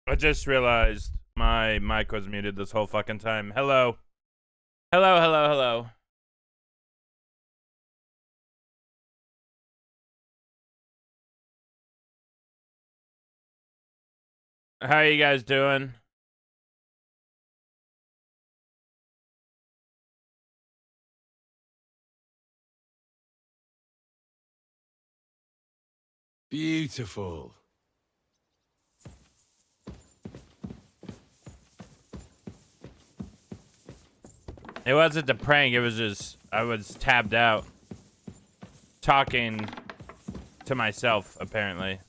I just realized my mic was muted this whole fucking time. Hello. Hello, hello, hello. How are you guys doing? Beautiful. It wasn't the prank, it was just, I was tabbed out. Talking to myself, apparently.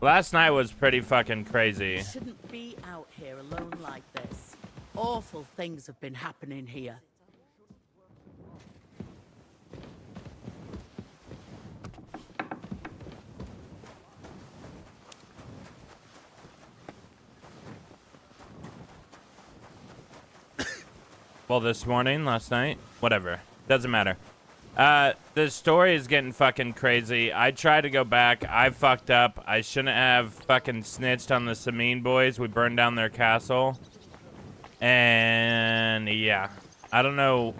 Last night was pretty fucking crazy. You shouldn't be out here alone like this. Awful things have been happening here. Well, this morning, last night, whatever. Doesn't matter. The story is getting fucking crazy. I tried to go back. I fucked up. I shouldn't have fucking snitched on the Samin boys. We burned down their castle. And yeah, I don't know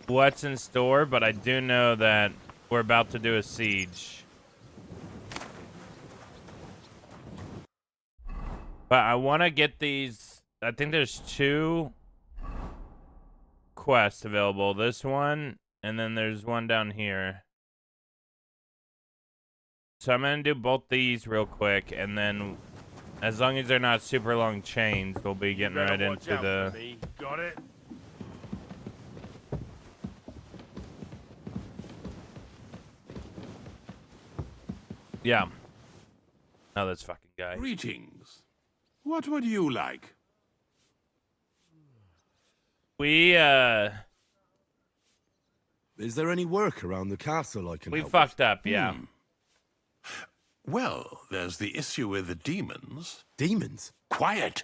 what's in store, but I do know that we're about to do a siege. But I want to get these. I think there's 2 quests available. This one, and then there's one down here. So I'm going to do both these real quick, and then as long as they're not super long chains, we'll be getting right into the... Got it? Yeah. Oh, this fucking guy. Greetings. What would you like? We, Is there any work around the castle I can we help fucked up, yeah. Well, there's the issue with the demons. with? Demons? Quiet!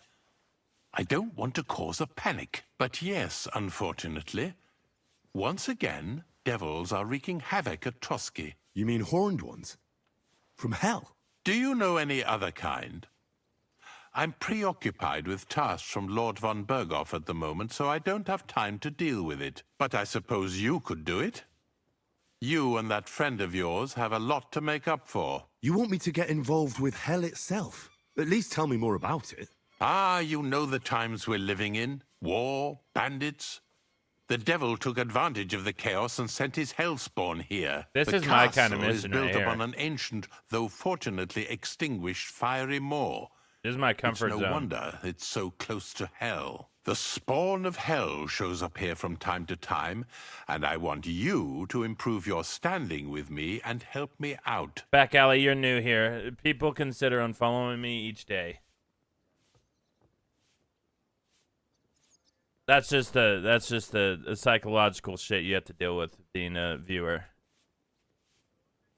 I don't want to cause a panic, but yes, unfortunately. Once again, devils are wreaking havoc at Trotsky. You mean horned ones? From hell? Do you know any other kind? I'm preoccupied with tasks from Lord von Berghoff at the moment, so I don't have time to deal with it. But I suppose you could do it? You and that friend of yours have a lot to make up for. You want me to get involved with hell itself? At least tell me more about it. Ah, you know the times we're living in. War, bandits. The devil took advantage of the chaos and sent his hellspawn here. This The is my kind of castle is mission built right here. upon an ancient, though fortunately extinguished, fiery moor. This is my It's comfort no zone. wonder it's so close to hell. The spawn of hell shows up here from time to time, and I want you to improve your standing with me and help me out. Back alley, you're new here. People consider unfollowing me each day. That's just the psychological shit you have to deal with being a viewer.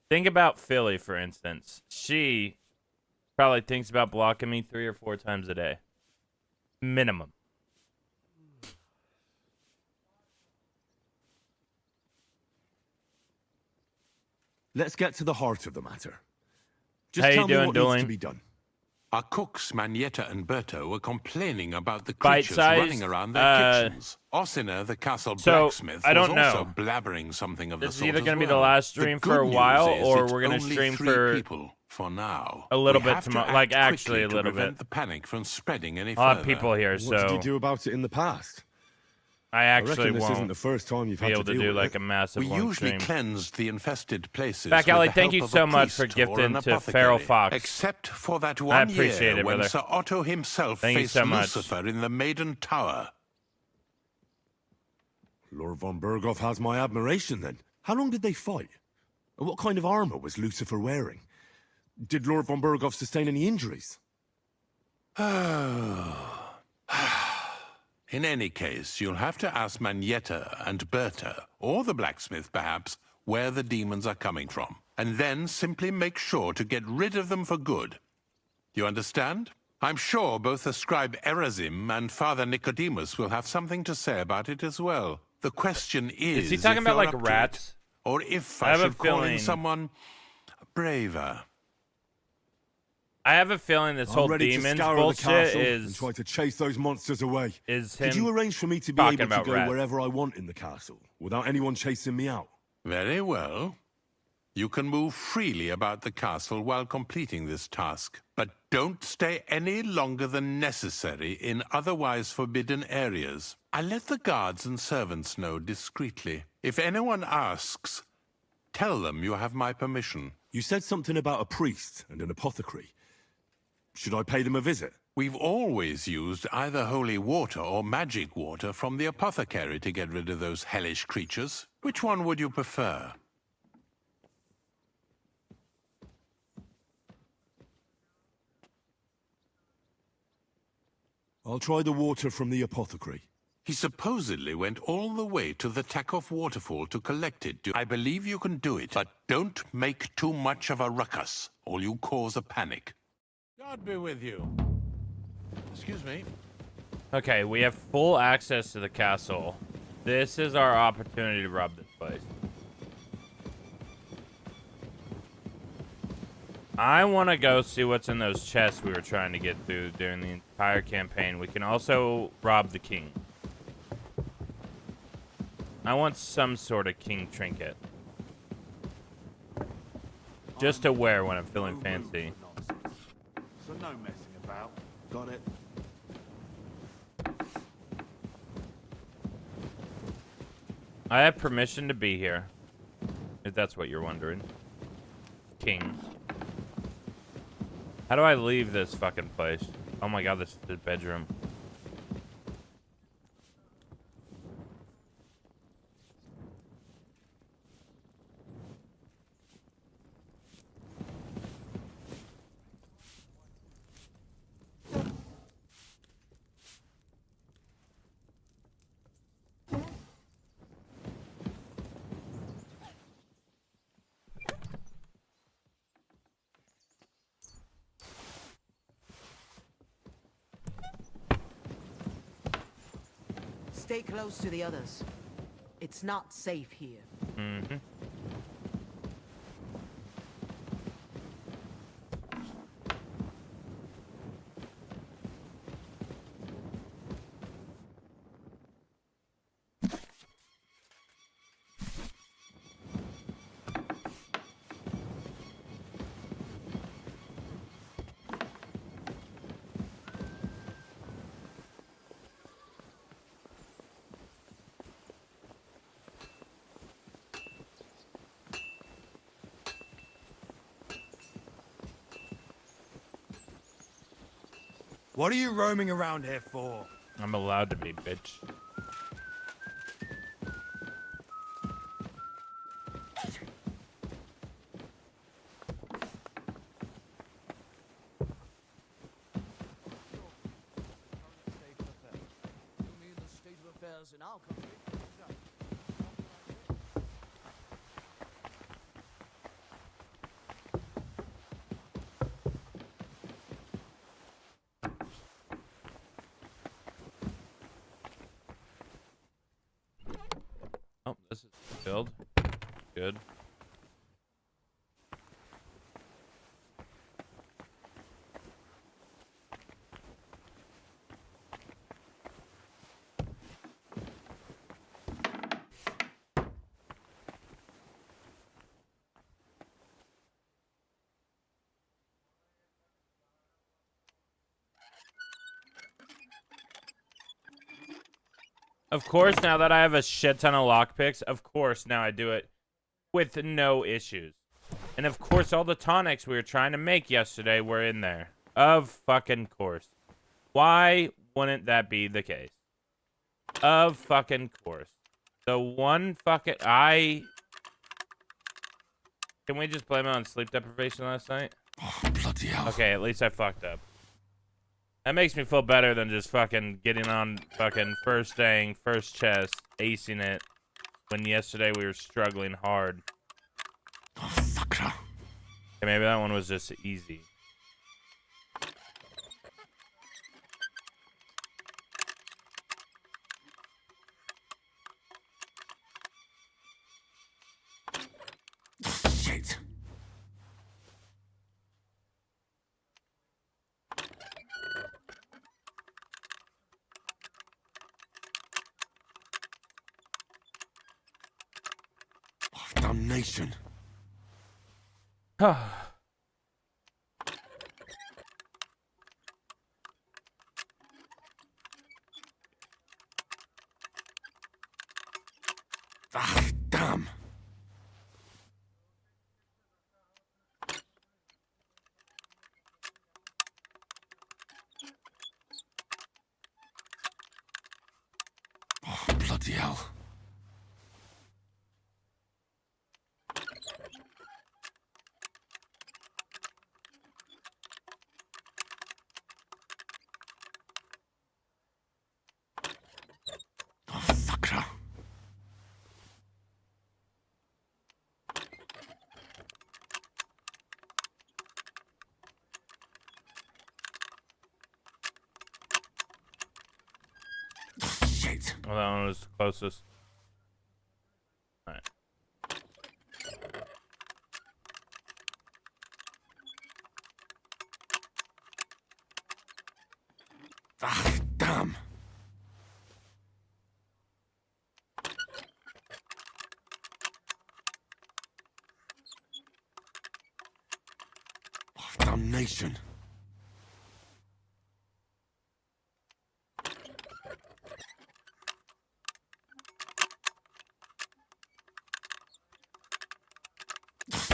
Think about Philly, for instance. She probably thinks about blocking me 3 or 4 times a day. Minimum. Let's get to the heart of the matter. Just How you tell me doing, what needs Dueling? to be done. Our cooks, Manietta and Berto, were complaining about the Bite-sized, creatures running around their kitchens. Ossina, the castle So, blacksmith, I don't was also know. blabbering something of This is the sort either as gonna be the well. last stream The for a good while, news is or it's we're gonna only stream 3 for people for now. a little We bit have to tomorrow, act like actually quickly a to little prevent bit. the panic from spreading any I'll have further. people here, What did you so do about it in the past? I I actually reckon this isn't won't the first time you've be had able to to deal do with like it. a massive We long usually stream. cleansed the infested places. Back with alley, the thank help you of so a much for priest or gifting an to Feral apothecary. Fox. Except for that I one appreciate year it, when brother. Sir Otto himself Thank you faced so much. Lucifer in the Maiden Tower. Lord von Berghoff has my admiration then. How long did they fight? What kind of armor was Lucifer wearing? Did Lord von Berghoff sustain any injuries? In any case, you'll have to ask Manietta and Berta, or the blacksmith perhaps, where the demons are coming from. and then simply make sure to get rid of them for good. You understand? I'm sure both the scribe Erazim and Father Nicodemus will have something to say about it as well. The question is he talking if about, you're like, up to rats? it, or if I I have a should call in feeling- someone braver. I have a feeling this I'm whole ready to demons scour the bullshit castle and is try to chase those monsters away. him Could you arrange for me to be talking able to about go rats. wherever I want in the castle without anyone chasing me out? Very well. You can move freely about the castle while completing this task, but don't stay any longer than necessary in otherwise forbidden areas. I let the guards and servants know discreetly. If anyone asks, tell them you have my permission. You said something about a priest and an apothecary. Should I pay them a visit? We've always used either holy water or magic water from the apothecary to get rid of those hellish creatures. Which one would you prefer? I'll try the water from the apothecary. He supposedly went all the way to the Takov waterfall to collect it. I believe you can do it, but don't make too much of a ruckus, or you cause a panic. God be with you. Excuse me. Okay, we have full access to the castle. This is our opportunity to rob this place. I want to go see what's in those chests we were trying to get through during the entire campaign. We can also rob the king. I want some sort of king trinket. Just to wear when I'm feeling fancy. So no messing about. Got it? I have permission to be here. If that's what you're wondering. King. How do I leave this fucking place? Oh my god, this is his bedroom. Stay close to the others. It's not safe here. Mm-hmm. What are you roaming around here for? I'm allowed to be, bitch. Oh, this is filled. Good. Of course, now that I have a shit ton of lockpicks, of course now I do it with no issues. And of course, all the tonics we were trying to make yesterday were in there. Of fucking course. Why wouldn't that be the case? Of fucking course. The one fucking... Can we just blame it on sleep deprivation last night? Oh, bloody hell. Okay, at least I fucked up. That makes me feel better than just fucking getting on fucking first thing, first chest, acing it, when yesterday we were struggling hard. Oh, fuck. Okay, maybe that one was just easy. Shit. Oh, damnation. Ah, damn. Oh, bloody hell. Oh, fucker. Shit. Well, that one was the closest. Alright. Ah, damn. Oh, damnation.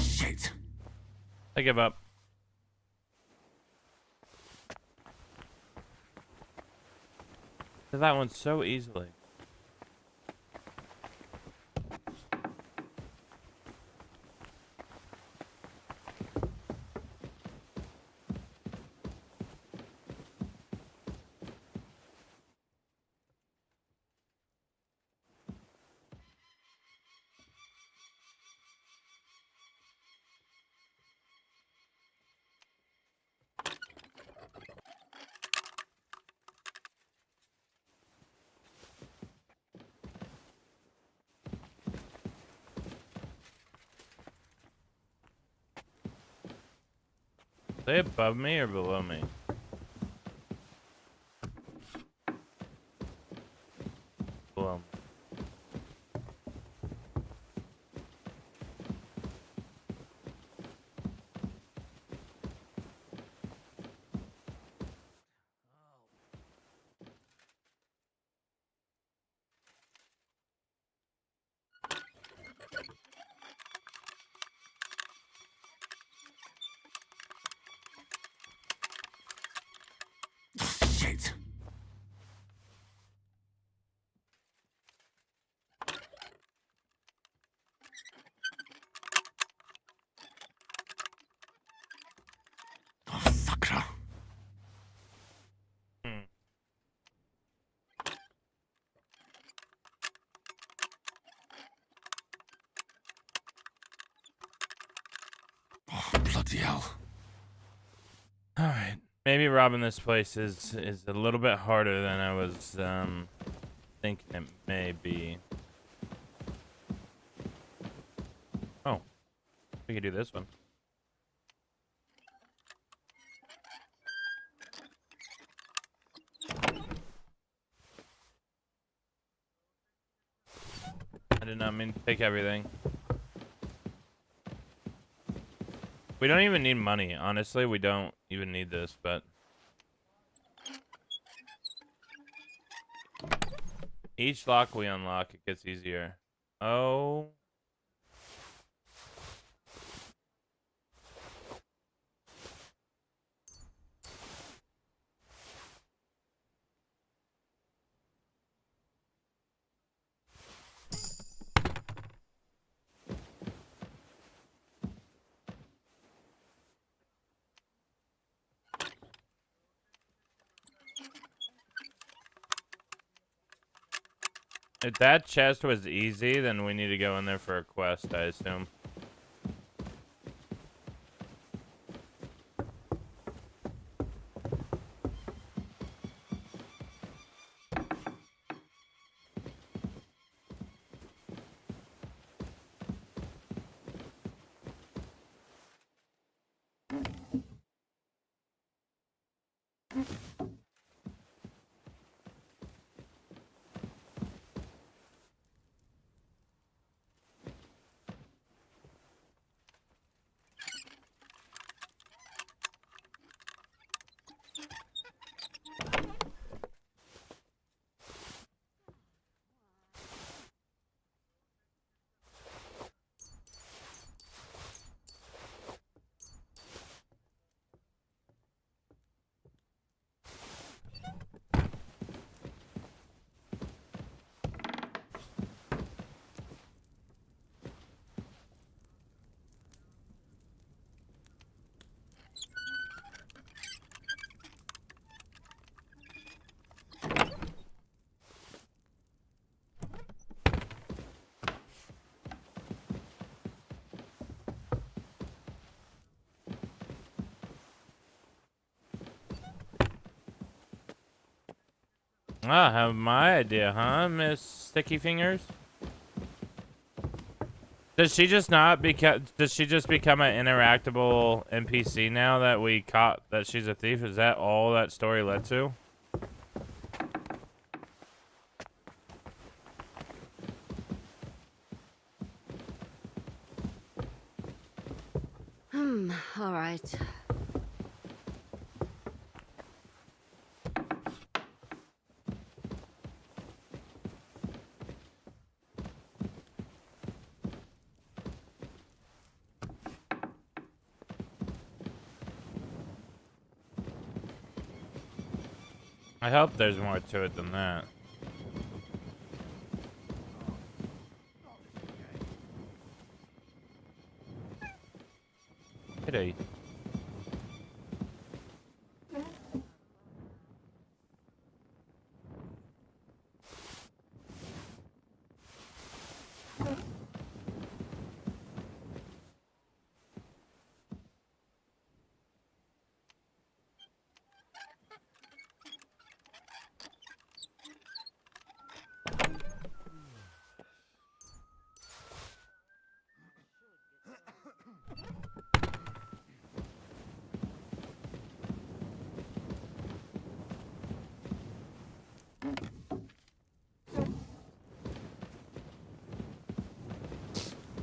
Shit. I give up. Did that one so easily. Are they above me or below me? Below me. Shit. Oh, fucker. Hmm. Oh, bloody hell. Alright. Maybe robbing this place is a little bit harder than I was thinking it may be. Oh. We could do this one. I did not mean to take everything. We don't even need money. Honestly, we don't even need this, but... Each lock we unlock, it gets easier. Oh. If that chest was easy, then we need to go in there for a quest, I assume. Ah, have my idea, huh, Miss Sticky Fingers? Does she just not become? Does she just become an interactable NPC now that we caught that she's a thief? Is that all that story led to? All right. I hope there's more to it than that. Kitty.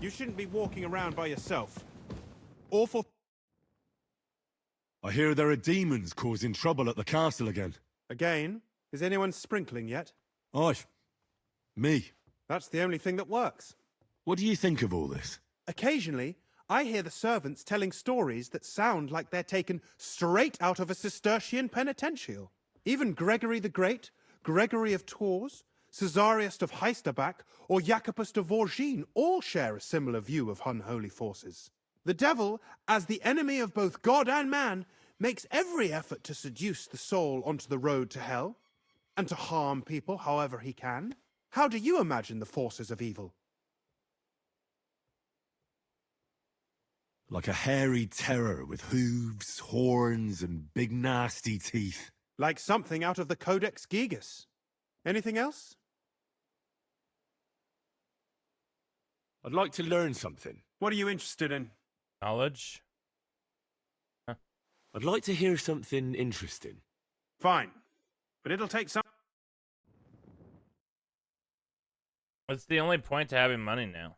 You shouldn't be walking around by yourself. Awful. I hear there are demons causing trouble at the castle again. Again? Is anyone sprinkling yet? Aye. Me. That's the only thing that works. What do you think of all this? Occasionally, I hear the servants telling stories that sound like they're taken straight out of a Cistercian penitential. Even Gregory the Great, Gregory of Tours, Caesarius of Heisterbach, or Jacobus de Vorgine all share a similar view of unholy forces. The devil, as the enemy of both God and man, makes every effort to seduce the soul onto the road to hell, and to harm people however he can. How do you imagine the forces of evil? Like a hairy terror with hooves, horns, and big nasty teeth. Like something out of the Codex Gigas. Anything else? I'd like to learn something. What are you interested in? Knowledge? I'd like to hear something interesting. Fine. But it'll take some... What's the only point to having money now?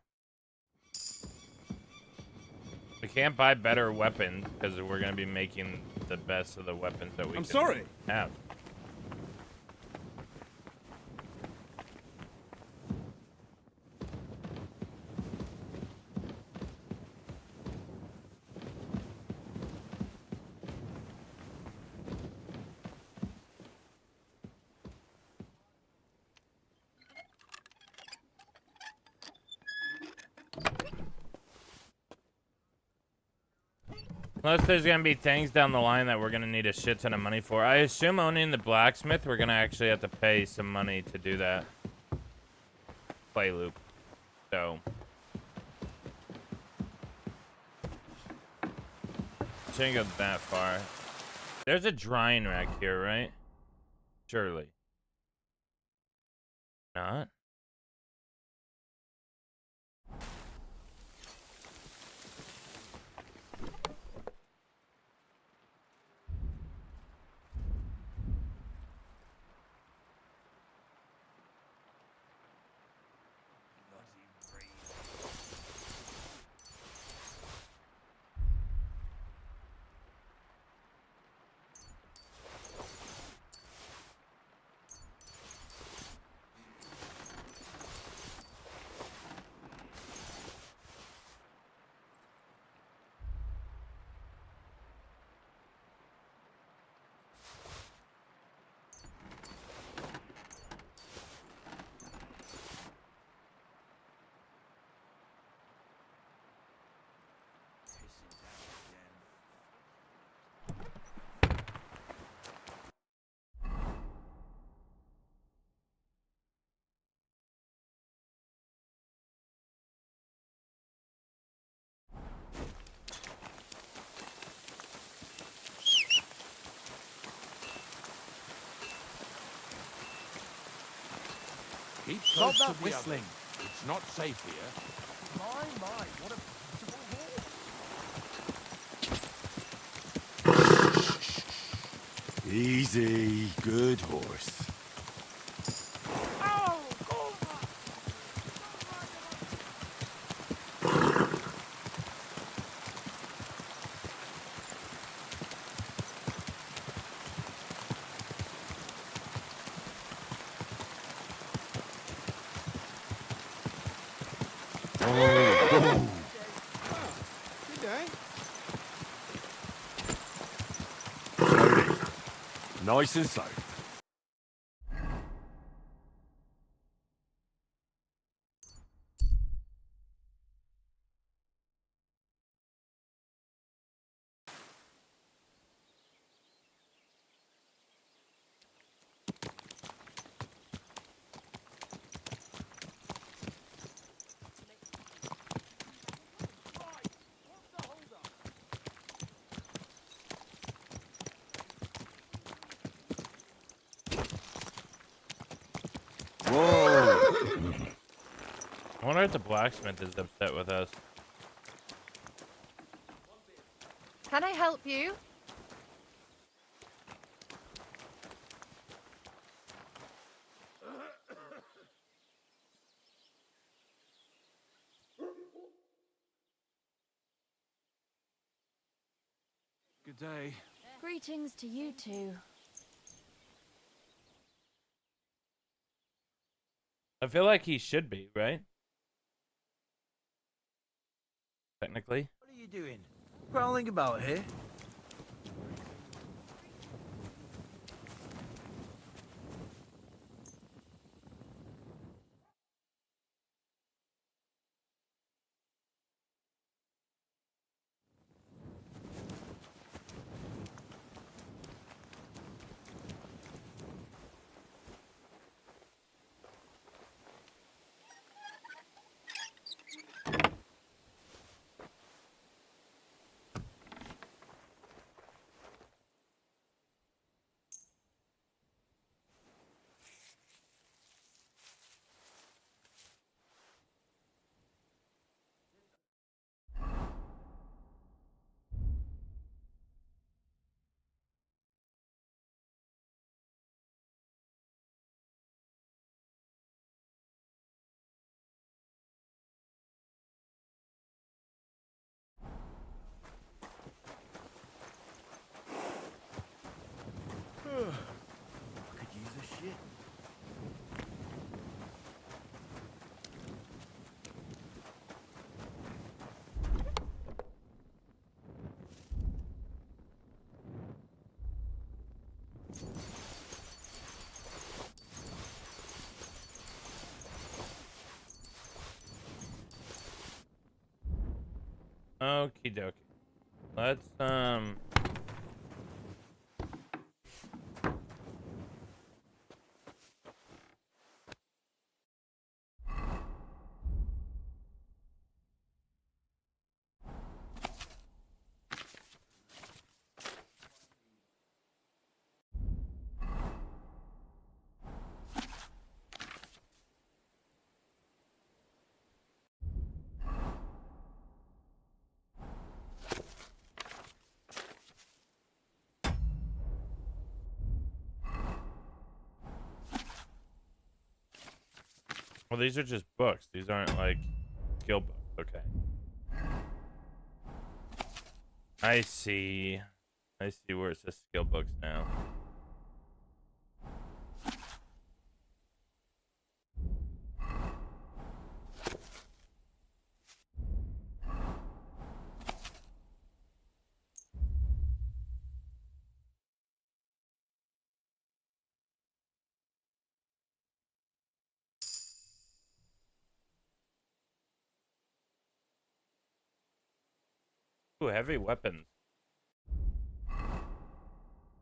We can't buy better weapons because we're going to be making the best of the weapons that we I'm can sorry. have. Unless there's going to be things down the line that we're going to need a shit ton of money for. I assume owning the blacksmith, we're going to actually have to pay some money to do that. Play loop. So. Shouldn't go that far. There's a drying rack here, right? Surely. Not? Keep Stop close that to the whistling. others. It's not safe here. My, what a beautiful horse. Easy, good horse. Good day. Slowly. Nice and slow. Whoa! I wonder if the blacksmith is upset with us. Can I help you? Good day. Greetings to you too. I feel like he should be, right? Technically. What are you doing? Prowling about here? Could use a shit. Okie dokie. Let's well, these are just books. These aren't like skill books. Okay. I see. I see where it says skill books now. Ooh, heavy weapons.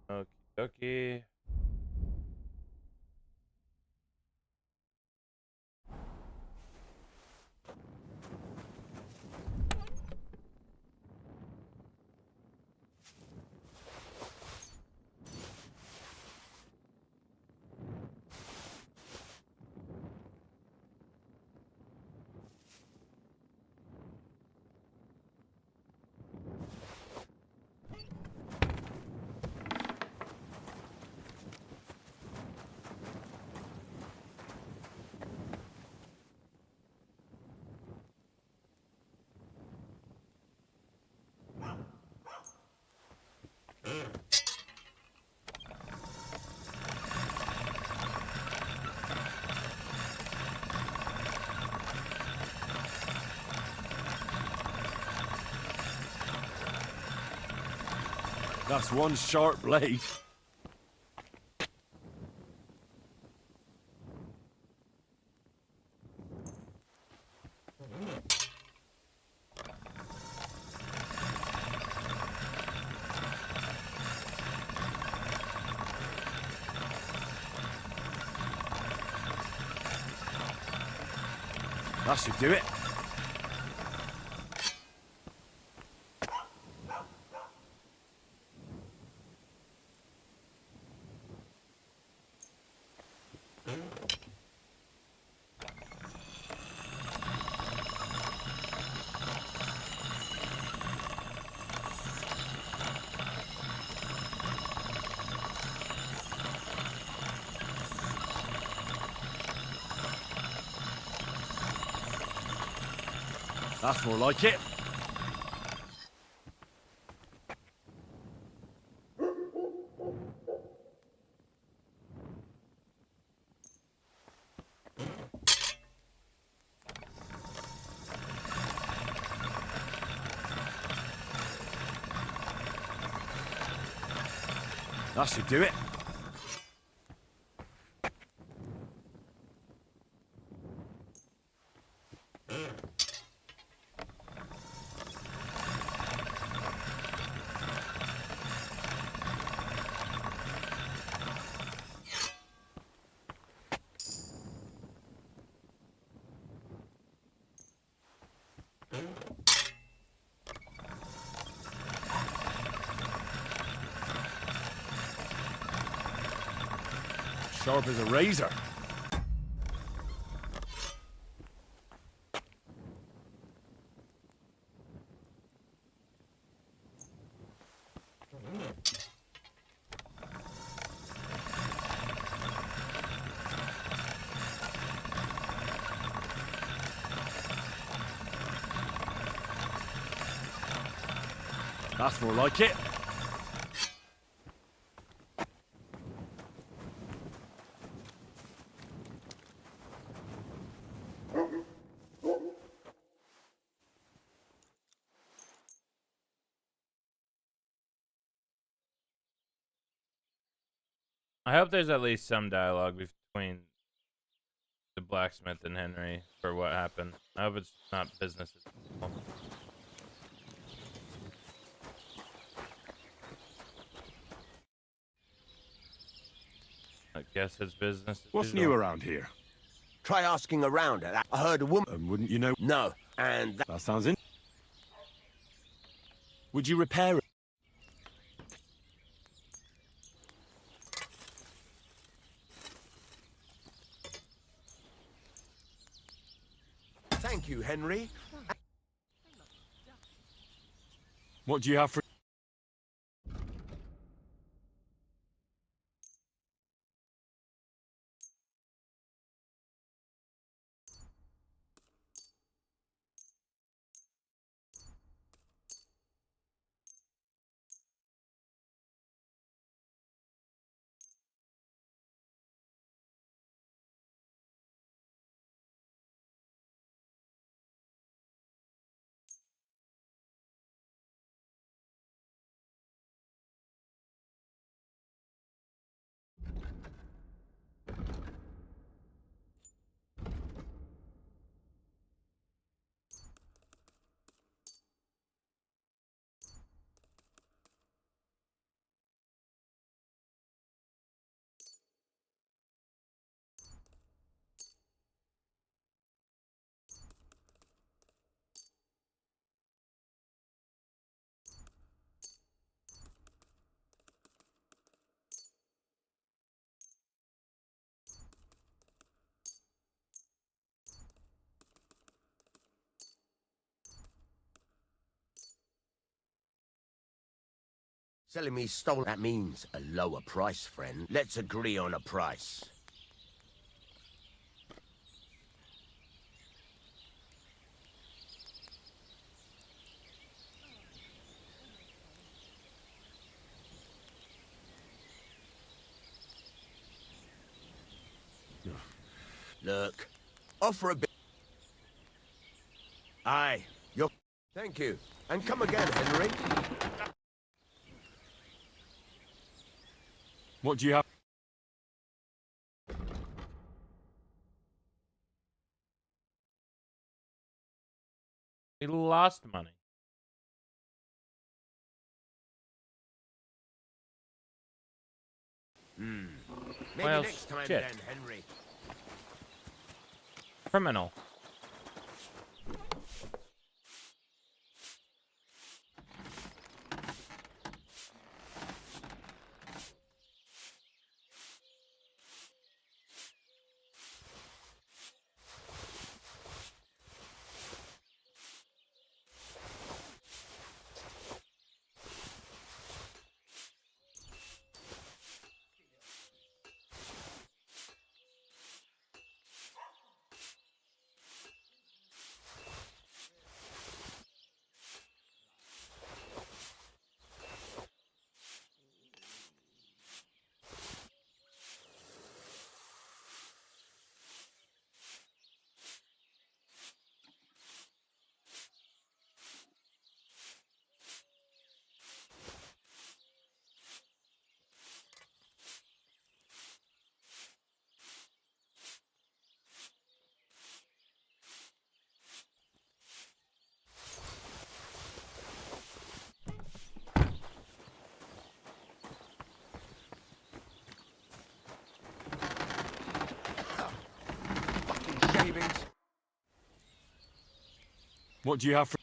Okie dokie. That's one sharp blade. That should do it. That's more like it. That should do it. Sharp as a razor. That's more like it. I hope there's at least some dialogue between the blacksmith and Henry for what happened. I hope it's not business as usual. I guess it's business as What's usual. new around here? Try asking around. I heard a woman. Wouldn't you know? No, and That sounds in. would you repair it? Thank you, Henry. What do you have for? Selling me stolen. That means a lower price, friend. Let's agree on a price. Look, offer a bit. Aye, you're... Thank you. And come again, Henry. What do you have? We lost money. Maybe Well, next time shit. then, Henry. Criminal. Shavings. What do you have for...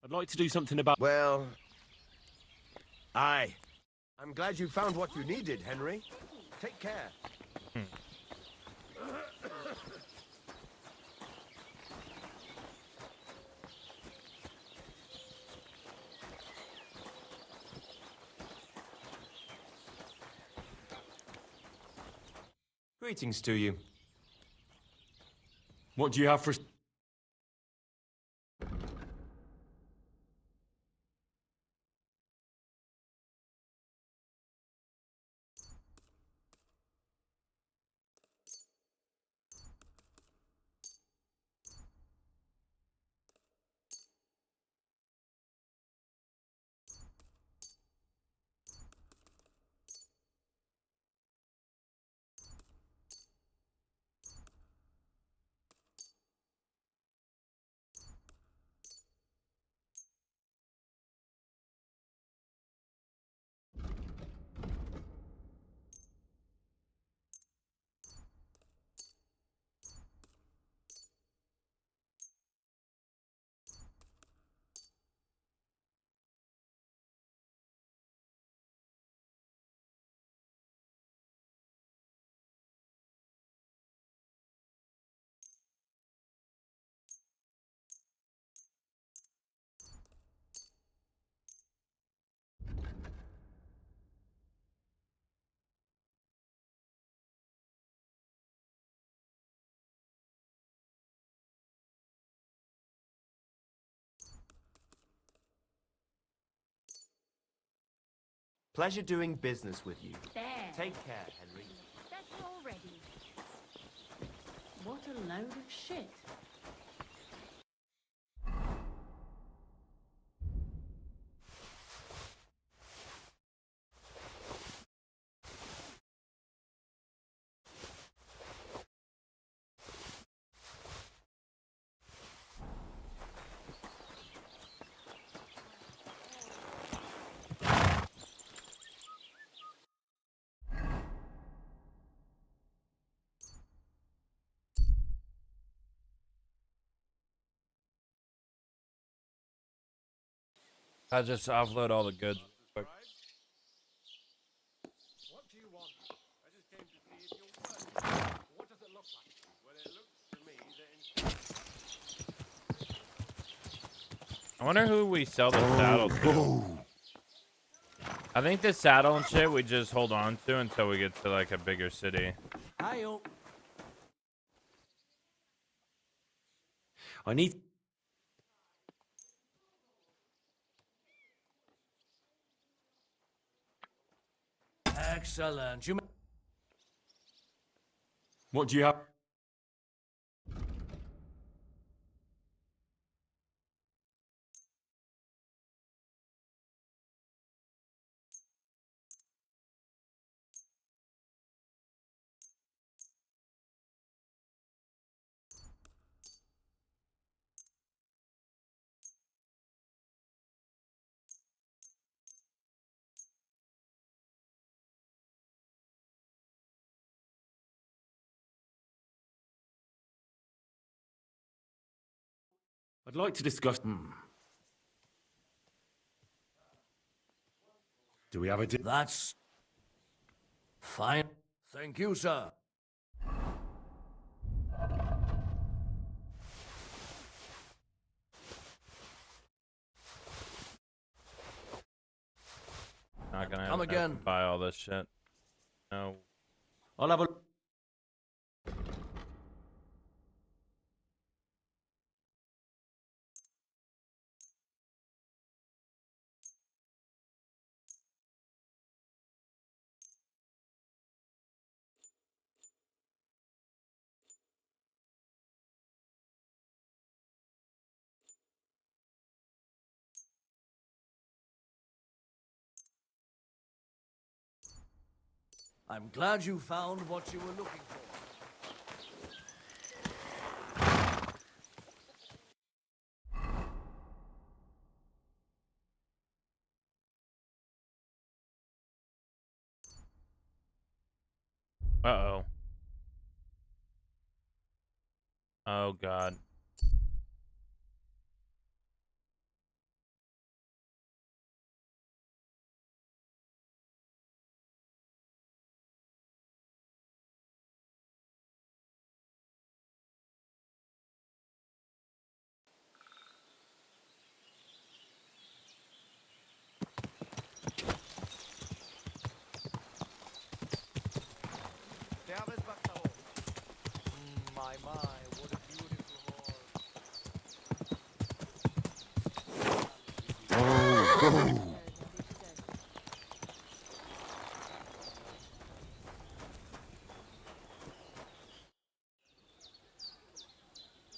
I'd like to do something about... Well, aye. I'm glad you found what you needed, Henry. Take care. Greetings to you. What do you have for... Pleasure doing business with you. There. Take care, Henry. That's already. What a load of shit. I just offload all the goods. What do you want? I just came to see if you're working. What does it look like? Well, it looks to me that I wonder who we sell the saddle to. I think the saddle and shit we just hold on to until we get to like a bigger city. Hi-yo. I need. Excellent. You What do you have? I'd like to discuss. Do we have a? That's fine. Thank you, sir. Not gonna Come have enough again. to buy all this shit. No. I'll have a. I'm glad you found what you were looking for. Uh-oh. Oh, God. My, what a beautiful horse.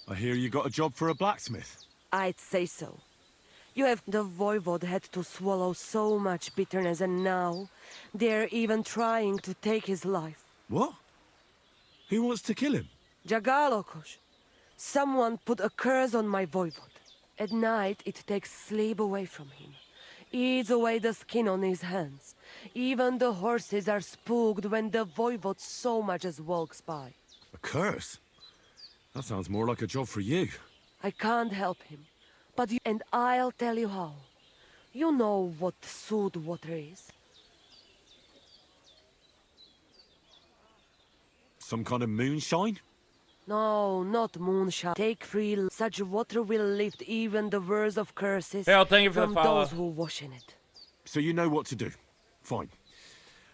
I hear you got a job for a blacksmith. I'd say so. You have the voivode had to swallow so much bitterness, and now they're even trying to take his life. What? Who wants to kill him? Jagalokos. Someone put a curse on my voivode. At night, it takes sleep away from him. Eats away the skin on his hands. Even the horses are spooked when the voivode so much as walks by. A curse? That sounds more like a job for you. I can't help him. But you, and I'll tell you how. You know what sooth water is? Some kind of moonshine? No, not moonshine. Take free. Such water will lift even the worst of curses Hell, thank you for the from follow. those who wash in it. So you know what to do. Fine.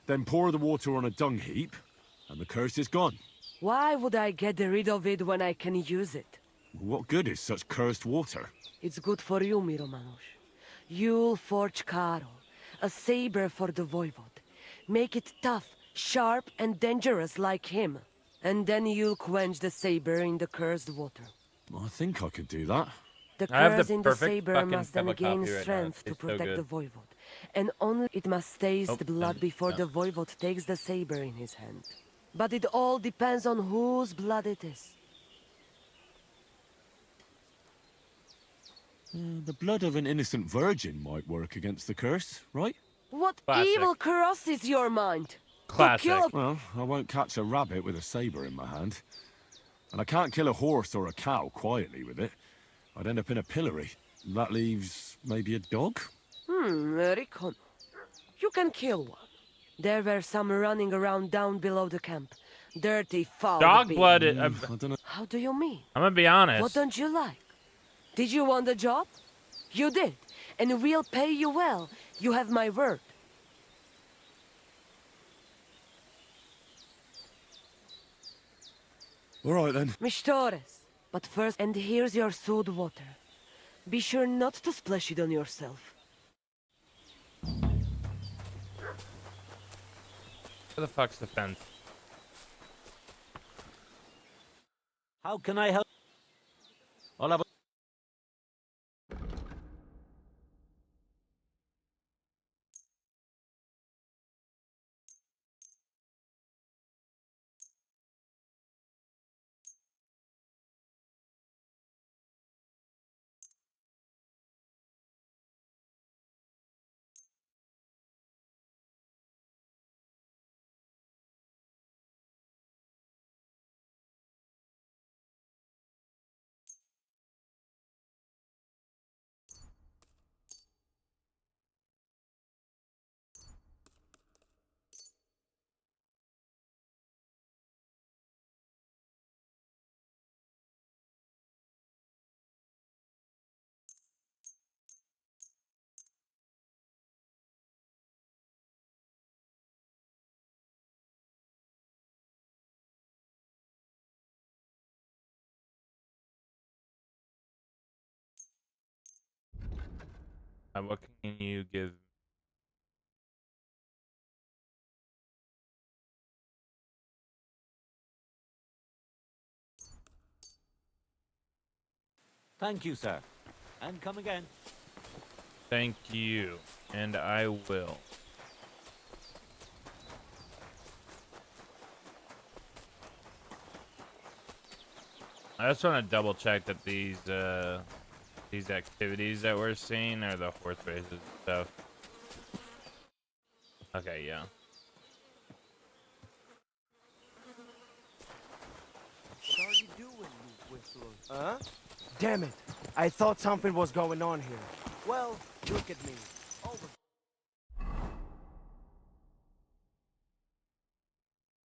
Then pour the water on a dung heap, and the curse is gone. Why would I get rid of it when I can use it? What good is such cursed water? It's good for you, Miromanos. You'll forge Karo, a saber for the voivode. Make it tough, sharp, and dangerous like him. And then you'll quench the saber in the cursed water. I think I could do that. The I have the curse in the perfect saber fucking must cup then of gain coffee right now. strength to It's so protect the good. voivode. And only it must taste Oh, blood and- before yeah. the voivode takes the saber in his hand. But it all depends on whose blood it is. The blood of an innocent virgin might work against the curse, right? What Classic. evil crosses your mind? Classic. To kill a Well, I won't catch a rabbit with a saber in my hand. And I can't kill a horse or a cow quietly with it. I'd end up in a pillory. That leaves maybe a dog? Recon. You can kill one. There were some running around down below the camp. Dirty, foul Dog beasts. blood. I don't know. How do you mean? I'm gonna be honest. What don't you like? Did you want the job? You did, and we'll pay you well. You have my word. All right, then. Mistores. But first, and here's your salt water. Be sure not to splash it on yourself. Where the fuck's the fence? How can I help? I'll have a... What can you give? Thank you, sir. And come again. Thank you, and I will. I just want to double check that these activities that we're seeing are the horse races and stuff. Okay, yeah. What are you doing, you whistler? Huh? Damn it. I thought something was going on here. Well, look at me.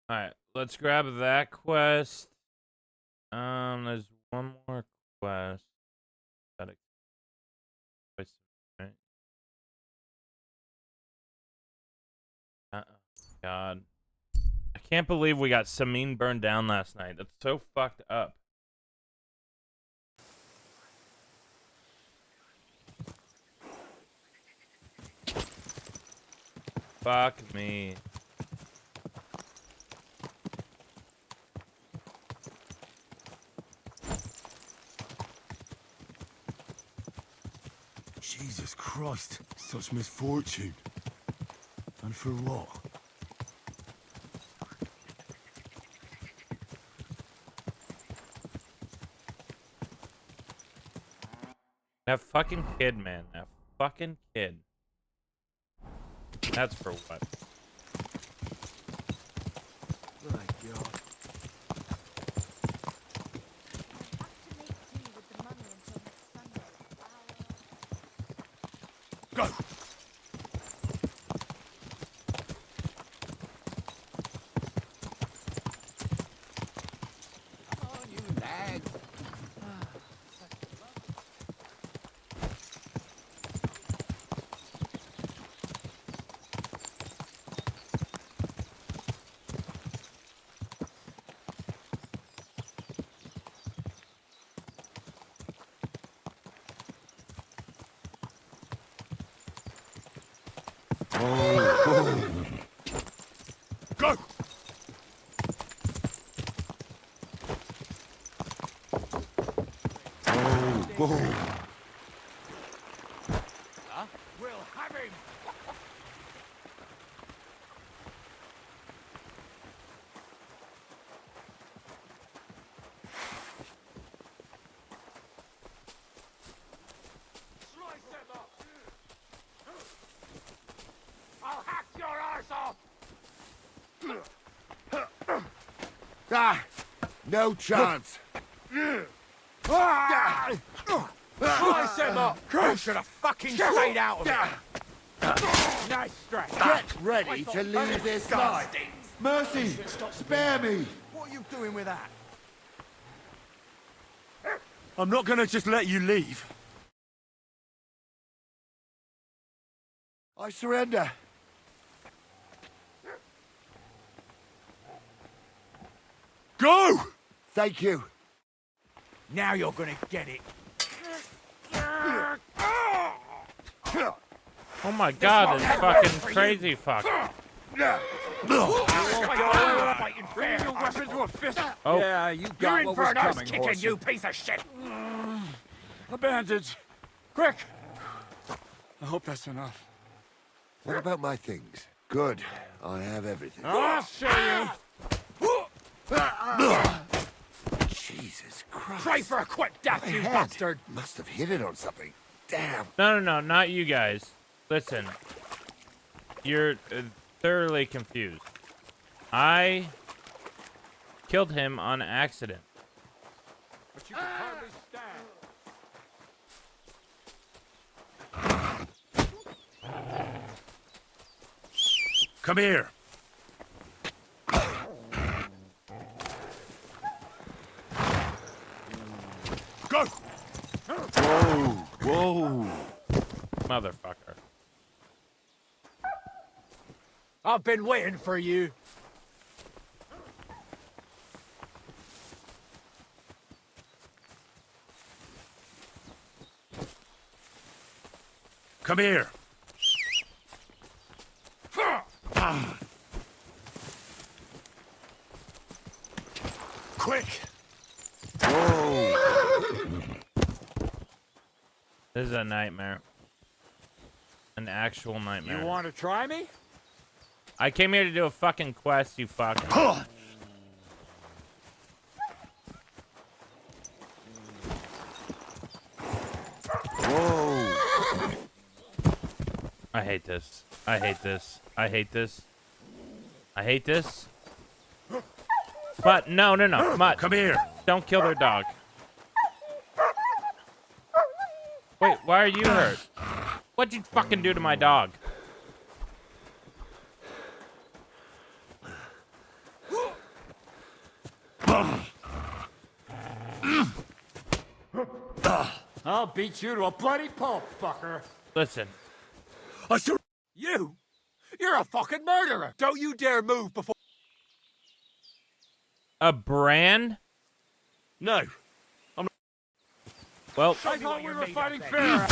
Alright, let's grab that quest. There's one more quest. Right? God. I can't believe we got Samin burned down last night. That's so fucked up. Fuck me. Jesus Christ, such misfortune. And for what? That fucking kid, man. That fucking kid. That's for what? My God. Go! Come on, you lag. Go! Huh? We'll have him. Slice him up. I'll hack your arse off. Ah! No chance. Slice him up. You should have fucking stayed out of it. Nice stretch. Get ready to leave this life. Mercy! Spare me! What are you doing with that? I'm not gonna just let you leave. I surrender. Go! Thank you. Now you're gonna get it. Oh my god, this fucking crazy fuck. Oh. Yeah, you got what was coming, horsey. piece of shit! A bandage. Quick! I hope that's enough. What about my things? Good. I have everything. I'll show you. Jesus Christ. Pray for a quick death, My you head bastard! must have hit it on something. Damn. No, not you guys. Listen. You're thoroughly confused. I killed him on accident. But you can hardly stand. Come here. Go! Whoa. Motherfucker. I've been waiting for you. Come here. Quick! This is a nightmare. An actual nightmare. You want to try me? I came here to do a fucking quest, you fuck. I hate this. I hate this. I hate this. I hate this. But no. Mutt. Come here. Don't kill their dog. Wait, why are you hurt? What'd you fucking do to my dog? I'll beat you to a bloody pulp, fucker. Listen. You? You're a fucking murderer. Don't you dare move before... A brand? No. Well, I thought we were fighting fair.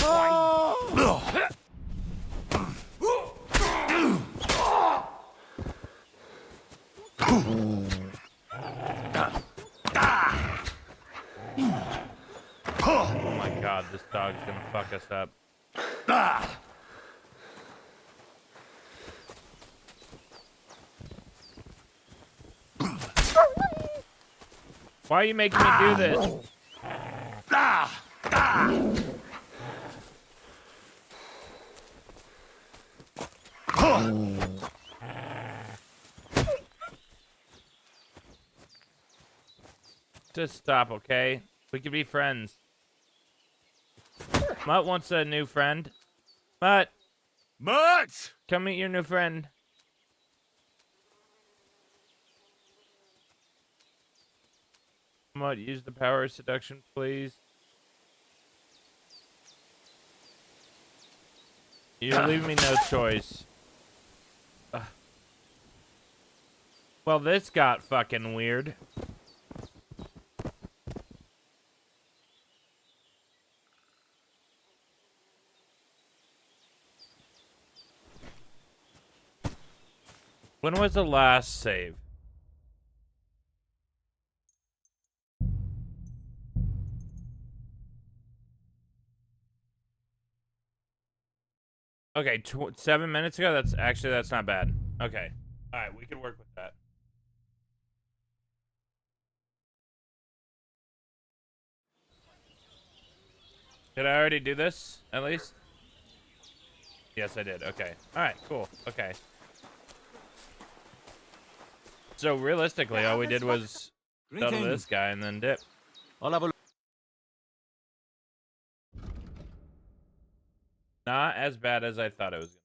oh my god, this dog's gonna fuck us up. Why are you making me do this? Just stop, okay? We can be friends. Mutt wants a new friend. Mutt, come meet your new friend. Mutt, use the power of seduction, please. You leave me no choice. Ugh. Well, this got fucking weird. When was the last save? Okay, 7 minutes ago? That's not bad. Okay. Alright, we can work with that. Did I already do this, at least? Yes, I did. Okay. Alright, cool. Okay. So, realistically, all we did was settle this guy and then dip. I'll have a... Not as bad as I thought it was.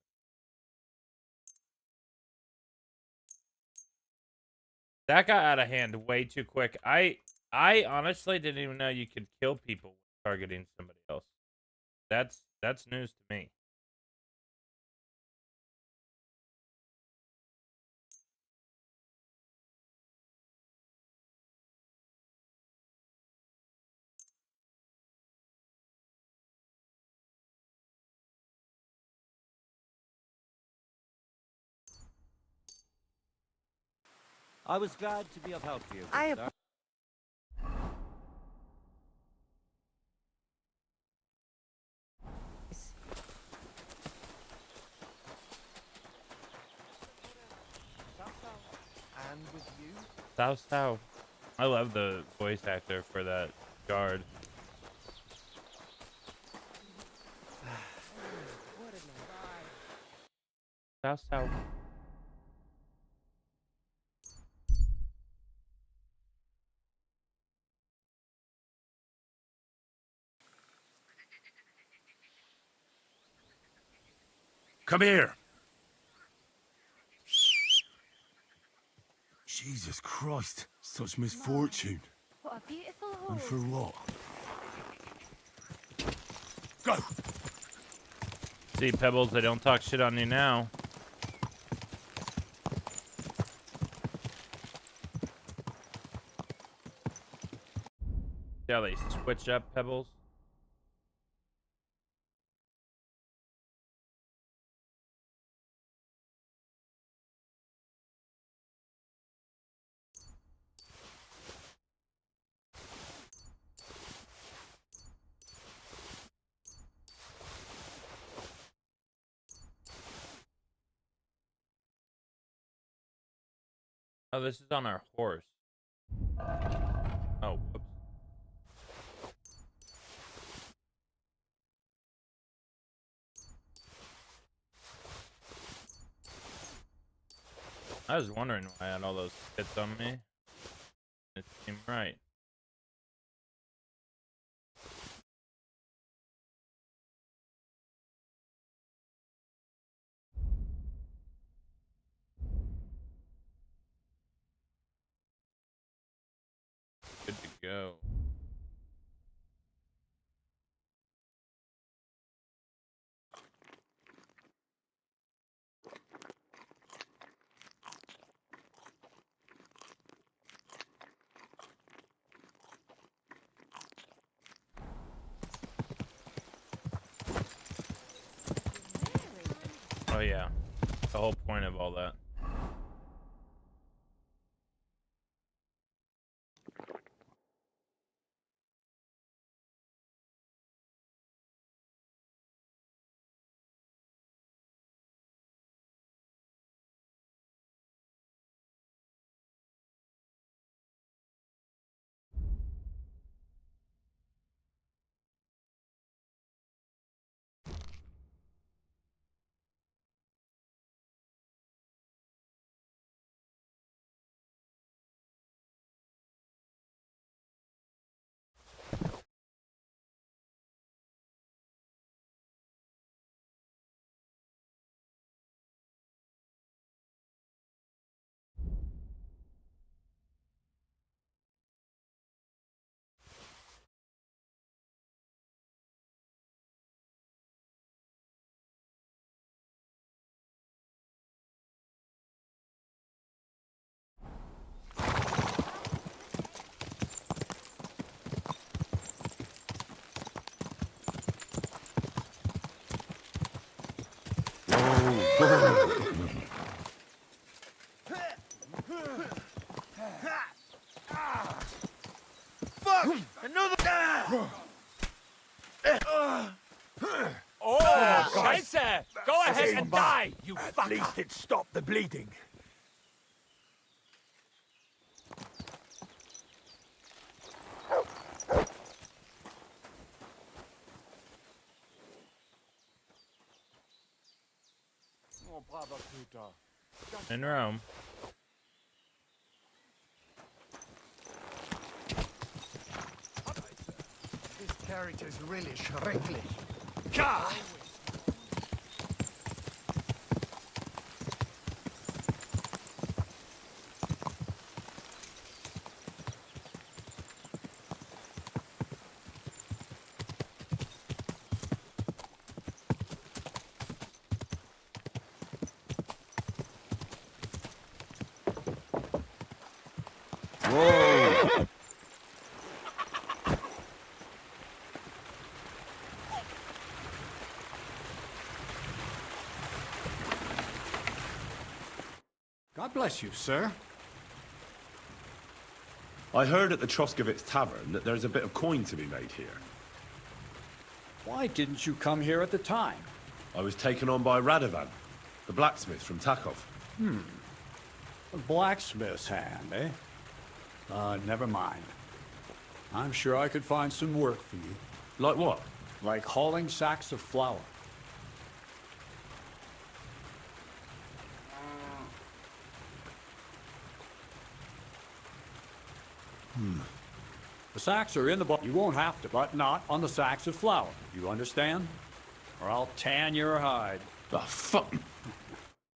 That got out of hand way too quick. I honestly didn't even know you could kill people targeting somebody else. That's news to me. I was glad to be of help to you. I sir. And with you? Sao Sao. I love the voice actor for that guard. Sao Sao. Come here. Jesus Christ, such misfortune. What a beautiful And horse. for what? Go! See, Pebbles, they don't talk shit on you now. See how they switch up, Pebbles? Oh, this is on our horse. Oh, whoops. I was wondering why I had all those hits on me. It seemed right. Good to go. Oh yeah, the whole point of all that. Fuck! Another. Oh, Scheiße! Go ahead and die, you fucker! At least it stopped the bleeding. Oh, bravo, Peter. In Rome. This carriage is really schrecklich. Gah! God bless you, sir. I heard at the Troskovitz Tavern that there's a bit of coin to be made here. Why didn't you come here at the time? I was taken on by Radovan, the blacksmith from Takov. A blacksmith's hand, eh? Never mind. I'm sure I could find some work for you. Like what? Like hauling sacks of flour. The sacks are in the boat. You won't have to, but not on the sacks of flour. You understand? Or I'll tan your hide. Oh, fuck.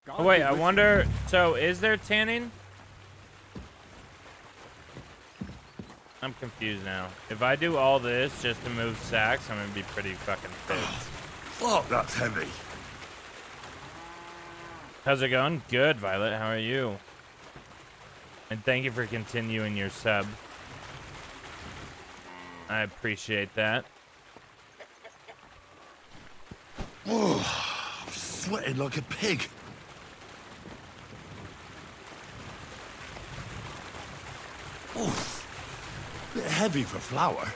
Oh, wait, I wonder... So, is there tanning? I'm confused now. If I do all this just to move sacks, I'm gonna be pretty fucking pissed. Fuck, that's heavy. How's it going? Good, Violet. How are you? And thank you for continuing your sub. I appreciate that. Oh, I'm sweating like a pig. Oh, bit heavy for flour.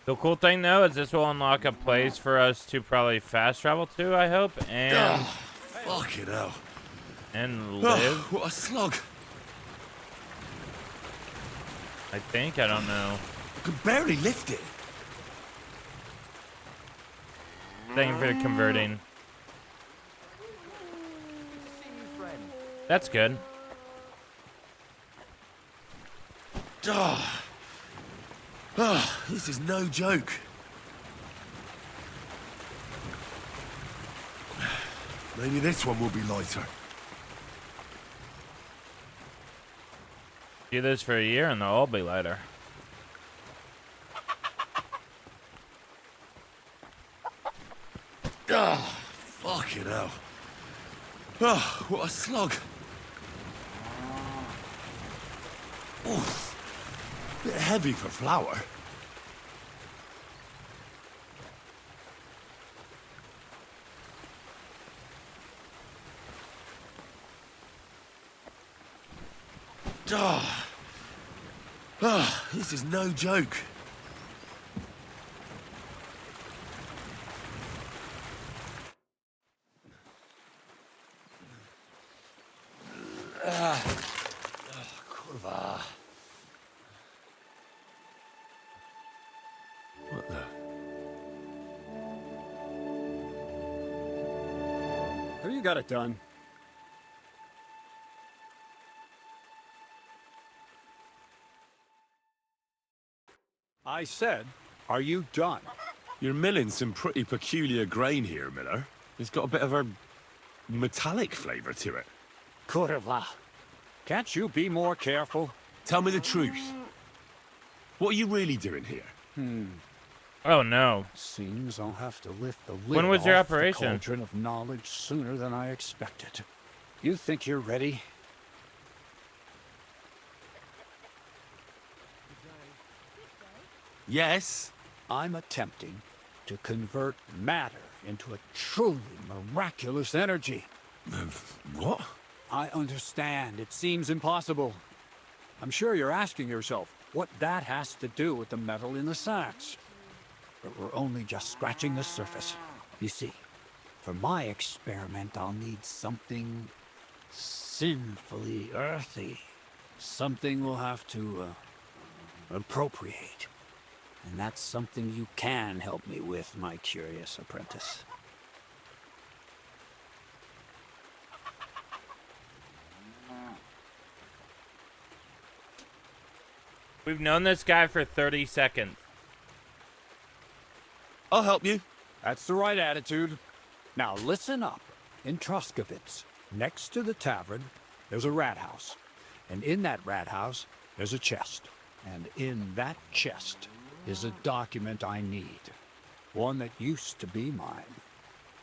The cool thing, though, is this will unlock a place for us to probably fast travel to, I hope, and... Fucking hell. And live. What a slug. I think. I don't know. I could barely lift it. Thank you for converting. That's good. This is no joke. Maybe this one will be lighter. Do this for a year and they'll all be lighter. Fucking hell. Oh, what a slug. Bit heavy for flour. This is no joke. Kurwa. What the? Have you got it done? I said, are you done? You're milling some pretty peculiar grain here, Miller. It's got a bit of a metallic flavor to it. Kurwa. Can't you be more careful? Tell me the truth. What are you really doing here? Oh no. Seems I'll have to lift the lid When was your off the operation? cauldron of knowledge sooner than I expected. You think you're ready? Yes. I'm attempting to convert matter into a truly miraculous energy. What? I understand. It seems impossible. I'm sure you're asking yourself what that has to do with the metal in the sacks. But we're only just scratching the surface. You see, for my experiment, I'll need something sinfully earthy. Something we'll have to appropriate. And that's something you can help me with, my curious apprentice. We've known this guy for 30 seconds. I'll help you. That's the right attitude. Now listen up. In Troskovitz, next to the tavern, there's a rat house. And in that rat house, there's a chest. And in that chest is a document I need. One that used to be mine.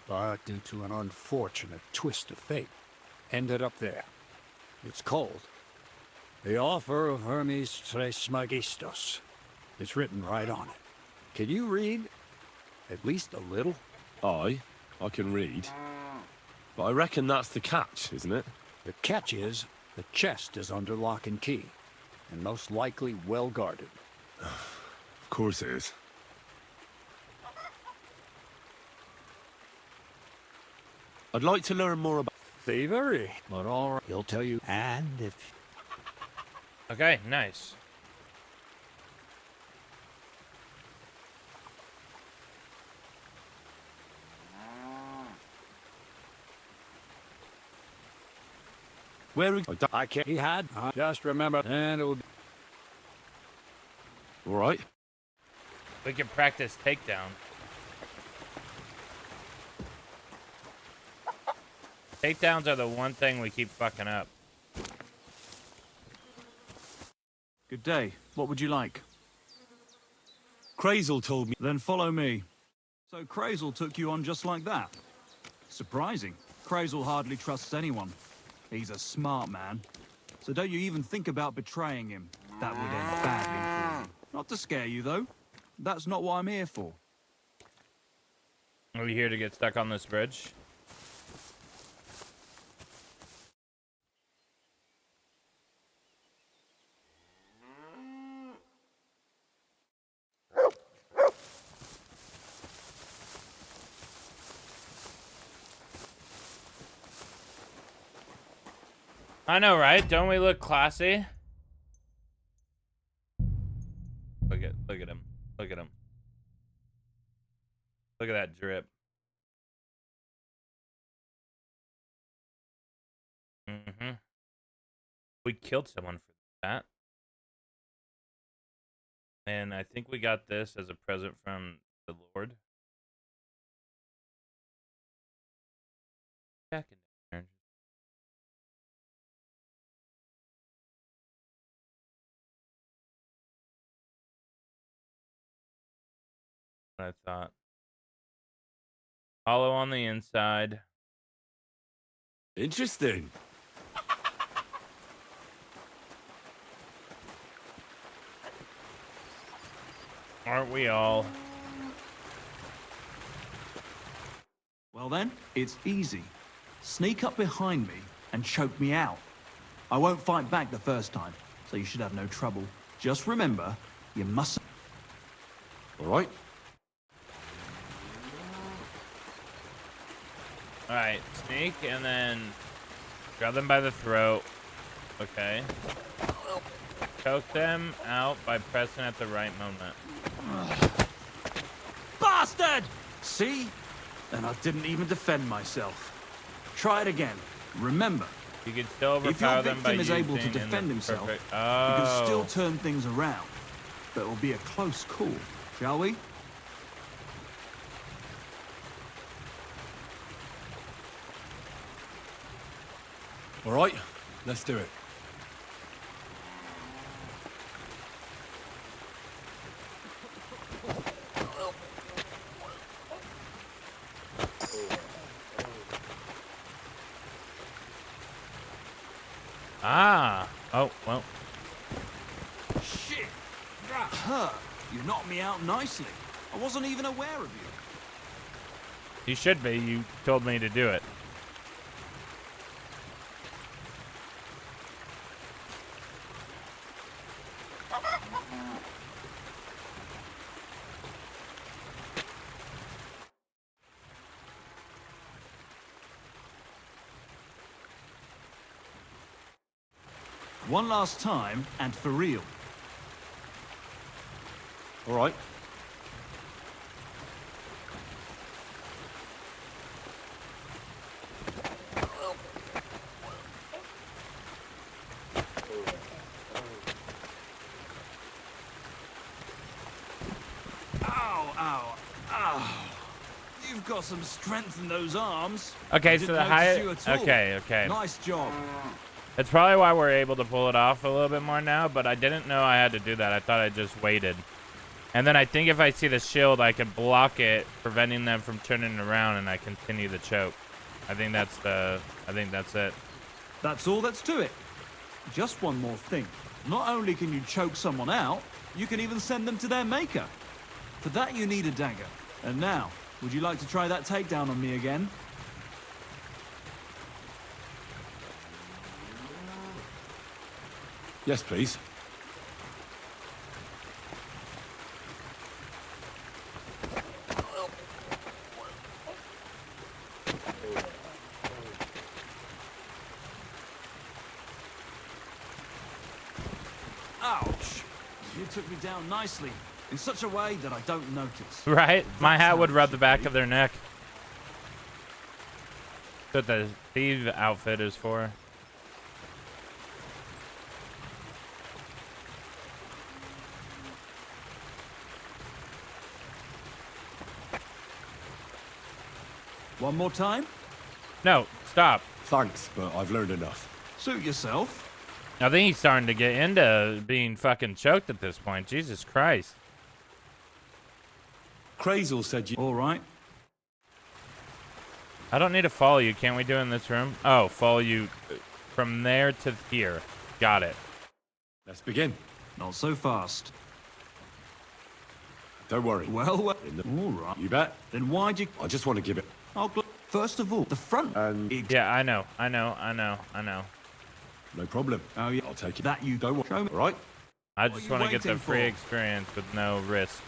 But due to an unfortunate twist of fate, ended up there. It's called The Offer of Hermes Trismegistos. It's written right on it. Can you read? At least a little? I can read. But I reckon that's the catch, isn't it? The catch is the chest is under lock and key, and most likely well guarded. Of course it is. I'd like to learn more about Thievery. But all right, he'll tell you. And if... Okay, nice. where we... I can't... He had... just remember, and it'll be... All right. We can practice takedown. Takedowns are the one thing we keep fucking up. Good day. What would you like? Crazel told me... Then follow me. So Crazel took you on just like that? Surprising. Crazel hardly trusts anyone. He's a smart man. So don't you even think about betraying him. That would end badly for you. Not to scare you, though. That's not what I'm here for. Are we here to get stuck on this bridge? I know, right? Don't we look classy? Look at him. Look at him. Look at that drip. We killed someone for that. And I think we got this as a present from the Lord. Back in there. I thought. Hollow on the inside. Interesting. Aren't we all? Well then, it's easy. Sneak up behind me and choke me out. I won't fight back the first time, so you should have no trouble. Just remember, you mustn't... All right. Alright, sneak and then grab them by the throat. Okay. Choke them out by pressing at the right moment. Bastard! See? And I didn't even defend myself. Try it again. Remember, you can still if your overpower them by victim is able to using defend himself, perfect... you can still turn things around. But it will be a close call, shall we? All right. Let's do it. Ah! Oh, well. Shit! That hurt. You knocked me out nicely. I wasn't even aware of you. You should be. You told me to do it. One last time, and for real. All right. Ow, ow, ow. You've got some strength in those arms. Okay, I so didn't the notice high... you at all. Okay. Nice job. That's probably why we're able to pull it off a little bit more now, but I didn't know I had to do that. I thought I just waited. And then I think if I see the shield, I can block it, preventing them from turning around, and I continue the choke. I think that's it. That's all that's to it. Just one more thing. Not only can you choke someone out, you can even send them to their maker. For that you need a dagger. And now, would you like to try that takedown on me again? Yes, please. Ouch! You took me down nicely, in such a way that I don't notice. Right? My That's hat how would it rub the should back be. of their neck. That's what the thief outfit is for. One more time? No, stop. Thanks, but I've learned enough. Suit yourself. I think he's starting to get into being fucking choked at this point. Jesus Christ. Crazel said you... All right. I don't need to follow you. Can't we do it in this room? Oh, follow you from there to here. Got it. Let's begin. Not so fast. Don't worry. Well, all right. You bet. Then why'd you... I just want to give it... First of all, the front. Yeah, I know. No problem. Oh, yeah. I'll take it. That you don't show me. All right? I What just are want you to get the waiting free for? experience with no risk.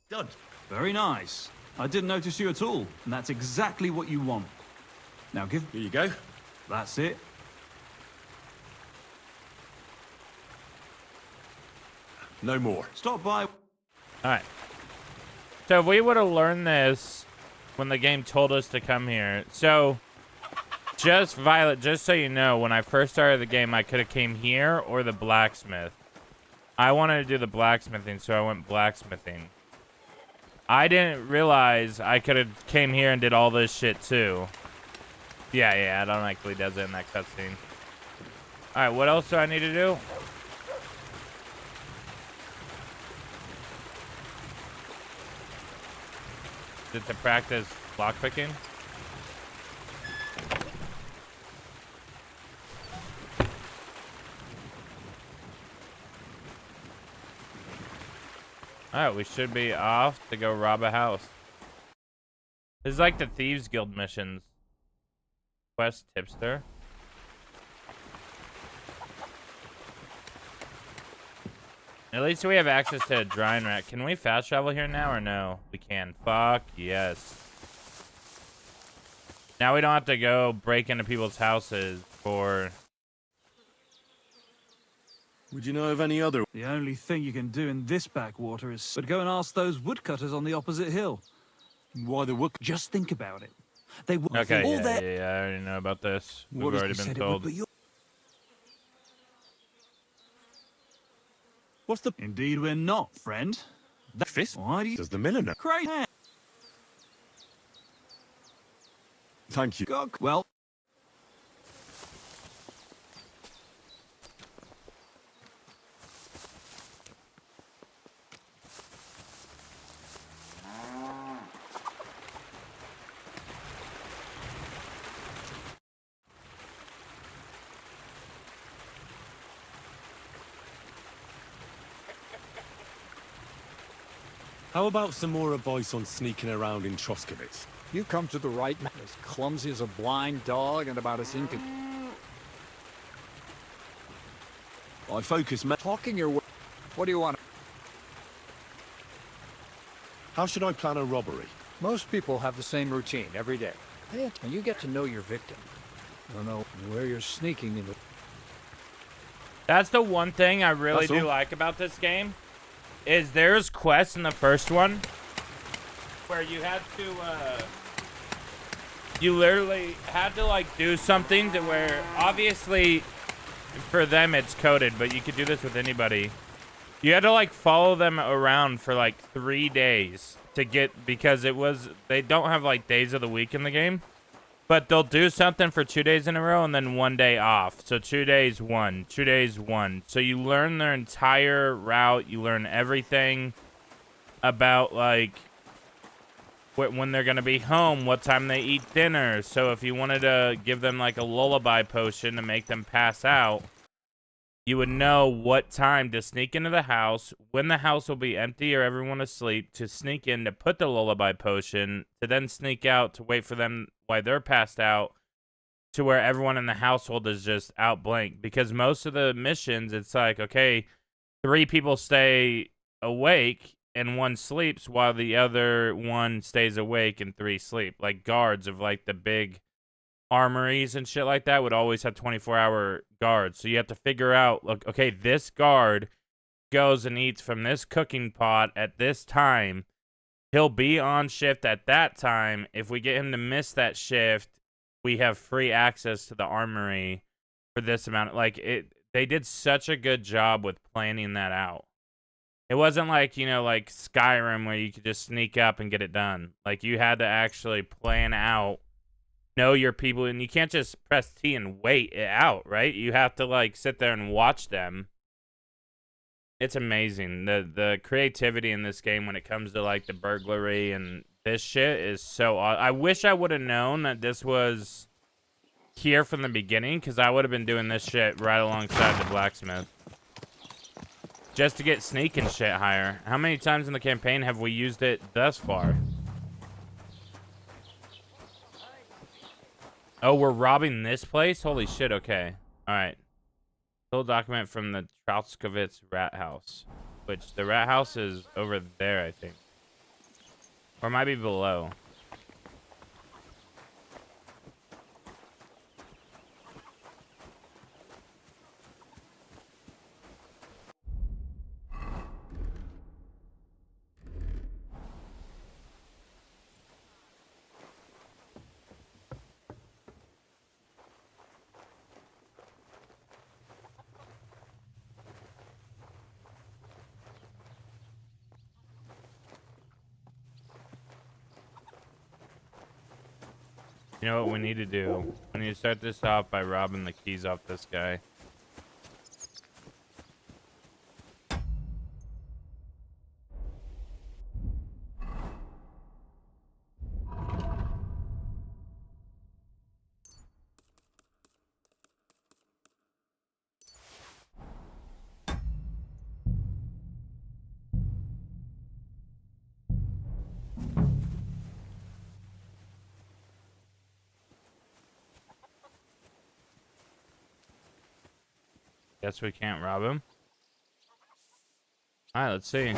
Done. Very nice. I didn't notice you at all, and that's exactly what you want. Now give... Here you go. That's it. No more. Stop by... Alright. So if we would have learned this when the game told us to come here. So, just Violet, just so you know, when I first started the game, I could have came here or the blacksmith. I wanted to do the blacksmithing, so I went blacksmithing. I didn't realize I could have came here and did all this shit too. Yeah, it automatically does it in that cutscene. Alright, what else do I need to do? Is it to practice lockpicking? Alright, we should be off to go rob a house. This is like the Thieves Guild missions. Quest tipster. At least we have access to a drying rack. Can we fast travel here now or no? We can. Fuck yes. Now we don't have to go break into people's houses for... Would you know of any other... The only thing you can do in this backwater is... But go and ask those woodcutters on the opposite hill. Why the wood... Just think about it. They will... Okay, all yeah, their... yeah, I already know about this. We've What is- already you been said it would told. be your- What's the... Indeed we're not, friend. The fist? Why do you... Does the miller know? Crazy. Thank you. God, well... How about some more advice on sneaking around in Troskovitz? You've come to the right man. As clumsy as a blind dog and about as I focus... Talking your way. What do you want? How should I plan a robbery? Most people have the same routine every day. And you get to know your victim. You don't know where you're sneaking into. That's the one thing I really That's do all. like about this game. Is there's quests in the first one where you had to you literally had to like do something to where obviously for them it's coded, but you could do this with anybody. You had to like follow them around for like 3 days to get, because it was, they don't have like days of the week in the game, but they'll do something for 2 days in a row and then 1 day off. So 2 days, 1, 2 days, 1. So you learn their entire route. You learn everything about like when they're going to be home, what time they eat dinner. So if you wanted to give them like a lullaby potion to make them pass out, you would know what time to sneak into the house, when the house will be empty or everyone asleep, to sneak in to put the lullaby potion, to then sneak out to wait for them while they're passed out, to where everyone in the household is just out blank. Because most of the missions, it's like, okay, 3 people stay awake and 1 sleeps while the other 1 stays awake and 3 sleep. Like guards of like the big armories and shit like that would always have 24-hour guards. So you have to figure out, look, okay, this guard goes and eats from this cooking pot at this time. He'll be on shift at that time. If we get him to miss that shift, we have free access to the armory for this amount. Like, they did such a good job with planning that out. It wasn't like, you know, like Skyrim where you could just sneak up and get it done. Like, you had to actually plan out, know your people, and you can't just press T and wait it out, right? You have to, like, sit there and watch them. It's amazing. The creativity in this game when it comes to, like, the burglary and this shit is so I wish I would have known that this was here from the beginning, because I would have been doing this shit right alongside the blacksmith. Just to get sneaking shit higher. How many times in the campaign have we used it thus far? Oh, we're robbing this place? Holy shit, okay. Alright. Full document from the Troutskowitz rat house. Which, the rat house is over there, I think. Or it might be below. You know what we need to do? We need to start this off by robbing the keys off this guy. Guess we can't rob him. Alright, let's see.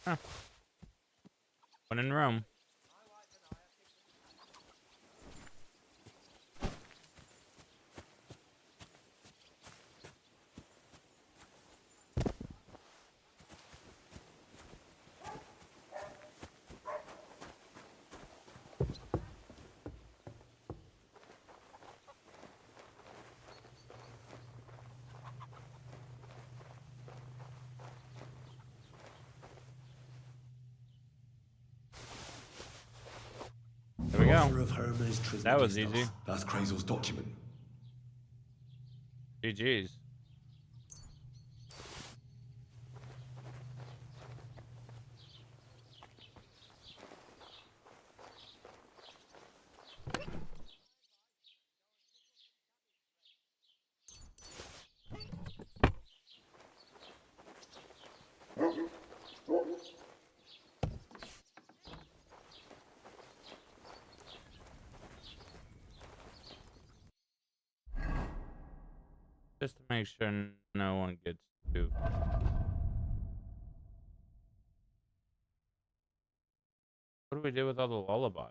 Huh. One in Rome. There we go. That was easy. That's Krazel's document. GG's. Just to make sure no one gets too. What do we do with all the lullaby?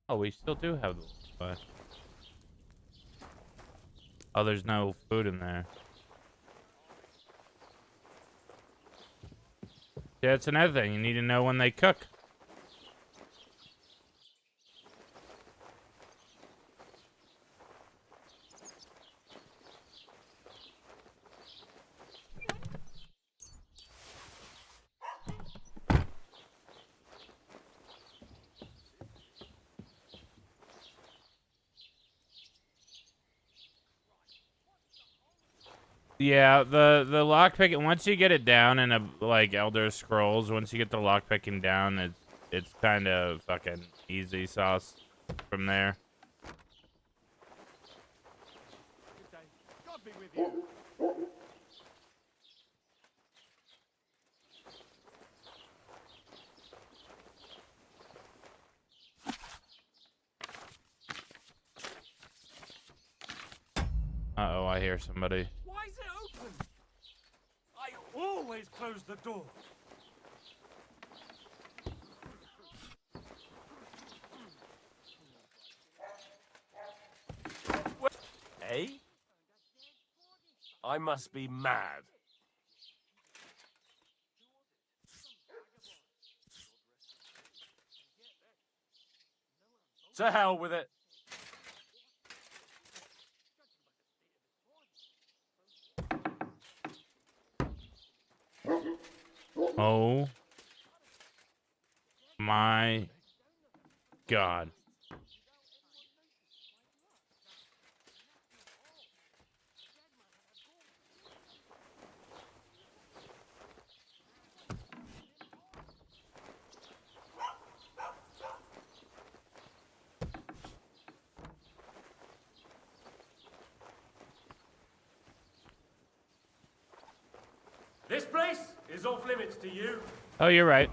Oh, we still do have the lullaby. Oh, there's no food in there. Yeah, it's another thing. You need to know when they cook. Yeah, the lockpicking, once you get it down in a like Elder Scrolls, once you get the lockpicking down, it's kind of fucking easy sauce from there. God be with you. Uh-oh, I hear somebody. Why is it open? I always close the door. Eh? I must be mad. To hell with it. Oh my God. This place is off limits to you. Oh, you're right.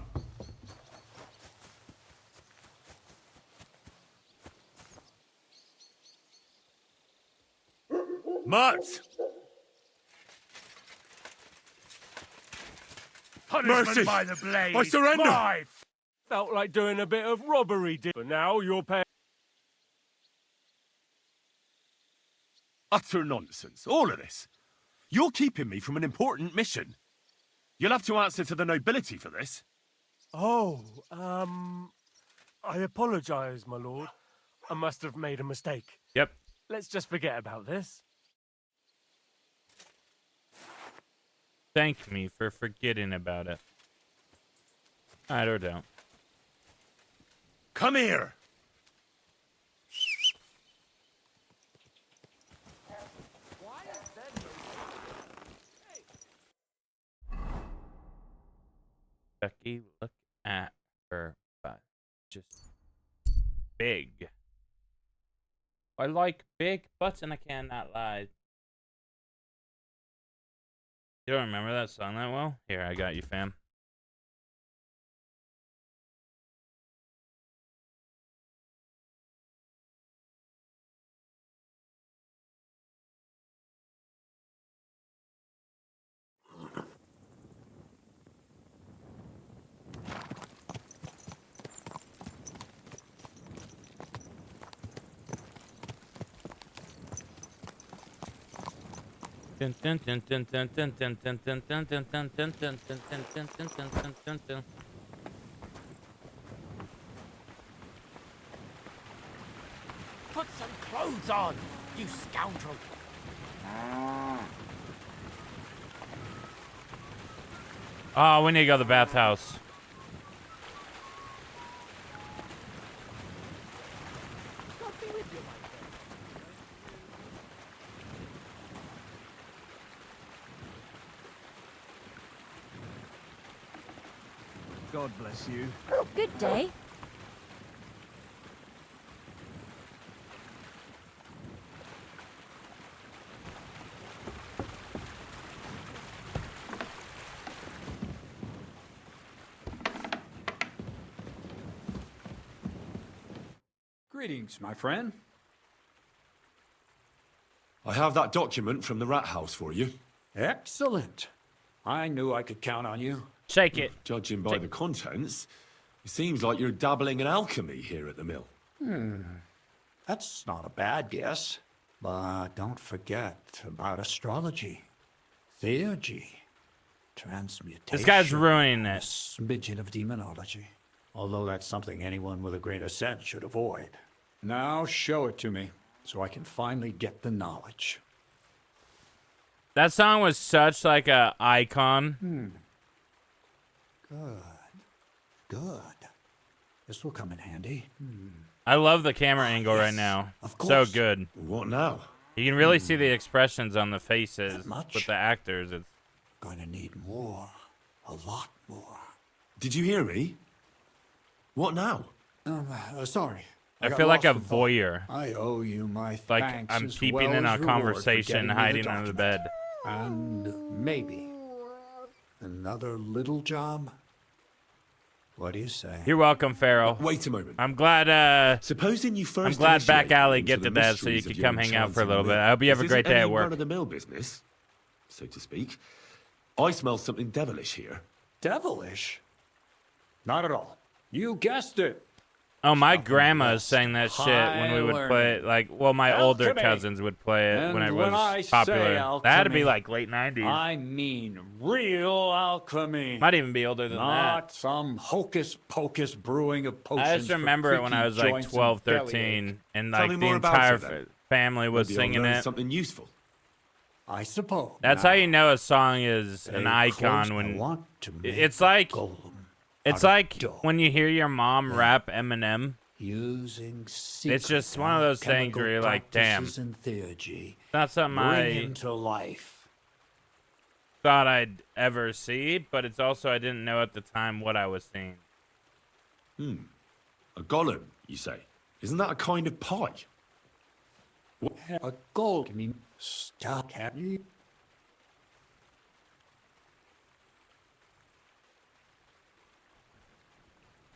Mutt! Punishment Mercy! by the blade. I surrender! Felt like doing a bit of robbery, but now you're paying. Utter nonsense, all of this. You're keeping me from an important mission. You'll have to answer to the nobility for this. Oh, I apologize, my lord. I must have made a mistake. Yep. Let's just forget about this. Thank me for forgetting about it. I don't. Come here! Becky, look at her butt. Just big. I like big butts and I cannot lie. You don't remember that song that well? Here, I got you, fam. Put some clothes on, you scoundrel. Oh, we need to go to the bathhouse. God bless you. Oh, good day. Greetings, my friend. I have that document from the rat house for you. Excellent. I knew I could count on you. Shake it. Judging by the contents, it seems like you're dabbling in alchemy here at the mill. That's not a bad guess. But don't forget about astrology, theurgy, transmutation. This guy's ruining a it. smidgen of demonology. Although that's something anyone with a grain of sense should avoid. Now show it to me, so I can finally get the knowledge. That song was such like a icon. Good. This will come in handy. I love the camera angle right now. Of So course. good. What now? You can really see the expressions on the faces Much? with the actors. It's Gonna need more. A lot more. Did you hear me? What now? Sorry. I got feel like a lost in thought. voyeur. I owe you my Like thanks I'm as peeping well in as on reward for conversation, getting me hiding under the document. bed. And maybe another little job. What do you say? You're welcome, Farrell. Wait a moment. I'm glad. Supposing you first. I'm glad Back initiate Alley into get the to that, so you mysteries of can your come hang out for a enchanting little bit. mill. I hope you have a This great isn't day at any work. run-of-the-mill business, so to speak. I smell something devilish here. Devilish? Not at all. You guessed it. Oh, my grandma sang that shit when we would High play it. Like, well, my older Alchemy. cousins would play it when it And was when I popular. say That had to be alchemy, like late 90s. I mean real alchemy. Might even be older than Not some hocus pocus brewing of potions. I just remember it when I was like 12, 13, and Tell like me the more about entire it, then. family was Maybe I'll singing learn it. something useful. I suppose. That's how you know a song is an icon when it's like when you hear your mom rap Eminem. Using It's just one of those things where you're like, damn, and theurgy, not something bring I into life. thought I'd ever see, but it's also I didn't know at the time what I was seeing. A golem, you say? Isn't that a kind of pie? A gold. I mean, stuck at you.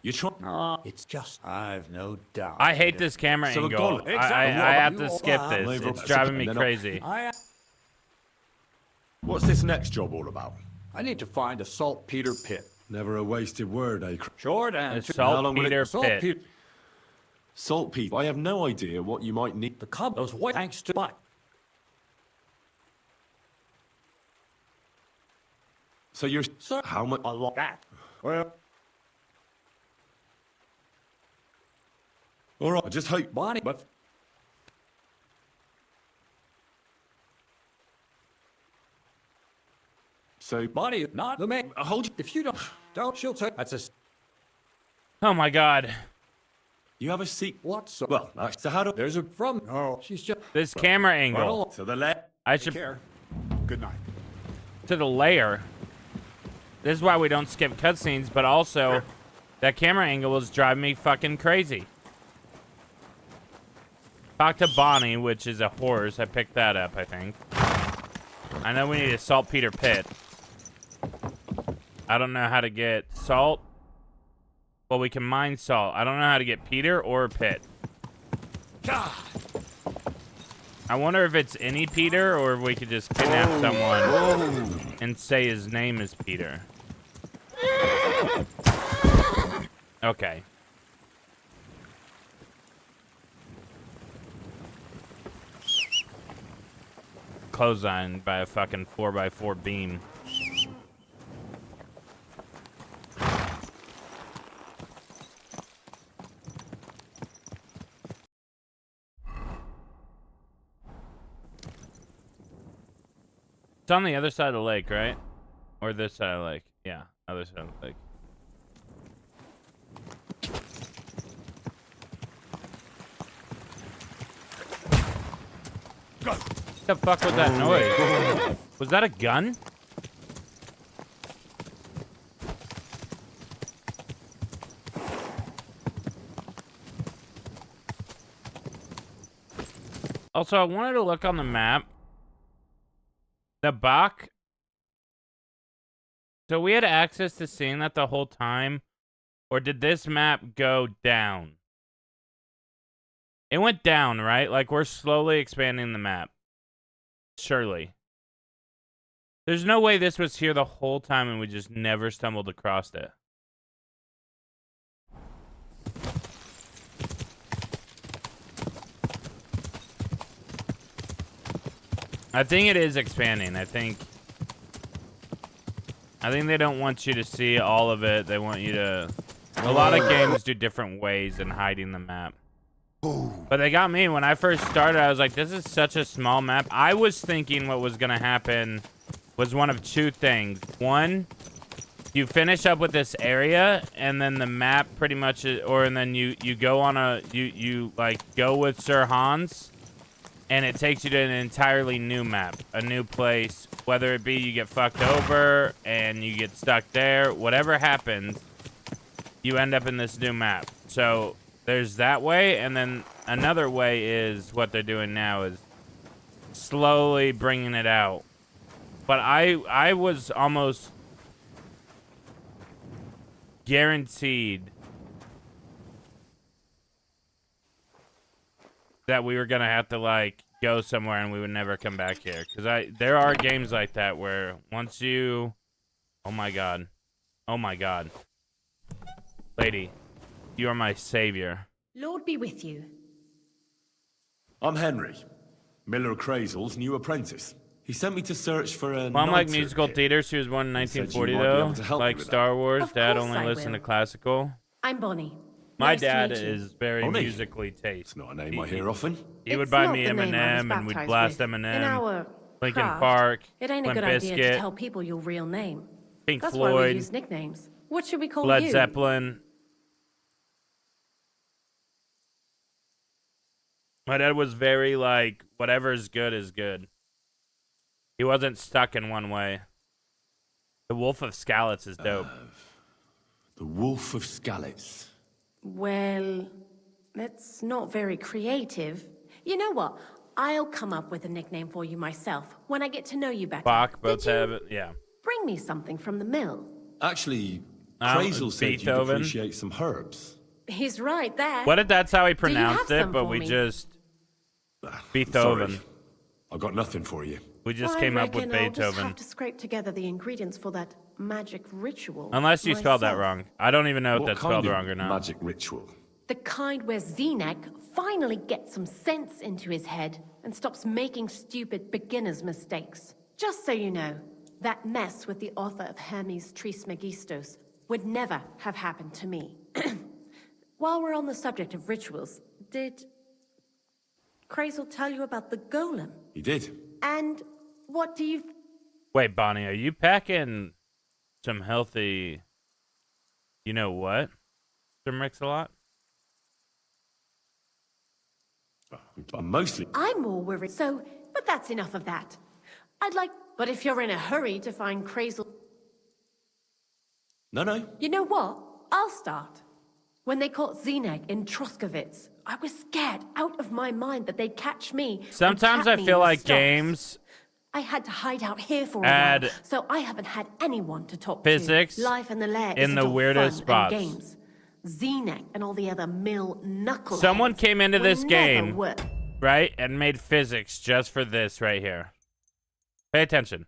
You try. It's just, I've no doubt. I hate this camera So a angle. golem. I have to You skip are- this. It's driving me crazy. What's this next job all about? I need to find a saltpeter pit. Never a wasted word, eh? Short A answer. How long will it- saltpeter pit. Saltpeter. I have no idea what you might need. The cub, those white, thanks to what? So you're. Sir, How much? I like that. Well, All right. I just hope. Bonnie, but So. Bonnie, not the man. Hold you. If you don't, she'll take. That's a. Oh my god. You have a seat. What? So, Well, so how do? there's a from. Oh, she's just. This camera Right angle. along. So the left. I Take should care. Good night. to the layer. This is why we don't skip cutscenes, but also that camera angle was driving me fucking crazy. Talk to Bonnie, which is a horse. I picked that up, I think. I know we need a saltpeter pit. I don't know how to get salt. Well, we can mine salt. I don't know how to get Peter or pit. God. I wonder if it's any Peter or if we could just kidnap someone and say his name is Peter. Okay. Clothesline by a fucking 4x4 beam. It's on the other side of the lake, right? Or this side of the lake. Yeah, other side of the lake. What the fuck was that noise? Was that a gun? Also, I wanted to look on the map. The Bach. So we had access to seeing that the whole time? Or did this map go down? It went down, right? Like, we're slowly expanding the map. Surely. There's no way this was here the whole time and we just never stumbled across it. I think it is expanding. I think they don't want you to see all of it. They want you to... A lot of games do different ways in hiding the map. But they got me. When I first started, I was like, this is such a small map. I was thinking what was going to happen was one of two things. One, you finish up with this area, and then the map pretty much... and then you go on a... You like, go with Sir Hans, and it takes you to an entirely new map, a new place. Whether it be you get fucked over and you get stuck there, whatever happens, you end up in this new map. So there's that way, and then another way is what they're doing now is slowly bringing it out. But I was almost guaranteed that we were gonna have to like go somewhere and we would never come back here, because there are games like that where once you, oh my god, lady, you are my savior. Lord be with you. I'm Henry, Miller Crazel's new apprentice. He sent me to search for a Mom liked knighter musical here. theater. She was born in He said 1940 you might be able though. to help me Like with Star Wars. Of Dad course only I listened will. to classical. I'm Bonnie. My Nice to dad meet you. is very Bonnie? musically taste. It's not a name I hear often. He would It's buy not me the name I was Eminem and we'd baptized blast with. In Eminem. our Linkin craft, Park, it ain't a Limp good idea to Bizkit, tell people your real name. Pink That's why we Floyd, use nicknames. What should we call Led you? Zeppelin. My dad was very like, whatever's good is good. He wasn't stuck in one way. The Wolf of Skalitz is dope. The Wolf of Skalitz. Well, that's not very creative. You know what? I'll come up with a nickname for you myself when I get to know you better. Bach, both Did you have it. Yeah. bring me something from the mill? Actually, Crazel said you'd Beethoven. appreciate some herbs. He's right there. What if that's how he Do you have pronounced it, some but for we me? just I'm Beethoven. sorry. I've got nothing for you. We just I came up with reckon I'll just Beethoven. have to scrape together the ingredients for that magic ritual. Unless you spelled that myself. wrong. I don't even know if What that's kind spelled of wrong or not. magic ritual? The kind where Zenek finally gets some sense into his head and stops making stupid beginner's mistakes. Just so you know, that mess with the author of Hermes Trismegistos would never have happened to me. While we're on the subject of rituals, did Crazel tell you about the golem? He did. And what do you... Wait, Bonnie, are you packing some healthy, you know what, Mr. Mix-a-Lot? I'm mostly... I'm more worried, so... But that's enough of that. I'd like... But if you're in a hurry to find Crazel... No. You know what? I'll start. When they caught Zenek in Troskovitz, I was scared out of my mind that they'd catch me. and Sometimes I trap me feel in the like stocks. games I had to hide out here for a add while, so I haven't had anyone to talk physics to. Life in the lair in isn't the all weirdest fun spots. and games. Zenek and all the other mill knuckleheads Someone came into will this never game, work. right, and made physics just for this right here. Pay attention.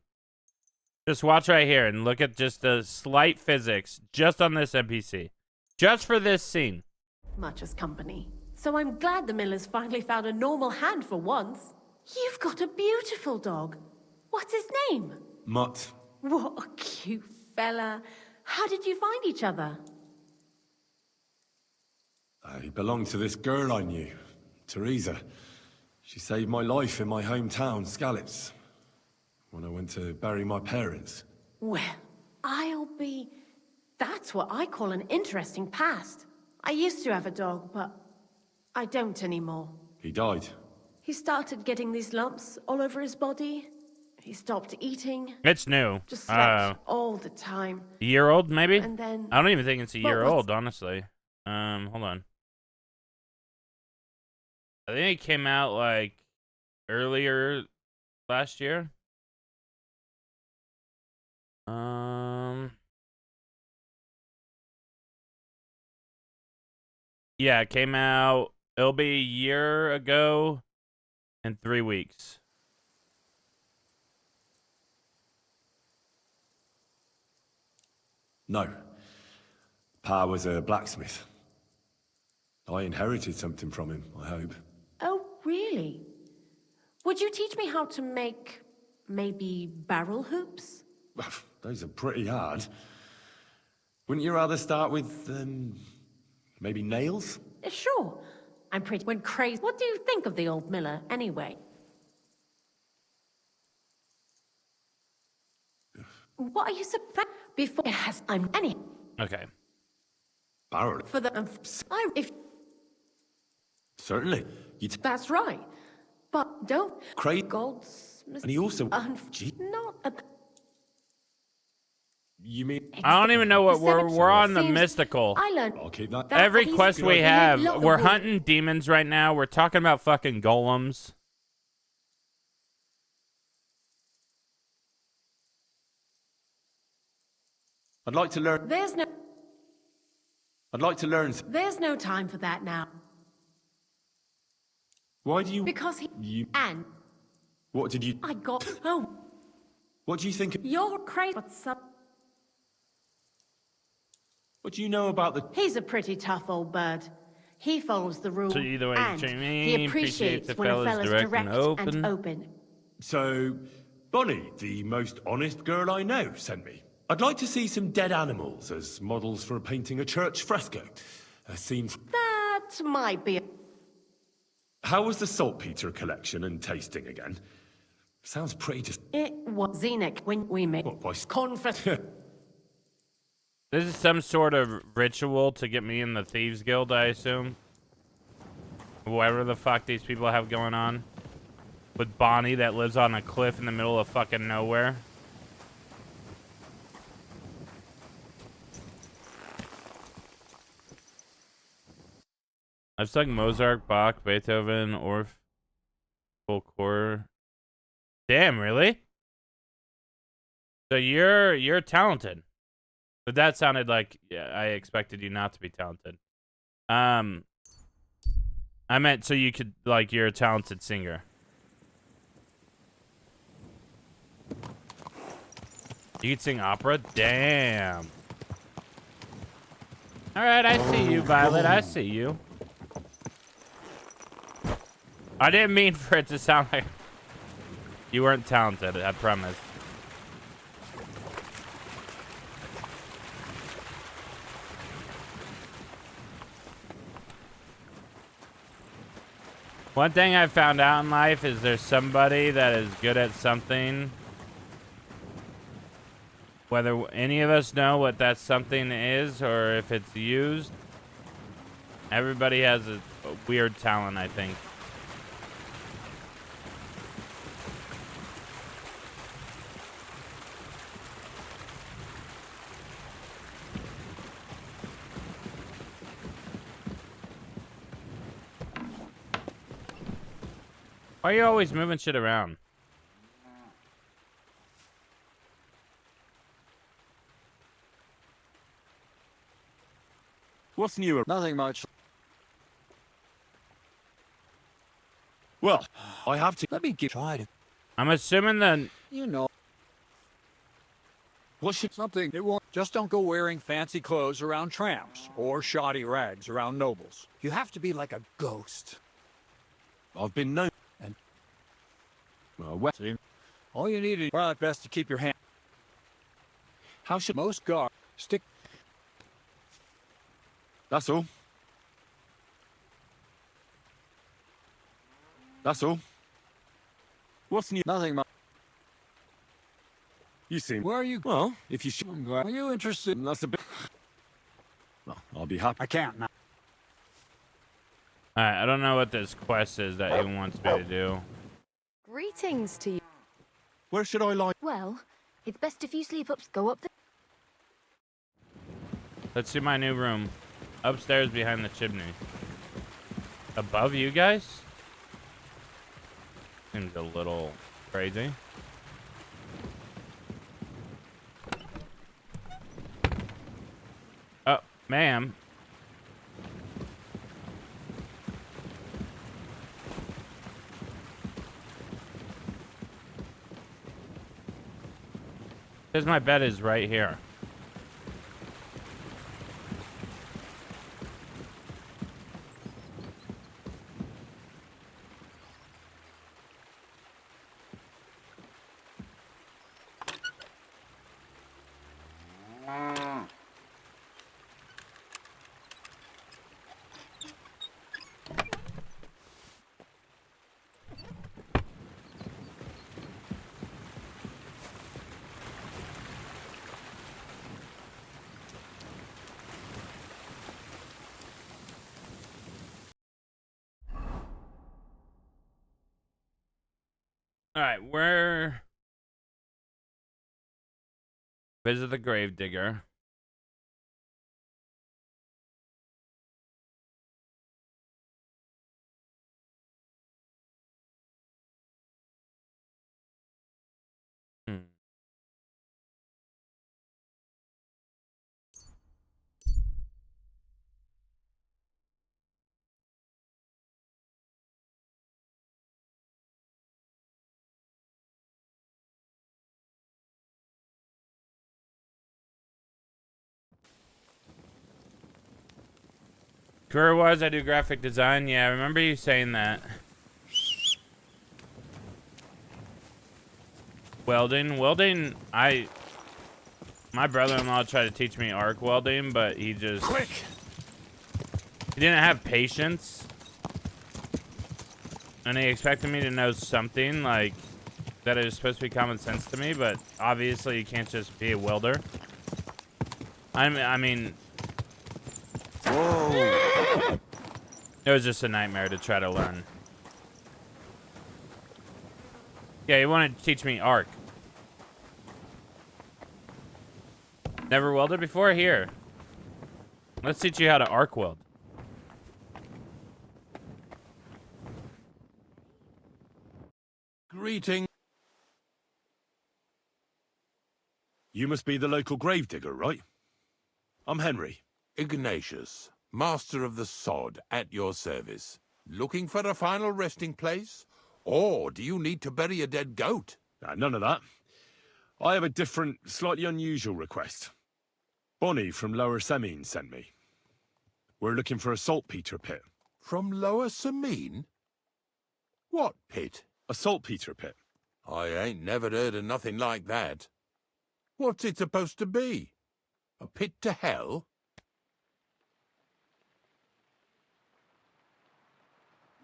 Just watch right here and look at just the slight physics just on this NPC. Just for this scene. Much as company. So I'm glad the miller's finally found a normal hand for once. You've got a beautiful dog. What's his name? Mutt. What a cute fella. How did you find each other? He belonged to this girl I knew, Teresa. She saved my life in my hometown, Skalitz, when I went to bury my parents. Well, I'll be... That's what I call an interesting past. I used to have a dog, but I don't anymore. He died. He started getting these lumps all over his body. He stopped eating. It's new. Just slept all the time. A year old, maybe? And then... I don't even think it's a What year was- old, honestly. Hold on. I think it came out like earlier last year. Yeah, it came out. It'll be a year ago and 3 weeks. No. Pa was a blacksmith. I inherited something from him, I hope. Oh, really? Would you teach me how to make, maybe, barrel hoops? Those are pretty hard. Wouldn't you rather start with, maybe nails? Sure. I'm pretty when crazy. What do you think of the old miller, anyway? What are you surprised before it has? I'm any Okay. Barrel? for the. If Certainly. that's right. but don't. Craig. Goldsmith. And he also... Not a... You mean... I don't even know what we're on the Seems- mystical. I learned I'll keep that. Every he's quest we good. have, Lot of we're wood. hunting demons right now. We're talking about fucking golems. I'd like to learn... There's no... I'd like to learn... There's no time for that now. Why do you... Because he... You... And... What did you... I got... Oh, What do you think... you're crazy. What's up? What do you know about the... He's a pretty tough old bird. He follows the rules. So either way, and Jamie he appreciates appreciates the when a fella's fella's direct and and open. So, Bonnie, the most honest girl I know, sent me. I'd like to see some dead animals as models for painting a church fresco. A scene... That might be... How was the saltpeter collection and tasting again? Sounds pretty just... It was Zenek when we met. What, by... Conference. This is some sort of ritual to get me in the Thieves Guild, I assume. Whatever the fuck these people have going on. With Bonnie that lives on a cliff in the middle of fucking nowhere. I've sung Mozart, Bach, Beethoven, Orff, full core. Damn, really? So you're talented. But that sounded like, yeah, I expected you not to be talented. I meant so you could, like, you're a talented singer. You could sing opera? Damn. Alright, I see you, Violet. I see you. I didn't mean for it to sound like you weren't talented, I promise. One thing I found out in life is there's somebody that is good at something. Whether any of us know what that something is or if it's used, everybody has a weird talent, I think. Why are you always moving shit around? What's new? Nothing much. Well, I have to... Let me try it. I'm assuming that... You know. What should... Something it won't... Just don't go wearing fancy clothes around tramps or shoddy rags around nobles. You have to be like a ghost. I've been known... And... Well, see? All you need is... Well, it's best to keep your hand... How should... Most guards stick... That's all. That's all. What's new? Nothing much. You seem... Where are you? Well, if you should... Are you interested? That's a bit... Well, I'll be happy. I can't now. Alright, I don't know what this quest is that he wants me to do. Greetings to you. Where should I lie? Well, it's best if you sleep up. Go up the... Let's see my new room. Upstairs behind the chimney. Above you guys? Seems a little crazy. Oh, ma'am. Because my bed is right here. All right, we're visit the gravedigger. Career-wise, I do graphic design. Yeah, I remember you saying that. Welding, my brother-in-law tried to teach me arc welding, but he just he didn't have patience, and he expected me to know something like that is supposed to be common sense to me, but obviously you can't just be a welder. I mean, whoa. It was just a nightmare to try to learn. Yeah, he wanted to teach me arc. Never welded before? Here. Let's teach you how to arc weld. Greeting. You must be the local gravedigger, right? I'm Henry. Ignatius, master of the sod, at your service. Looking for a final resting place? Or do you need to bury a dead goat? None of that. I have a different, slightly unusual request. Bonnie from Lower Semine sent me. We're looking for a saltpeter pit. From Lower Semine? What pit? A saltpeter pit. I ain't never heard of nothing like that. What's it supposed to be? A pit to hell?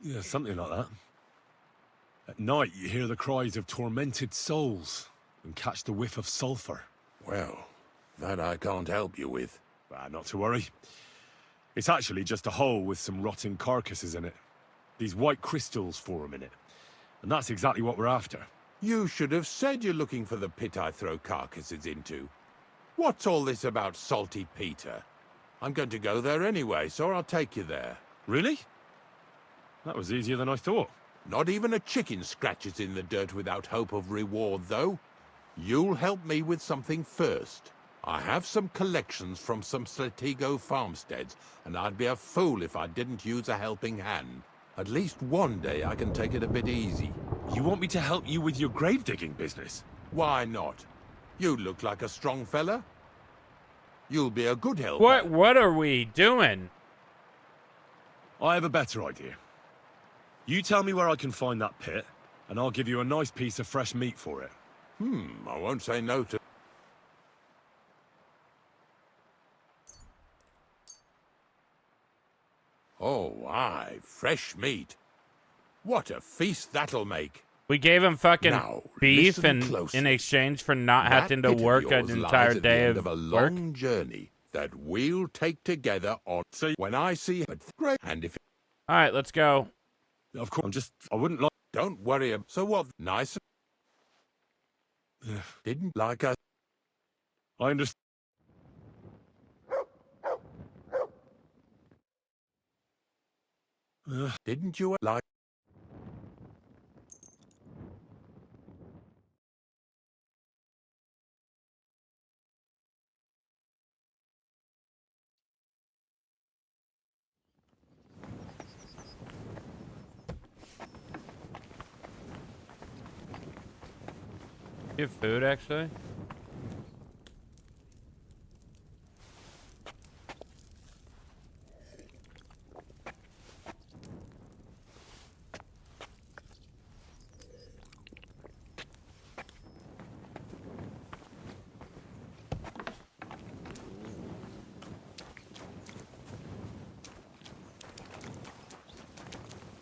Yeah, something like that. At night, you hear the cries of tormented souls and catch the whiff of sulphur. Well, that I can't help you with. Not to worry. It's actually just a hole with some rotting carcasses in it. These white crystals form in it. And that's exactly what we're after. You should have said you're looking for the pit I throw carcasses into. What's all this about Salty Peter? I'm going to go there anyway, so I'll take you there. Really? That was easier than I thought. Not even a chicken scratches in the dirt without hope of reward, though. You'll help me with something first. I have some collections from some Slatigo farmsteads, and I'd be a fool if I didn't use a helping hand. At least one day I can take it a bit easy. You want me to help you with your grave-digging business? Why not? You look like a strong fella. You'll be a good helper. What are we doing? I have a better idea. You tell me where I can find that pit, and I'll give you a nice piece of fresh meat for it. I won't say no to... Oh, aye, fresh meat. What a feast that'll make. We gave him fucking Now, beef listen and closely. in exchange for not That having to pit of work yours an lies entire at the day end of a work. long journey that we'll take together on... So when I see it, great. And if... All right, let's go. Of course, I wouldn't like... Don't worry. So what? Nice. Didn't like us. I understand. Didn't you like... You have food, actually?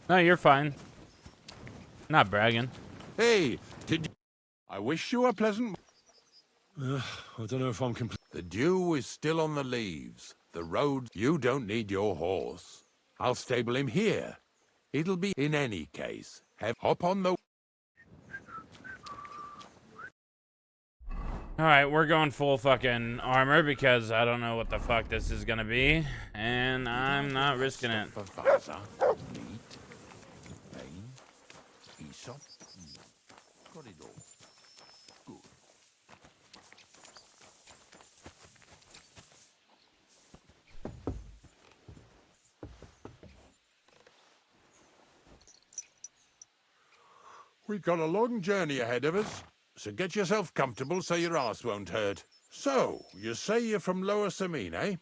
No, you're fine. Not bragging. Hey, did you... I wish you a pleasant... I don't know if I'm complete. The dew is still on the leaves. The road... You don't need your horse. I'll stable him here. It'll be in any case. Hop on the... Alright, we're going full fucking armor because I don't know what the fuck this is gonna be. And I'm not risking it. Got it all. Good. We've got a long journey ahead of us, so get yourself comfortable so your arse won't hurt. So, you say you're from Lower Samine, eh?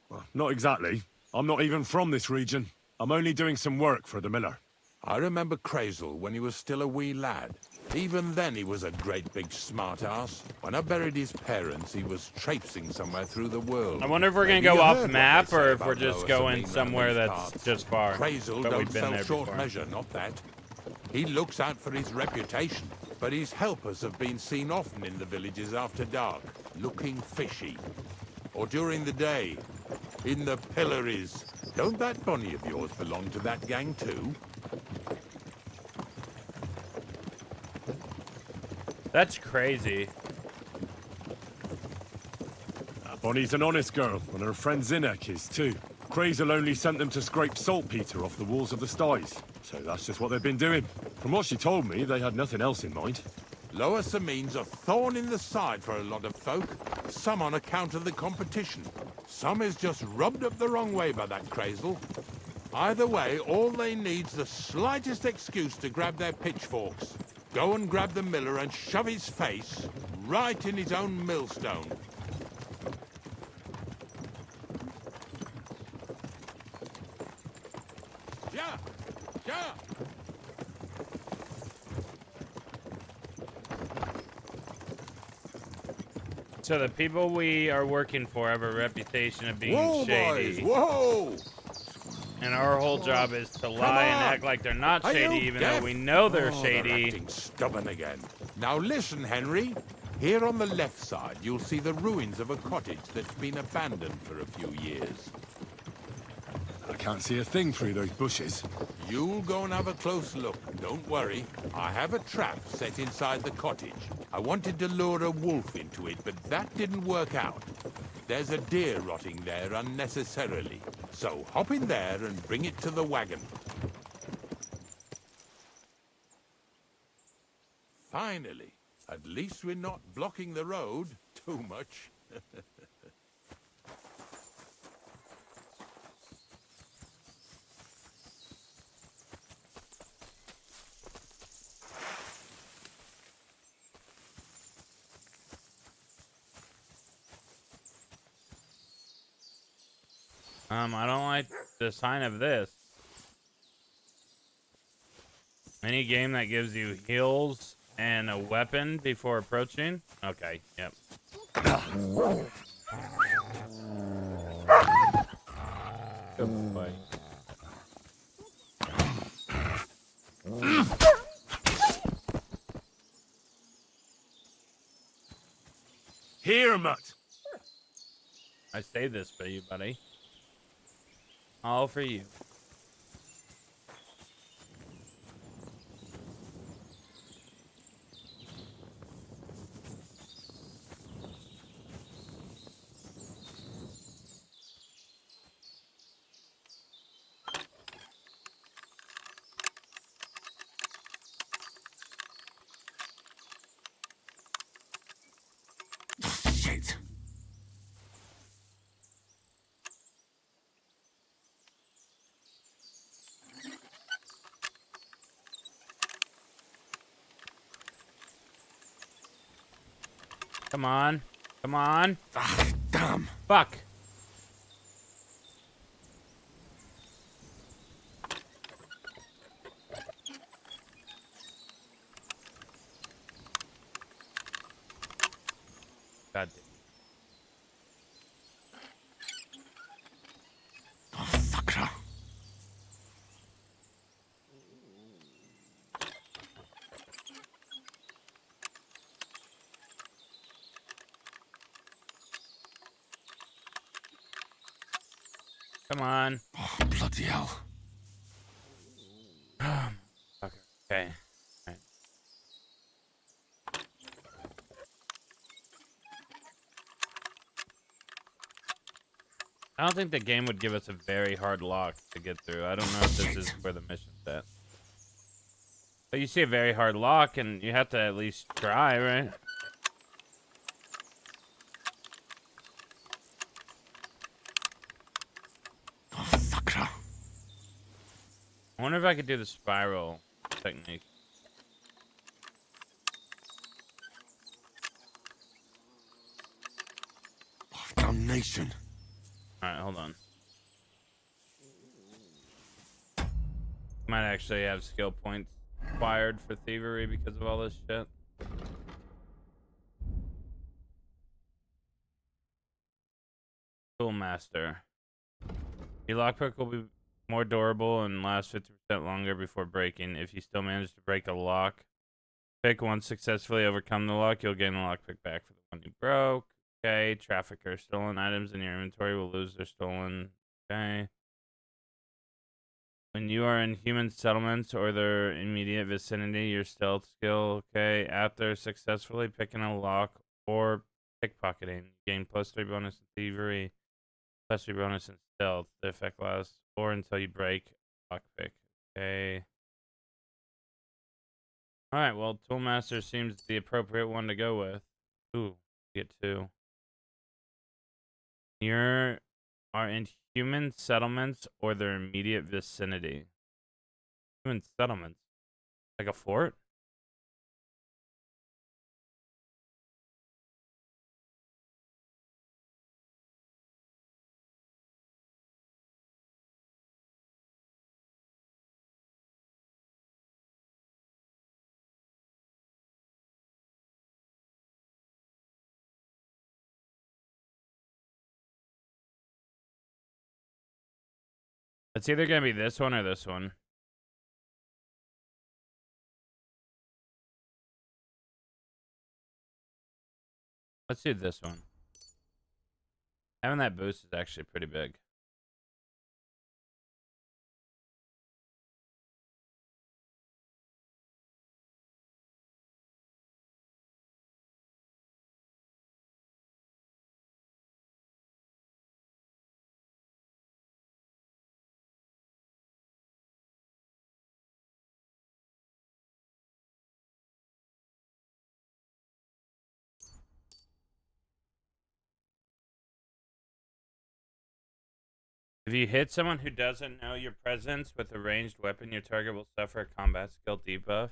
Well, not exactly. I'm not even from this region. I'm only doing some work for the miller. I remember Crazel when he was still a wee lad. Even then he was a great big smart-ass. When I buried his parents, he was traipsing somewhere through the world. I wonder if we're gonna Maybe go you off heard what map they say or if about we're just Lower going Samine somewhere and these that's parts. just far. Crazel But don't we've been sell there short before. measure, not that. He looks out for his reputation, but his helpers have been seen often in the villages after dark, looking fishy. Or during the day, in the pillories. Don't that bunny of yours belong to that gang too? That's crazy. Bonnie's an honest girl, and her friend Zinek is too. Crazel only sent them to scrape saltpeter off the walls of the sties, so that's just what they've been doing. From what she told me, they had nothing else in mind. Lower Samine's a thorn in the side for a lot of folk, some on account of the competition. Some is just rubbed up the wrong way by that Crazel. Either way, all they need's the slightest excuse to grab their pitchforks. Go and grab the miller and shove his face right in his own millstone. Yeah! Yeah! So the people we are working for have a reputation of being Whoa, shady. boys! Whoa! And our whole job is to lie and act like they're not Are shady, you even deaf? though we know they're Oh, shady. acting stubborn again. Now listen, Henry. Here on the left side, you'll see the ruins of a cottage that's been abandoned for a few years. I can't see a thing through those bushes. You'll go and have a close look. Don't worry. I have a trap set inside the cottage. I wanted to lure a wolf into it, but that didn't work out. There's a deer rotting there unnecessarily. So hop in there and bring it to the wagon. Finally. At least we're not blocking the road too much. I don't like the sign of this. Any game that gives you heals and a weapon before approaching? Okay, yep. Good boy. Here, Mutt. I saved this for you, buddy. All for you. Shit. Come on. Come on. Ah, damn. Fuck. God damn. Oh, fucker. Come on. Oh, bloody hell. Okay. Alright. I don't think the game would give us a very hard lock to get through. I don't know if this is where the mission's at. But you see a very hard lock, and you have to at least try, right? Sakra. I wonder if I could do the spiral technique. Damnation. Alright, hold on. Might actually have skill points acquired for thievery because of all this shit. Toolmaster. Your lockpick will be more durable and last 50% longer before breaking. If you still manage to break a lock, pick once successfully overcome the lock, you'll gain the lockpick back for the one you broke. Okay, trafficker. Stolen items in your inventory will lose their stolen. Okay. When you are in human settlements or their immediate vicinity, your stealth skill, okay, after successfully picking a lock or pickpocketing, gain +3 bonus in thievery, +3 bonus in stealth. The effect lasts or until you break lockpick. Okay. Alright, well, Toolmaster seems the appropriate one to go with. Ooh, get 2. You are in human settlements or their immediate vicinity. Human settlements? Like a fort? It's either going to be this one or this one. Let's do this one. Having that boost is actually pretty big. If you hit someone who doesn't know your presence with a ranged weapon, your target will suffer a combat skill debuff.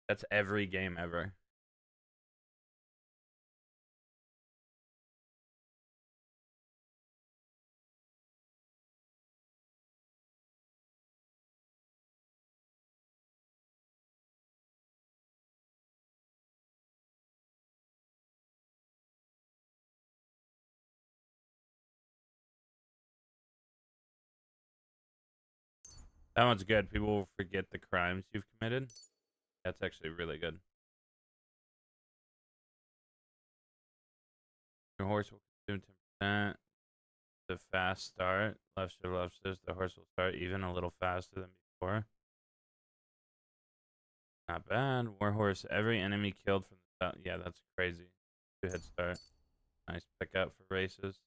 That's every game ever. That one's good. People will forget the crimes you've committed. That's actually really good. Your horse will consume 10%. The fast start. Left shift, left shift. The horse will start even a little faster than before. Not bad. Warhorse. Every enemy killed from the top. Yeah, that's crazy. 2 head start. Nice pickup for races.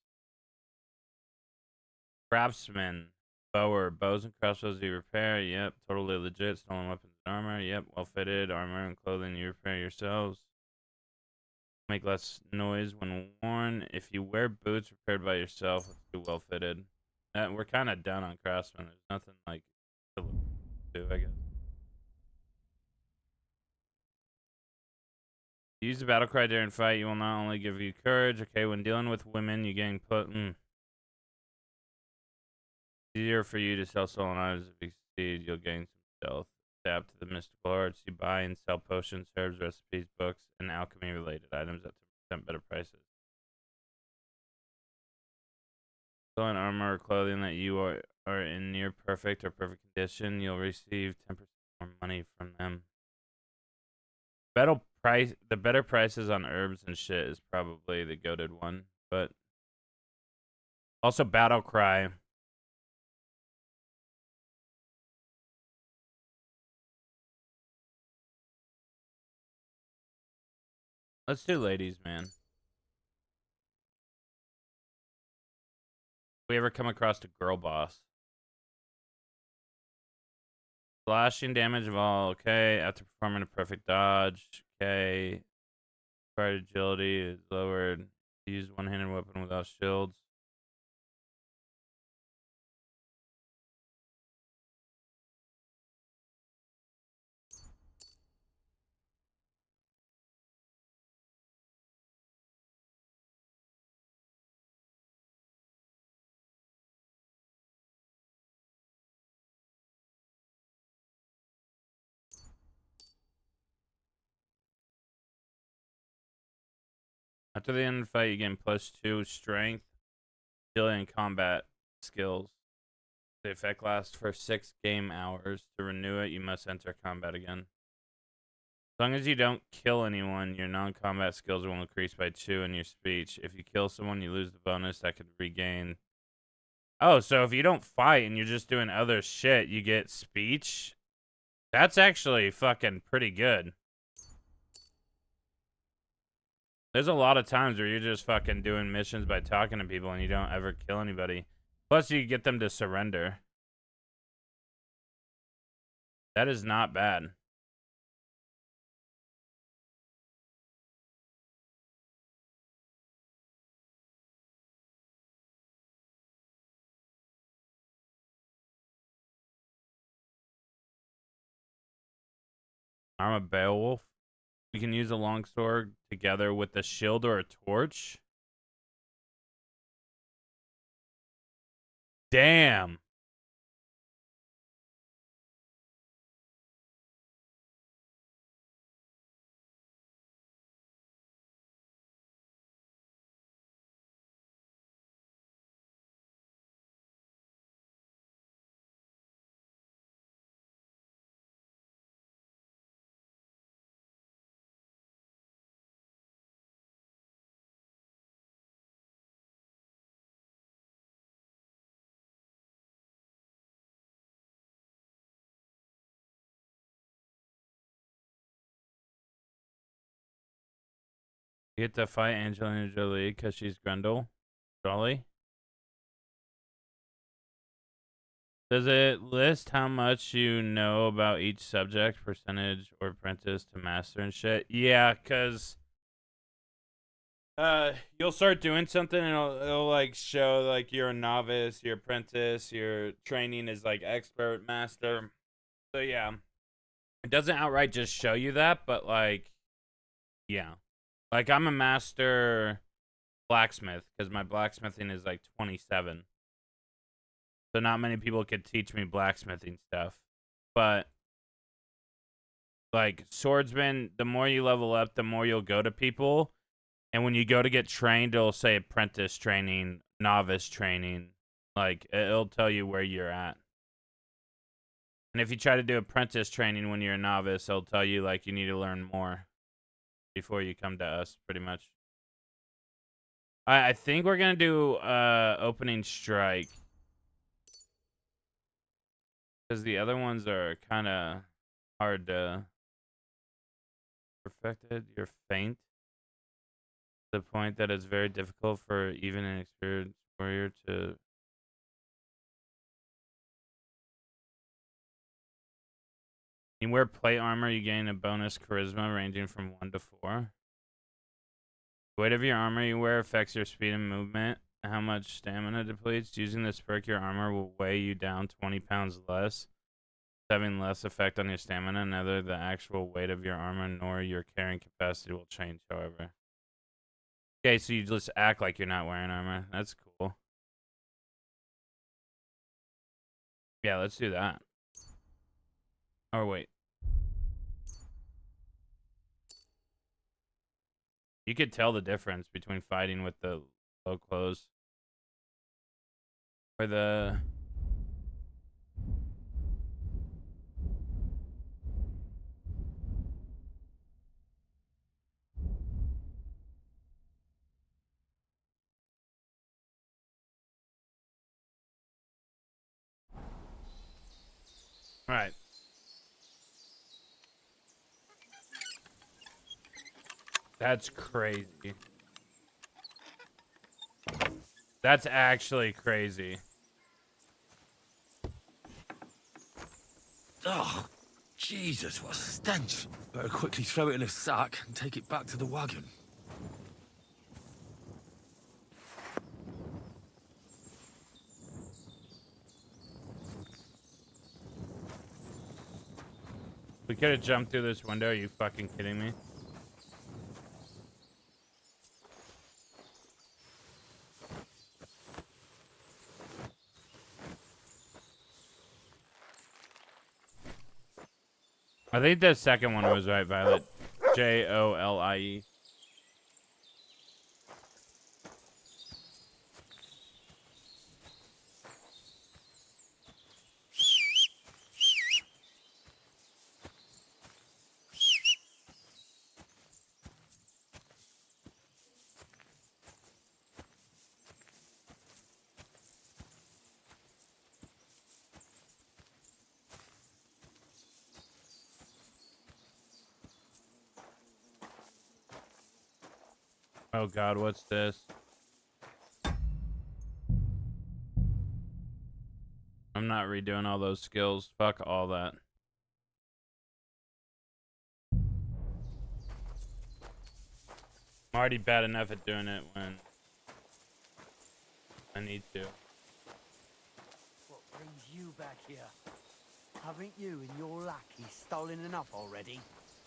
Craftsman. Bower. Bows and crossbows you repair. Yep. Totally legit. Stolen weapons and armor. Yep. Well fitted. Armor and clothing you repair yourselves. Make less noise when worn. If you wear boots repaired by yourself, it's too well fitted. We're kind of done on Craftsman. There's nothing like to do, I guess. Use the battle cry during fight. You will not only give you courage. Okay, when dealing with women, you gain easier for you to sell stolen items. If you succeed, you'll gain some stealth. Adapt to the mystical arts. You buy and sell potions, herbs, recipes, books, and alchemy-related items at 10% better prices. Stolen armor or clothing that you are in near perfect or perfect condition, you'll receive 10% more money from them. The better prices on herbs and shit is probably the goated one, but also battle cry. Let's do ladies, man. We ever come across a girl boss? Slashing damage of all, okay. After performing a perfect dodge, okay. Required agility is lowered. Use one-handed weapon without shields. After the end of the fight, you gain +2 strength, agility, and combat skills. The effect lasts for 6 game hours. To renew it, you must enter combat again. As long as you don't kill anyone, your non-combat skills will increase by 2 in your speech. If you kill someone, you lose the bonus that could regain. Oh, so if you don't fight and you're just doing other shit, you get speech? That's actually fucking pretty good. There's a lot of times where you're just fucking doing missions by talking to people and you don't ever kill anybody. Plus, you get them to surrender. That is not bad. I'm a Beowulf. You can use a longsword together with a shield or a torch. Damn. You get to fight Angelina Jolie because she's Grendel. Jolly. Does it list how much you know about each subject, percentage, or apprentice to master and shit? Yeah, because you'll start doing something and it'll like show like you're a novice, your apprentice, your training is like expert, master. So yeah, it doesn't outright just show you that, but like, yeah. Like I'm a master blacksmith because my blacksmithing is like 27. So not many people could teach me blacksmithing stuff. But like swordsman, the more you level up, the more you'll go to people. And when you go to get trained, it'll say apprentice training, novice training. Like it'll tell you where you're at. And if you try to do apprentice training when you're a novice, it'll tell you like you need to learn more before you come to us, pretty much. I think we're gonna do opening strike. Because the other ones are kind of hard to perfected. You're faint. To the point that it's very difficult for even an experienced warrior to. You wear plate armor, you gain a bonus charisma ranging from 1 to 4. The weight of your armor you wear affects your speed and movement. How much stamina depletes. Using this perk, your armor will weigh you down 20 pounds less, having less effect on your stamina. Neither the actual weight of your armor nor your carrying capacity will change, however. Okay, so you just act like you're not wearing armor. That's cool. Yeah, let's do that. Or wait. You could tell the difference between fighting with the low clothes. Or the... Alright. That's crazy. That's actually crazy. Oh, Jesus, what a stench. Better quickly throw it in a sack and take it back to the wagon. We could have jumped through this window. Are you fucking kidding me? I think the second one was right, Violet. Jolie. Oh God, what's this? I'm not redoing all those skills. Fuck all that. I'm already bad enough at doing it when I need to. What brings you back here? Haven't you and your lackey stolen enough already?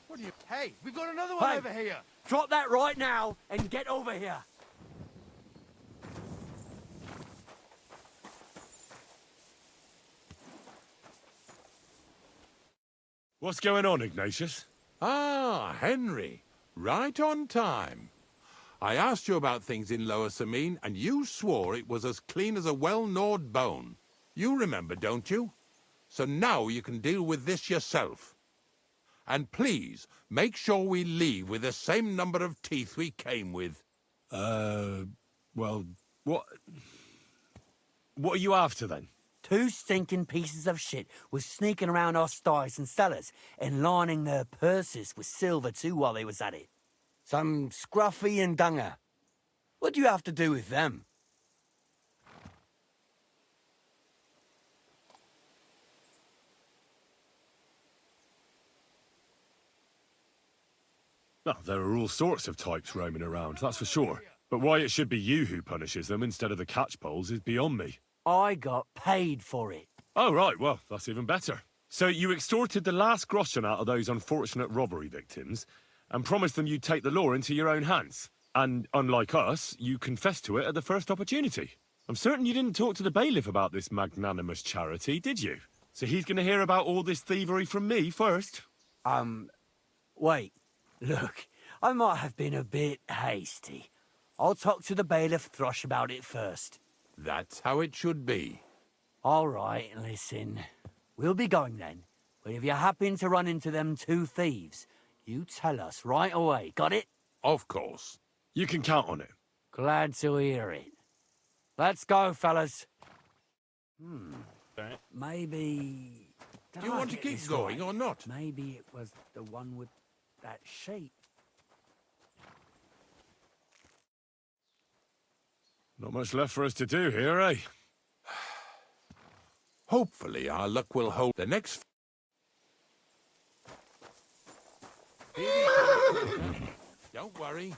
What do you... Hey, we've got another one Hey, over here! drop that right now and get over here! What's going on, Ignatius? Ah, Henry. Right on time. I asked you about things in Lower Samine, and you swore it was as clean as a well-gnawed bone. You remember, don't you? So now you can deal with this yourself. And please, make sure we leave with the same number of teeth we came with. Well, what are you after, then? 2 stinking pieces of shit was sneaking around our sties and cellars and lining their purses with silver too while they was at it. Some scruffy and dunger. What do you have to do with them? Well, there are all sorts of types roaming around, that's for sure. But why it should be you who punishes them instead of the catchpoles is beyond me. I got paid for it. Oh, right, well, that's even better. So you extorted the last groschen out of those unfortunate robbery victims and promised them you'd take the law into your own hands. And unlike us, you confessed to it at the first opportunity. I'm certain you didn't talk to the bailiff about this magnanimous charity, did you? So he's going to hear about all this thievery from me first? Wait. Look, I might have been a bit hasty. I'll talk to the bailiff Thrush about it first. That's how it should be. All right, listen. We'll be going then. But if you happen to run into them 2 thieves, you tell us right away. Got it? Of course. You can count on it. Glad to hear it. Let's go, fellas. Right. Maybe... Do you want to keep going or not? Maybe it was the one with that shape. Not much left for us to do here, eh? Hopefully our luck will hold the next... Don't worry.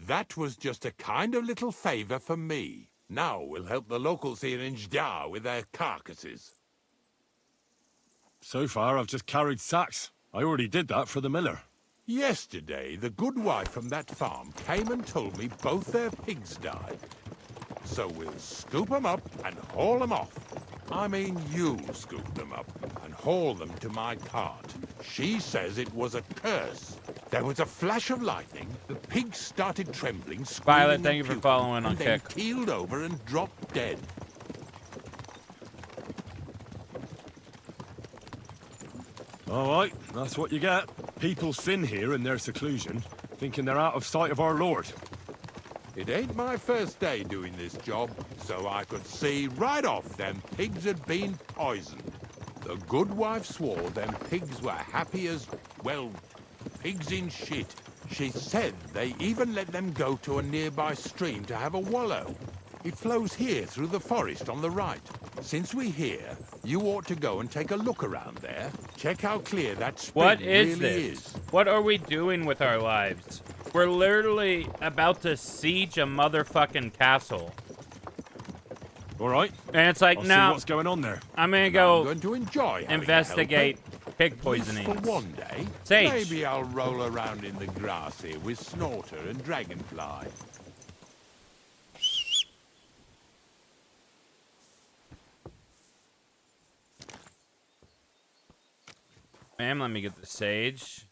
That was just a kind of little favor for me. Now we'll help the locals here in Jdar with their carcasses. So far, I've just carried sacks. I already did that for the miller. Yesterday, the good wife from that farm came and told me both their pigs died. So we'll scoop them up and haul them off. I mean, you scoop them up and haul them to my cart. She says it was a curse. There was a flash of lightning, the pigs started trembling, Violet, thank you for puking, following on and then Kick. keeled over and dropped dead. All right, that's what you get. People sin here in their seclusion, thinking they're out of sight of our Lord. It ain't my first day doing this job, so I could see right off them pigs had been poisoned. The good wife swore them pigs were happy as, well, pigs in shit. She said they even let them go to a nearby stream to have a wallow. It flows here through the forest on the right. Since we're here, you ought to go and take a look around there. Check how clear that spring What is really this? is. What are we doing with our lives? We're literally about to siege a motherfucking castle. All right. And it's like, I'll see no. what's going on there. I'm gonna I'm go going to enjoy having a investigate pig helper. poisoning. Just for one day. Sage. Maybe I'll roll around in the grass here with Snorter and Dragonfly. Ma'am, let me get the sage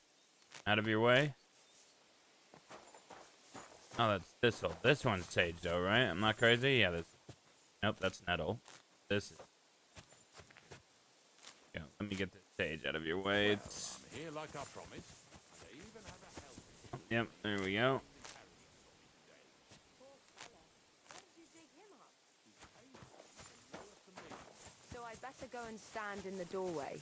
out of your way. Oh, that's thistle. This one's sage, though, right? I'm not crazy? Yeah, this. Nope, that's nettle. This is. Yeah, let me get the sage out of your way. It's... I'm here like I promised. They even have a helper. Yep, there we go. So I better go and stand in the doorway.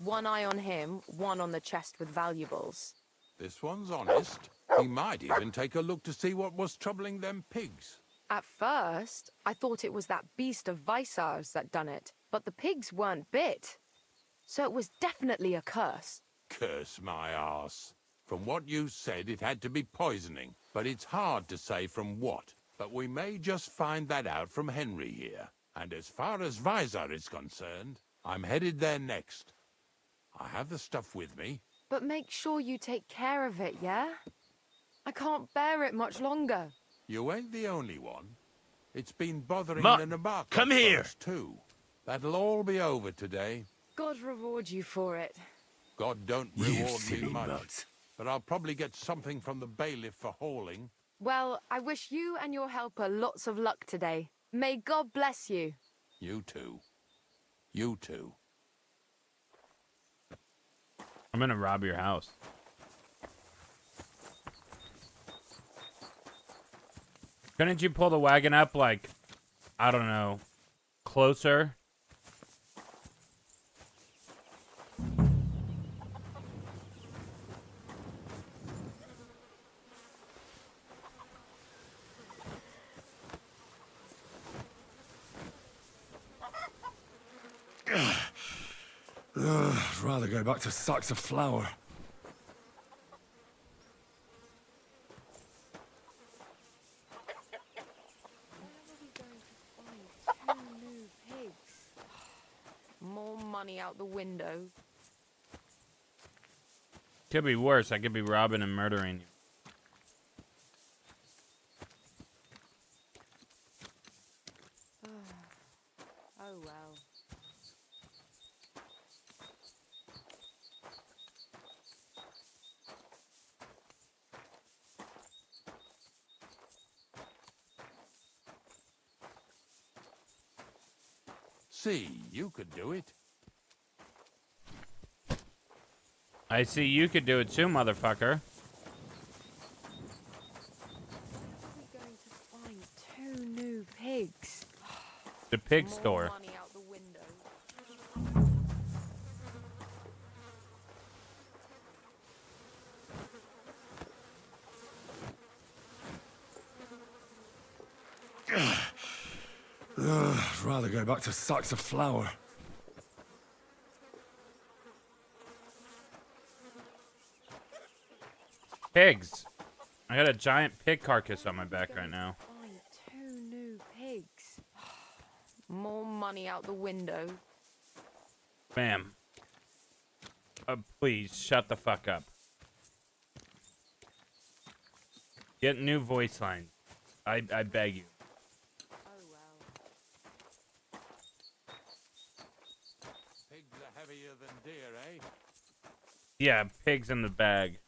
One eye on him, one on the chest with valuables. This one's honest. He might even take a look to see what was troubling them pigs. At first, I thought it was that beast of Visar's that done it, but the pigs weren't bit. So it was definitely a curse. Curse my arse. From what you said, it had to be poisoning, but it's hard to say from what. But we may just find that out from Henry here. And as far as Visar is concerned, I'm headed there next. I have the stuff with me. But make sure you take care of it, yeah? I can't bear it much longer. You ain't the only one. It's been bothering Ma, the Nabark come here. too. That'll all be over today. God reward you for it. God don't You reward me silly much. mutt. But I'll probably get something from the bailiff for hauling. Well, I wish you and your helper lots of luck today. May God bless you. You too. You too. I'm gonna rob your house. Couldn't you pull the wagon up, like, I don't know, closer? I'd rather go back to sacks of flour. More money out the window. Could be worse. I could be robbing and murdering you. Oh well. See, you could do it. I see you could do it too, motherfucker. We're going to find 2 new pigs. The pig More store. money out the window. I'd rather go back to sacks of flour. Pigs. I got a giant pig carcass on my back right now. Find 2 new pigs. More money out the window. Ma'am. Please, shut the fuck up. Get new voice lines. I beg you. Oh well. Pigs are heavier than deer, eh? Yeah, pigs in the bag.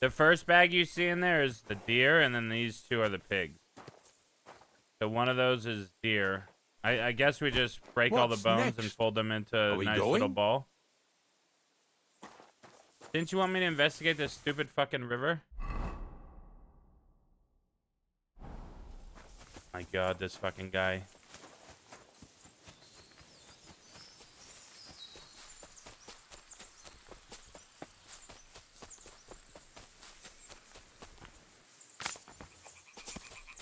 The first bag you see in there is the deer, and then these two are the pigs. So one of those is deer. I guess we just break all the What's bones next? and fold them into Are a we nice going? little ball. Didn't you want me to investigate this stupid fucking river? My god, this fucking guy.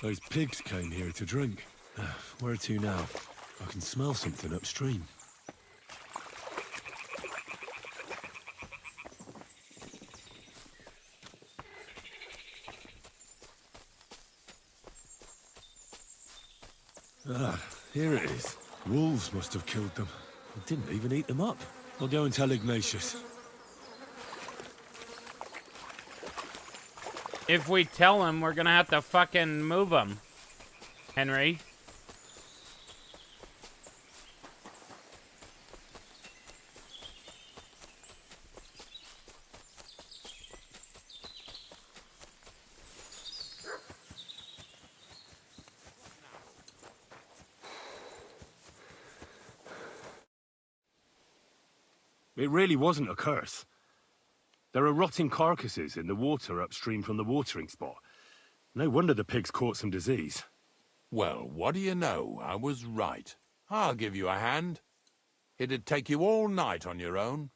Those pigs came here to drink. Where to now? I can smell something upstream. Ah, here it is. Wolves must have killed them. I didn't even eat them up. I'll go and tell Ignatius. If we tell him, we're gonna have to fucking move him, Henry. It really wasn't a curse. There are rotting carcasses in the water upstream from the watering spot. No wonder the pigs caught some disease. Well, what do you know? I was right. I'll give you a hand. It'd take you all night on your own.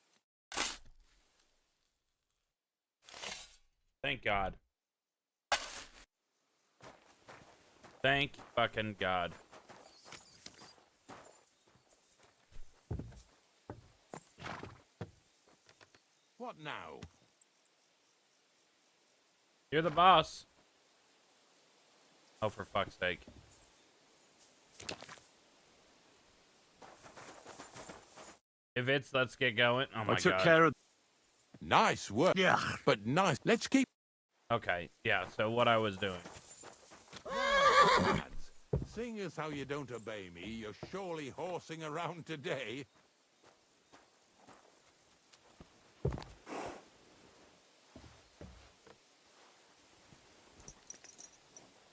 Thank God. Thank fucking God. What now? You're the boss. Oh, for fuck's sake. If it's let's get going. Oh my God. I took care of... Nice work. Yeah. But nice. Let's keep... Okay, yeah, so what I was doing. Lads, seeing as how you don't obey me, you're surely horsing around today.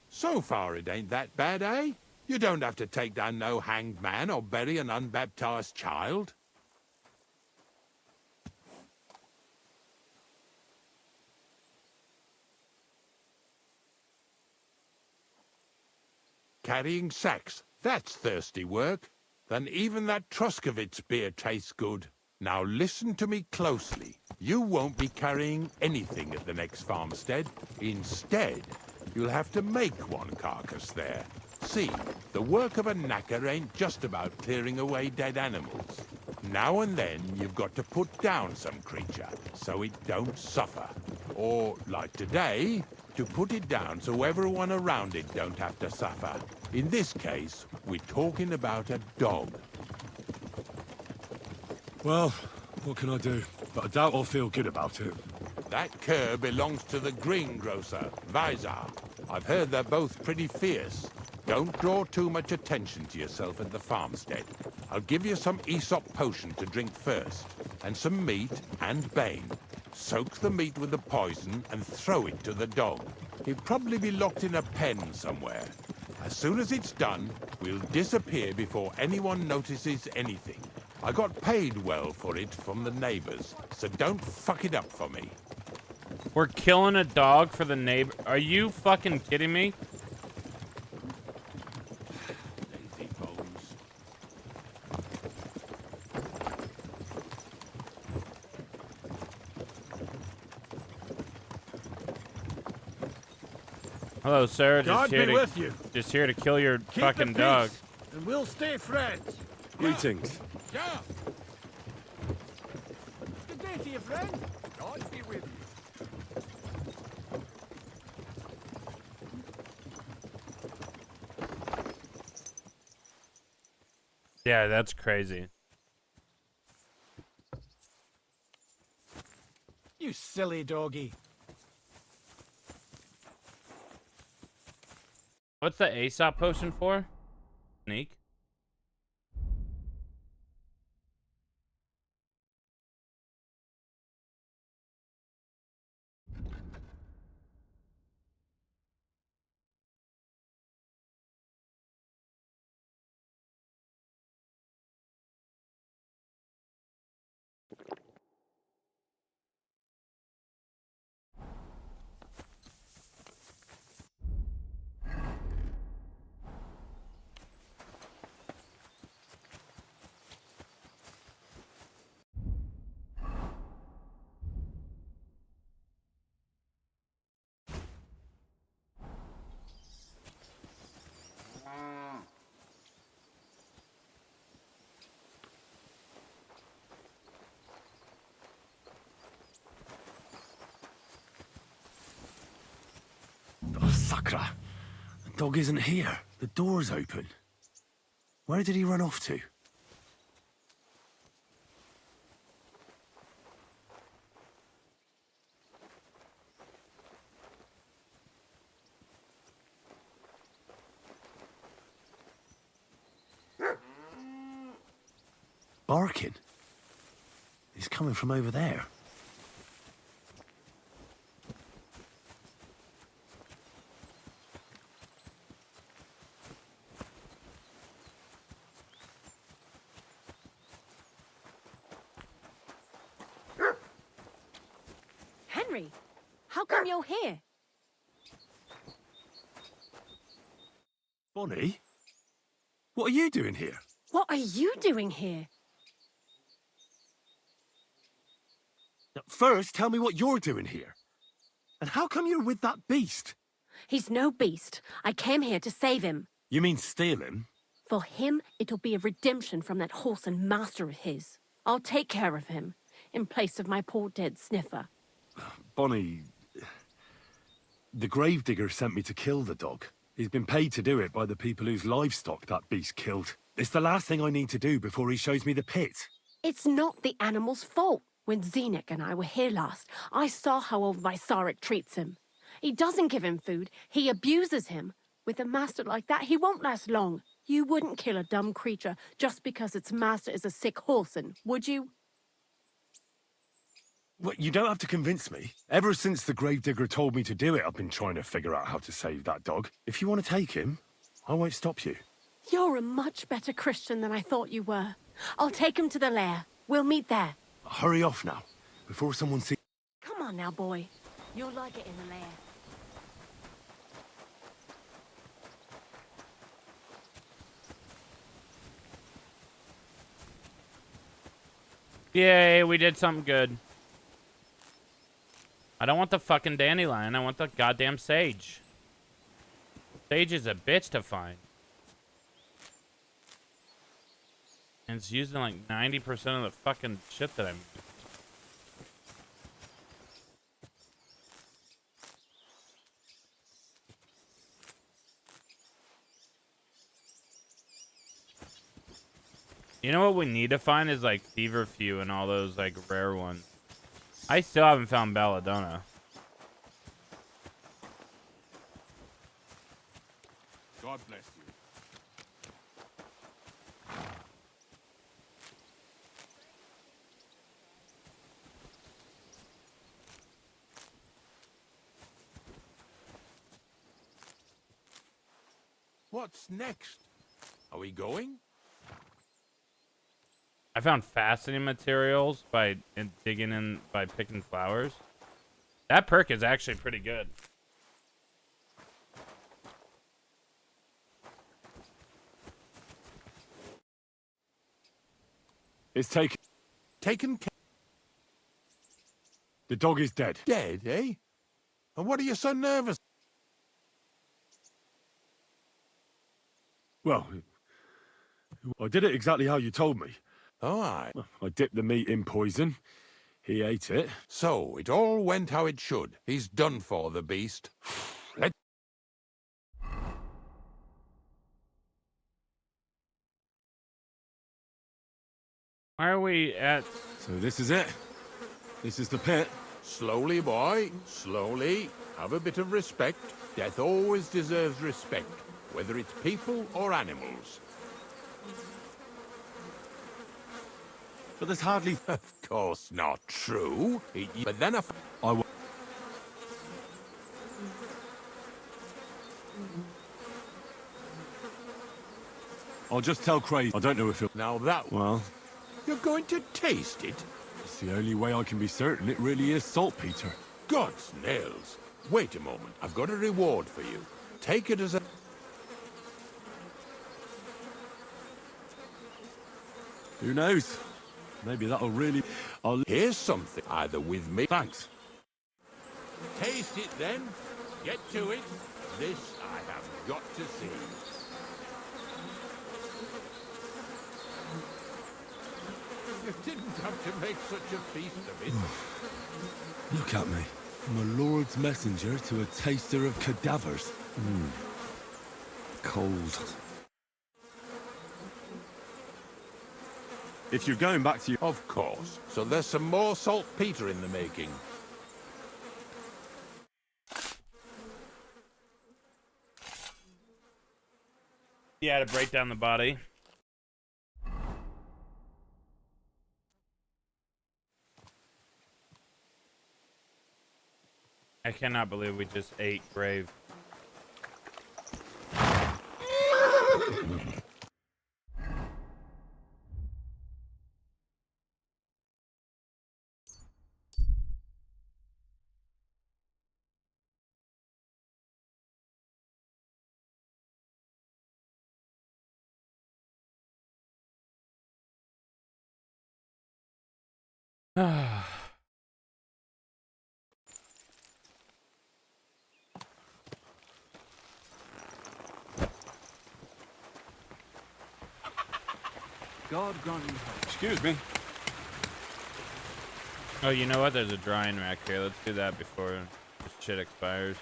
So far, it ain't that bad, eh? You don't have to take down no hanged man or bury an unbaptized child. Carrying sacks, that's thirsty work. Then even that Truskovitz beer tastes good. Now listen to me closely. You won't be carrying anything at the next farmstead. Instead, you'll have to make one carcass there. See, the work of a knacker ain't just about clearing away dead animals. Now and then, you've got to put down some creature, so it don't suffer. Or, like today, to put it down so everyone around it don't have to suffer. In this case, we're talking about a dog. Well, what can I do? But I doubt I'll feel good about it. That cur belongs to the greengrocer, Vizar. I've heard they're both pretty fierce. Don't draw too much attention to yourself at the farmstead. I'll give you some Aesop potion to drink first, and some meat and bane. Soak the meat with the poison and throw it to the dog. He'll probably be locked in a pen somewhere. As soon as it's done, we'll disappear before anyone notices anything. I got paid well for it from the neighbors, so don't fuck it up for me. We're killing a dog for the neighbor. Are you fucking kidding me? Lazy bones. Hello, sir. God be with you. Just here to kill your Keep fucking the peace, dog. and we'll stay friends. Greetings. Yeah. Good day to you, friend. God be with you. Yeah, that's crazy. You silly doggy. What's the Aesop potion for? Sneak? Oh, Sakra. The dog isn't here. The door's open. Where did he run off to? Barking? He's coming from over there. Henry, how come you're here? Bonnie? What are you doing here? What are you doing here? First, tell me what you're doing here. And how come you're with that beast? He's no beast. I came here to save him. You mean steal him? For him, it'll be a redemption from that horse and master of his. I'll take care of him, in place of my poor dead sniffer. Bonnie... The gravedigger sent me to kill the dog. He's been paid to do it by the people whose livestock that beast killed. It's the last thing I need to do before he shows me the pit. It's not the animal's fault. When Zenek and I were here last, I saw how old Visaric treats him. He doesn't give him food, he abuses him. With a master like that, he won't last long. You wouldn't kill a dumb creature just because its master is a sick horseman, would you? Well, you don't have to convince me. Ever since the gravedigger told me to do it, I've been trying to figure out how to save that dog. If you want to take him, I won't stop you. You're a much better Christian than I thought you were. I'll take him to the lair. We'll meet there. Hurry off now, before someone sees... Come on now, boy. You'll like it in the lair. Yay, we did something good. I don't want the fucking dandelion. I want the goddamn sage. Sage is a bitch to find. And it's using like 90% of the fucking shit that I'm... You know what we need to find is like Feverfew and all those like rare ones. I still haven't found Belladonna. God bless you. What's next? Are we going? I found fastening materials by digging in by picking flowers. That perk is actually pretty good. It's taken... Taken care... The dog is dead. Dead, eh? And what are you so nervous? Well, I did it exactly how you told me. Oh, aye. I dipped the meat in poison. He ate it. So, it all went how it should. He's done for, the beast. Why are we at... So this is it. This is the pit. Slowly, boy. Slowly. Have a bit of respect. Death always deserves respect, whether it's people or animals. But there's hardly... Of course not true. But then I'll just tell Craig. I don't know if he'll... Now that... Well... You're going to taste it? It's the only way I can be certain it really is saltpeter. God's nails. Wait a moment. I've got a reward for you. Take it as a... Who knows? Maybe that'll really... Here's something. Either with me... Thanks. Taste it then. Get to it. This I have got to see. You didn't have to make such a feast of it. Look at me. My lord's messenger to a taster of cadavers. Cold. If you're going back to your... Of course. So there's some more saltpeter in the making. Yeah, to break down the body. I cannot believe we just ate grave. God grant you hope. Excuse me. Oh, you know what? There's a drying rack here. Let's do that before this shit expires.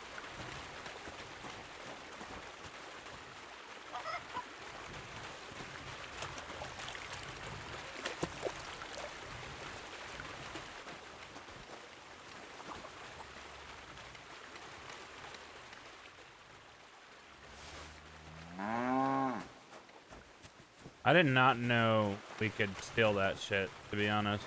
I did not know we could steal that shit, to be honest.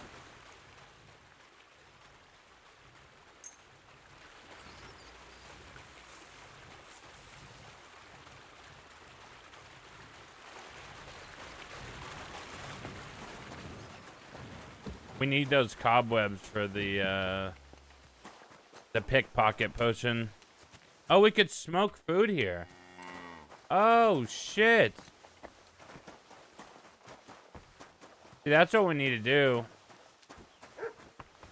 We need those cobwebs for the pickpocket potion. Oh, we could smoke food here. Oh, shit. See, that's what we need to do.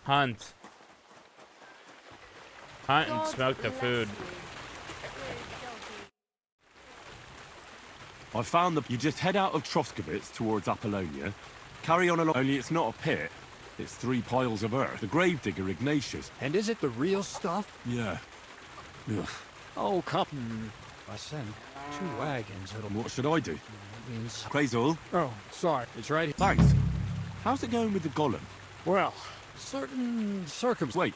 Hunt. Hunt and smoke the food. I found that you just head out of Troskovitz towards Apollonia, carry on along, only it's not a pit. It's 3 piles of earth. The gravedigger Ignatius. And is it the real stuff? Yeah. Ugh. Oh, come. I sent 2 wagons. What should I do? That means... Crazel? Oh, sorry. It's right here. Thanks. How's it going with the golem? Well, certain circumstances. Wait.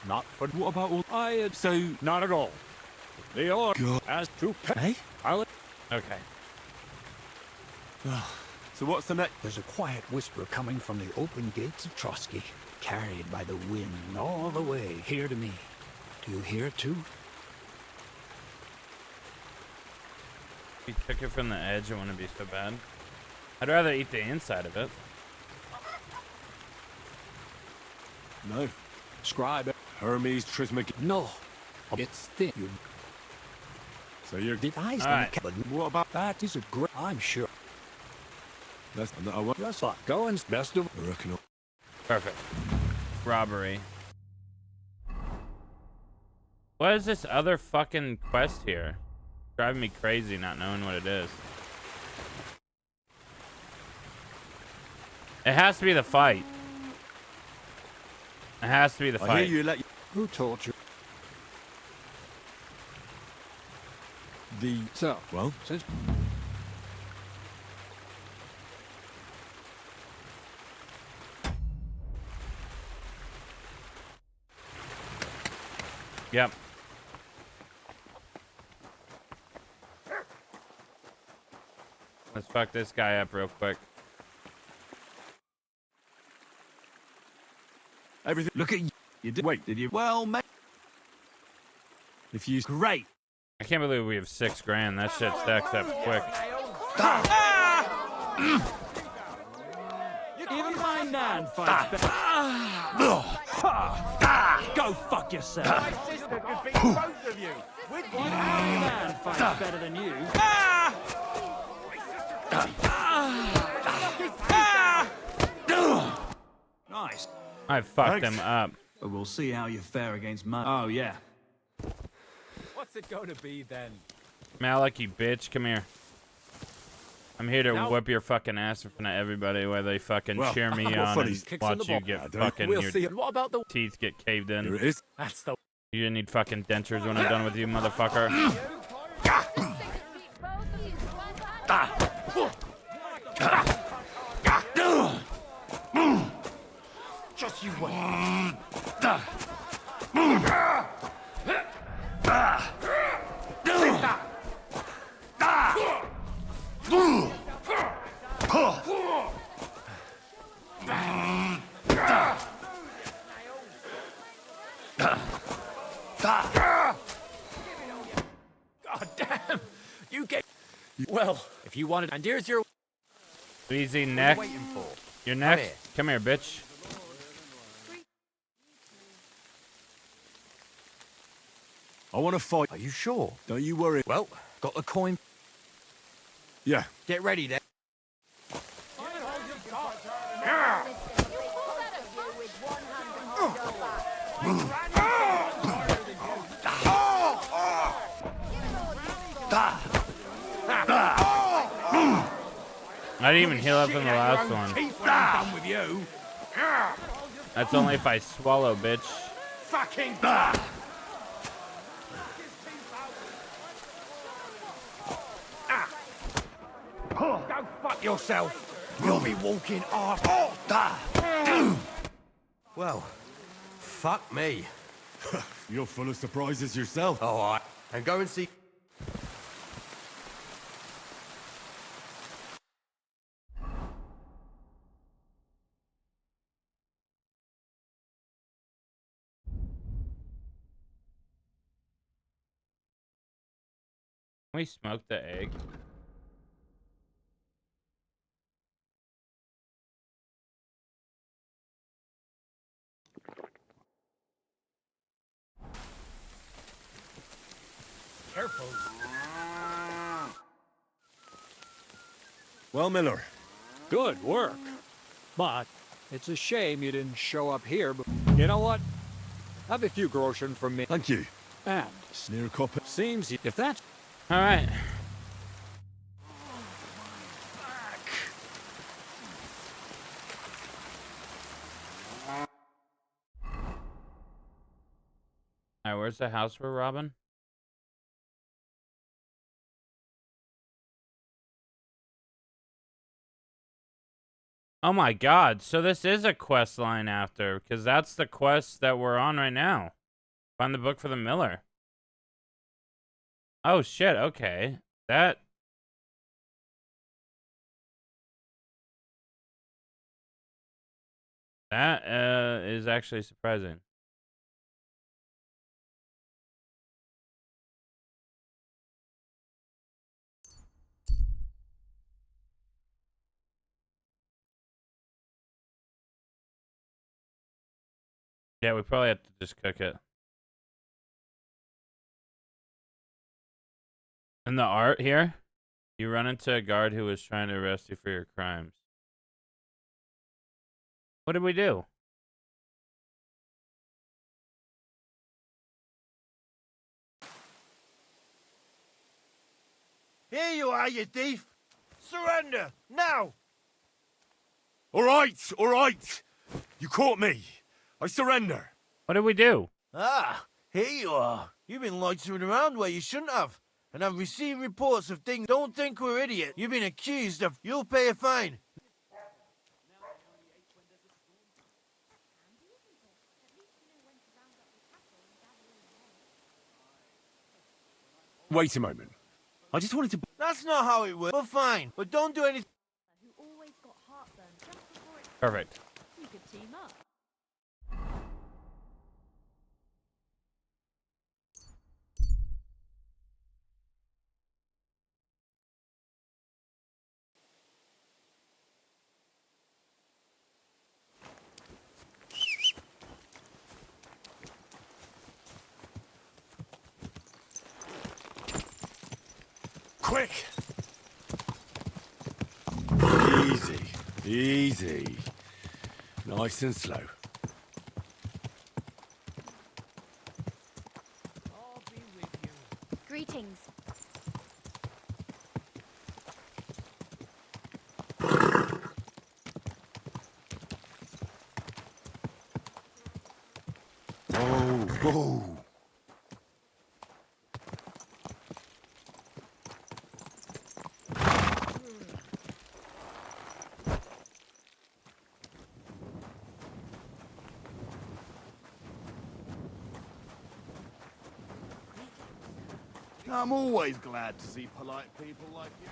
Not for... What about all... I had... So... Not at all. They are... God. As to pay... Hey? Okay. So what's the next? There's a quiet whisper coming from the open gates of Trotsky, carried by the wind all the way here to me. Do you hear it too? If we took it from the edge, it wouldn't be so bad. I'd rather eat the inside of it. No. Scribe. Hermes Trismegistus. No. It's thin. So you're... Did I All right. But what about that? Is a great... I'm sure. That's not I want. That's like going best of... I reckon. Perfect. Robbery. What is this other fucking quest here? Driving me crazy not knowing what it is. It has to be the fight. It has to be the I fight. hear you let you... Who told you? The... So, Well? since... Yep. Let's fuck this guy up real quick. Everything... Look at you. You did. Wait, did you? Well, mate. If you... Great. I can't believe we have $6 grand. That shit stacks up quick. Even my nan fights better. Go fuck yourself. My sister could beat both of you. With one hand. Man fights better than you. Nice. I fucked him up. But we'll see how you fare against mud. Oh, yeah. What's it going to be then? Malik, you bitch. Come here. I'm here to Now- whip your fucking ass in front of everybody while they fucking Well, cheer me what on funny and kicks in watch the you ball. get don't- fucking We'll your see. What about the... teeth get caved Here in. it is. That's the... You're gonna need fucking dentures when I'm done with you, motherfucker. Just you wait. God damn! You get. Well, if you wanted, and here's your. Easy, neck. What are you waiting for? You're Come next. here. Come here, bitch. I want to fight. Are you sure? Don't you worry. Well, got the coin. Yeah. Get ready then. I didn't even heal up in the last one. Done with you. That's only if I swallow, bitch. Fucking. Go fuck yourself. You'll be walking off. Well, fuck me. You're full of surprises yourself. All right, and go and see. Can we smoke the egg? Careful. Well, Miller. Good work. But it's a shame you didn't show up here. But you know what? Have a few groschen from me. Thank you. And Sneer copper. seems if that's All right. All right, where's the house we're robbing? Oh my god, so this is a quest line after, because that's the quest that we're on right now. Find the book for the Miller. Oh shit, okay. That... That is actually surprising. Yeah, we probably have to just cook it. And the art here, you run into a guard who was trying to arrest you for your crimes. What did we do? Here you are, you thief. Surrender, now. All right, all right. You caught me. I surrender. What did we do? Ah, here you are. You've been loitering around where you shouldn't have. And I've received reports of things. Don't think we're idiots. You've been accused of. You'll pay a fine. Wait a moment. I just wanted to... That's not how it works. We're fine, but don't do anything. Perfect. You could team up. Quick! Easy, easy. Nice and slow. Greetings. Whoa, whoa. I'm always glad to see polite people like you.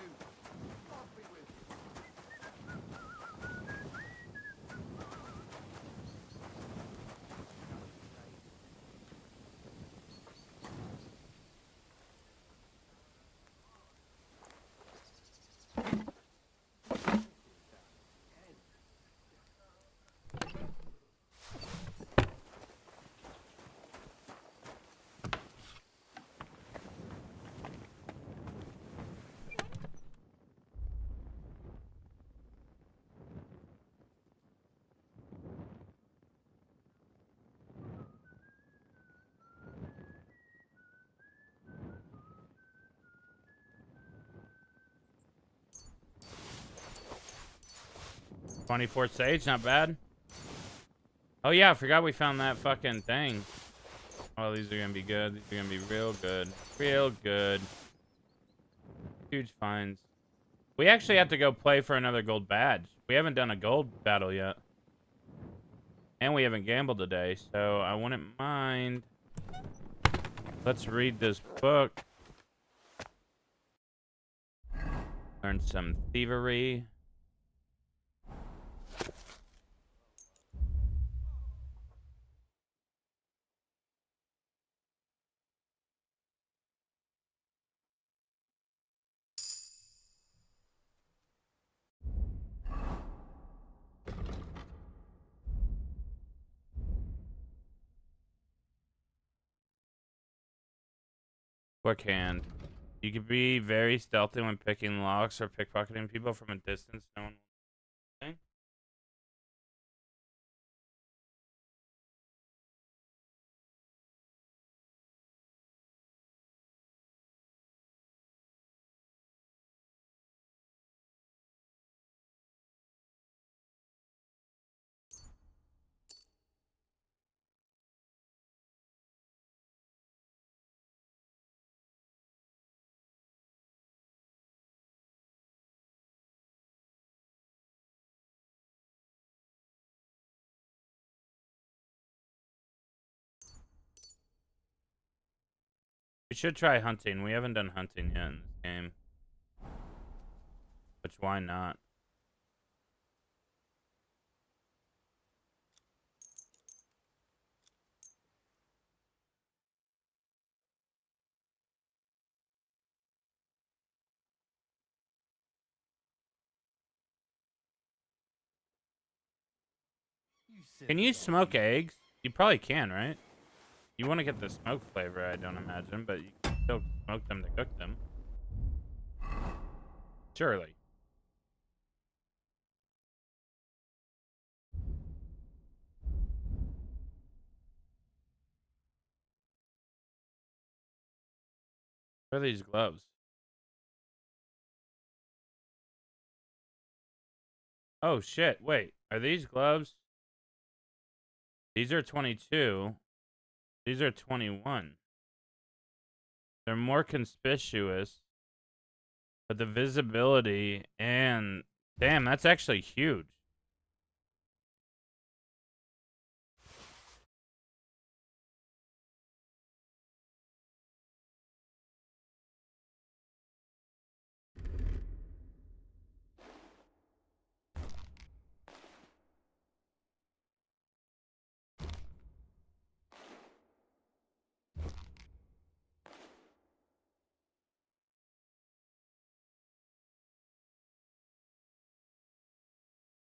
$24 sage, not bad. Oh yeah, I forgot we found that fucking thing. Oh, these are gonna be good. These are gonna be real good. Real good. Huge finds. We actually have to go play for another gold badge. We haven't done a gold battle yet. And we haven't gambled today, so I wouldn't mind. Let's read this book. Learn some thievery. Quick hand. You can be very stealthy when picking locks or pickpocketing people from a distance. No one will think. We should try hunting. We haven't done hunting yet in this game. Which, why not? Can you smoke eggs? You probably can, right? You want to get the smoke flavor, I don't imagine, but you can still smoke them to cook them. Surely. What are these gloves? Oh shit, wait. Are these gloves? These are 22. These are 21. They're more conspicuous. But the visibility and... Damn, that's actually huge.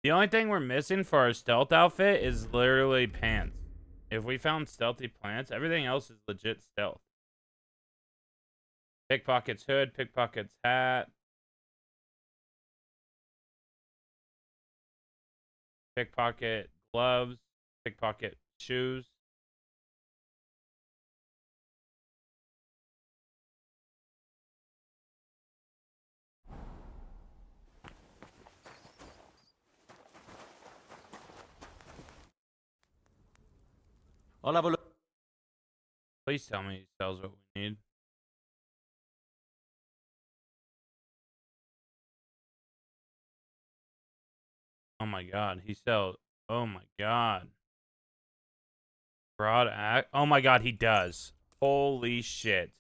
The only thing we're missing for our stealth outfit is literally pants. If we found stealthy plants, everything else is legit stealth. Pickpocket's hood, pickpocket's hat. Pickpocket gloves, pickpocket shoes. I'll have a look. Please tell me he sells what we need. Oh my god, he sells. Oh my god. Broad act. Oh my god, he does. Holy shit.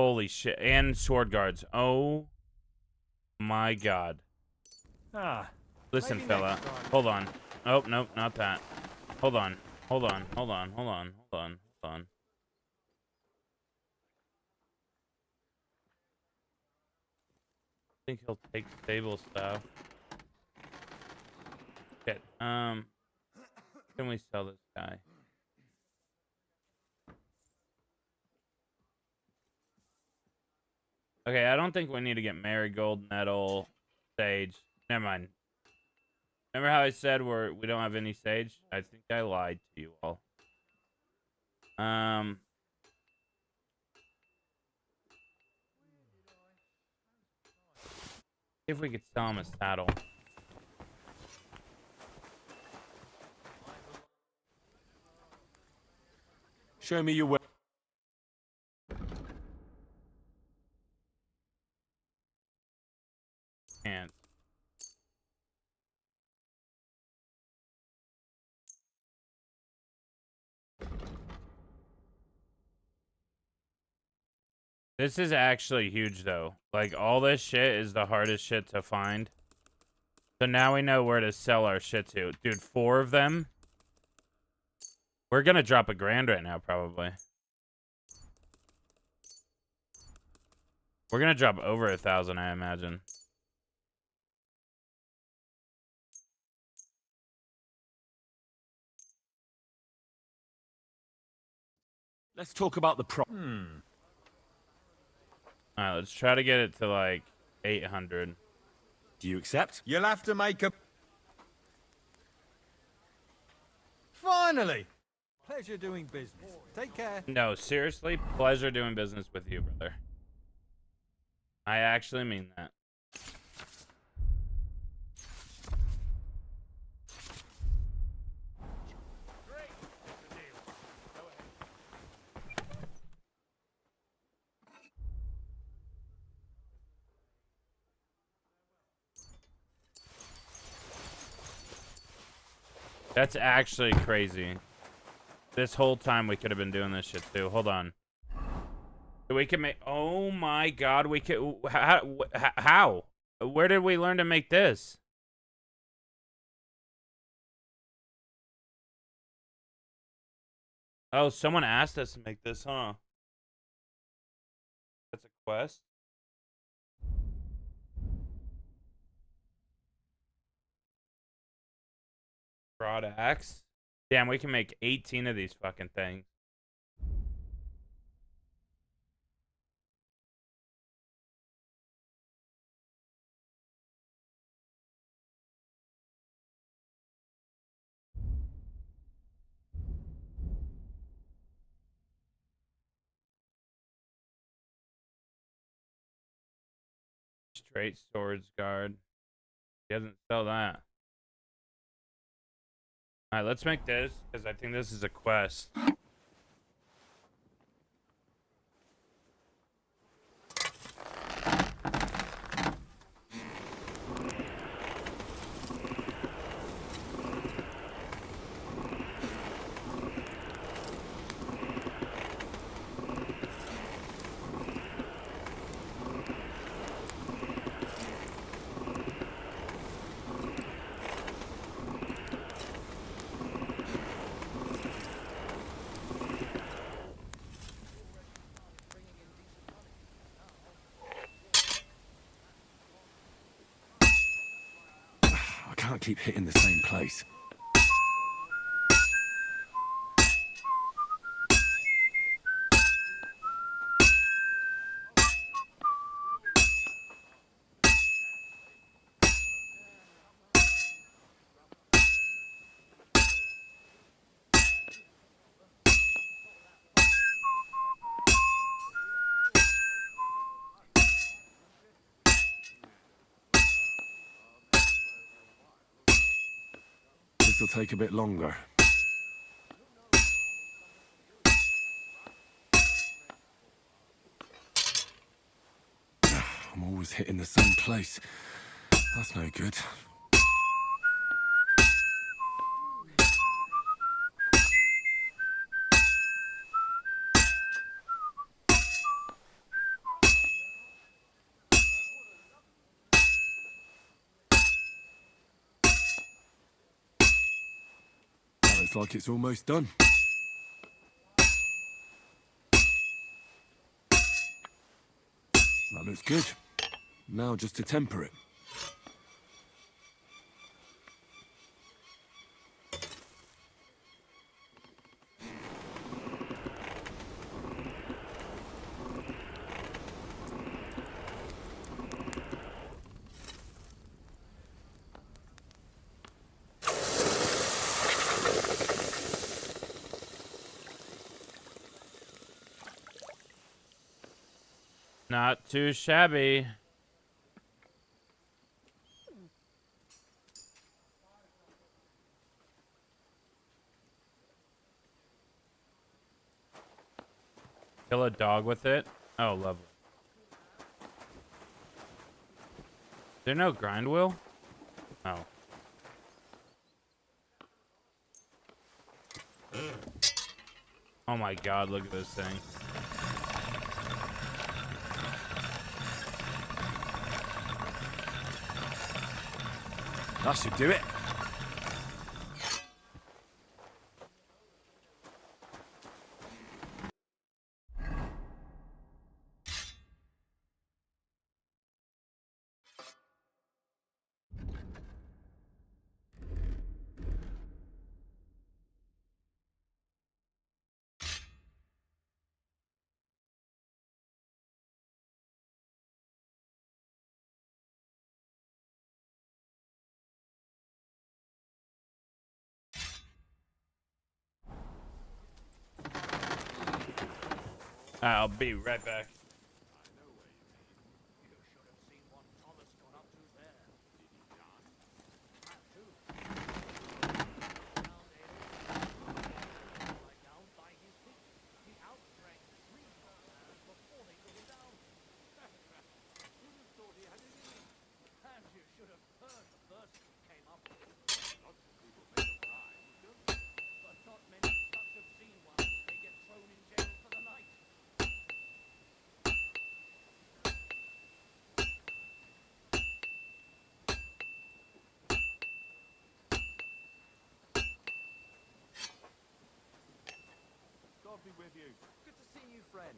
Holy shit. And sword guards. Oh my god. Listen, fella. Hold on. Oh, nope, not that. Hold on. Hold on. Hold on. Hold on. Hold on. Hold on. I think he'll take stable stuff. Shit. Can we sell this guy? Okay, I don't think we need to get marigold, nettle, sage. Never mind. Remember how I said we don't have any sage? I think I lied to you all. See if we could sell him a saddle. Show me your way. And this is actually huge, though. Like, all this shit is the hardest shit to find. So now we know where to sell our shit to. Dude, 4 of them? We're gonna drop $1,000 right now, probably. We're gonna drop over 1,000, I imagine. Let's talk about the Alright, let's try to get it to, like, 800. Do you accept? You'll have to make a... Finally! Pleasure doing business. Take care. No, seriously, pleasure doing business with you, brother. I actually mean that. That's actually crazy. This whole time we could have been doing this shit too. Hold on. We can make... Oh my god, we could... How? Where did we learn to make this? Oh, someone asked us to make this, huh? That's a quest? Broad axe? Damn, we can make 18 of these fucking things. Straight swords guard. He doesn't sell that. Alright, let's make this, because I think this is a quest. I can't keep hitting the same place. This'll take a bit longer. I'm always hitting the same place. That's no good. Looks like it's almost done. That looks good. Now just to temper it. Not too shabby. Kill a dog with it? Oh, lovely. Is there no grind wheel? Oh. Oh my god, look at this thing. That should do it. I'll be right back. God be with you. Good to see you, friend.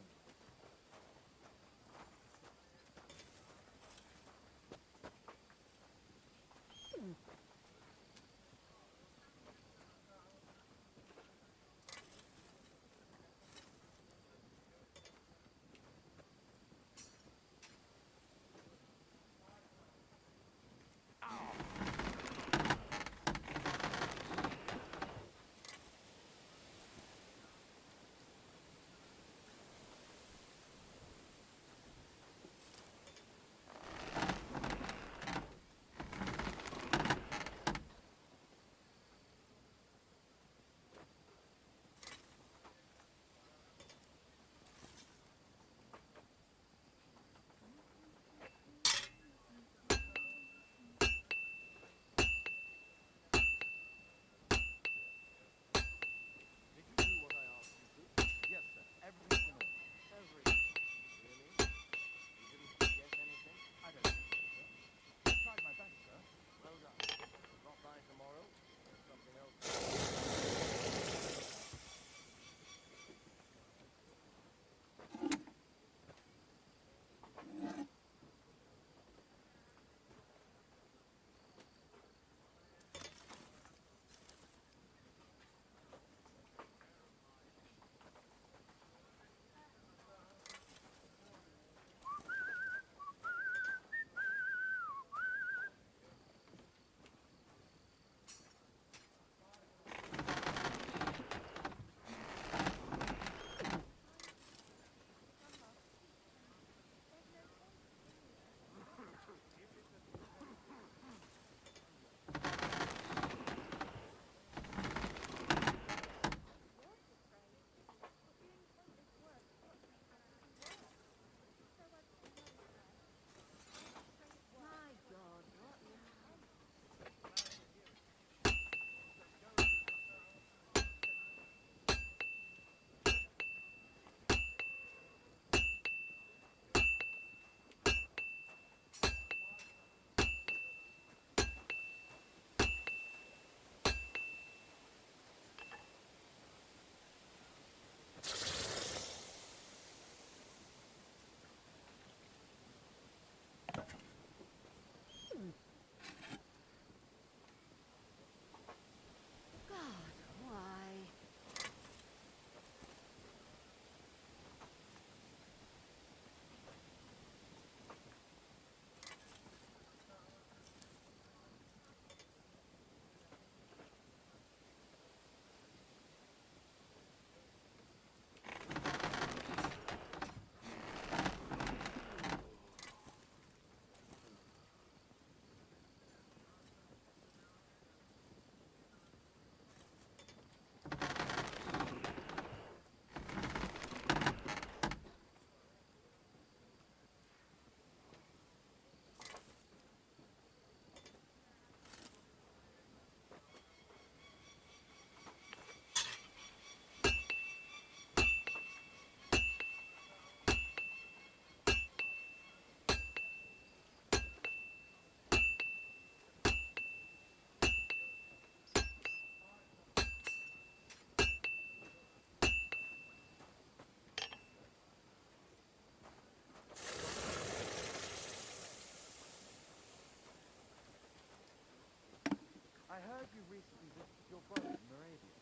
I heard you recently visited your brother in Moravia.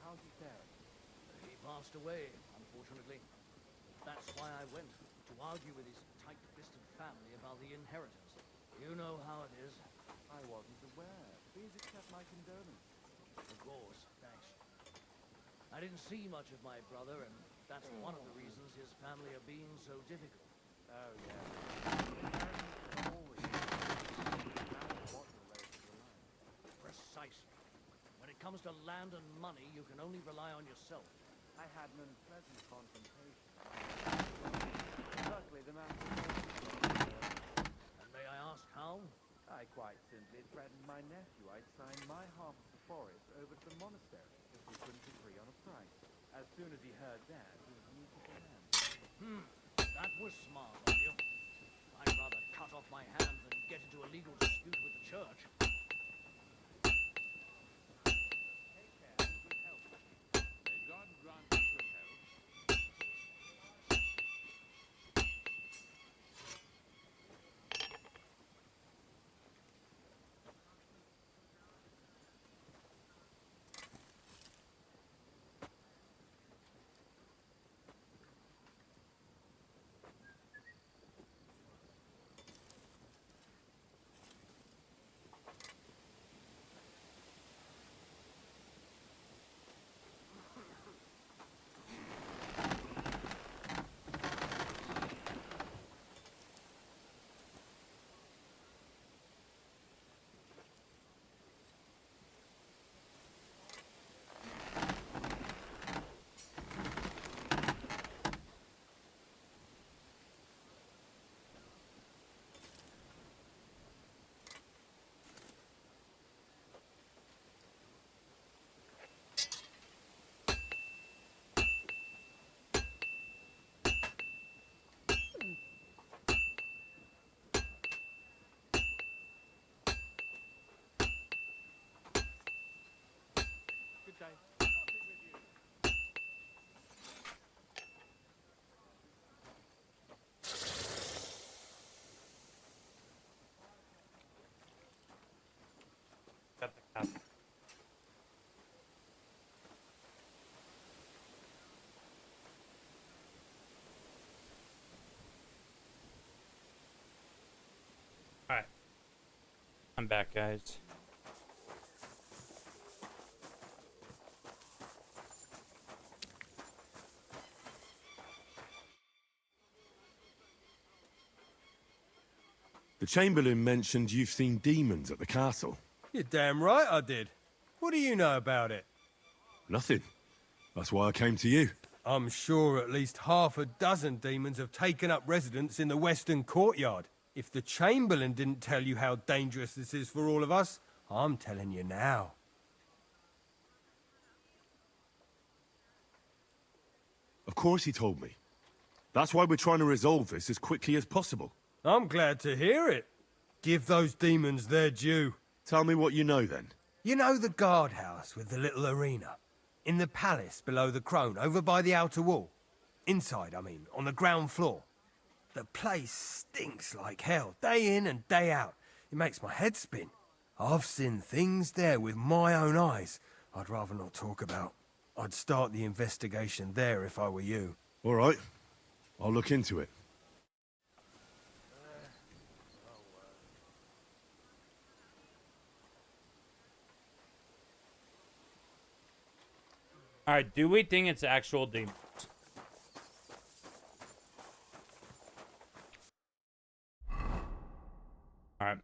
How's he faring? He passed away, unfortunately. That's why I went, to argue with his tight-fisted family about the inheritance. You know how it is. I wasn't aware. Please accept my condolences. Of course, thanks. I didn't see much of my brother, and that's one of the reasons his family are being so difficult. Oh, yeah. Inheritance always what related to life. Precisely. When it comes to land and money, you can only rely on yourself. I had an unpleasant confrontation. Luckily, the man... And may I ask how? I quite simply threatened my nephew I'd sign my half of the forest over to the monastery if we couldn't agree on a price. As soon as he heard that, he was moved to the land. That was smart of you. I'd rather cut off my hand than get into a legal dispute with the church. May God grant you good health. Good day. Got the cap. Alright. I'm back, guys. The Chamberlain mentioned you've seen demons at the castle. You're damn right I did. What do you know about it? Nothing. That's why I came to you. I'm sure at least half a dozen demons have taken up residence in the western courtyard. If the Chamberlain didn't tell you how dangerous this is for all of us, I'm telling you now. Of course he told me. That's why we're trying to resolve this as quickly as possible. I'm glad to hear it. Give those demons their due. Tell me what you know, then. You know the guardhouse with the little arena? In the palace below the Crone, over by the outer wall? Inside, I mean, on the ground floor. The place stinks like hell, day in and day out. It makes my head spin. I've seen things there with my own eyes I'd rather not talk about. I'd start the investigation there if I were you. All right. I'll look into it. Alright, do we think it's actual demons? Alright.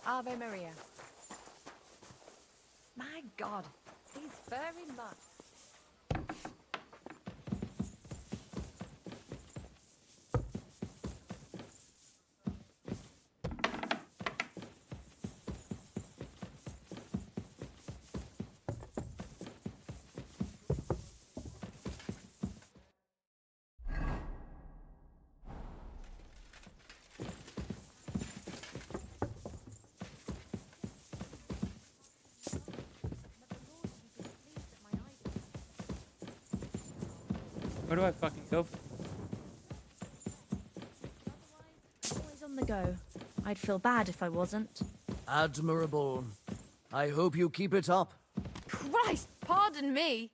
Ave Maria. My God, these furry mutts. Where do I fucking go? On the go. I'd feel bad if I wasn't. Admirable. I hope you keep it up. Christ, pardon me.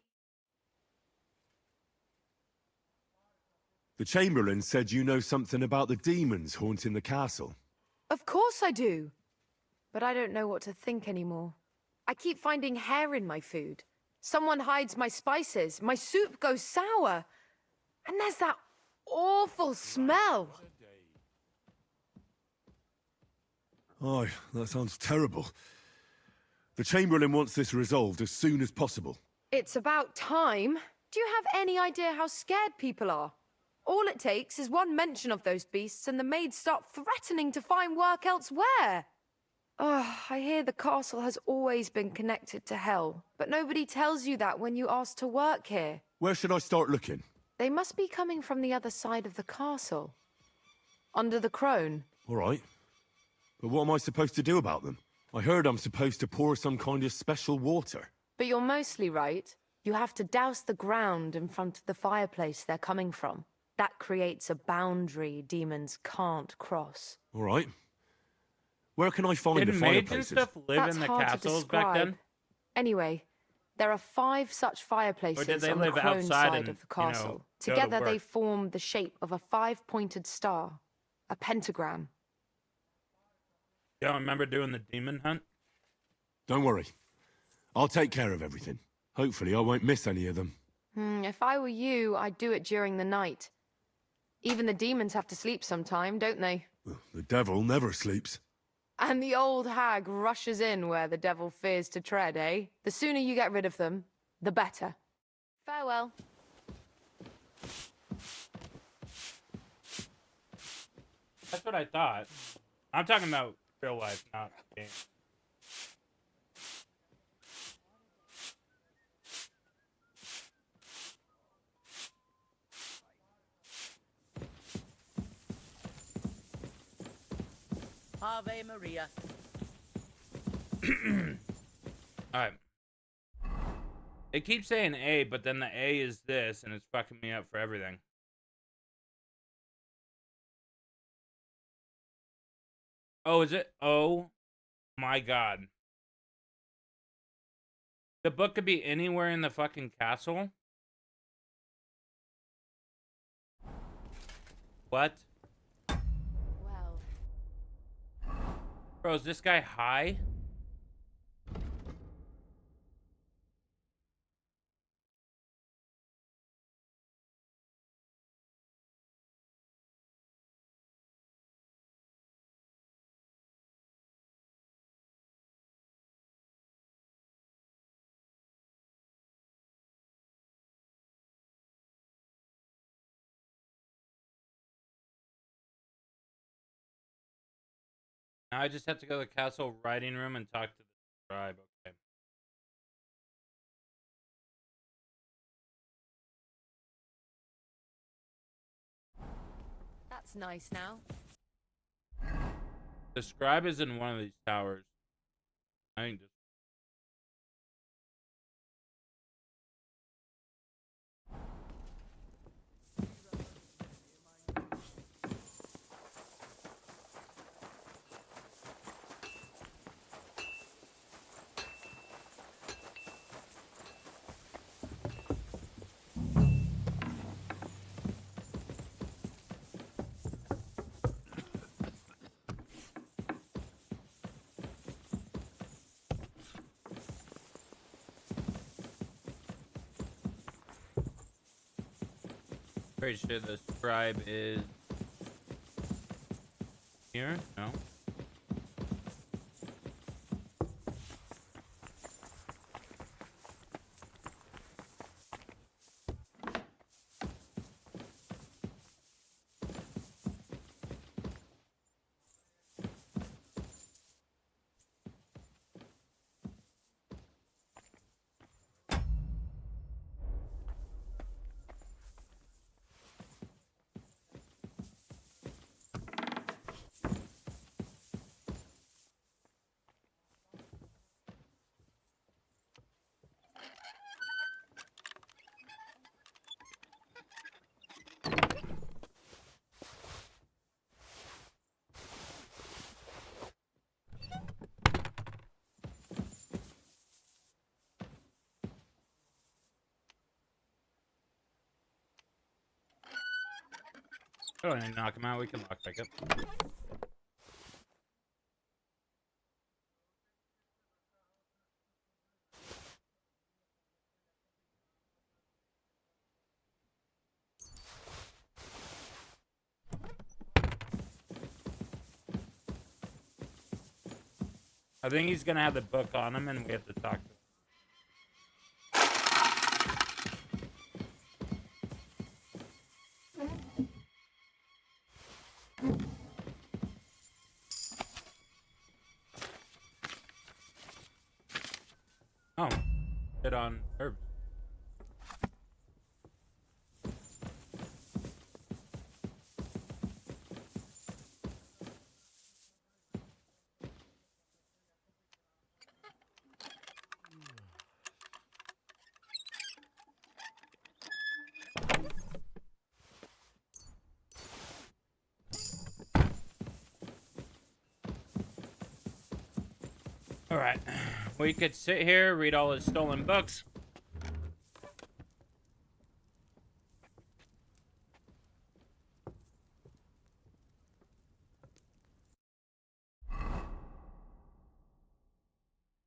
The Chamberlain said you know something about the demons haunting the castle. Of course I do. But I don't know what to think anymore. I keep finding hair in my food. Someone hides my spices. My soup goes sour. And there's that awful smell. Oh, that sounds terrible. The Chamberlain wants this resolved as soon as possible. It's about time. Do you have any idea how scared people are? All it takes is one mention of those beasts and the maids start threatening to find work elsewhere. I hear the castle has always been connected to hell, but nobody tells you that when you ask to work here. Where should I start looking? They must be coming from the other side of the castle. Under the crone. All right. But what am I supposed to do about them? I heard I'm supposed to pour some kind of special water. But you're mostly right. You have to douse the ground in front of the fireplace they're coming from. That creates a boundary demons can't cross. All right. Where can I find Did the maids and fireplaces? stuff live That's in the hard to castles back then? describe. Anyway, there are 5 such fireplaces they on the live crone outside side and, of the you know, castle. go to Together they work? form the shape of a 5-pointed star, a pentagram. Y'all remember doing the demon hunt? Don't worry. I'll take care of everything. Hopefully I won't miss any of them. If I were you, I'd do it during the night. Even the demons have to sleep sometime, don't they? The devil never sleeps. And the old hag rushes in where the devil fears to tread, eh? The sooner you get rid of them, the better. Farewell. That's what I thought. I'm talking about real life, not game. Ave Maria. Alright. It keeps saying A, but then the A is this, and it's fucking me up for everything. Oh, is it? Oh my god. The book could be anywhere in the fucking castle? What? Well. Bro, is this guy high? Now I just have to go to the castle writing room and talk to the scribe. Okay. That's nice now. The scribe is in one of these towers. I think just. Pretty sure the scribe is here. No. Oh, and knock him out. We can lock back up. I think he's gonna have the book on him, and we have to talk to him. Oh, hit on herbs. All right, we could sit here, read all his stolen books.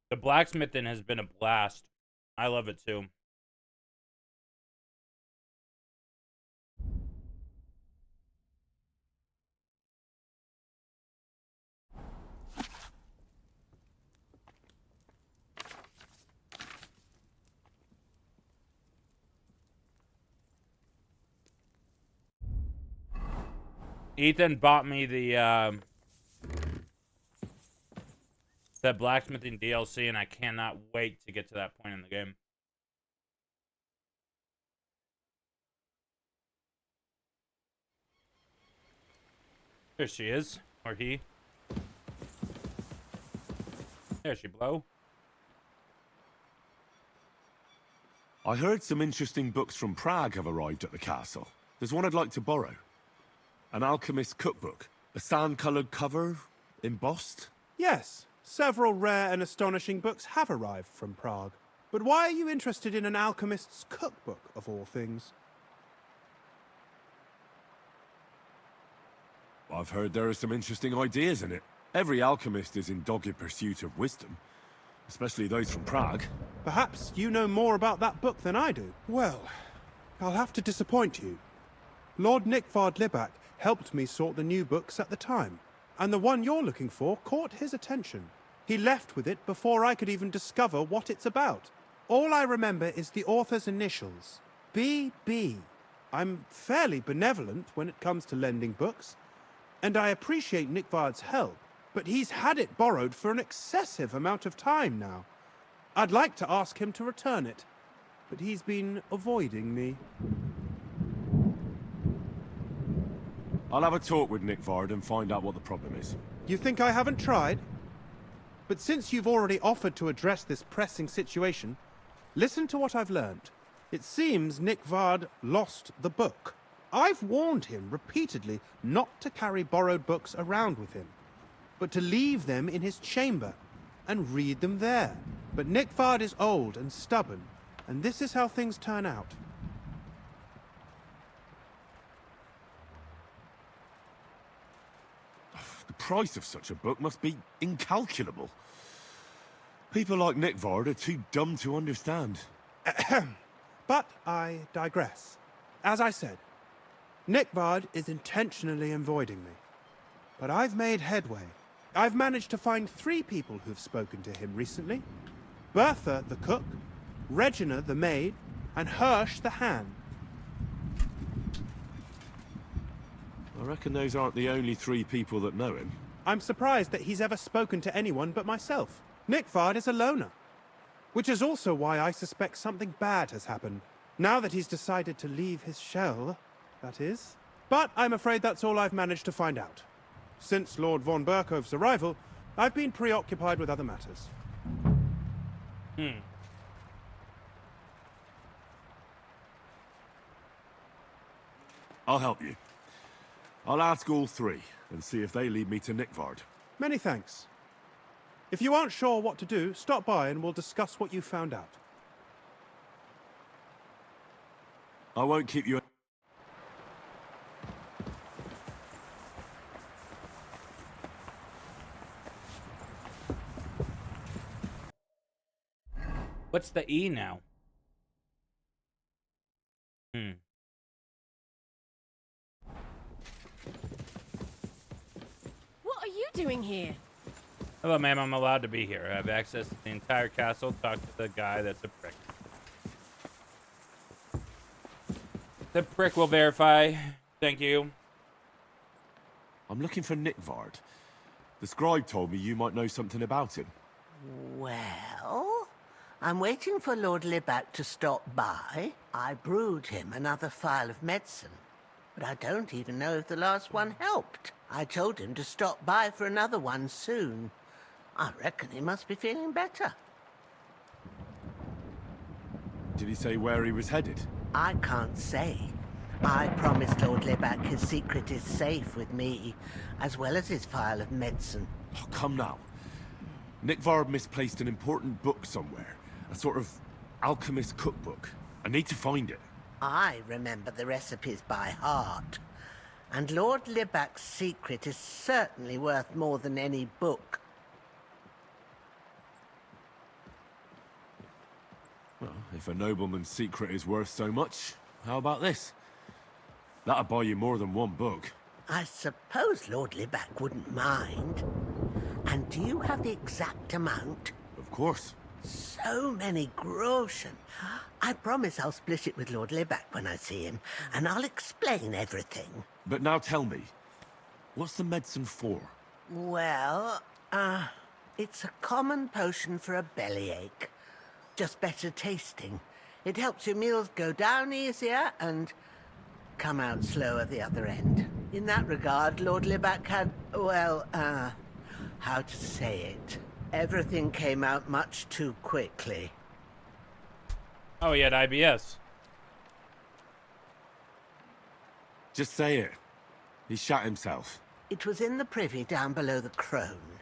The blacksmithing has been a blast. I love it too. Ethan bought me the blacksmithing DLC, and I cannot wait to get to that point in the game. There she is, or he. There she blow. I heard some interesting books from Prague have arrived at the castle. There's one I'd like to borrow. An alchemist's cookbook. A sand-colored cover, embossed. Yes, several rare and astonishing books have arrived from Prague. But why are you interested in an alchemist's cookbook, of all things? I've heard there are some interesting ideas in it. Every alchemist is in dogged pursuit of wisdom, especially those from Prague. Perhaps you know more about that book than I do. Well, I'll have to disappoint you. Lord Nickvard Libak helped me sort the new books at the time, and the one you're looking for caught his attention. He left with it before I could even discover what it's about. All I remember is the author's initials, B.B. I'm fairly benevolent when it comes to lending books, and I appreciate Nickvard's help, but he's had it borrowed for an excessive amount of time now. I'd like to ask him to return it, but he's been avoiding me. I'll have a talk with Nickvard and find out what the problem is. You think I haven't tried? But since you've already offered to address this pressing situation, listen to what I've learned. It seems Nickvard lost the book. I've warned him repeatedly not to carry borrowed books around with him, but to leave them in his chamber and read them there. But Nickvard is old and stubborn, and this is how things turn out. The price of such a book must be incalculable. People like Nickvard are too dumb to understand. But I digress. As I said, Nickvard is intentionally avoiding me. But I've made headway. I've managed to find 3 people who've spoken to him recently. Bertha, the cook, Regina, the maid, and Hirsch, the hand. I reckon those aren't the only 3 people that know him. I'm surprised that he's ever spoken to anyone but myself. Nickvard is a loner. Which is also why I suspect something bad has happened. Now that he's decided to leave his shell, that is. But I'm afraid that's all I've managed to find out. Since Lord von Berkov's arrival, I've been preoccupied with other matters. I'll help you. I'll ask all 3 and see if they lead me to Nickvard. Many thanks. If you aren't sure what to do, stop by and we'll discuss what you found out. I won't keep you... What's the E now? What are you doing here? Hello, ma'am. I'm allowed to be here. I have access to the entire castle. Talk to the guy that's a prick. The prick will verify. Thank you. I'm looking for Nickvard. The scribe told me you might know something about him. Well, I'm waiting for Lord Libac to stop by. I brewed him another phial of medicine, but I don't even know if the last one helped. I told him to stop by for another one soon. I reckon he must be feeling better. Did he say where he was headed? I can't say. I promised Lord Libac his secret is safe with me, as well as his phial of medicine. Oh, come now. Nickvard misplaced an important book somewhere. A sort of alchemist cookbook. I need to find it. I remember the recipes by heart. And Lord Libac's secret is certainly worth more than any book. Well, if a nobleman's secret is worth so much, how about this? That'll buy you more than one book. I suppose Lord Libac wouldn't mind. And do you have the exact amount? Of course. So many groschen. I promise I'll split it with Lord Libac when I see him, and I'll explain everything. But now tell me, what's the medicine for? Well, it's a common potion for a bellyache. Just better tasting. It helps your meals go down easier and come out slower the other end. In that regard, Lord Libac had, well, how to say it? Everything came out much too quickly. Oh, he had IBS. Just say it. He shot himself. It was in the privy down below the Crone,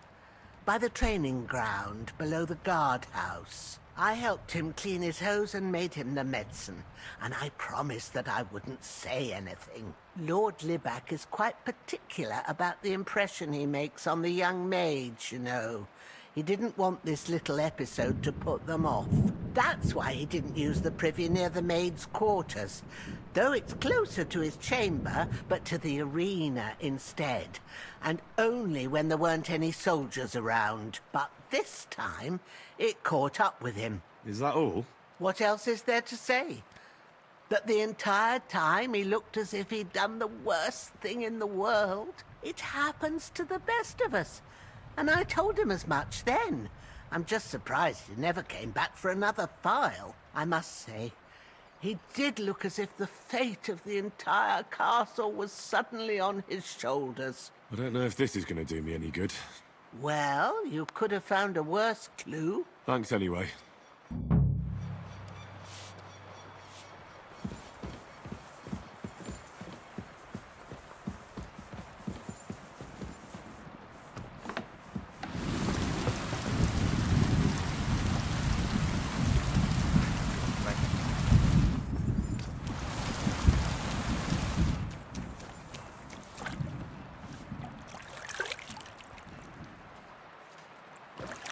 by the training ground below the guardhouse. I helped him clean his hose and made him the medicine, and I promised that I wouldn't say anything. Lord Libac is quite particular about the impression he makes on the young maids, you know. He didn't want this little episode to put them off. That's why he didn't use the privy near the maids' quarters, though it's closer to his chamber, but to the arena instead, and only when there weren't any soldiers around. But this time, it caught up with him. Is that all? What else is there to say? That the entire time he looked as if he'd done the worst thing in the world. It happens to the best of us. And I told him as much then. I'm just surprised he never came back for another file. I must say, he did look as if the fate of the entire castle was suddenly on his shoulders. I don't know if this is going to do me any good. Well, you could have found a worse clue. Thanks anyway.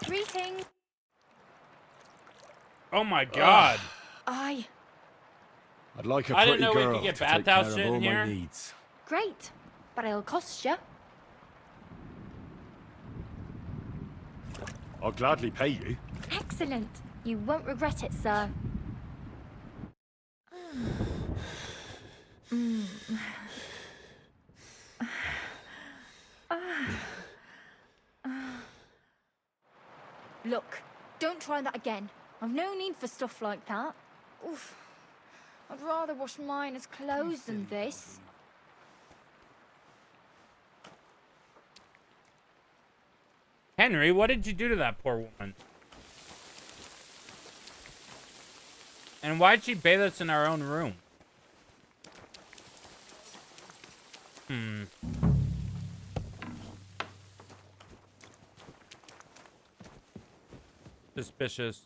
Greetings. Oh my god. I. I'd like a I pretty didn't know we girl could get to take bathhouse care shit of all in my here. needs. Great, but it'll cost you. I'll gladly pay you. Excellent. You won't regret it, sir. Look, don't try that again. I've no need for stuff like that. Oof. I'd rather wash mine as clothes than this. Henry, what did you do to that poor woman? And why'd she bathe us in our own room? Suspicious.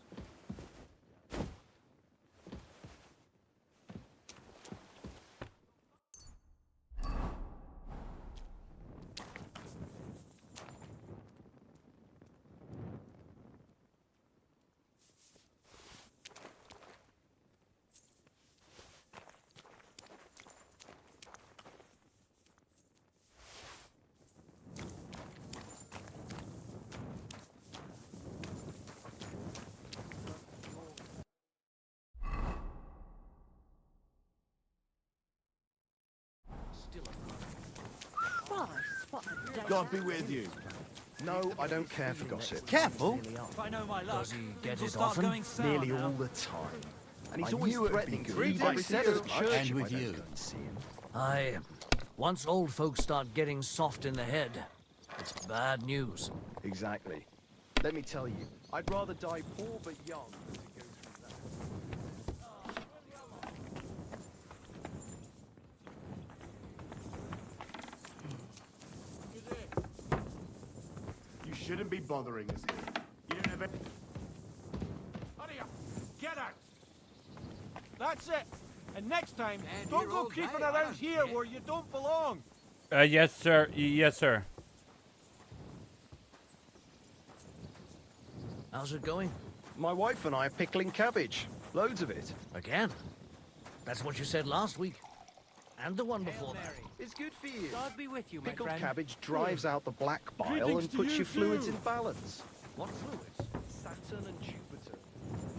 God be with you. No, I don't care for gossip. Careful. If I know my luck, Does he get things will it start often? going sour Nearly now. all the time. And he's I always knew it'd be threatening to good. leave I every said day as of much. church And if I with don't you. go and see him. Once old folks start getting soft in the head, it's bad news. Exactly. Let me tell you, I'd rather die poor but young than to go through that. You shouldn't be bothering us here. You don't have any... Hurry up! Get out! That's it! And next time, don't go creeping around here where you don't belong! Yes, sir. Yes, sir. How's it going? My wife and I are pickling cabbage. Loads of it. Again? That's what you said last week. And the one before that. It's good for you. God be with you, my Pickled friend. cabbage drives out the black bile Greetings and to puts you your fluids too. in balance. What fluids? Saturn and Jupiter.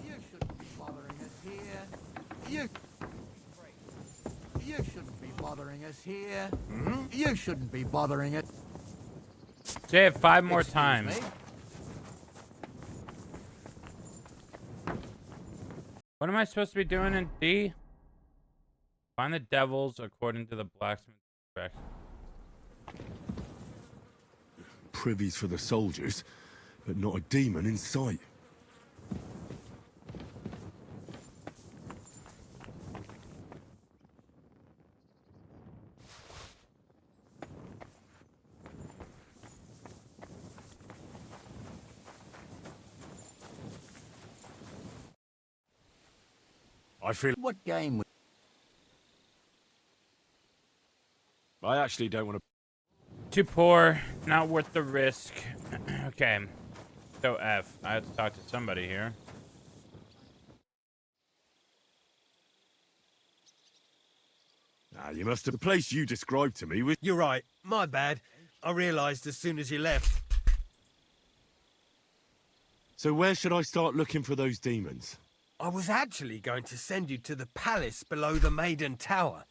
You shouldn't be bothering us here. You shouldn't be bothering us here. You shouldn't be bothering it. Say it 5 more Excuse times. me? What am I supposed to be doing in D? Find the devils according to the blacksmith's direction. Privies for the soldiers, but not a demon in sight. I feel... What game? I actually don't want to... Too poor, not worth the risk. Okay. So F. I have to talk to somebody here. You must have... The place you described to me was... You're right. My bad. I realised as soon as you left. So where should I start looking for those demons? I was actually going to send you to the palace below the Maiden Tower.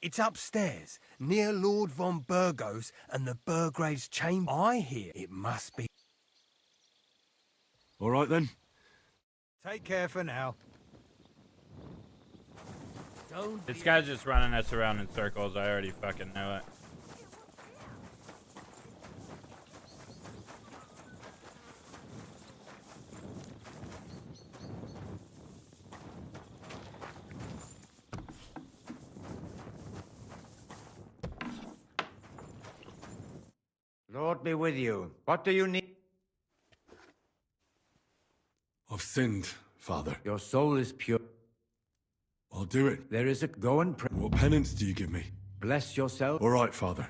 It's upstairs, near Lord von Burgos and the Burgrave's chamber. I hear it must be. All right, then. Take care for now. This guy's just running us around in circles. I already fucking know it. Lord be with you. What do you need? I've sinned, Father. Your soul is pure. I'll do it. There is a go and pray. What penance do you give me? Bless yourself. All right, Father.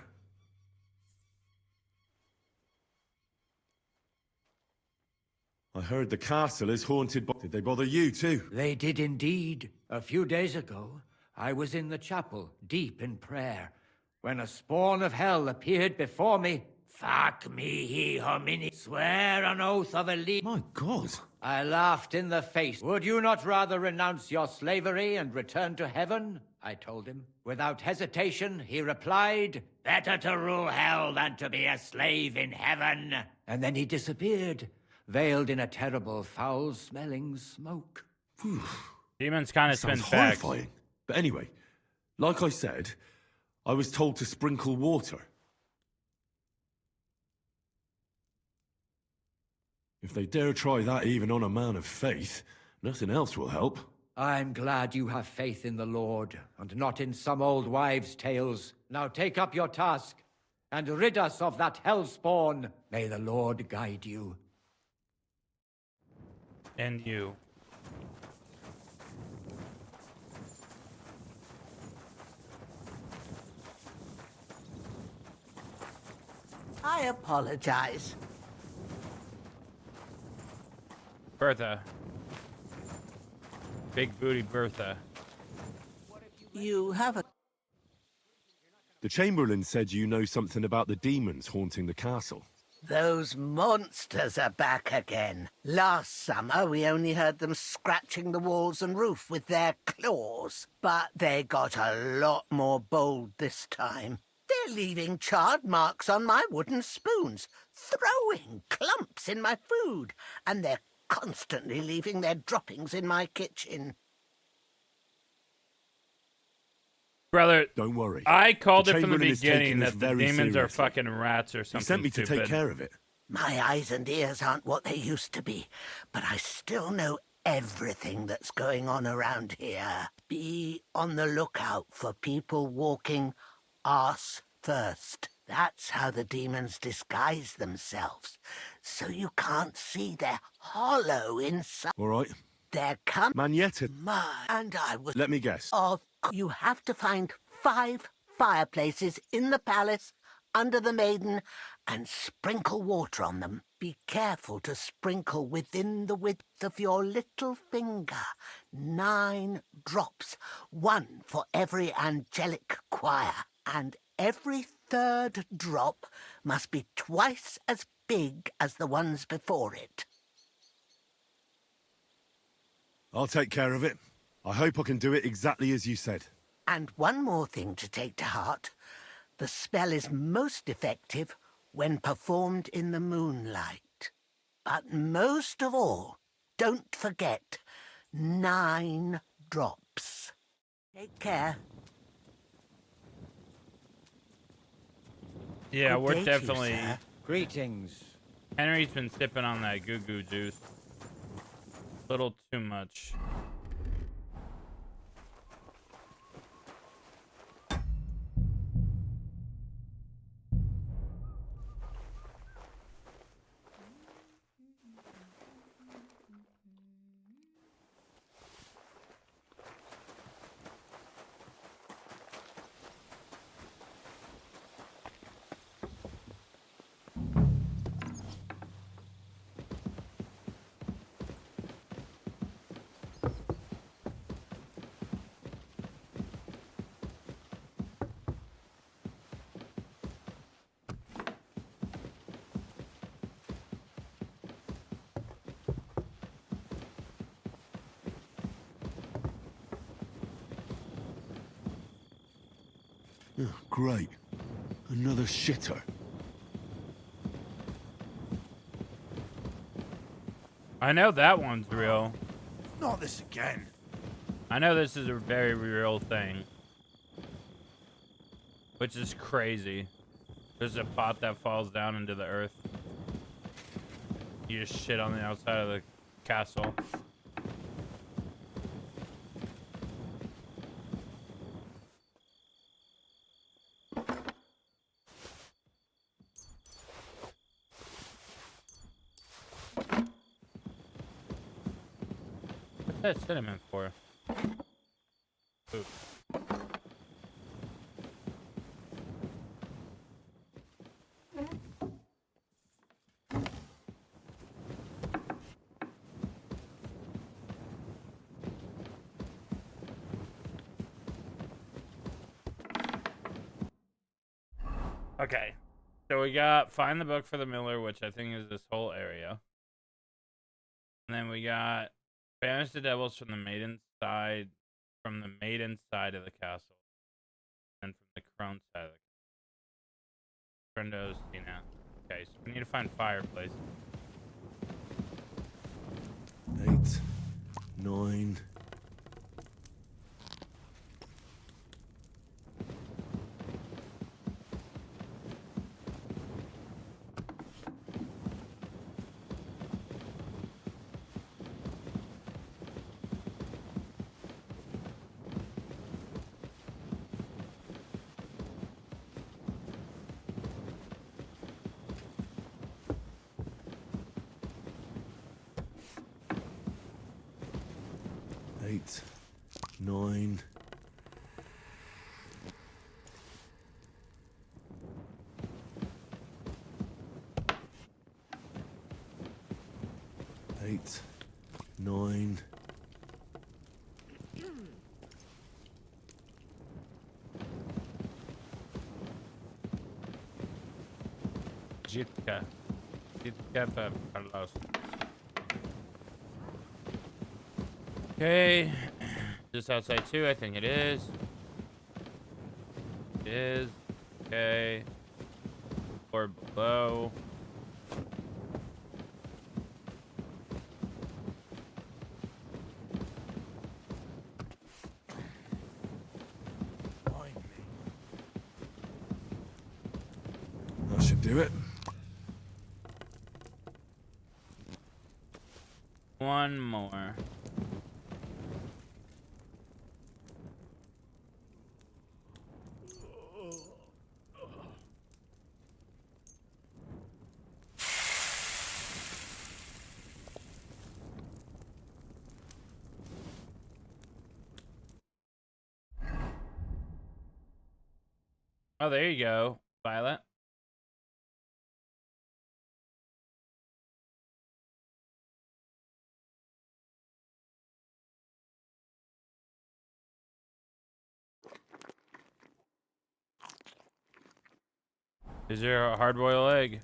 I heard the castle is haunted by... Did they bother you too? They did indeed. A few days ago, I was in the chapel, deep in prayer, when a spawn of hell appeared before me. Fuck me, he homini. Swear an oath of allegiance. My God. I laughed in the face. Would you not rather renounce your slavery and return to heaven? I told him. Without hesitation, he replied, better to rule hell than to be a slave in heaven. And then he disappeared, veiled in a terrible, foul-smelling smoke. Demons kind of spin Sounds facts. horrifying. But anyway, like I said, I was told to sprinkle water. If they dare try that even on a man of faith, nothing else will help. I'm glad you have faith in the Lord, and not in some old wives' tales. Now take up your task, and rid us of that hellspawn. May the Lord guide you. And you. I apologize. Bertha. Big booty Bertha. You haven't. The Chamberlain said you know something about the demons haunting the castle. Those monsters are back again. Last summer, we only heard them scratching the walls and roof with their claws. But they got a lot more bold this time. They're leaving charred marks on my wooden spoons, throwing clumps in my food, and they're constantly leaving their droppings in my kitchen. Brother, don't worry. I called The it from the Chamberlain is taking beginning this that the very demons are seriously. fucking rats or something He sent me to stupid. take care of it. My eyes and ears aren't what they used to be, but I still know everything that's going on around here. Be on the lookout for people walking arse first. That's how the demons disguise themselves, so you can't see their hollow inside. All right. They're coming. Manietta. And I was... Let me guess. You have to find 5 fireplaces in the palace under the maiden and sprinkle water on them. Be careful to sprinkle within the width of your little finger. 9 drops, 1 for every angelic choir. And every 3rd drop must be twice as big as the ones before it. I'll take care of it. I hope I can do it exactly as you said. And one more thing to take to heart. The spell is most effective when performed in the moonlight. But most of all, don't forget 9 drops. Take care. Yeah, Good we're day to you, definitely... sir. Greetings. Henry's been sipping on that goo-goo juice. A little too much. Oh, great. Another shitter. I know that one's real. Not this again. I know this is a very real thing. Which is crazy. There's a pot that falls down into the earth. You just shit on the outside of the castle. What's that cinnamon for? Ooh. Okay, so we got find the book for the miller, which I think is this whole area. And then we got banish the devils from the maiden side of the castle. And from the crone side of the castle. Friendos, Tina. Okay, so we need to find fireplace. 8, 9. Eight, 9. Eight, 9. Jitka. Jitka for Carlos. Okay. Just outside 2, I think it is. It is. Okay. Or below. That should do it. One more. Oh, there you go, Violet. Is there a hard-boiled egg?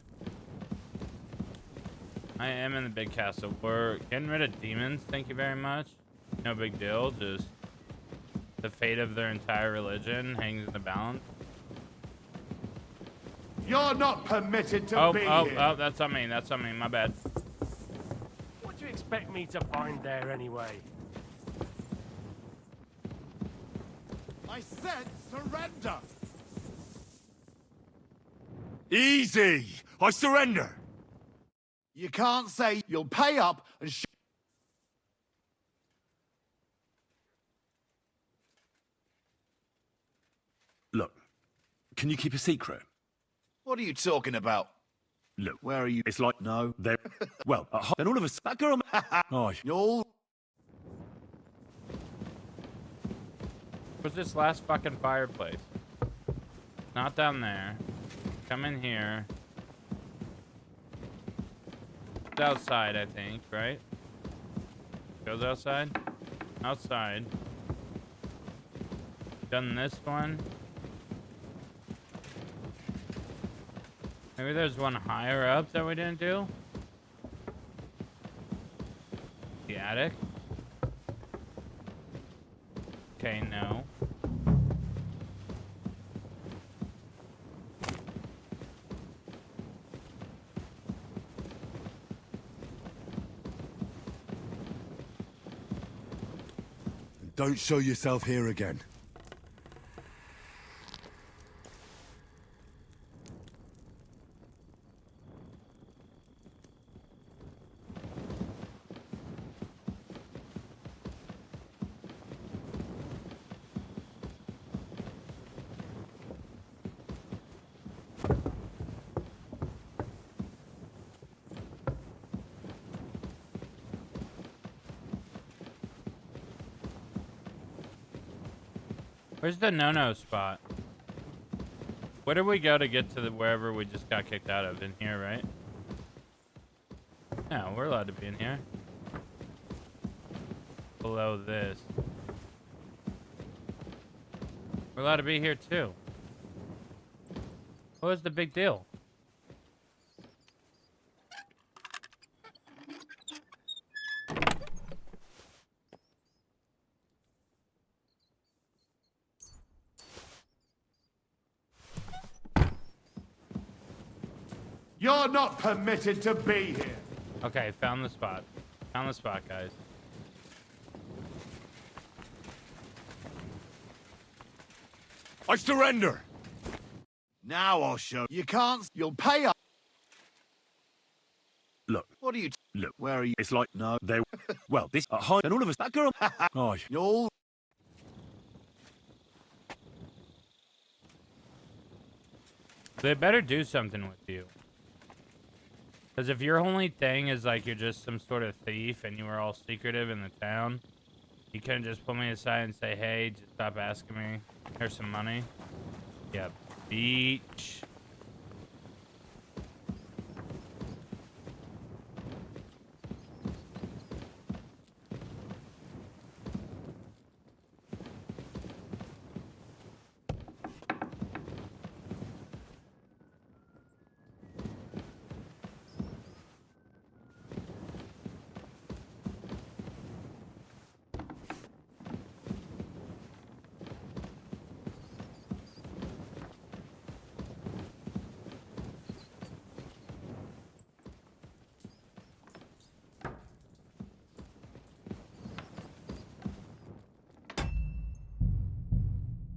I am in the big castle. We're getting rid of demons. Thank you very much. No big deal. Just the fate of their entire religion hangs in the balance. You're not permitted to be here. Oh, that's on me. That's on me. My bad. What do you expect me to find there anyway? I said surrender. Easy! I surrender! You can't say you'll pay up and Look, can you keep a secret? What are you talking about? Look, where are you? It's like, no, they're... Well, then all of us... That girl... Oh, you're... Where's this last fucking fireplace? Not down there. Come in here. It's outside, I think, right? Goes outside? Outside. Done this one. Maybe there's one higher up that we didn't do? The attic? Okay, no. Don't show yourself here again. Where's the no-no spot? Where did we go to get to wherever we just got kicked out of? In here, right? No, we're allowed to be in here. Below this. We're allowed to be here too. What was the big deal? You're not permitted to be here. Okay, found the spot. Found the spot, guys. I surrender! Now I'll show you can't. You'll pay up. Look. What are you? Look. Where are you? It's like, no, they... Well, this... Hi, and all of us... That girl... Oh, you're... They better do something with you. Because if your only thing is like you're just some sort of thief and you were all secretive in the town, you couldn't just pull me aside and say, hey, just stop asking me. Here's some money. Yeah, beach.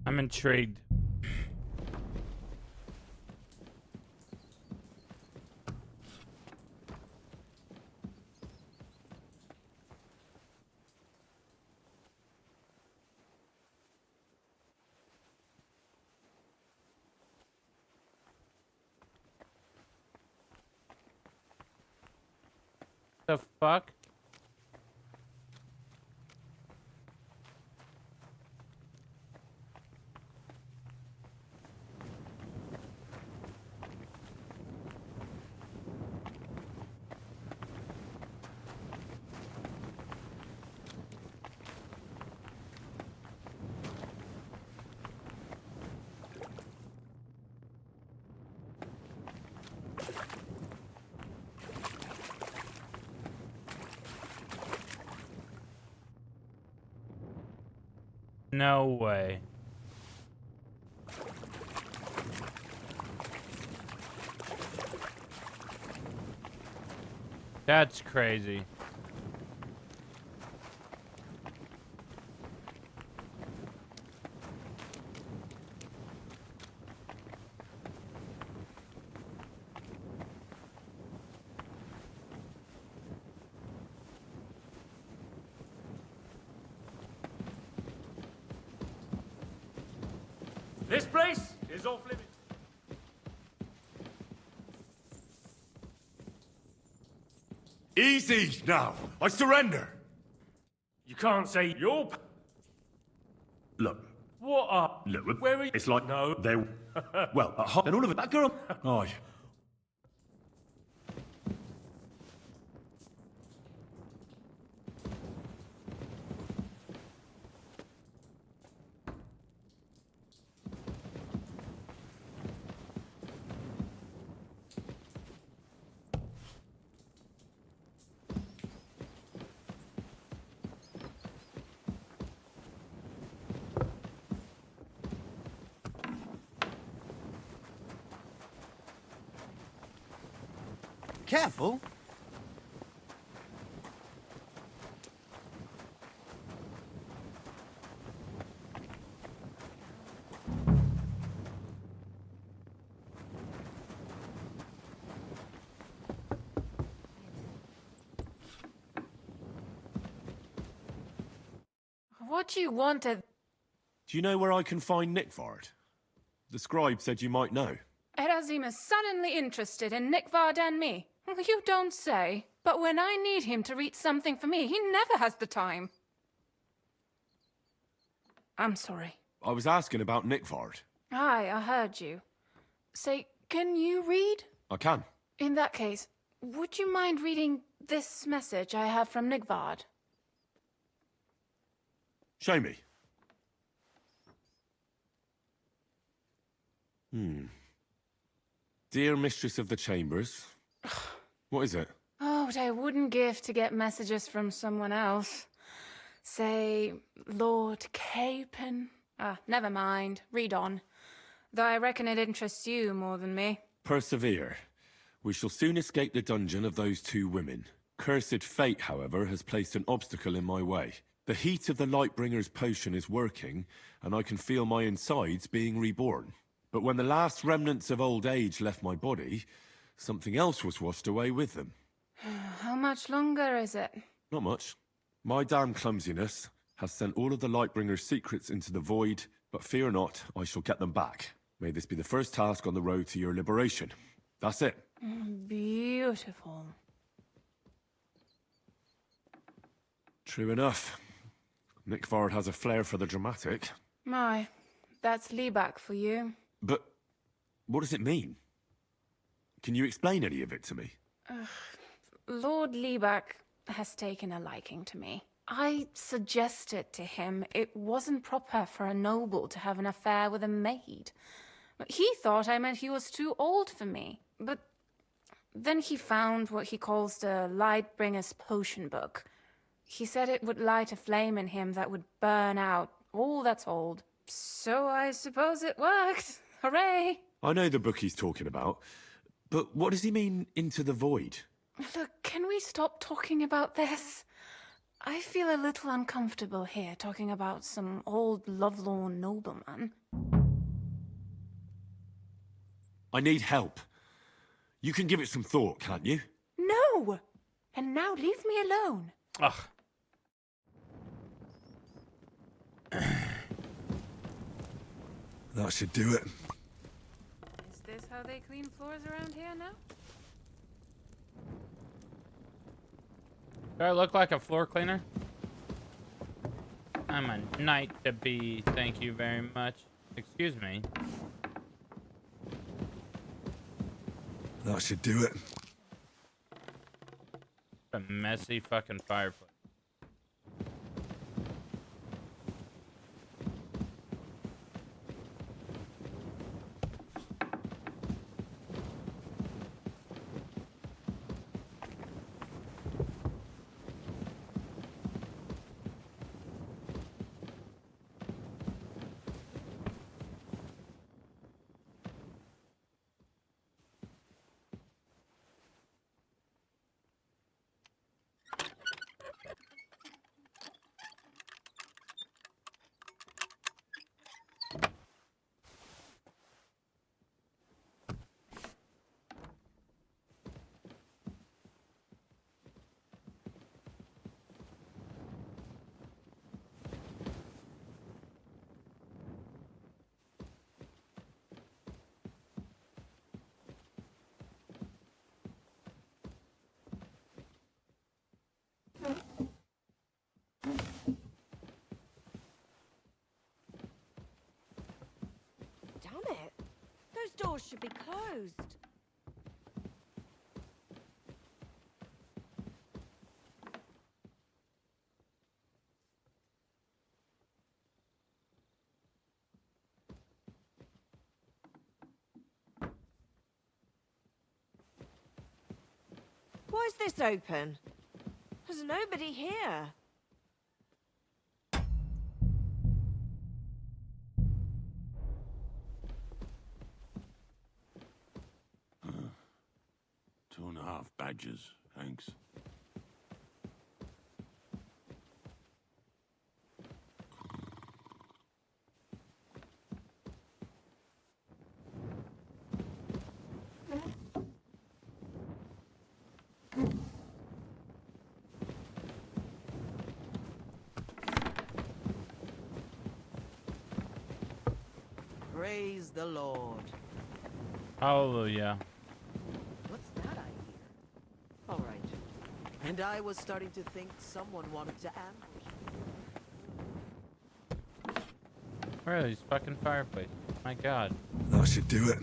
I'm intrigued. The fuck? No way. That's crazy. This place is off limits. Easy now. I surrender. You can't say you're... Look, What up? look, Where are you? it's like No. they're well, at home and all of it. That girl. Aye. Careful. What do you want to... Do you know where I can find Nickvard? The scribe said you might know. Erazim is suddenly interested in Nickvard and me. You don't say. But when I need him to read something for me, he never has the time. I'm sorry. I was asking about Nickvard. Aye, I heard you. Say, can you read? I can. In that case, would you mind reading this message I have from Nickvard? Show me. Dear Mistress of the Chambers. What is it? Oh, what I wouldn't give to get messages from someone else. Say, Lord Capon. Never mind. Read on. Though I reckon it interests you more than me. Persevere. We shall soon escape the dungeon of those two women. Cursed fate, however, has placed an obstacle in my way. The heat of the Lightbringer's potion is working, and I can feel my insides being reborn. But when the last remnants of old age left my body, something else was washed away with them. How much longer is it? Not much. My damn clumsiness has sent all of the Lightbringer's secrets into the void, but fear not, I shall get them back. May this be the first task on the road to your liberation. That's it. Beautiful. True enough. Nickvard has a flair for the dramatic. My, that's Liebach for you. But what does it mean? Can you explain any of it to me? Lord Liebach has taken a liking to me. I suggested to him it wasn't proper for a noble to have an affair with a maid. He thought I meant he was too old for me. But then he found what he calls the Lightbringer's potion book. He said it would light a flame in him that would burn out all that's old. So I suppose it worked. Hooray! I know the book he's talking about, but what does he mean, into the void? Look, can we stop talking about this? I feel a little uncomfortable here talking about some old lovelorn nobleman. I need help. You can give it some thought, can't you? No! And now leave me alone. Ugh. That should do it. Is this how they clean floors around here now? Do I look like a floor cleaner? I'm a knight to be. Thank you very much. Excuse me. That should do it. A messy fucking fireplace. Damn it! Those doors should be closed. Why is this open? There's nobody here. 2.5 badges, thanks. Praise the Lord. Hallelujah. What's that I hear? All right. And I was starting to think someone wanted to ambush. Where are these fucking fireplaces? My god. That should do it.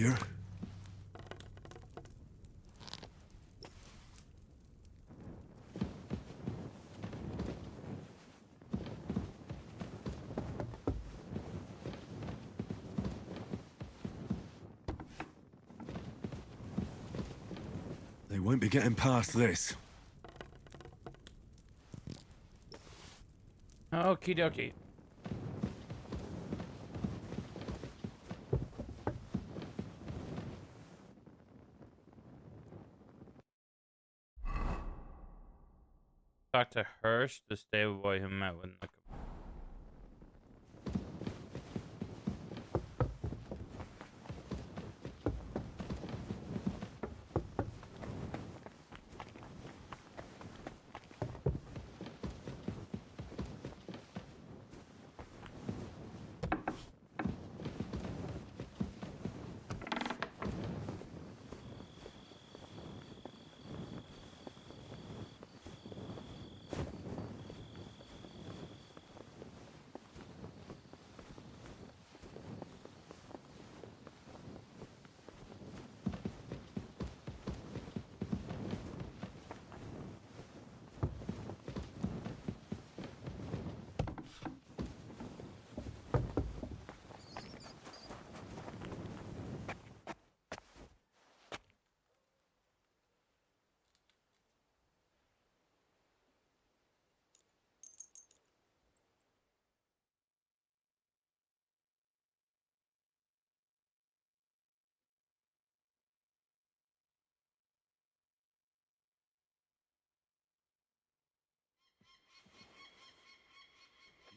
here. They won't be getting past this. Okie dokie. Talk to Hirsch, the stable boy who met with Nickel.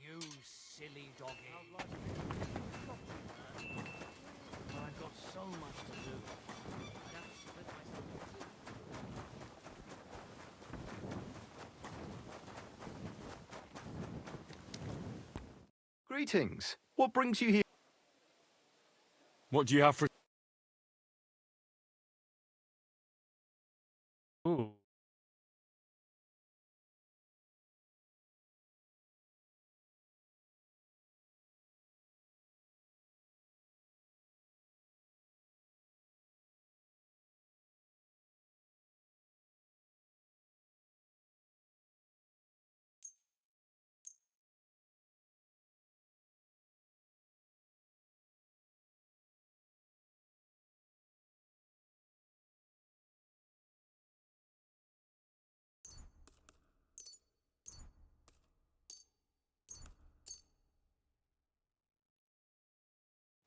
You silly doggy. I've got so much to do. I'd have to split myself in two. Greetings. What brings you here? What do you have for... Ooh.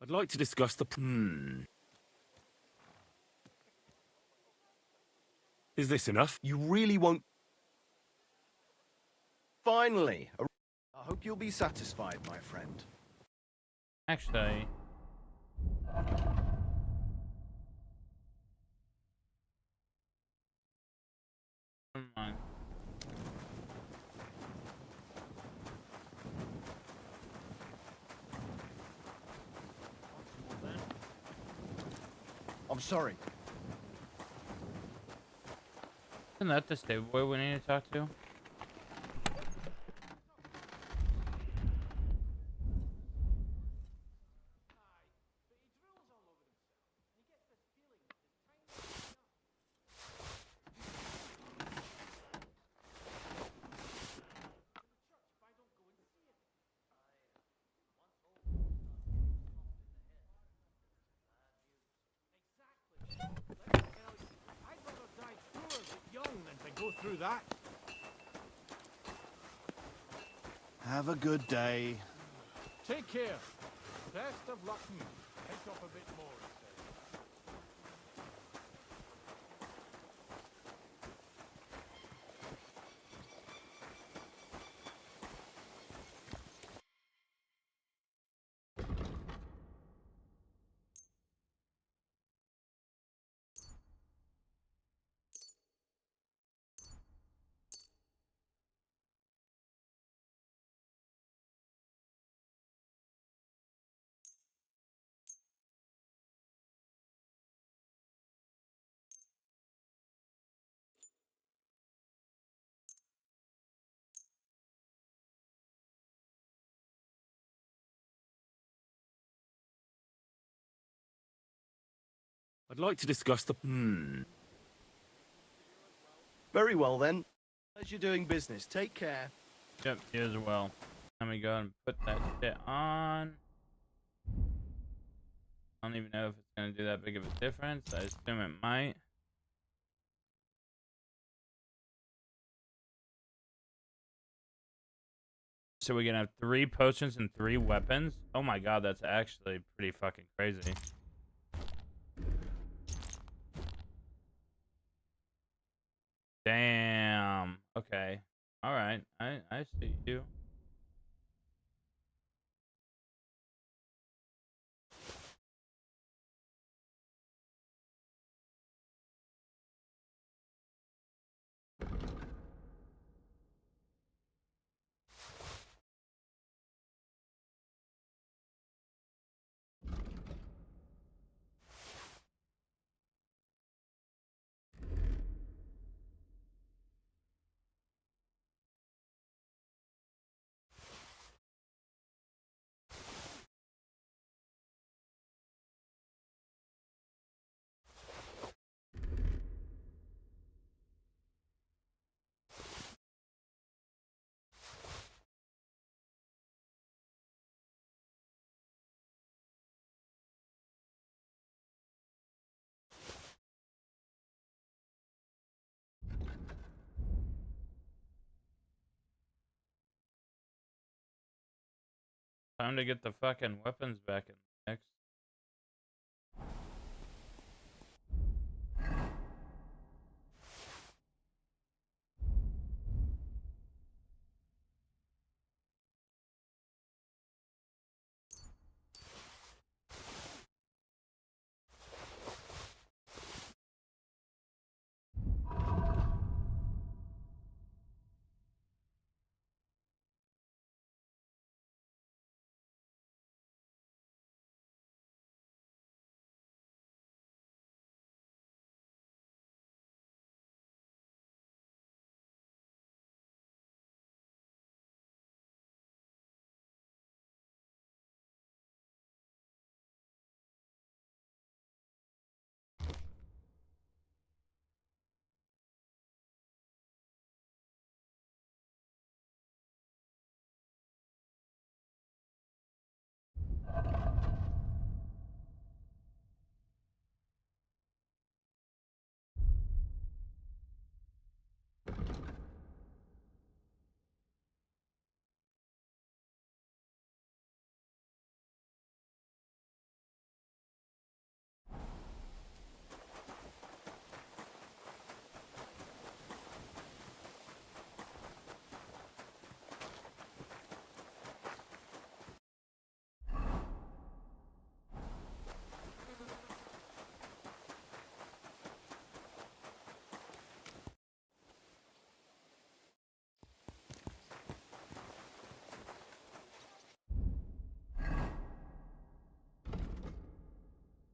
I'd like to discuss the... Is this enough? You really won't... Finally! I hope you'll be satisfied, my friend. Actually, never mind. I'm sorry. Isn't that the stable boy we need to talk to? Go through that. Have a good day. Take care. Best of luck. Take off a bit more. I'd like to discuss the... Very well, then. As you're doing business, take care. Yep, you as well. Let me go and put that shit on. I don't even know if it's gonna do that big of a difference. I assume it might. So we're gonna have 3 potions and 3 weapons. Oh my god, that's actually pretty fucking crazy. Damn. Okay. All right. I see you. Time to get the fucking weapons back in the mix.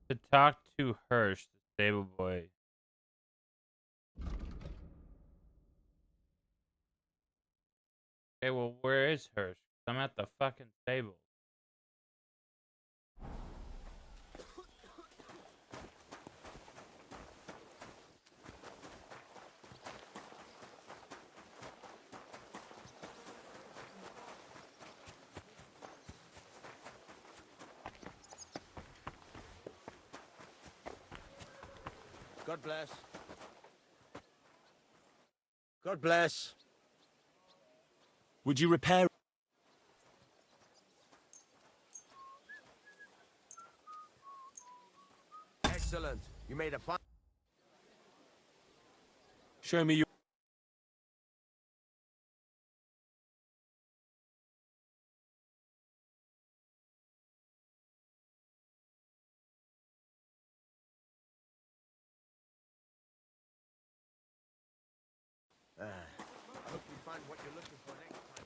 To talk to Hirsch, the stable boy. Okay, well, where is Hirsch? I'm at the fucking stable. God bless. God bless. Would you repair... Excellent. You made a fine... Show me your... I hope you find what you're looking for next time.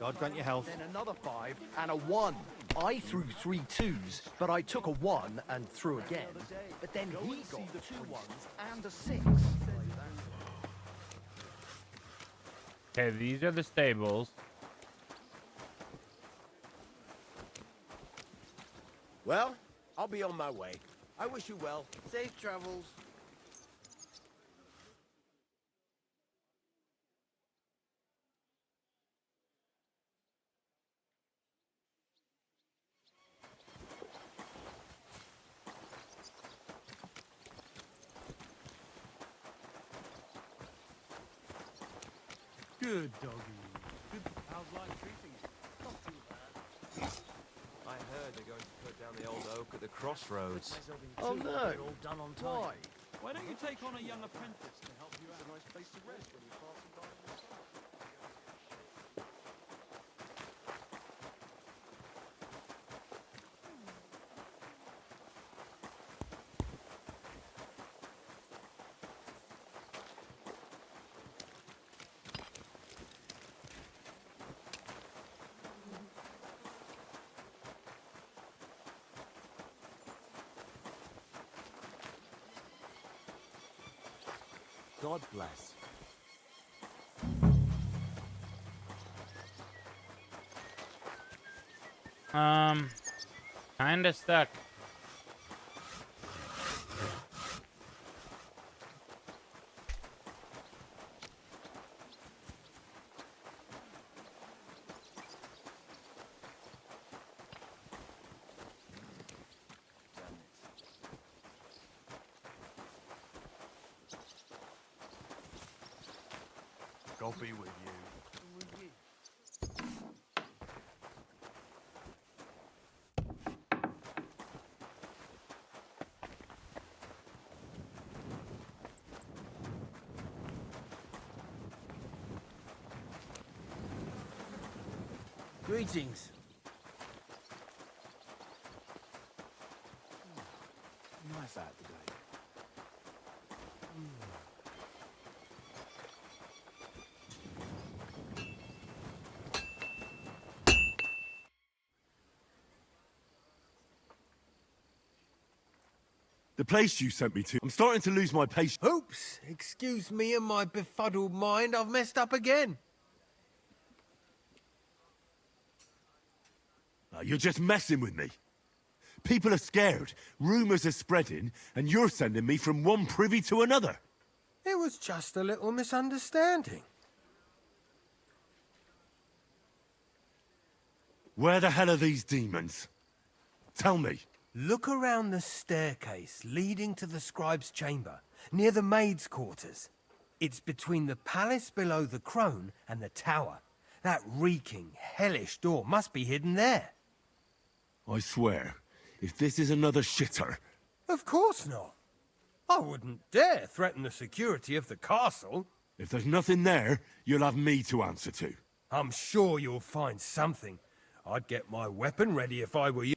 God grant you health. Then another 5 and a 1. I threw 3 2s, but I took a 1 and threw again. But then he got 2 1s and a 6. Okay, these are the stables. Well, I'll be on my way. I wish you well. Safe travels. Good doggy. Good. How's life treating you? Not too bad. I heard they're going to put down the old oak at the crossroads. Oh no! All done on time. Why? Why don't you take on a young apprentice to help you out? It's a nice place to rest when you're passing by the side. God bless. Kinda stuck. God be with you. Greetings. Nice out today. The place you sent me to, I'm starting to lose my patience. Oops, excuse me and my befuddled mind, I've messed up again. You're just messing with me. People are scared, rumors are spreading, and you're sending me from one privy to another. It was just a little misunderstanding. Where the hell are these demons? Tell me. Look around the staircase leading to the scribe's chamber, near the maid's quarters. It's between the palace below the crone and the tower. That reeking, hellish door must be hidden there. I swear, if this is another shitter... Of course not. I wouldn't dare threaten the security of the castle. If there's nothing there, you'll have me to answer to. I'm sure you'll find something. I'd get my weapon ready if I were you.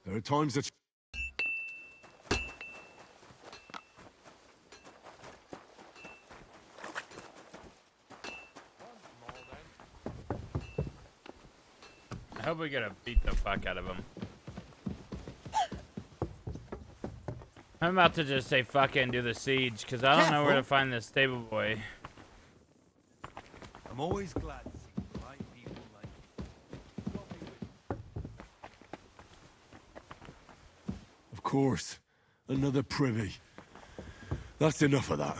There are times that... I hope we get to beat the fuck out of him. I'm about to just say fuck it and do the siege, because I don't know where to find this stable boy. I'm always glad to see the right people like you. Of course. Another privy. That's enough of that.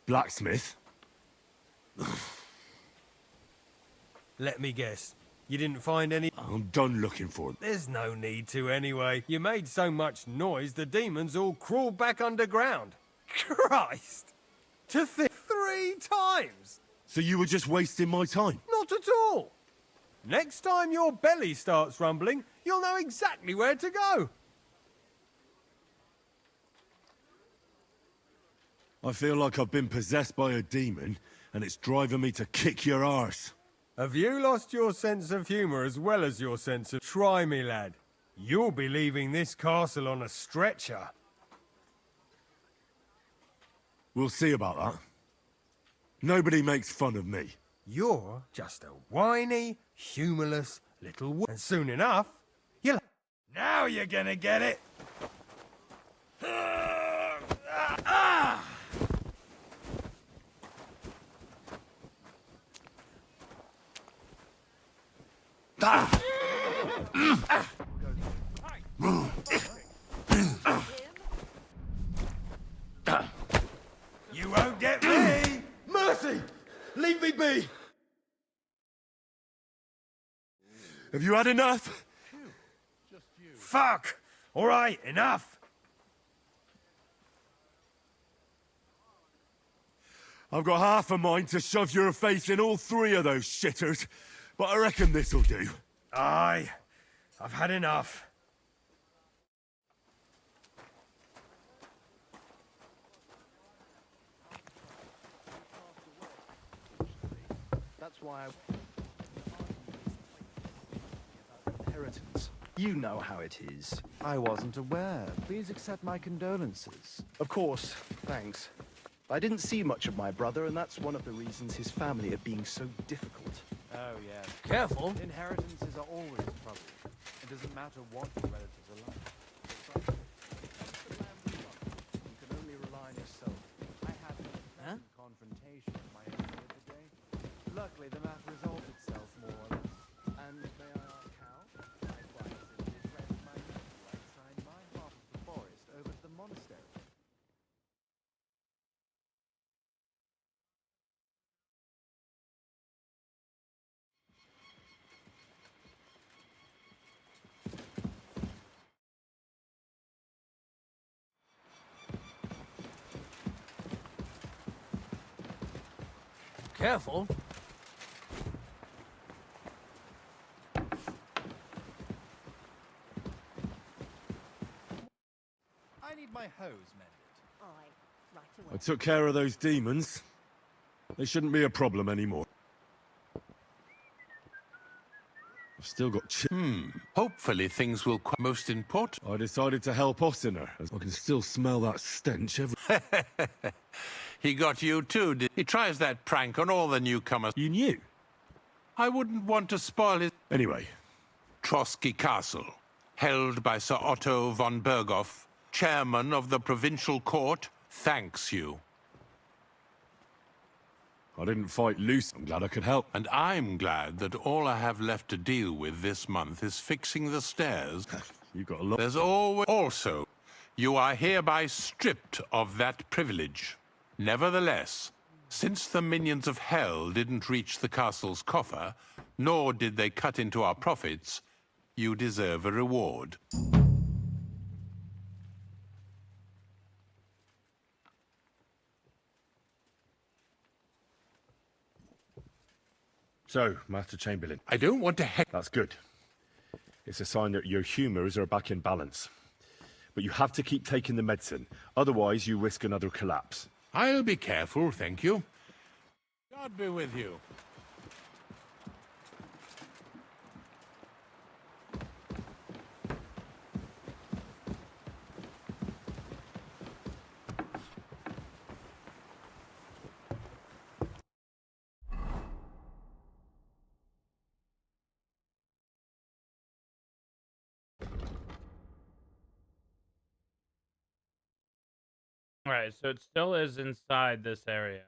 Blacksmith? Let me guess. You didn't find any... I'm done looking for them. There's no need to anyway. You made so much noise, the demons all crawled back underground. Christ! To think 3 times! So you were just wasting my time? Not at all! Next time your belly starts rumbling, you'll know exactly where to go. I feel like I've been possessed by a demon, and it's driving me to kick your arse. Have you lost your sense of humour as well as your sense of... Try me, lad. You'll be leaving this castle on a stretcher. We'll see about that. Nobody makes fun of me. You're just a whiny, humourless little and soon enough, you'll... Now you're gonna get it! You won't get me! Mercy! Leave me be! Have you had enough? Fuck! All right, enough! I've got half a mind to shove your face in all three of those shitters, but I reckon this'll do. Aye, I've had enough. That's why inheritance. You know how it is. I wasn't aware. Please accept my condolences. Of course, thanks. I didn't see much of my brother, and that's one of the reasons his family are being so difficult. Oh, yes. Careful. Inheritances are always trouble. It doesn't matter what your relatives are like. You can only rely on yourself. I had a pleasant confrontation with my enemy today. Luckily, the matter resolved itself more or less. And may I ask how? I quite simply threatened my nephew I'd sign my half of the forest over to the monastery. Careful. I need my hose mended. I took care of those demons. They shouldn't be a problem anymore. I've still got Hopefully things will quite most important. I decided to help Ossiner, as I can still smell that stench He got you too, did he? Tries that prank on all the newcomers. You knew? I wouldn't want to spoil his... Anyway. Trotsky Castle, held by Sir Otto von Berghoff, chairman of the provincial court, thanks you. I didn't fight loose. I'm glad I could help. And I'm glad that all I have left to deal with this month is fixing the stairs. You got a lot. There's always... Also, you are hereby stripped of that privilege. Nevertheless, since the minions of hell didn't reach the castle's coffer, nor did they cut into our profits, you deserve a reward. So, Master Chamberlain. I don't want to That's good. It's a sign that your humours are back in balance. But you have to keep taking the medicine, otherwise you risk another collapse. I'll be careful, thank you. God be with you. Alright, so it still is inside this area.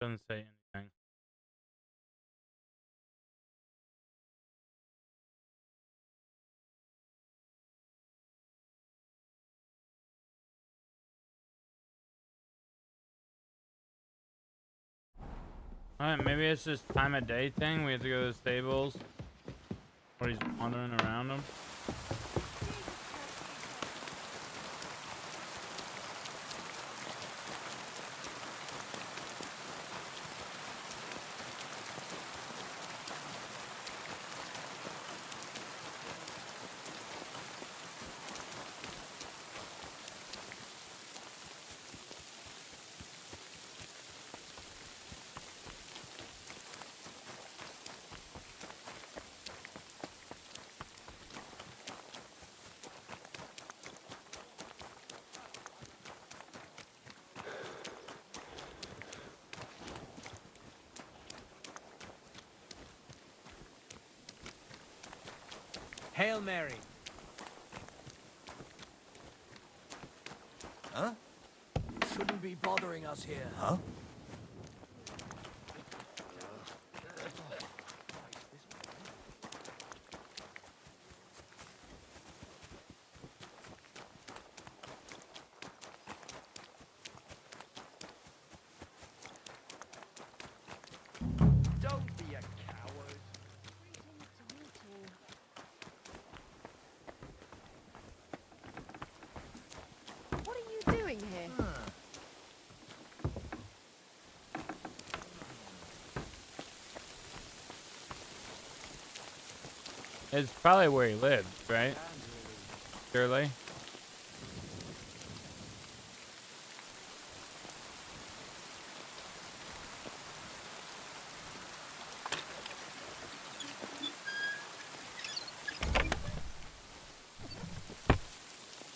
Doesn't say anything. Alright, maybe it's just time of day thing. We have to go to the stables. Or he's wandering around them. Hail Mary. Huh? Shouldn't be bothering us here. Huh? Don't be a coward. What are you doing here? It's probably where he lived, right? Surely.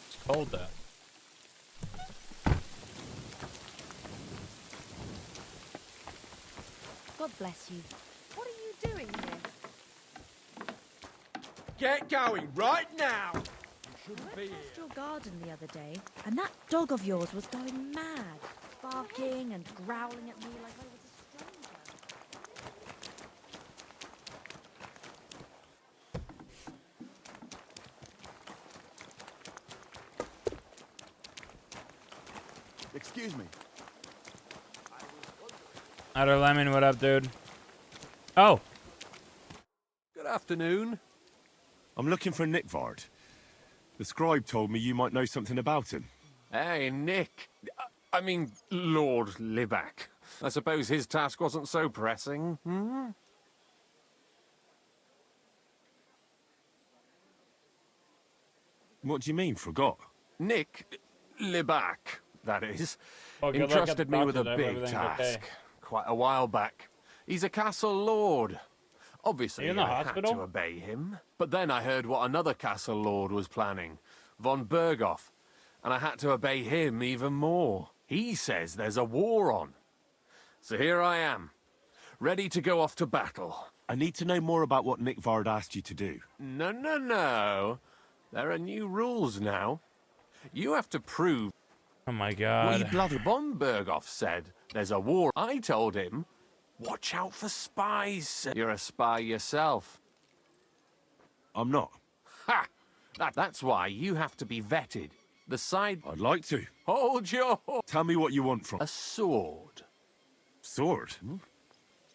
It's cold though. God bless you. What are you doing here? Get going right now! You shouldn't be I here. passed your garden the other day, and that dog of yours was going mad, barking and growling at me like I was a stranger. Excuse me. Outer Lemon, what up, dude? Oh! Good afternoon. I'm looking for Nickvard. The scribe told me you might know something about him. Hey, Nick. I mean, Lord Liback. I suppose his task wasn't so pressing, hmm? What do you mean, forgot? Nick Liback, that is, Well, good luck at the entrusted me with a doctor, big everything's task okay. quite a while back. He's a castle lord. Obviously, Are you in the I hospital? had to obey him. But then I heard what another castle lord was planning, von Berghoff, and I had to obey him even more. He says there's a war on. So here I am, ready to go off to battle. I need to know more about what Nickvard asked you to do. No, no, no. There are new rules now. You have to prove... Oh my What god. you bloody von Berghoff said. There's a war. I told him, watch out for spies. You're a spy yourself. I'm not. Ha! That's why you have to be vetted. The side... I'd like to. Hold your... Tell me what you want from... A sword. Sword?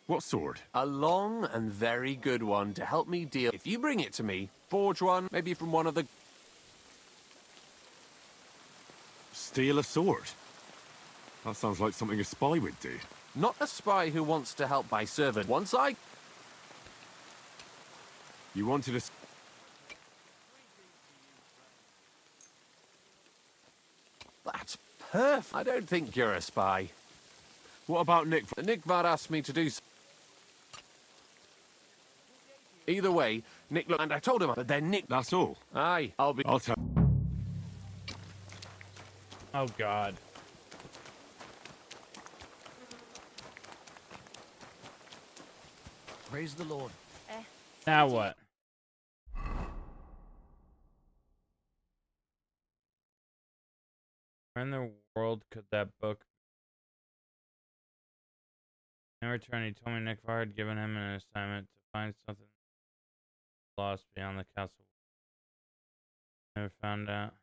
What sword? A long and very good one to help me deal... If you bring it to me, forge one, maybe from one of the... Steal a sword? That sounds like something a spy would do. Not a spy who wants to help by servant. Once I... You wanted a... That's perfect. I don't think you're a spy. What about Nick? Nickvard asked me to do... Either way, Nick... Look, and I told him... But then Nick... That's all? Aye, I'll be... I'll tell... Oh god. Praise the Lord. Now what? Where in the world could that book... In return, he told me Nickvard had given him an assignment to find something lost beyond the castle. Never found out.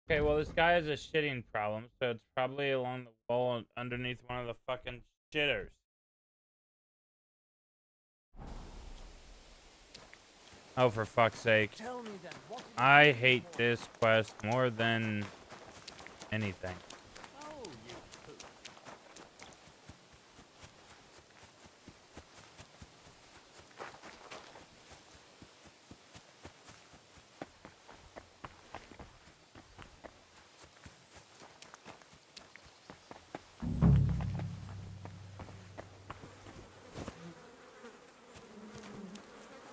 Okay, well, this guy has a shitting problem, so it's probably along the wall underneath one of the fucking shitters. Oh, for fuck's sake. Tell me then, what I hate this quest more than anything. Oh, you poop.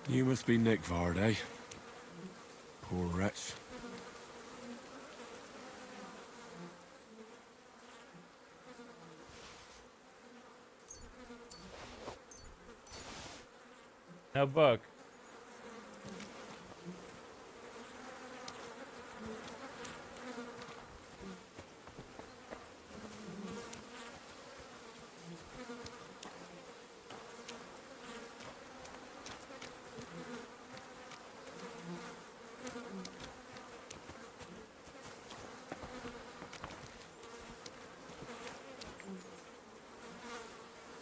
You must be Nick Vard, eh? Poor wretch. No book.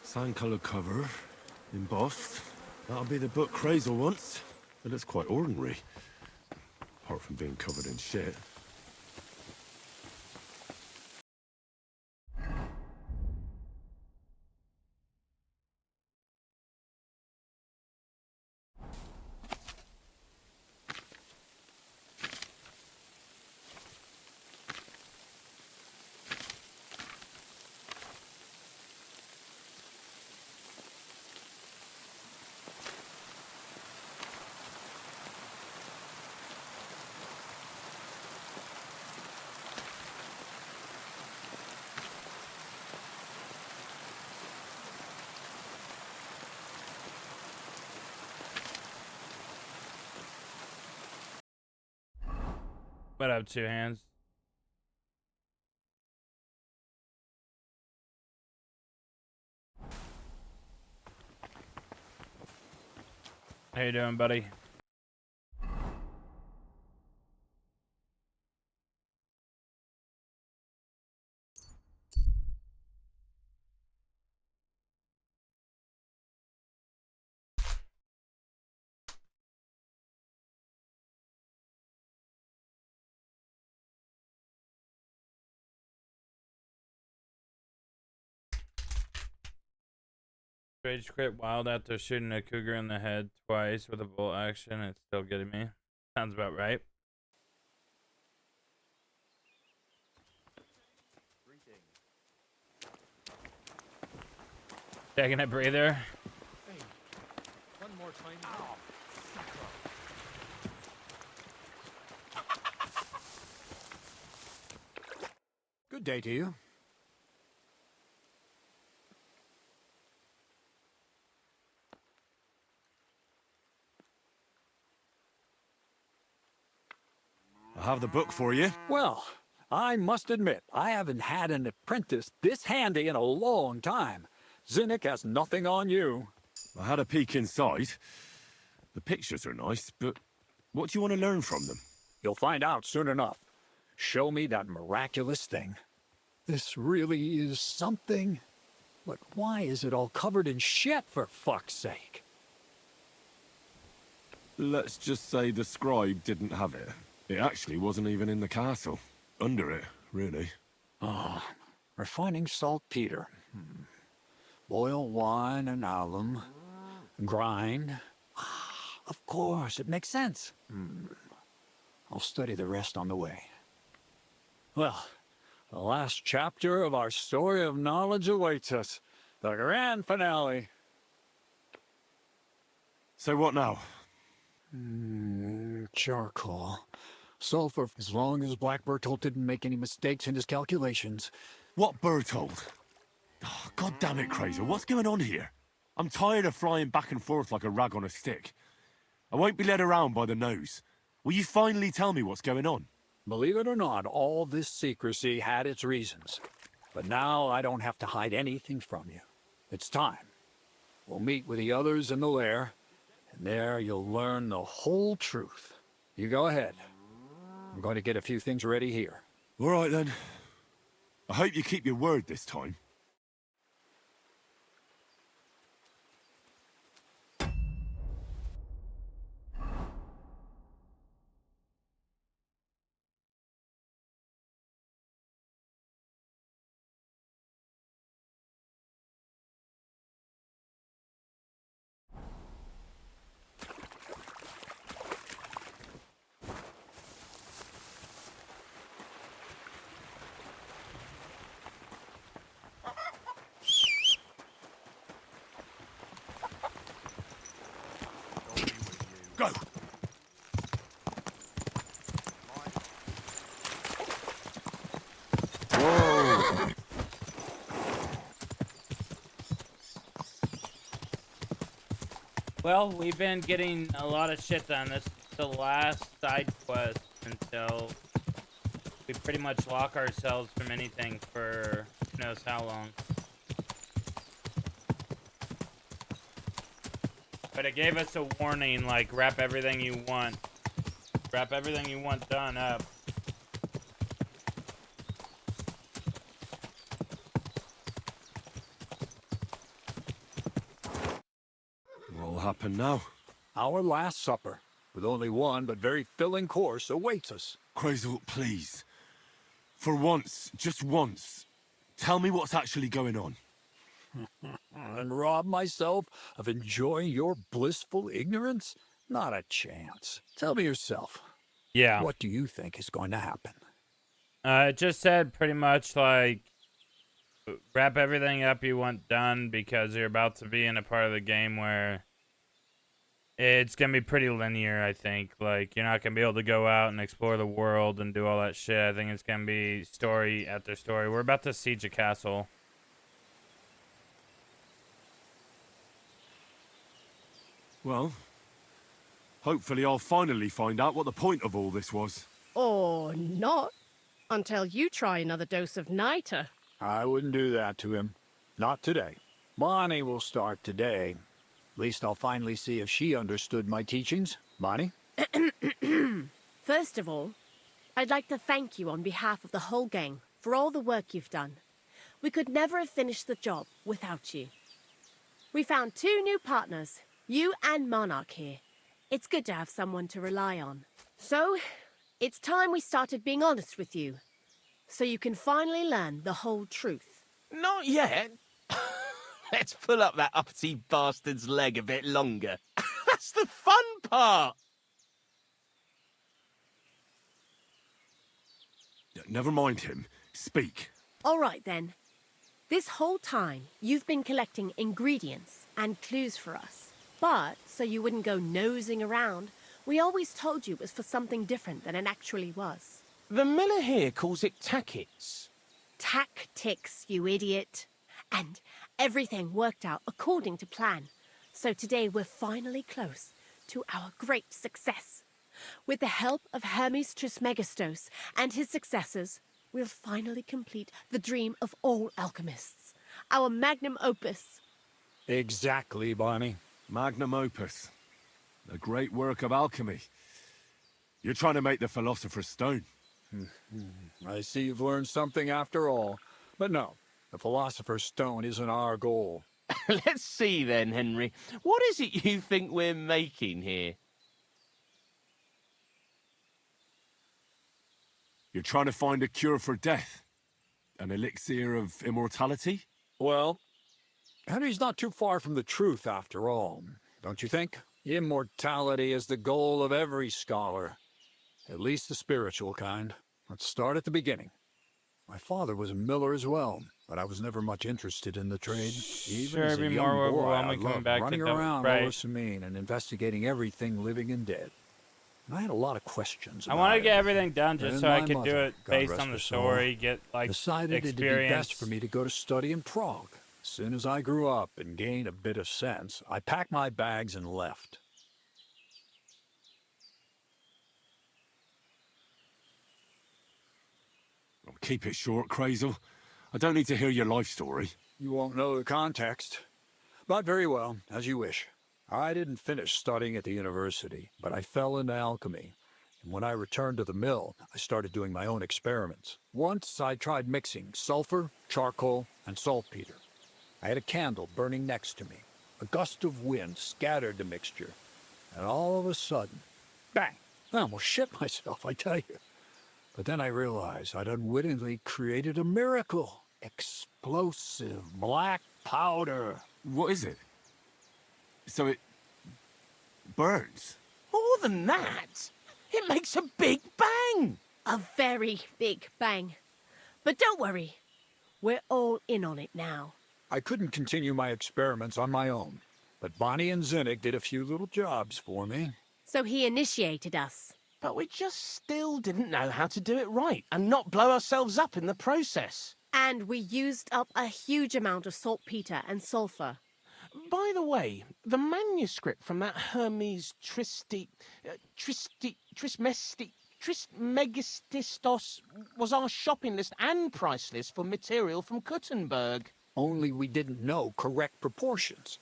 Sand-coloured cover, embossed. That'll be the book Crazel wants, but it's quite ordinary. Apart from being covered in shit. But I have two hands. How you doing, buddy? Rage quit wild after shooting a cougar in the head twice with a bolt action. It's still getting me. Sounds about right. Taking a breather. Hey, one more time. Good day to you. I have the book for you. Well, I must admit, I haven't had an apprentice this handy in a long time. Zinnik has nothing on you. I had a peek inside. The pictures are nice, but what do you want to learn from them? You'll find out soon enough. Show me that miraculous thing. This really is something. But why is it all covered in shit, for fuck's sake? Let's just say the scribe didn't have it. It actually wasn't even in the castle. Under it, really. Ah, refining saltpeter. Boil wine and alum. Grind. Ah, of course, it makes sense. I'll study the rest on the way. Well, the last chapter of our story of knowledge awaits us. The grand finale. So what now? Charcoal. Sulfur, as long as Black Bertolt didn't make any mistakes in his calculations. What Bertolt? Oh, God damn it, Crazer, what's going on here? I'm tired of flying back and forth like a rag on a stick. I won't be led around by the nose. Will you finally tell me what's going on? Believe it or not, all this secrecy had its reasons. But now I don't have to hide anything from you. It's time. We'll meet with the others in the lair, and there you'll learn the whole truth. You go ahead. I'm going to get a few things ready here. All right, then. I hope you keep your word this time. Go! Whoa! Well, we've been getting a lot of shit done. This is the last side quest until we pretty much lock ourselves from anything for who knows how long. But it gave us a warning, like, wrap everything you want done up. What'll happen now? Our last supper, with only one but very filling course, awaits us. Crazel, please. For once, just once, tell me what's actually going on. And rob myself of enjoying your blissful ignorance? Not a chance. Tell me yourself. Yeah. What do you think is going to happen? It just said pretty much like wrap everything up you want done because you're about to be in a part of the game where it's gonna be pretty linear. I think like you're not gonna be able to go out and explore the world and do all that shit. I think it's gonna be story after story. We're about to siege a castle. Well, hopefully I'll finally find out what the point of all this was. Or not. Until you try another dose of niter. I wouldn't do that to him. Not today. Bonnie will start today. At least I'll finally see if she understood my teachings. Bonnie? First of all, I'd like to thank you on behalf of the whole gang for all the work you've done. We could never have finished the job without you. We found 2 new partners, you and Monarch here. It's good to have someone to rely on. So, it's time we started being honest with you, so you can finally learn the whole truth. Not yet. Let's pull up that uppity bastard's leg a bit longer. That's the fun part. Never mind him. Speak. All right, then. This whole time, you've been collecting ingredients and clues for us. But, so you wouldn't go nosing around, we always told you it was for something different than it actually was. The miller here calls it tackets. Tactics, you idiot. And everything worked out according to plan. So today we're finally close to our great success. With the help of Hermes Trismegistos and his successors, we'll finally complete the dream of all alchemists. Our magnum opus. Exactly, Bonnie. Magnum opus. A great work of alchemy. You're trying to make the Philosopher's Stone. I see you've learned something after all. But no, the Philosopher's Stone isn't our goal. Let's see then, Henry. What is it you think we're making here? You're trying to find a cure for death? An elixir of immortality? Well, Henry's not too far from the truth after all, don't you think? Immortality is the goal of every scholar. At least the spiritual kind. Let's start at the beginning. My father was a miller as well, but I was never much interested in the trade. Even as a young more boy, I overwhelming coming loved back running to that. around Right. Olosamine and investigating everything living and dead. And I had a lot of questions I about want to it. get everything done just Then so I my could do mother, it God based rest on her the soul, story, get like decided it'd be experience. best for me to go to study in Prague. As soon as I grew up and gained a bit of sense, I packed my bags and left. Keep it short, Crazel. I don't need to hear your life story. You won't know the context. But very well, as you wish. I didn't finish studying at the university, but I fell into alchemy. And when I returned to the mill, I started doing my own experiments. Once I tried mixing sulfur, charcoal, and saltpeter. I had a candle burning next to me. A gust of wind scattered the mixture, and all of a sudden, bang! I almost shit myself, I tell you. But then I realized I'd unwittingly created a miracle. Explosive black powder. What is it? So it burns? More than that, it makes a big bang. A very big bang. But don't worry, we're all in on it now. I couldn't continue my experiments on my own, but Bonnie and Zinnik did a few little jobs for me. So he initiated us. But we just still didn't know how to do it right and not blow ourselves up in the process. And we used up a huge amount of saltpeter and sulfur. By the way, the manuscript from that Hermes Trismegistos was our shopping list and price list for material from Kuttenberg. Only we didn't know correct proportions.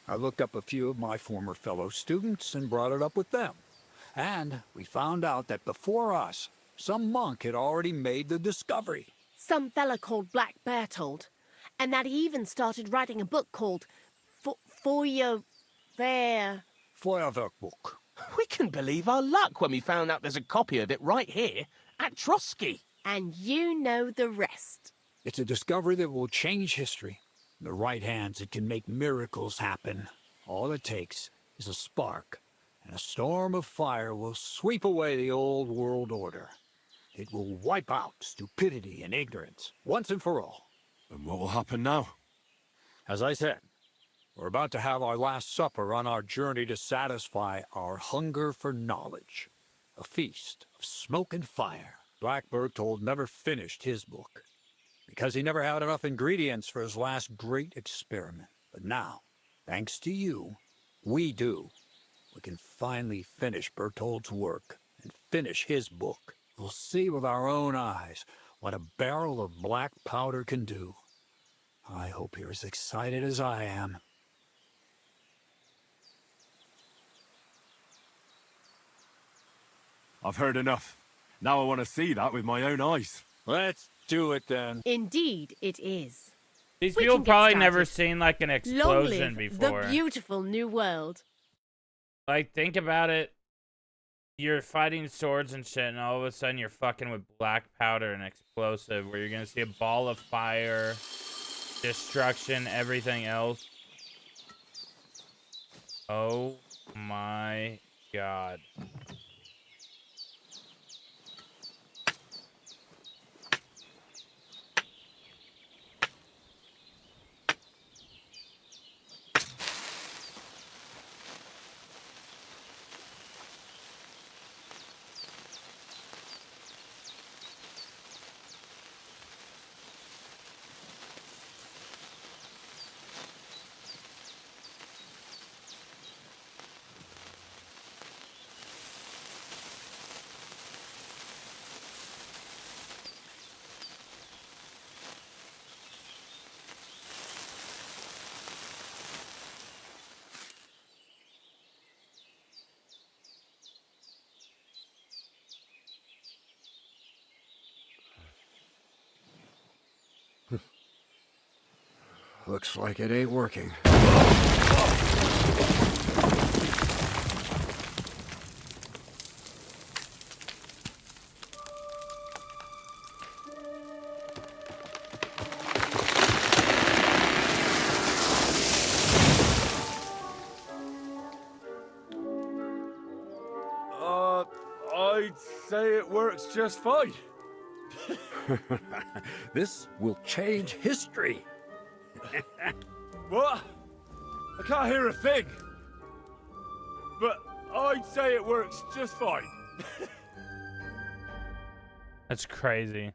I looked up a few of my former fellow students and brought it up with them. And we found out that before us, some monk had already made the discovery. Some fella called Black Bertold. And that he even started writing a book called Feuerwehr. Feuerwerkbuch. We can believe our luck when we found out there's a copy of it right here at Trotsky. And you know the rest. It's a discovery that will change history. In the right hands, it can make miracles happen. All it takes is a spark, and a storm of fire will sweep away the old world order. It will wipe out stupidity and ignorance, once and for all. And what will happen now? As I said, we're about to have our last supper on our journey to satisfy our hunger for knowledge. A feast of smoke and fire. Black Bertold never finished his book, because he never had enough ingredients for his last great experiment. But now, thanks to you, we do. We can finally finish Bertold's work and finish his book. We'll see with our own eyes what a barrel of black powder can do. I hope you're as excited as I am. I've heard enough. Now I want to see that with my own eyes. Let's do it then. Indeed it is. These We people can get probably started. never seen like an Long explosion live before. the beautiful new world. Like, think about it. You're fighting swords and shit, and all of a sudden you're fucking with black powder and explosive, where you're gonna see a ball of fire, destruction, everything else. Oh my god. Looks like it ain't working. I'd say it works just fine. This will change history. What? I can't hear a thing. But I'd say it works just fine. That's crazy.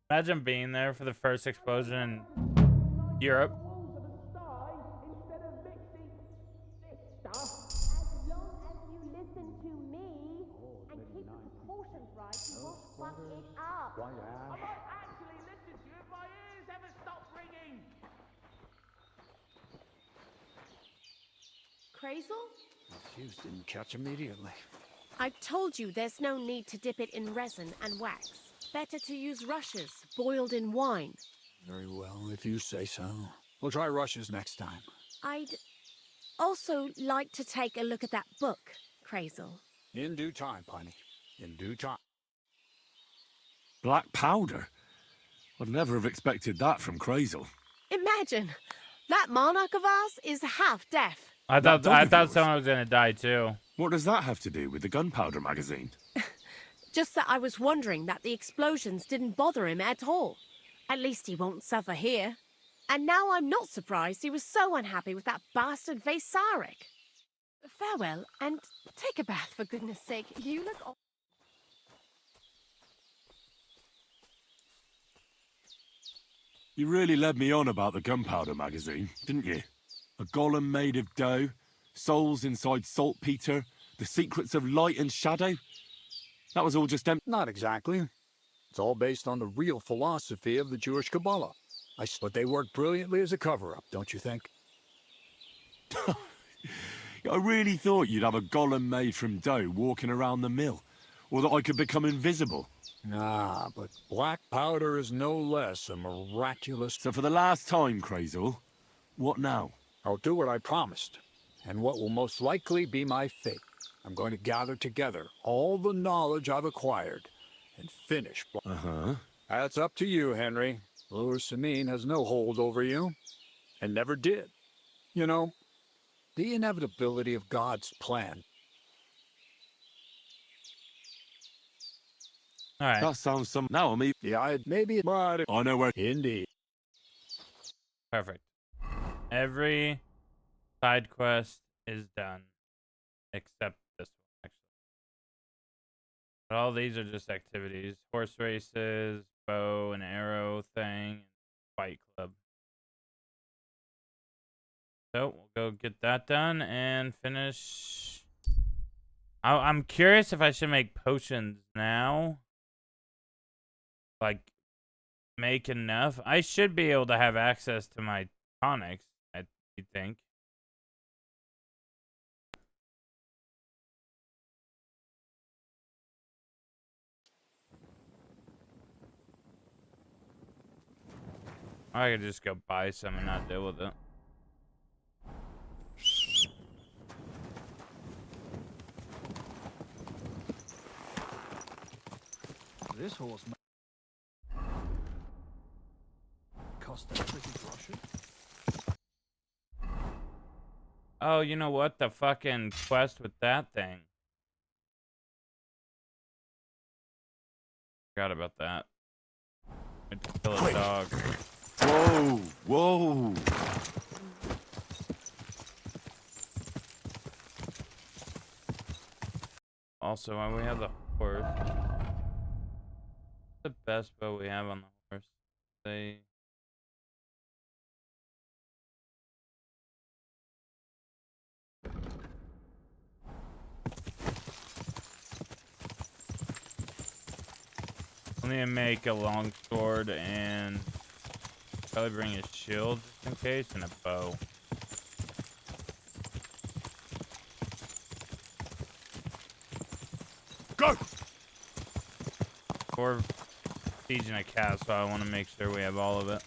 Imagine being there for the first explosion in Europe. Crazel? The fuse didn't catch immediately. I told you there's no need to dip it in resin and wax. Better to use rushes, boiled in wine. Very well, if you say so. We'll try rushes next time. I'd also like to take a look at that book, Crazel. In due time, Piney. In due time. Black powder? I'd never have expected that from Crazel. Imagine, that monarch of ours is half deaf. I thought someone was gonna die too. What does that have to do with the gunpowder magazine? Just that I was wondering that the explosions didn't bother him at all. At least he won't suffer here. And now I'm not surprised he was so unhappy with that bastard Vasarik. Farewell, and take a bath for goodness sake. You look... You really led me on about the gunpowder magazine, didn't you? A golem made of dough, souls inside saltpeter, the secrets of light and shadow. That was all just empty. Not exactly. It's all based on the real philosophy of the Jewish Kabbalah. But they work brilliantly as a cover-up, don't you think? I really thought you'd have a golem made from dough walking around the mill, or that I could become invisible. Nah, but black powder is no less a miraculous... So for the last time, Crazel, what now? I'll do what I promised, and what will most likely be my fate. I'm going to gather together all the knowledge I've acquired and finish... That's up to you, Henry. Lur Samin has no hold over you, and never did. You know, the inevitability of God's plan. All right. That sounds some... Now I'm... Yeah, maybe... But I know where... Indeed. Perfect. Every side quest is done, except this one, actually. But all these are just activities. Horse races, bow and arrow thing, fight club. So we'll go get that done and finish. I'm curious if I should make potions now. Like, make enough. I should be able to have access to my tonics, I think. I could just go buy some and not deal with it. This horse cost a pretty groschen. Oh, you know what? The fucking quest with that thing. Forgot about that. I had to kill a dog. Whoa! Whoa! Also, when we have the horse, the best bow we have on the horse. They. I'm gonna make a long sword and probably bring a shield just in case and a bow. Go! Or sieging a castle, I want to make sure we have all of it.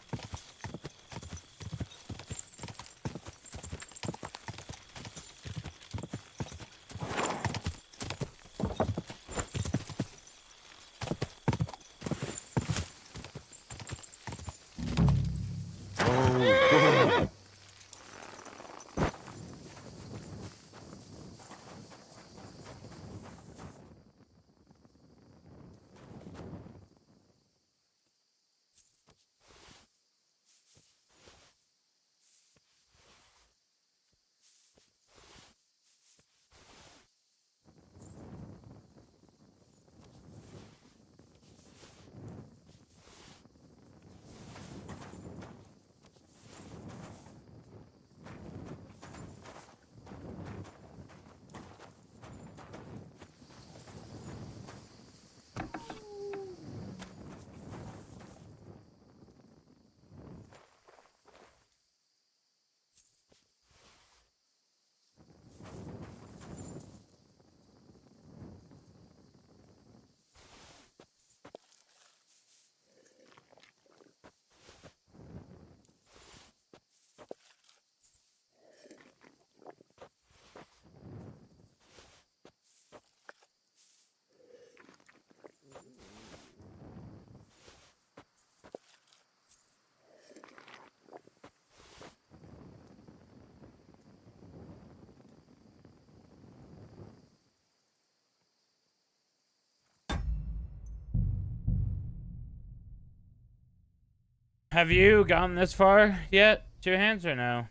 Have you gotten this far yet, Two Hands, or no?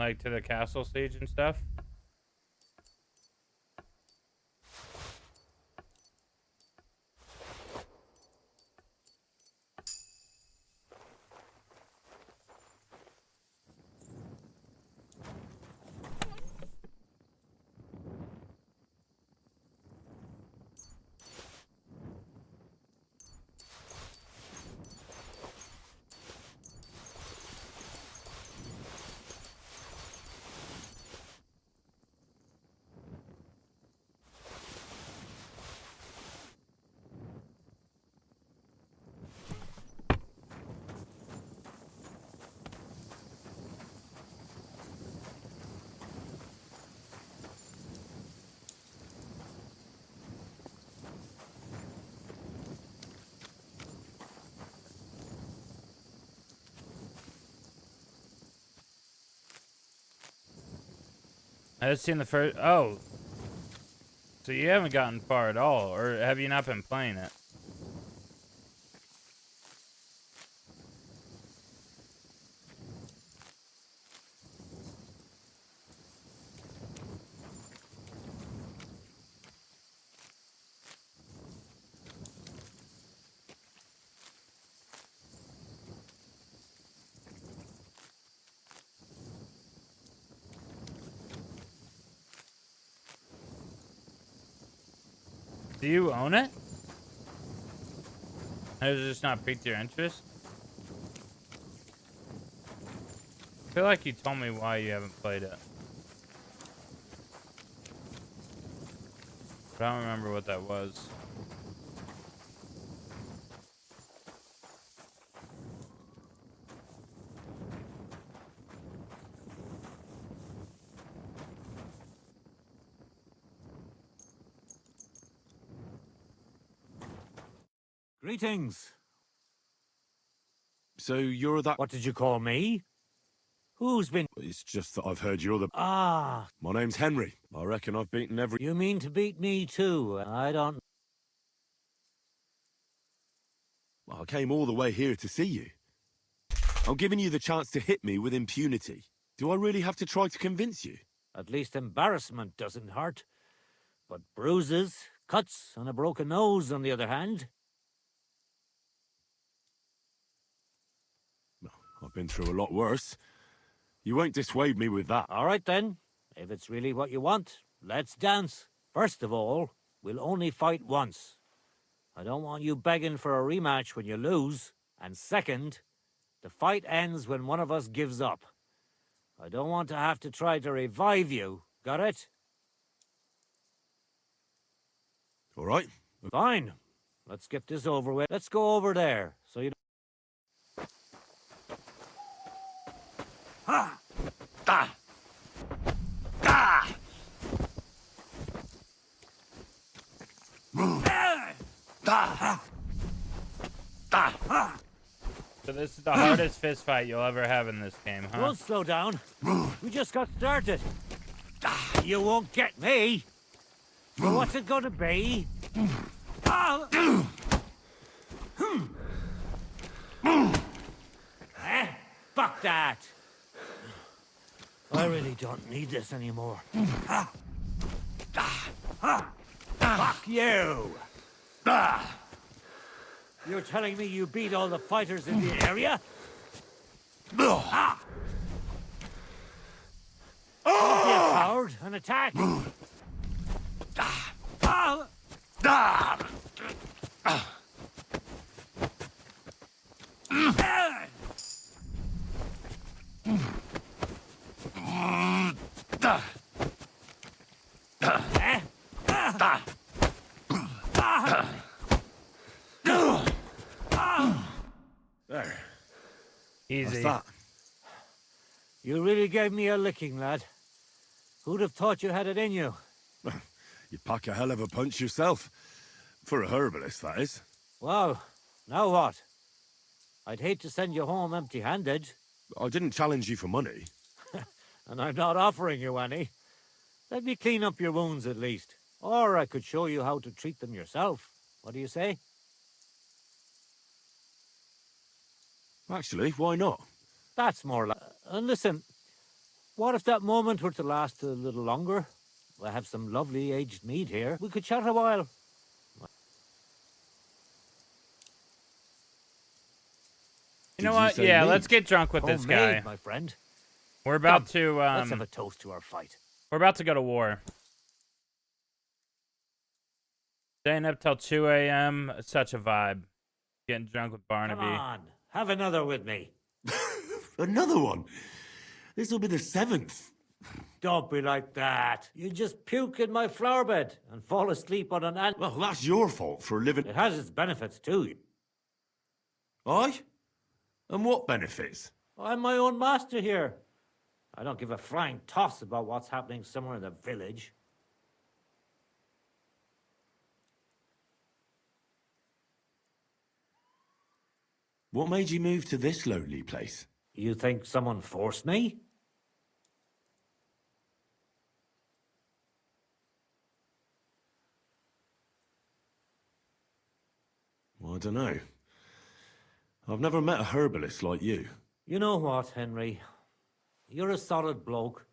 Like to the castle siege and stuff? I just seen the first. Oh, so you haven't gotten far at all, or have you not been playing it? Do you own it? Has it just not piqued your interest? I feel like you told me why you haven't played it. But I don't remember what that was. Greetings. So you're that... What did you call me? Who's been... It's just that I've heard you're the... Ah. My name's Henry. I reckon I've beaten every... You mean to beat me too? I don't... I came all the way here to see you. I'm giving you the chance to hit me with impunity. Do I really have to try to convince you? At least embarrassment doesn't hurt. But bruises, cuts, and a broken nose, on the other hand... I've been through a lot worse. You won't dissuade me with that. All right, then. If it's really what you want, let's dance. First of all, we'll only fight once. I don't want you begging for a rematch when you lose. And second, the fight ends when one of us gives up. I don't want to have to try to revive you. Got it? All right. Fine. Let's get this over with. Let's go over there, so you... Ha! Da! Da! Da! Da! So this is the hardest fist fight you'll ever have in this game, huh? Don't slow down. We just got started. You won't get me. So what's it gonna be? Fuck that. I really don't need this anymore. Fuck you! You're telling me you beat all the fighters in the area? Don't be a coward and attack! There. Easy. What's that? You really gave me a licking, lad. Who'd have thought you had it in you? You pack a hell of a punch yourself. For a herbalist, that is. Well, now what? I'd hate to send you home empty-handed. I didn't challenge you for money. And I'm not offering you any. Let me clean up your wounds at least. Or I could show you how to treat them yourself. What do you say? Actually, why not? That's more like... And listen, what if that moment were to last a little longer? I have some lovely aged mead here. We could chat a while. You know what? Yeah, let's get drunk with this guy. Homemade, my friend. We're about Come, to let's have a toast to our fight. We're about to go to war. Staying up till 2 a.m. Such a vibe. Getting drunk with Barnaby. Come on, have another with me. Another one? This will be the 7th. Don't be like that. You just puke in my flower bed and fall asleep on an ant. Well, that's your fault for living... It has its benefits too. Aye? And what benefits? I'm my own master here. I don't give a flying toss about what's happening somewhere in the village. What made you move to this lonely place? You think someone forced me? I don't know. I've never met a herbalist like you. You know what, Henry? You're a solid bloke,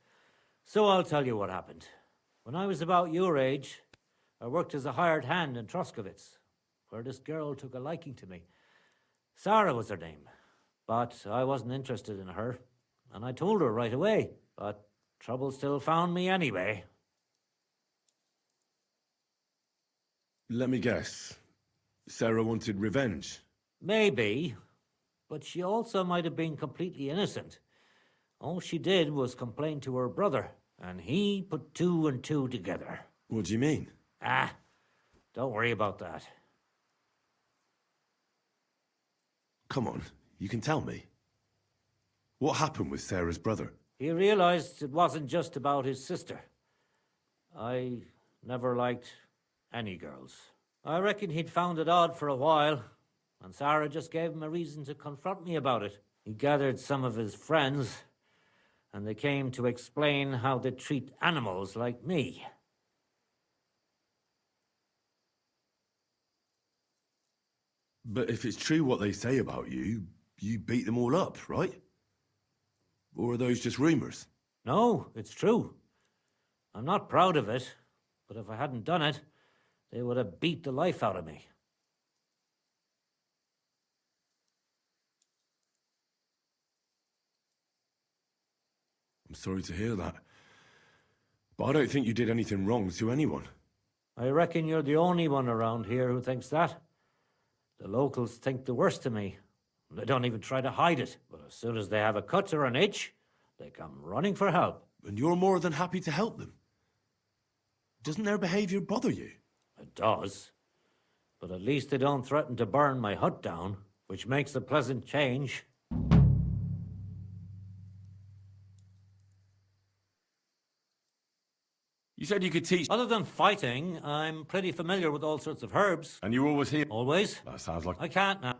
so I'll tell you what happened. When I was about your age, I worked as a hired hand in Troskowitz, where this girl took a liking to me. Sarah was her name, but I wasn't interested in her, and I told her right away, but trouble still found me anyway. Let me guess. Sarah wanted revenge. Maybe, but she also might have been completely innocent. All she did was complain to her brother, and he put 2 and 2 together. What do you mean? Ah, don't worry about that. Come on, you can tell me. What happened with Sarah's brother? He realized it wasn't just about his sister. I never liked any girls. I reckon he'd found it odd for a while, and Sarah just gave him a reason to confront me about it. He gathered some of his friends, and they came to explain how they treat animals like me. But if it's true what they say about you, you beat them all up, right? Or are those just rumors? No, it's true. I'm not proud of it, but if I hadn't done it, they would have beat the life out of me. I'm sorry to hear that. But I don't think you did anything wrong to anyone. I reckon you're the only one around here who thinks that. The locals think the worst of me. They don't even try to hide it. But as soon as they have a cut or an itch, they come running for help. And you're more than happy to help them. Doesn't their behavior bother you? It does. But at least they don't threaten to burn my hut down, which makes a pleasant change. You said you could teach... Other than fighting, I'm pretty familiar with all sorts of herbs. And you always hear... Always? That sounds like... I can't now.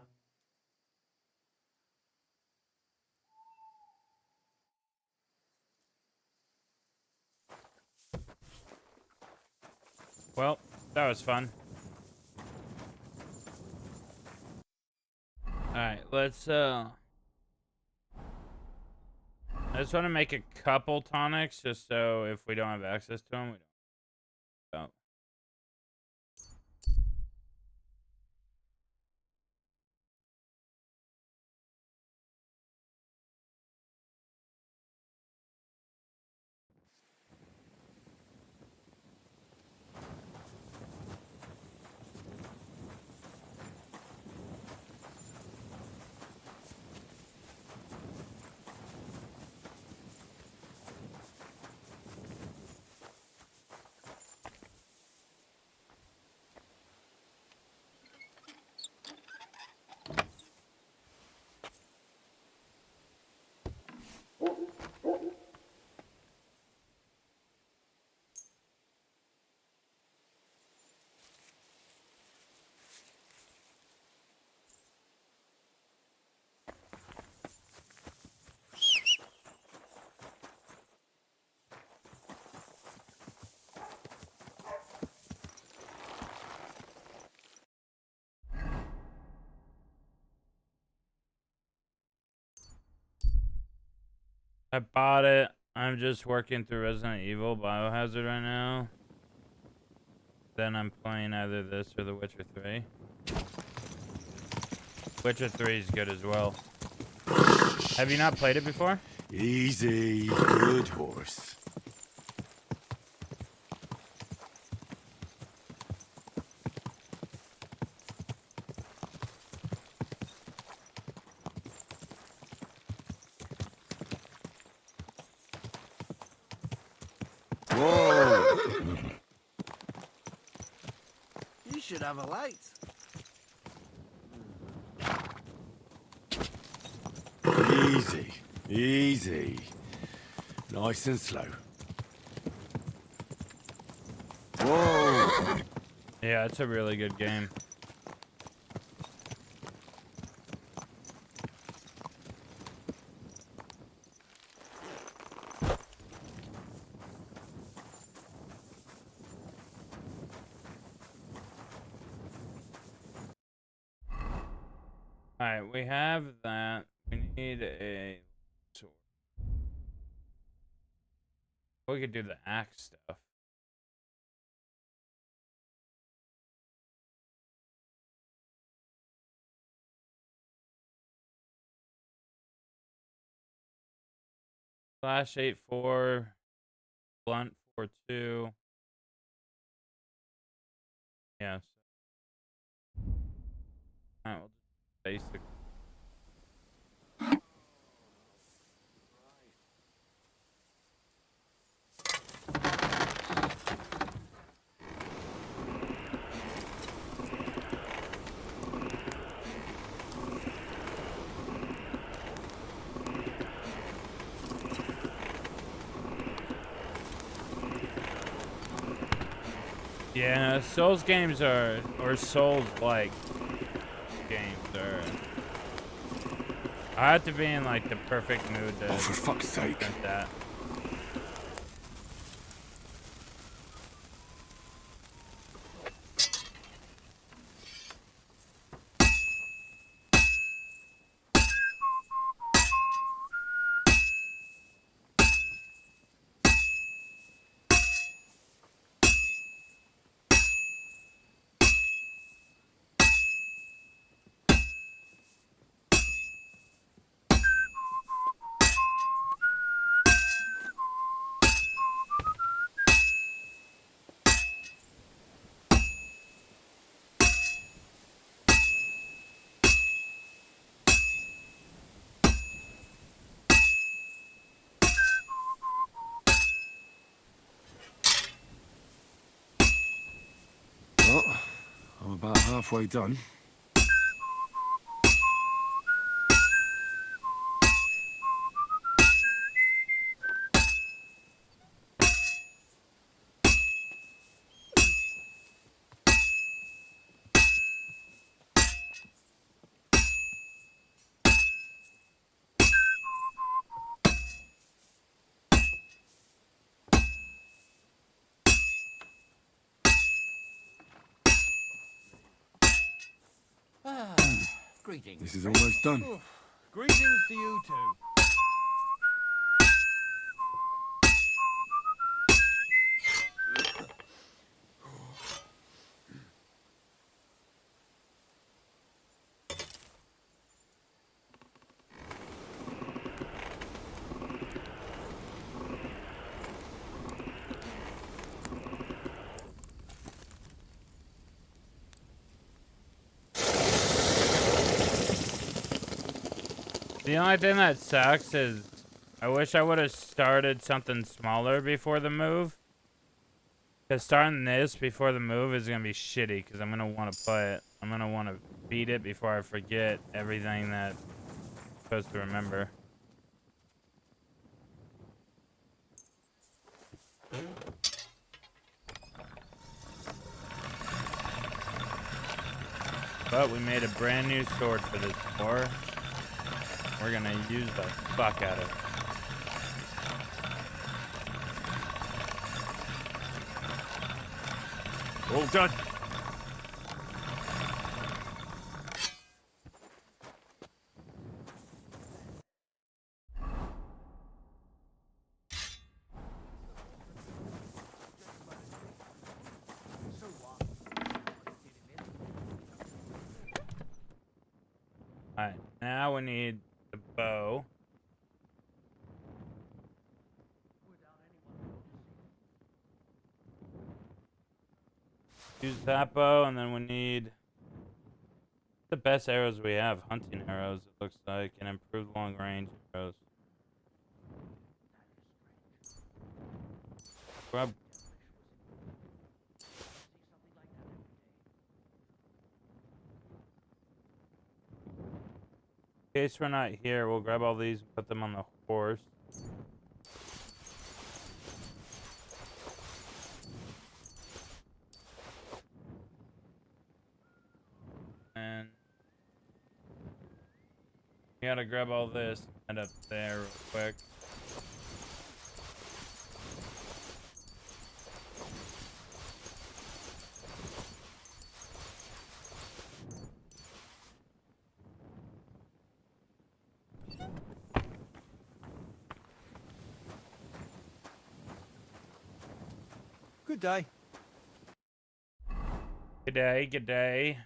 Well, that was fun. Alright, let's I just want to make a couple tonics just so if we don't have access to them, we don't. I bought it. I'm just working through Resident Evil Biohazard right now. Then I'm playing either this or The Witcher 3. Witcher 3 is good as well. Have you not played it before? Easy, good horse. Whoa! You should have a light. Easy, easy. Nice and slow. Whoa! Yeah, it's a really good game. Alright, we have that. We need a sword. We could do the axe stuff. Slash 8-4, blunt 4-2. Yes. Alright, we'll just basic. Yeah, Souls games are, or Souls-like games are. I have to be in like the perfect mood to. Oh, for fuck's sake! That. Well, I'm about halfway done. Greetings. This is almost done. Greetings to you too. The only thing that sucks is I wish I would have started something smaller before the move. Because starting this before the move is going to be shitty because I'm going to want to play it. I'm going to want to beat it before I forget everything that I'm supposed to remember. But we made a brand new sword for this war. We're gonna use the fuck out of it. All done. Now we need the bow. Use that bow, and then we need the best arrows we have. Hunting arrows, it looks like, and improved long range arrows. Grab. In case we're not here, we'll grab all these and put them on the horse. And we gotta grab all this and head up there real quick. Good day. Good day, good day.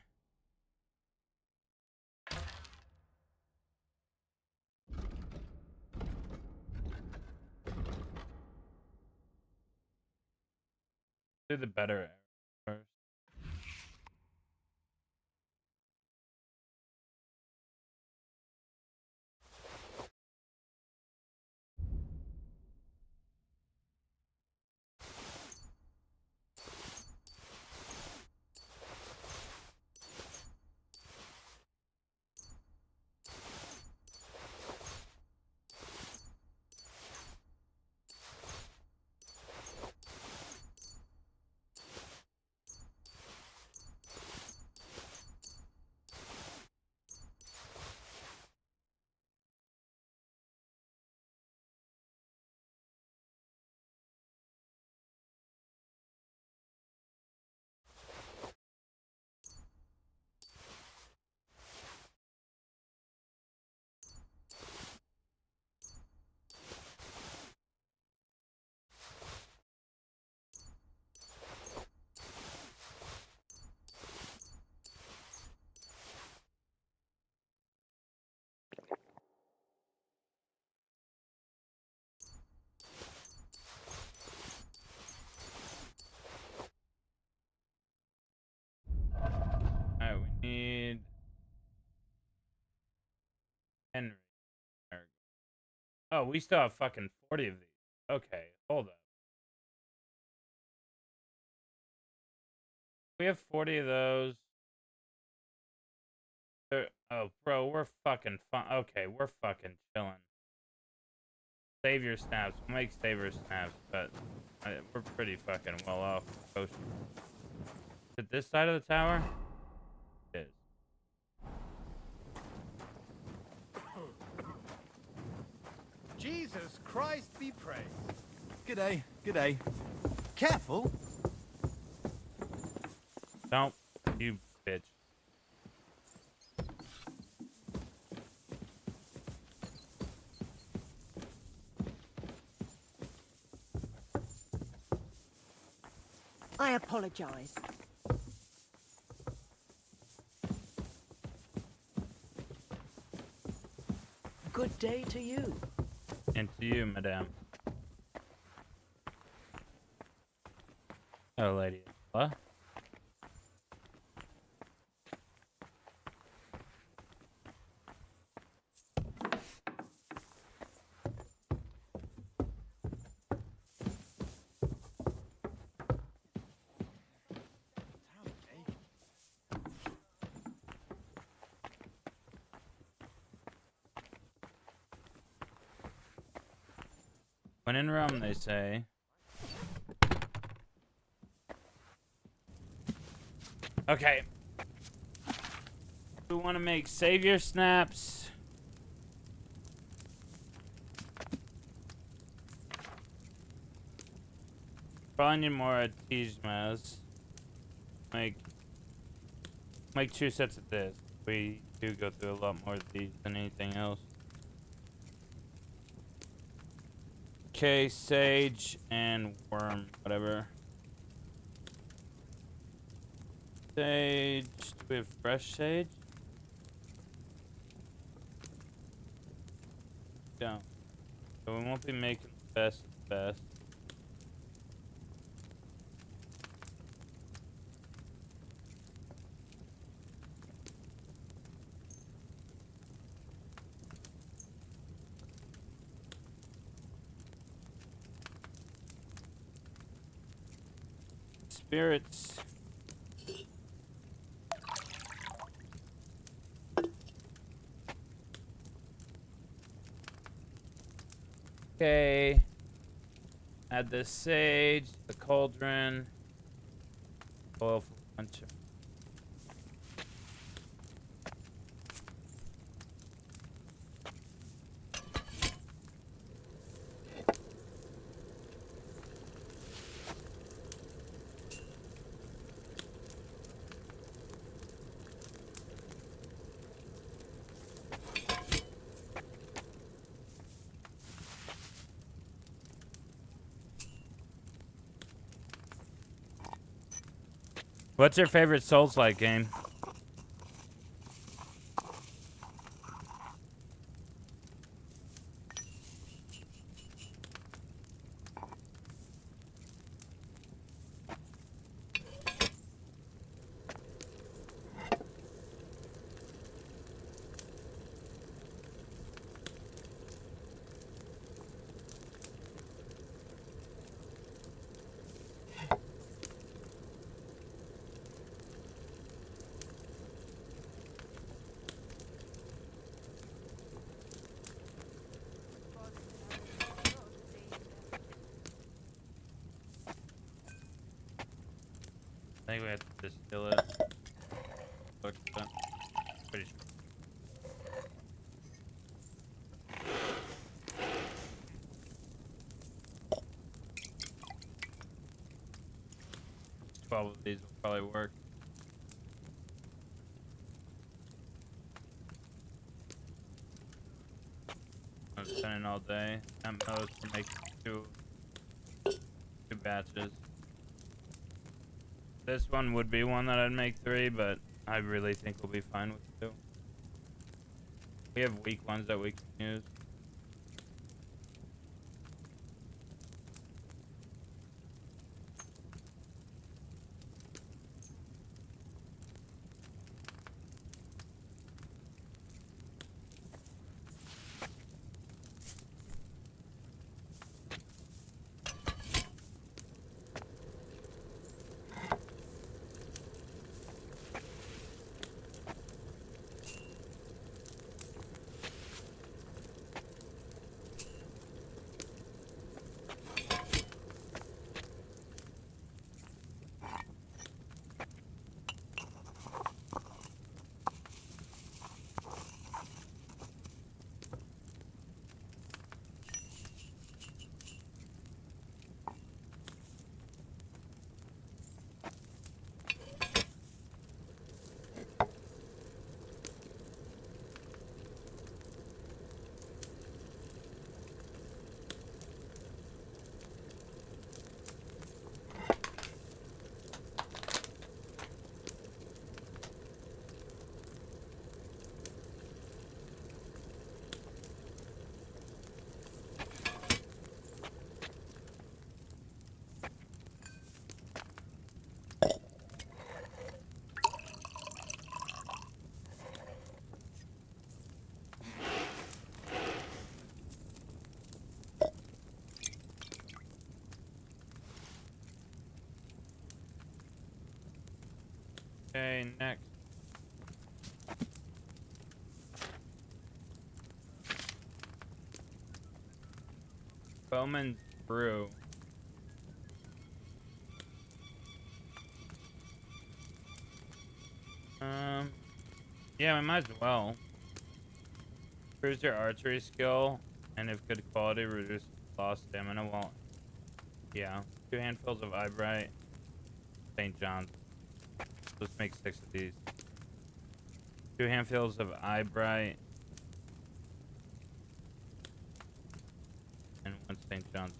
Do the better arrow first. Alright, we need Henry. Oh, we still have fucking 40 of these. Okay, hold up. We have 40 of those. Oh, bro, we're fucking fun. Okay, we're fucking chilling. Savior snaps. We'll make savior snaps, but we're pretty fucking well off. Is it this side of the tower? It is. Jesus Christ be praised. Good day, good day. Careful. Don't, you bitch. I apologize. Good day to you. And to you, madame. Oh, lady. What? When in Rome, they say. Okay. We want to make savior snaps. Probably need more artisanals. Make 2 sets of this. We do go through a lot more of these than anything else. Okay, sage and worm, whatever. Sage. Do we have fresh sage? don't. So we won't be making the best of the best. Spirits. Okay. Add the sage, the cauldron, oil for winter. What's your favorite Souls-like game? I think we have to distill it. Look, pretty sure. 12 of these will probably work. I'm spending all day at most to make two batches. This one would be one that I'd make 3, but I really think we'll be fine with 2. We have weak ones that we can use. Okay, next. Bowman's Brew. Yeah, we might as well. Improves your archery skill, and if good quality, reduces lost stamina. Well, yeah. 2 handfuls of Eyebright. St. John's. Let's make 6 of these. 2 handfuls of Eyebright. And 1 St. John's.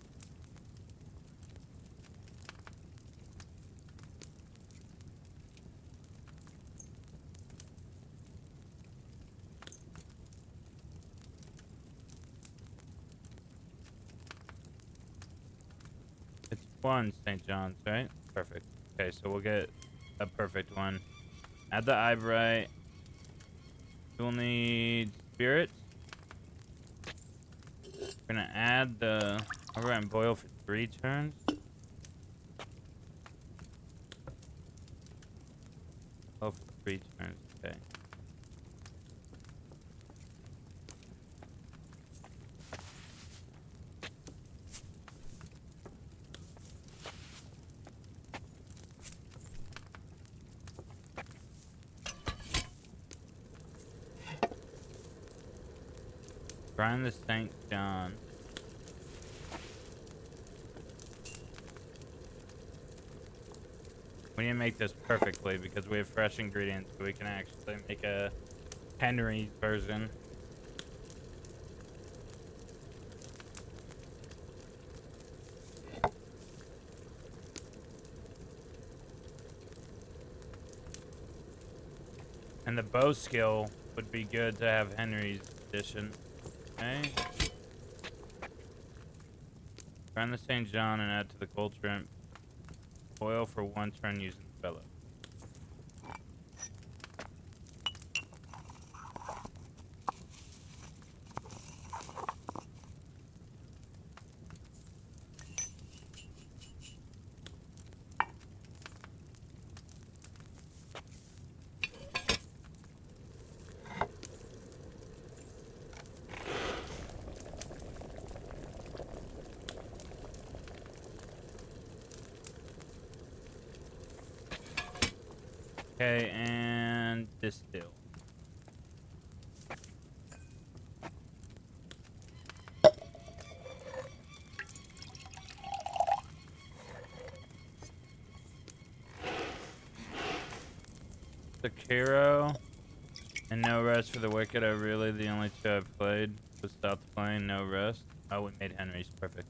1 St. John's, right? Perfect. Okay, so we'll get a perfect one. Add the eyebright. We'll need spirits. We're gonna add the eyebright and boil for 3 turns. Oh, for 3 turns. Okay. Grind the St. John. We need to make this perfectly because we have fresh ingredients, so we can actually make a Henry version. And the bow skill would be good to have Henry's edition. Okay. Grind the St. John and add to the cold shrimp. Boil for 1 turn using the bellow. Okay, and distill. Sekiro and No Rest for the Wicked are really the only 2 I've played. So stopped playing No Rest. Oh, we made Henry's perfect.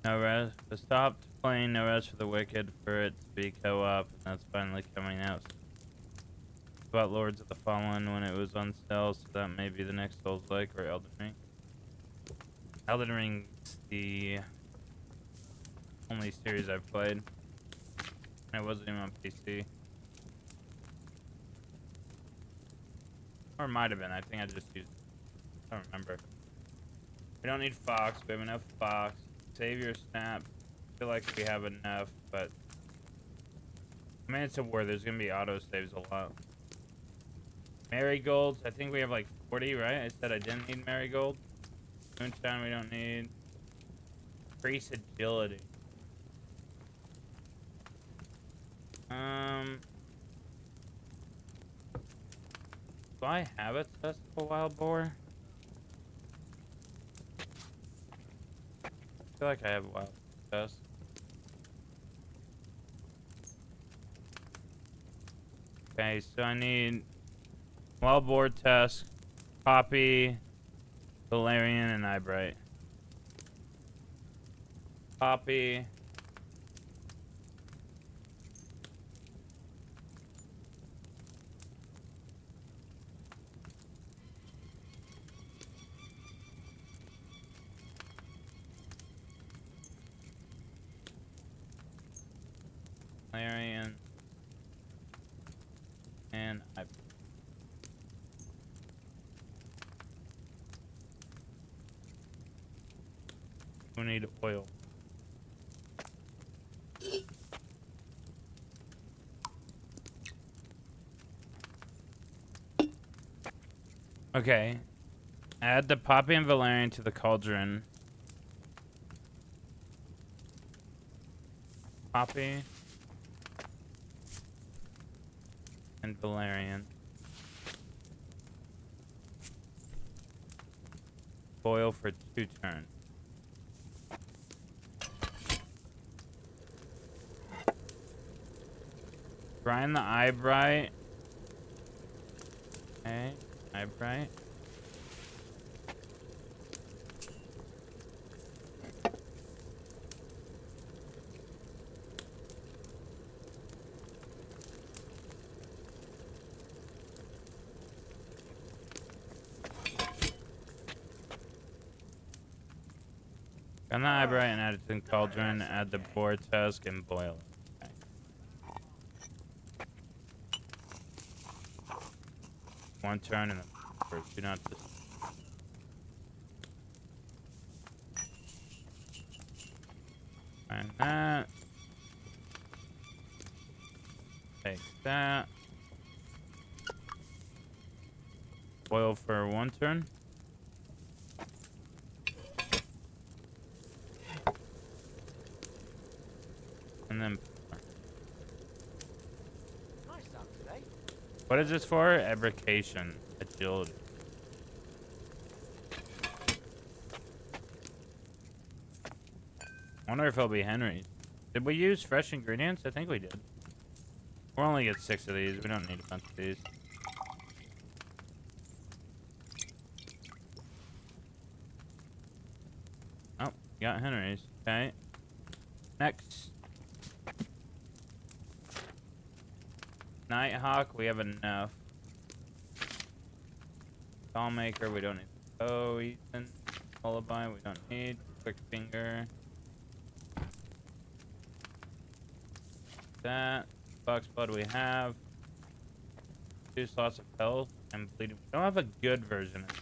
No Rest. I stopped playing No Rest for the Wicked for it to be co-op, and that's finally coming out. It's about Lords of the Fallen when it was on sale, so that may be the next Souls-like or Elden Ring. Elden Ring's the only series I've played. And it wasn't even on PC. Or it might have been. I think I just used... I don't remember. We don't need Fox. We have enough Fox. Save your snap. I feel like we have enough, but... I mean, it's a war. There's going to be auto-saves a lot. Marigolds. I think we have like 40, right? I said I didn't need Marigold. Moonshine we don't need. Increase agility. Do I have a test of a wild boar? I feel like I have a wild test. Okay, so I need wild boar test, Poppy, Valerian, and Eyebright. Poppy. Valerian. And Eyebright. We need oil. Okay. Add the Poppy and Valerian to the cauldron. Poppy and Valerian. Boil for 2 turns. Grind the Eyebright. Okay, Eyebright. Gun the eyebright and add it to the cauldron. Add the boar tusk and boil it. Okay. One turn and then do not just. And that. Take that. Boil for one turn. And then. Nice sound today. What is this for? Ebrication. Agility. I wonder if it'll be Henry's. Did we use fresh ingredients? I think we did. We'll only get 6 of these. We don't need a bunch of these. Oh, got Henry's. Okay. Next. Nighthawk, we have enough. Dollmaker, we don't need. Oh, Ethan. Lullaby, we don't need. Quick finger. That. Fox blood we have. 2 slots of health and bleeding. We don't have a good version of it.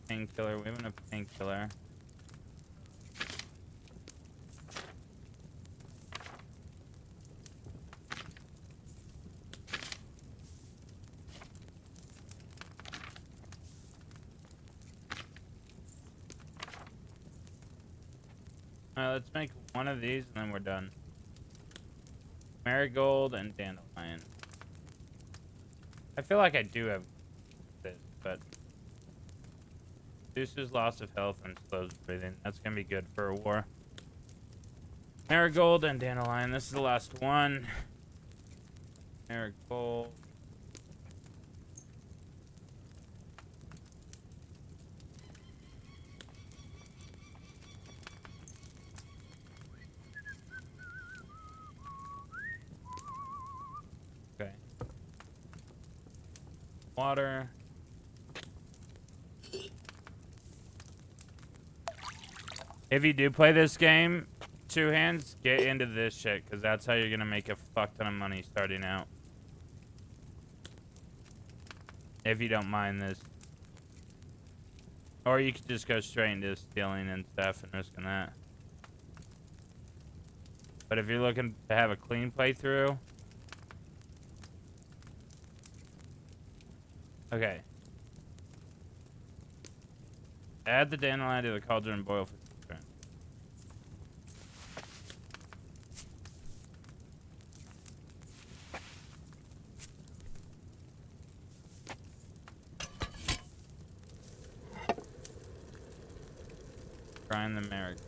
Painkiller. We have enough painkiller. Let's make one of these and then we're done. Marigold and dandelion. I feel like I do have this, but reduces loss of health and slows breathing. That's gonna be good for a war. Marigold and dandelion. This is the last one. Marigold. Okay. Water. If you do play this game, 2 hands, get into this shit, because that's how you're going to make a fuck ton of money starting out. If you don't mind this. Or you could just go straight into stealing and stuff and risking that. But if you're looking to have a clean playthrough... Okay. Add the dandelion to the cauldron and boil for 2 turns. Grind the marigold.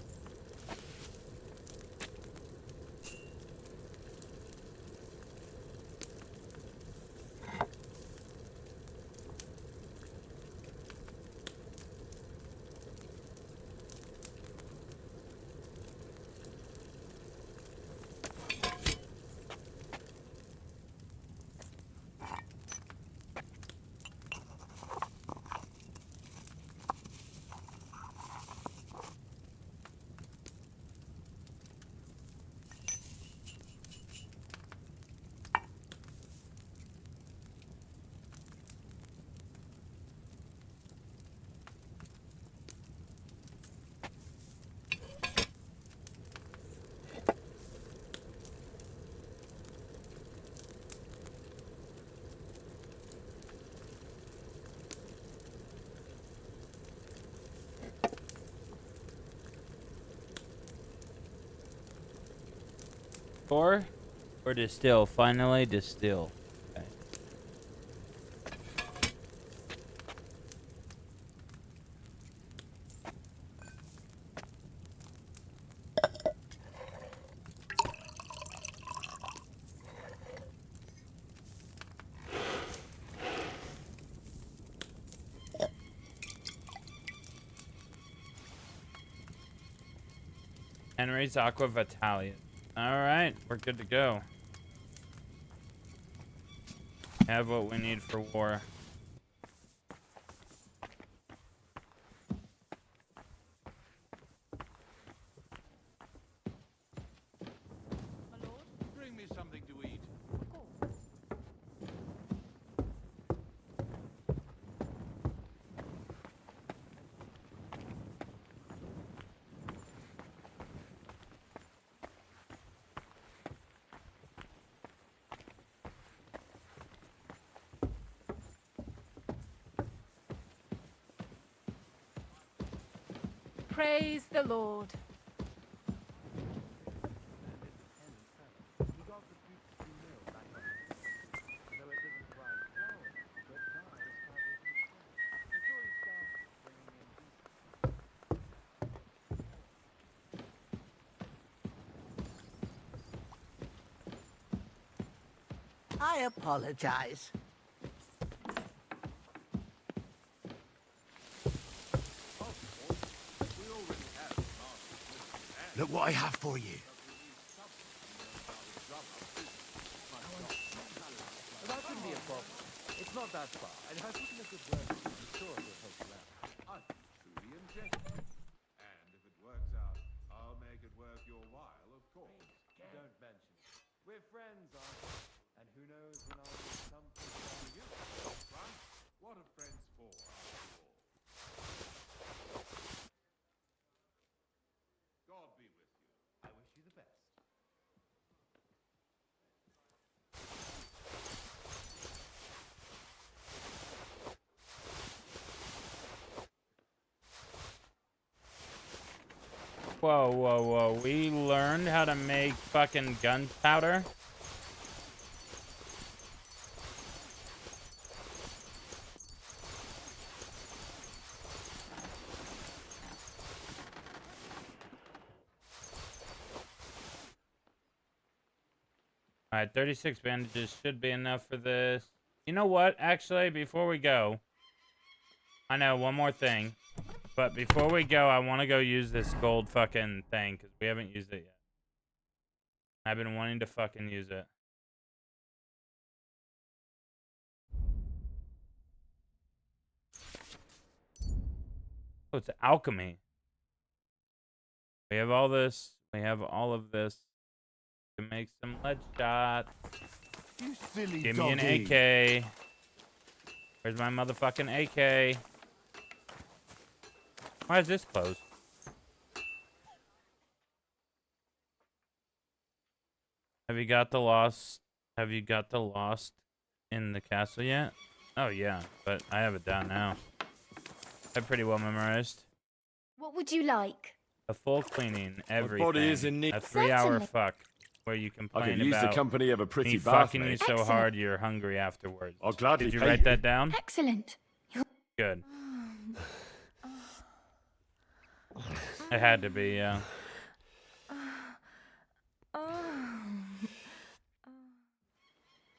Pour or distill? Finally distill. Okay. Henry's Aqua Vitalia. Alright, we're good to go. Have what we need for war. Praise the Lord. I apologize. Look what I have for you. That shouldn't be a problem. It's not that far, and if I put in a good word, I'm sure it will help you out. I'm truly interested. And if it works out, I'll make it worth your while, of course. Don't mention it. We're friends, aren't we? And who knows when I'll do something for you. Right? What are friends for, after all? God be with you. I wish you the best. Whoa, whoa, whoa. We learned how to make fucking gunpowder? Alright, 36 bandages should be enough for this. You know what? Actually, before we go, I know one more thing. But before we go, I want to go use this gold fucking thing because we haven't used it yet. I've been wanting to fucking use it. Oh, it's alchemy. We have all this. We have all of this to make some lead shot. You silly Give me an doggy. AK. Where's my motherfucking AK? Why is this closed? Have you got the lost? Have you got the lost in the castle yet? Oh yeah, but I have it down now. I pretty well memorized. What would you like? A full cleaning, everything. body is in need. A 3-hour Certainly. fuck, where you complain I could use the about company of a pretty me bath, fucking you mate. so Excellent. hard you're hungry afterwards. I'll gladly Did you pay write you. that down? Excellent. Good. It had to be, yeah.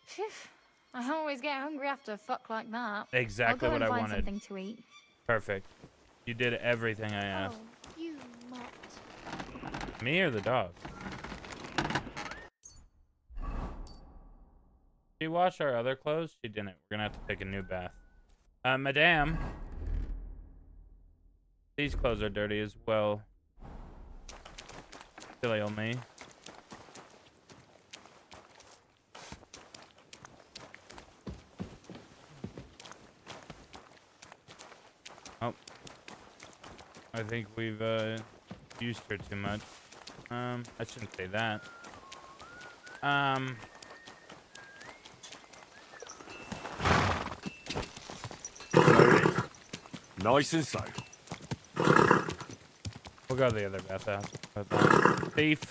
Phew. I always get hungry after a fuck like that. Exactly I'll go what and I find wanted. something to eat. Perfect. You did everything I asked. Oh, you mutt. Me or the dog? She washed our other clothes? She didn't. We're gonna have to take a new bath. Madame. These clothes are dirty as well. Silly old me. Oh. I think we've used her too much. I shouldn't say that. Slowly. Nice and slow. We'll go to the other bathhouse. Thief.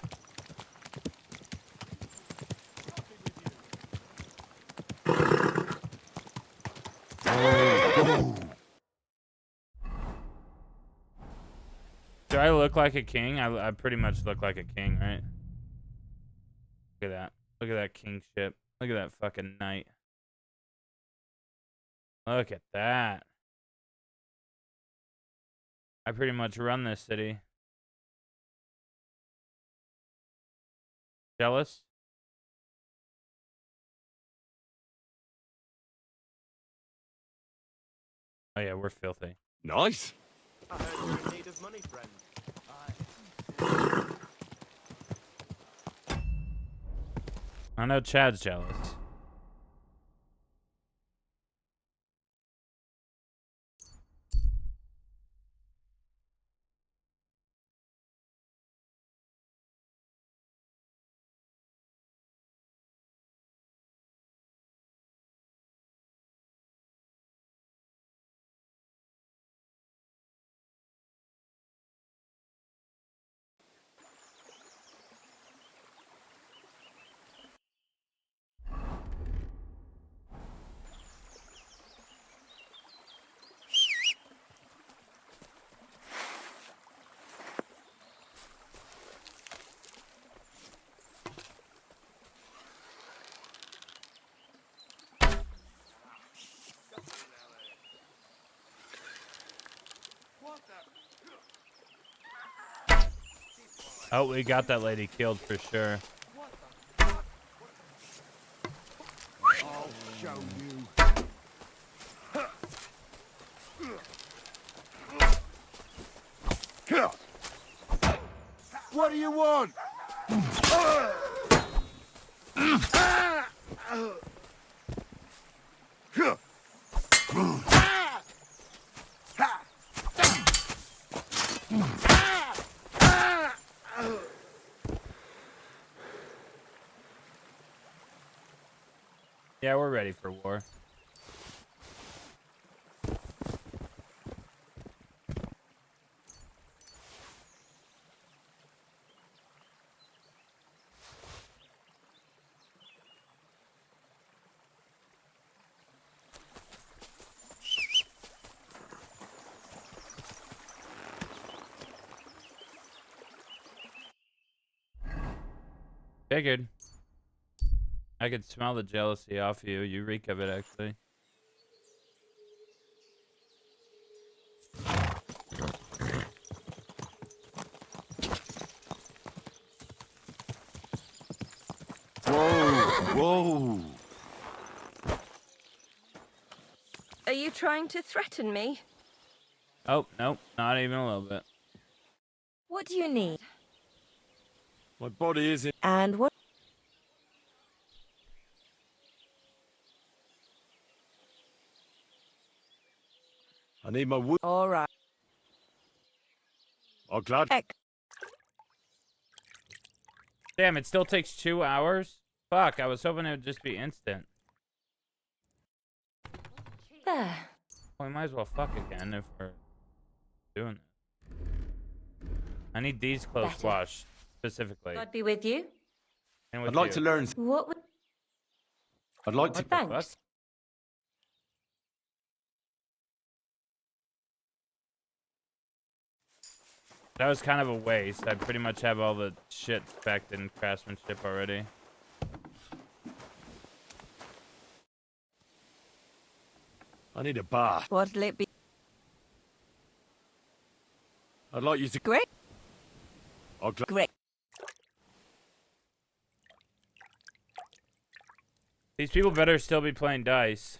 Do I look like a king? I pretty much look like a king, right? Look at that. Look at that kingship. Look at that fucking knight. Look at that. I pretty much run this city. Jealous? Oh yeah, we're filthy. Nice. I heard you're in need of money, friend. I know Chad's jealous. Oh, we got that lady killed for sure. I'll show you. What do you want? Yeah, we're ready for war. Figured. I could smell the jealousy off you. You reek of it, actually. Whoa! Are you trying to threaten me? Oh, nope. Not even a little bit. What do you need? My body is in. And what? I need my wood. All right. I'm glad. Damn, it still takes 2 hours? Fuck, I was hoping it would just be instant. There. Well, we might as well fuck again if we're doing it. I need these clothes Better. washed, specifically. God be with you. And with I'd like you. to learn. What would... I'd like to. Thanks. That was kind of a waste. I pretty much have all the shit spec'd in craftsmanship already. I need a bath. What'll it be? I'd like you to. Great. Great. These people better still be playing dice.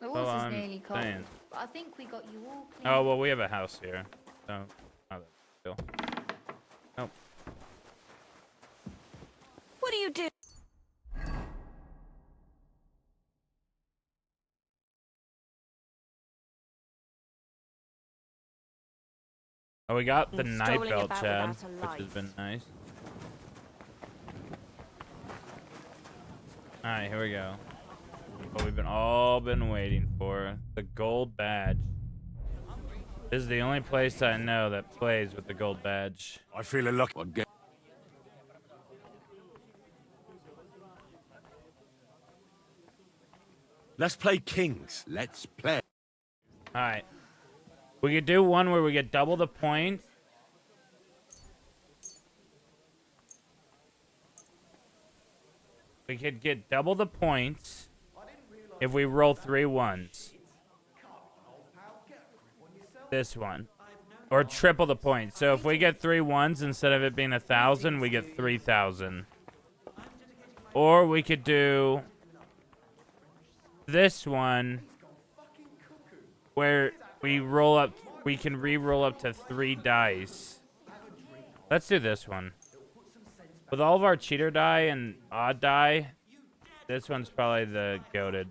The Oh, water's I'm nearly cold. saying. But I think we got you all clean. Oh, well, we have a house here. So, not that big deal. Nope. What do you do? Oh, we got the And night strolling belt, about Chad, without a which light. has been nice. Alright, here we go. What we've all been waiting for. The gold badge. This is the only place I know that plays with the gold badge. I feel a lucky. Let's play kings. Let's play. Alright. We could do one where we get double the points. We could get double the points if we roll 3 ones. This one. Or triple the points. So if we get 3 ones, instead of it being 1,000, we get 3,000. Or we could do this one where we roll up, we can re-roll up to 3 dice. Let's do this one. With all of our cheater die and odd die, this one's probably the goated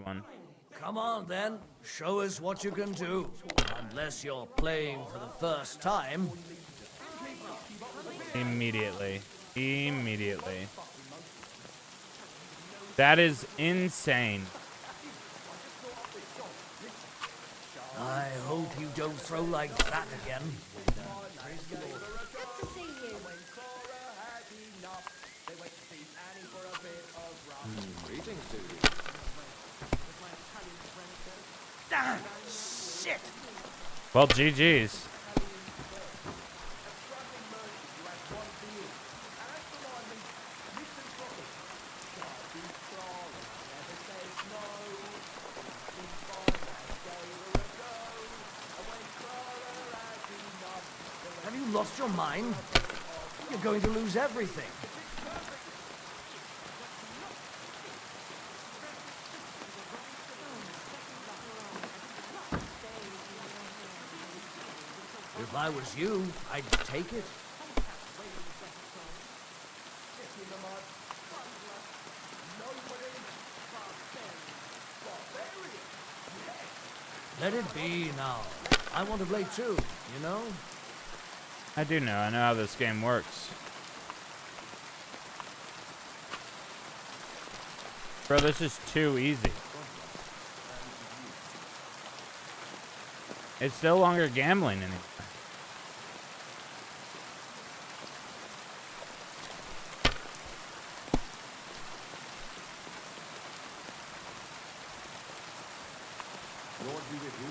one. Come on, then. Show us what you can do. Unless you're playing for the first time. Immediately. Immediately. That is insane. I hope you don't throw like that again. Ah, shit! Well, GG's. lost your mind? You're going to lose everything. If I was you, I'd take it. Let it be now. I want to play too, you know? I do know. I know how this game works. Bro, this is too easy. It's no longer gambling anymore. Lord be with you.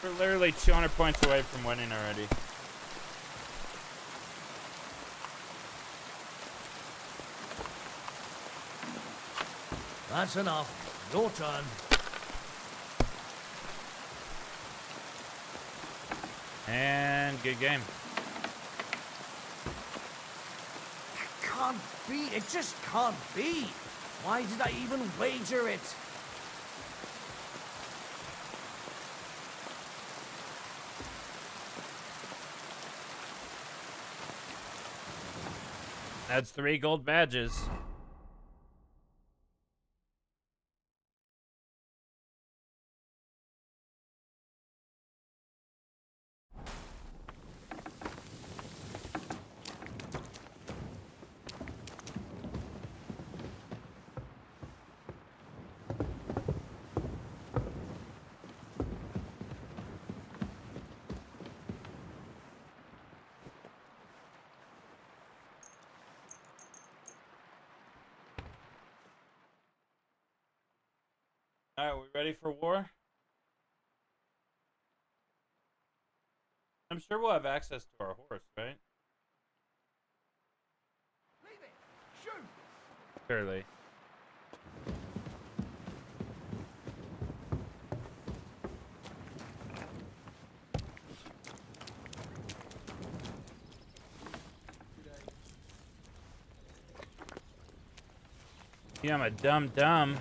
We're literally 200 points away from winning already. That's enough. Your turn. And good game. Can't be. It just can't be. Why did I even wager it? That's 3 gold badges. Alright, we ready for war? I'm sure we'll have access to our horse, right? Surely. Yeah, I'm a dumb.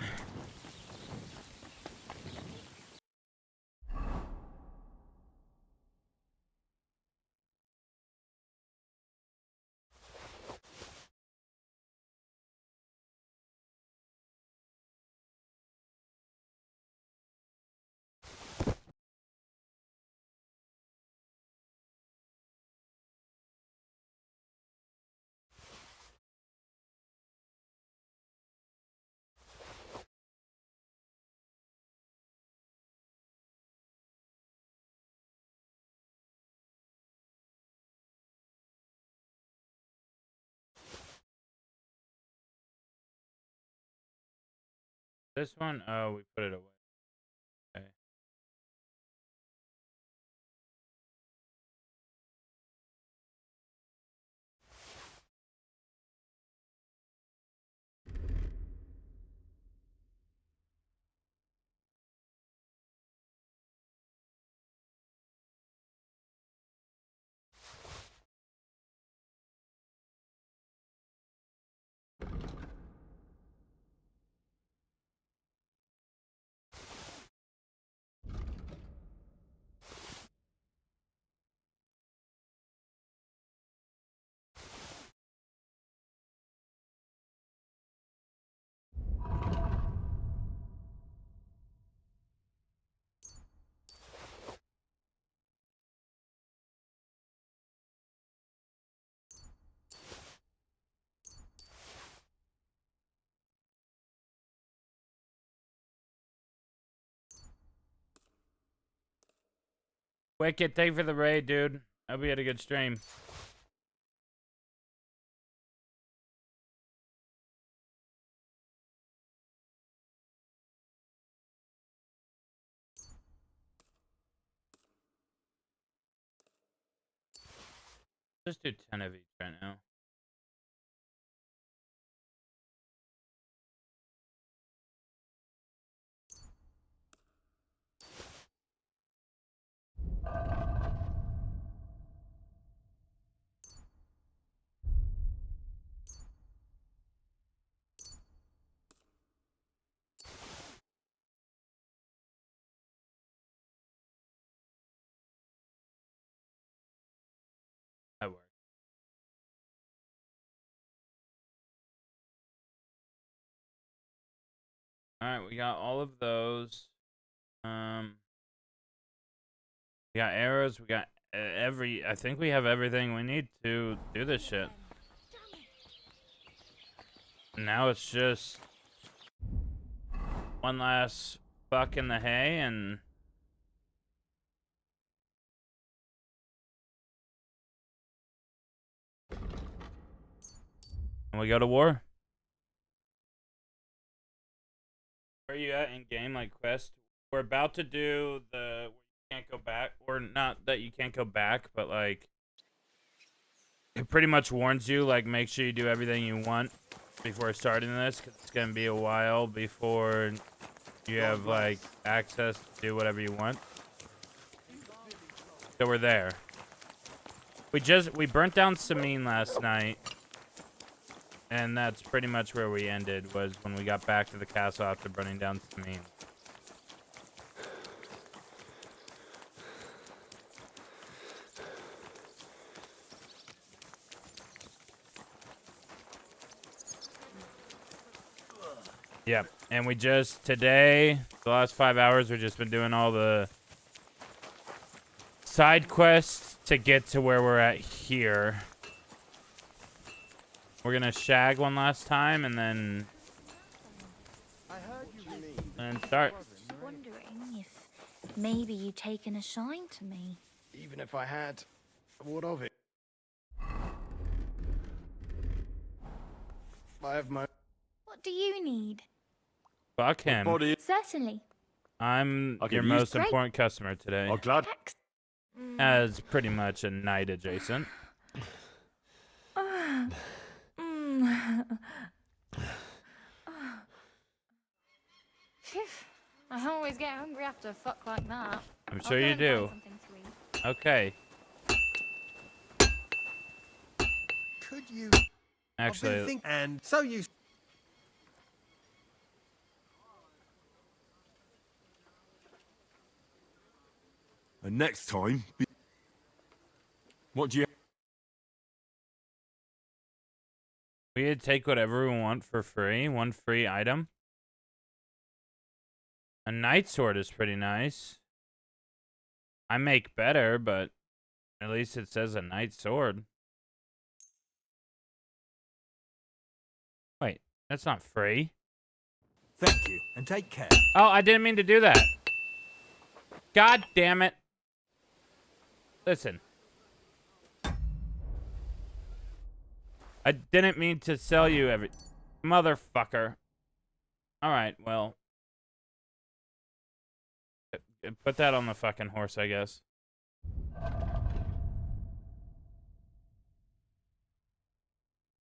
This one, oh, we put it away. Okay. Wicked, thank you for the raid, dude. Hope you had a good stream. Just do 10 of each right now. Alright, we got all of those. We got arrows, we got I think we have everything we need to do this shit. Now it's just one last fuck in the hay and we go to war. Where are you at in game, like quest? We're about to do the where you can't go back, or not that you can't go back, but like it pretty much warns you, like make sure you do everything you want before starting this, because it's gonna be a while before you have like access to do whatever you want. So we're there. We burnt down Samine last night. And that's pretty much where we ended, was when we got back to the castle after burning down Samine. Yep, and we just, today, the last 5 hours, we've just been doing all the side quests to get to where we're at here. We're gonna shag one last time and then start. Wondering if maybe you'd taken a shine to me. Even if I had, what of it? I have my... What do you need? Fuck him. Certainly. I'm I could your use- most Great. important customer today. I'm glad. As pretty much a knight adjacent. Phew. I always get hungry after a fuck like that. I'm I'll sure go you and do. find something to eat. Okay. Could you... Actually, and so you... And next time, what do you... we could take whatever we want for free. One free item. A knight sword is pretty nice. I make better, but at least it says a knight sword. Wait, that's not free. Thank you, and take care. Oh, I didn't mean to do that. God damn it. Listen. I didn't mean to sell you every... Motherfucker. Alright, well. Put that on the fucking horse, I guess.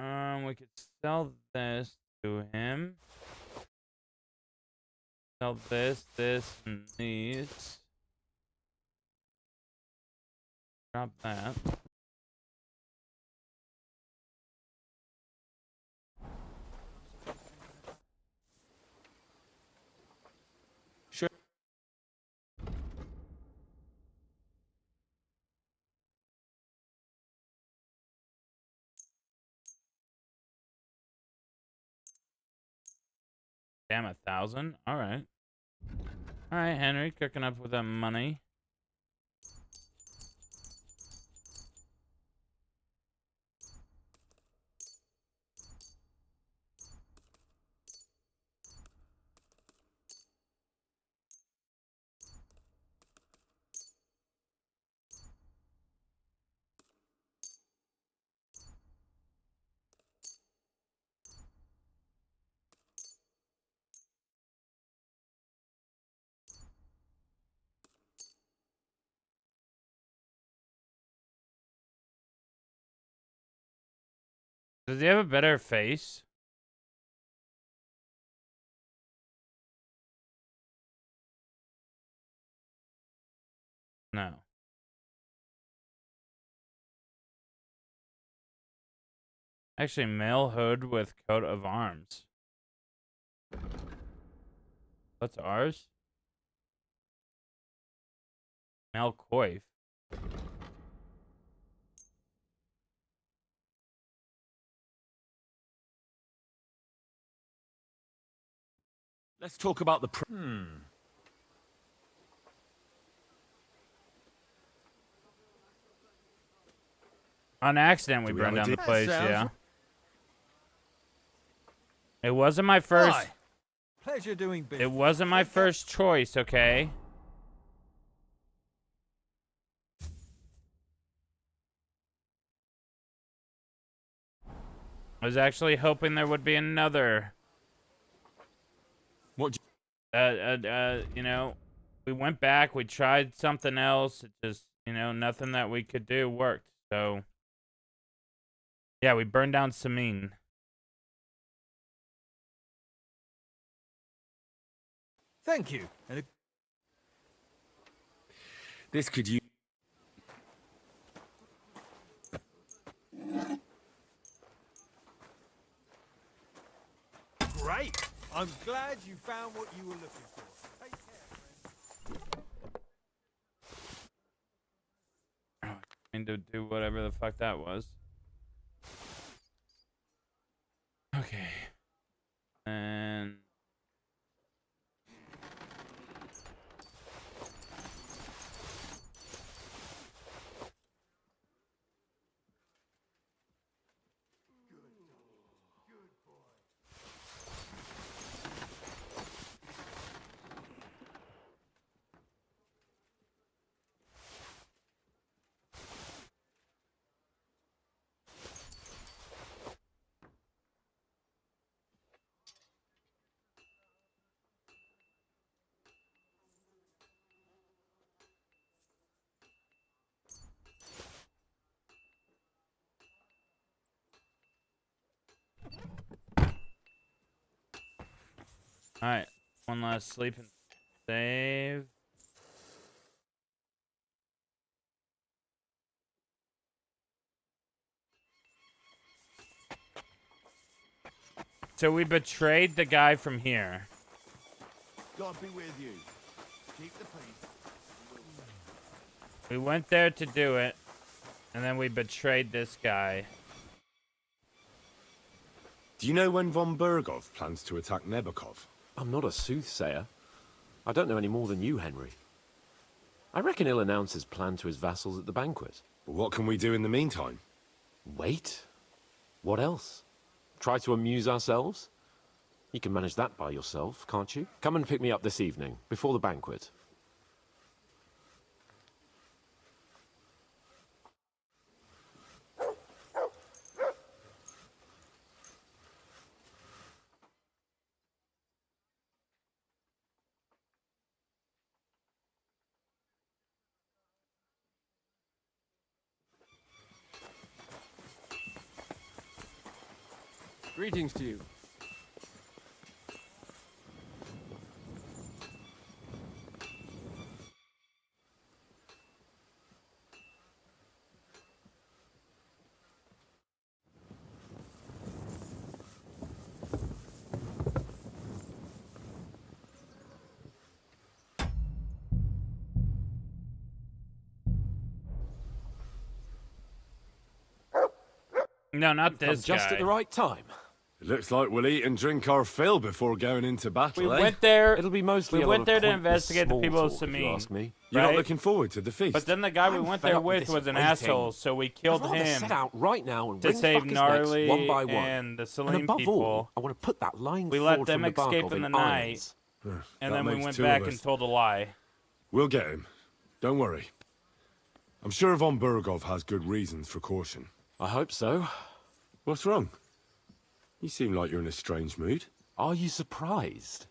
We could sell this to him. Sell this, and these. Drop that. Sure. Damn, 1,000? Alright. Alright, Henry, cooking up with that money. Does he have a better face? No. Actually, male hood with coat of arms. What's ours? Male coif. Let's talk about the... On accident, we Do we burned have a down the deal? place, That sounds yeah. It wasn't my first... Aye. Pleasure doing business. It wasn't my first choice, okay? I was actually hoping there would be another. What? You know, we went back, we tried something else. It just, nothing that we could do worked. So, yeah, we burned down Samin. Thank you. And This could use... great. I'm glad you found what you were looking for. Take care, friend. I mean, to do whatever the fuck that was. Okay. And... Alright, one last sleep and save. So we betrayed the guy from here. God be with you. Keep the peace. We went there to do it, and then we betrayed this guy. Do you know when von Bergov plans to attack Nebukov? I'm not a soothsayer. I don't know any more than you, Henry. I reckon he'll announce his plan to his vassals at the banquet. What can we do in the meantime? Wait? What else? Try to amuse ourselves? You can manage that by yourself, can't you? Come and pick me up this evening, before the banquet. Greetings to you. No, not You've come this just guy. at the right time. It looks like we'll eat and drink our fill before going into battle, We eh? went there. It'll be mostly We a lot went of there to pointless investigate the small people of talk, if you Samin. ask me. You're not right? looking forward to the feast? But then the guy we I'm went fed there up with with this was an waiting. asshole, so we killed I'd rather him set out right now and to wring save fuckers' necks Gnarly one by one. and the And Salim above people. all, I want to put that lying We let fraud them from the escape Barkov in the in night, irons. and That then we makes went two of back us. and told a lie. We'll get him. Don't worry. I'm sure von Bergov has good reasons for caution. I hope so. What's wrong? You seem like you're in a strange mood. Are you surprised?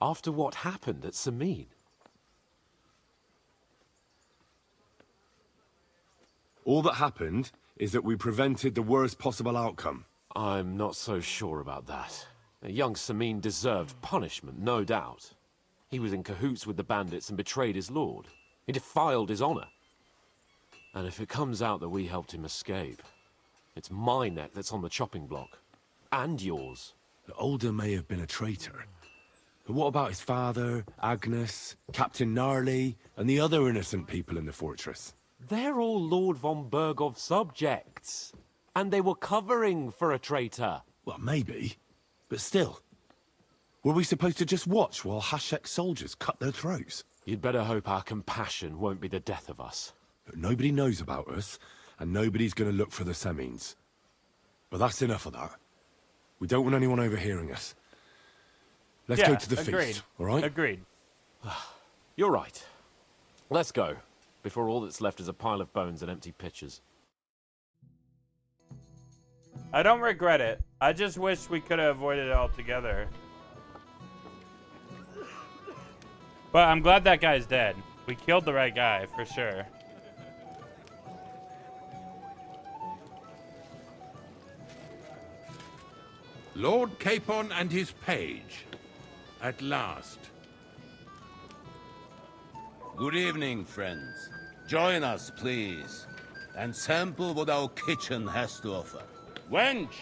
After what happened at Samin? All that happened is that we prevented the worst possible outcome. I'm not so sure about that. Young Samin deserved punishment, no doubt. He was in cahoots with the bandits and betrayed his lord. He defiled his honor. And if it comes out that we helped him escape, it's my neck that's on the chopping block. And yours. The Older may have been a traitor. But what about his father, Agnes, Captain Gnarly, and the other innocent people in the fortress? They're all Lord von Bergov's subjects. And they were covering for a traitor. Well, maybe. But still. Were we supposed to just watch while Hashek's soldiers cut their throats? You'd better hope our compassion won't be the death of us. But nobody knows about us, and nobody's going to look for the Semines. But that's enough of that. We don't want anyone overhearing us. Let's go to the feast, all right? Agreed. You're right. Let's go, before all that's left is a pile of bones and empty pitchers. I don't regret it. I just wish we could have avoided it altogether. But I'm glad that guy's dead. We killed the right guy, for sure. Lord Capon and his page. At last. Good evening, friends. Join us, please, and sample what our kitchen has to offer. Wench,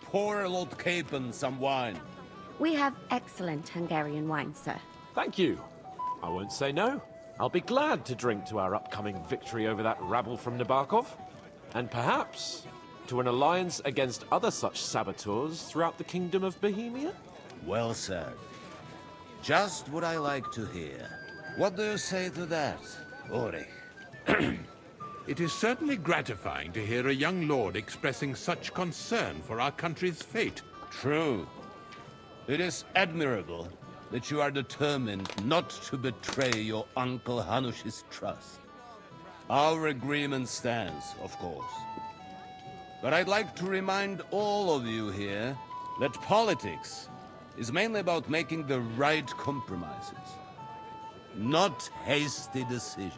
pour Lord Capon some wine. We have excellent Hungarian wine, sir. Thank you. I won't say no. I'll be glad to drink to our upcoming victory over that rabble from Nabokov. And perhaps to an alliance against other such saboteurs throughout the kingdom of Bohemia? Well said. Just what I like to hear. What do you say to that, Ulrich? It is certainly gratifying to hear a young lord expressing such concern for our country's fate. True. It is admirable that you are determined not to betray your Uncle Hanush's trust. Our agreement stands, of course. But I'd like to remind all of you here that politics is mainly about making the right compromises, not hasty decisions.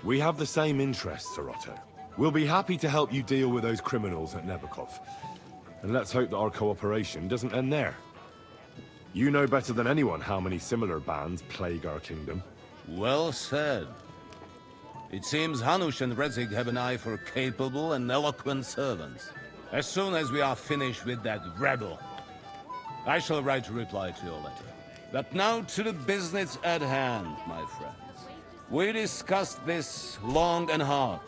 We have the same interests, Sir Otto. We'll be happy to help you deal with those criminals at Nebokov. And let's hope that our cooperation doesn't end there. You know better than anyone how many similar bands plague our kingdom. Well said. It seems Hanush and Rezig have an eye for capable and eloquent servants. As soon as we are finished with that rebel, I shall write a reply to your letter. But now to the business at hand, my friends. We discussed this long and hard,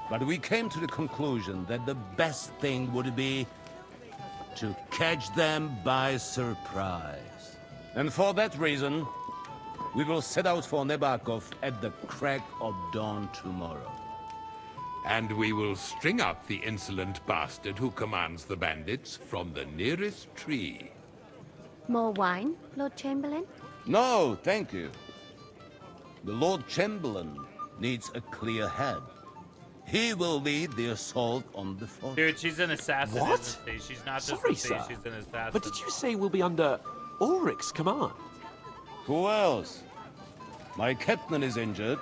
but we came to the conclusion that the best thing would be to catch them by surprise. And for that reason, we will set out for Nebakov at the crack of dawn tomorrow. And we will string up the insolent bastard who commands the bandits from the nearest tree. More wine, Lord Chamberlain? No, thank you. The Lord Chamberlain needs a clear head. He will lead the assault on the fort. Dude, she's an assassin, What? isn't she? She's not just Sorry, a thief, sir. she's an assassin. But did you say we'll be under Ulrich's command? Who else? My captain is injured,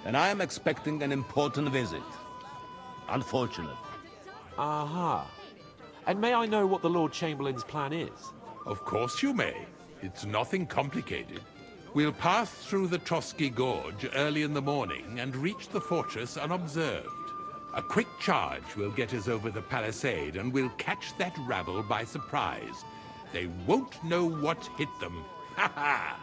and I am expecting an important visit. Unfortunate. Aha. And may I know what the Lord Chamberlain's plan is? Of course you may. It's nothing complicated. We'll pass through the Trotsky Gorge early in the morning and reach the fortress unobserved. A quick charge will get us over the palisade and we'll catch that rabble by surprise. They won't know what hit them. Ha ha!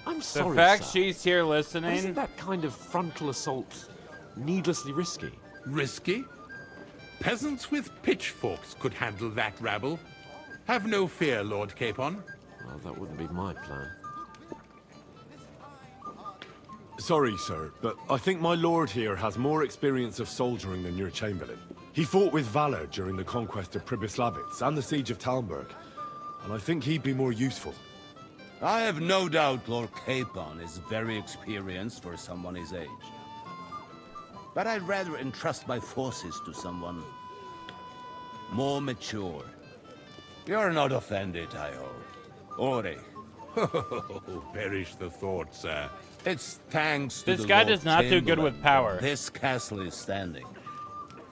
I'm sorry, The fact sir. she's here But listening. isn't that kind of frontal assault needlessly risky? Risky? Peasants with pitchforks could handle that rabble. Have no fear, Lord Capon. Well, that wouldn't be my plan. Sorry, sir, but I think my lord here has more experience of soldiering than your Chamberlain. He fought with valor during the conquest of Pribyslavitz and the siege of Talmberg, and I think he'd be more useful. I have no doubt Lord Capon is very experienced for someone his age. But I'd rather entrust my forces to someone more mature. You're not offended, I hope. Ulrich. Perish the thought, sir. It's thanks to This the guy Lord does not do good Chamberlain with power. that this castle is standing.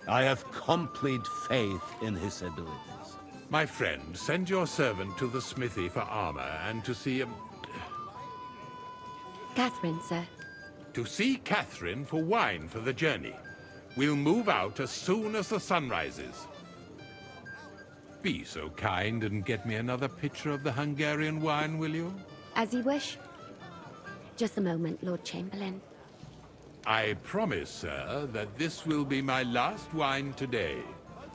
I have complete faith in his abilities. My friend, send your servant to the smithy for armor and to see Catherine, sir. To see Catherine for wine for the journey. We'll move out as soon as the sun rises. Be so kind and get me another pitcher of the Hungarian wine, will you? As you wish. Just a moment, Lord Chamberlain. I promise, sir, that this will be my last wine today.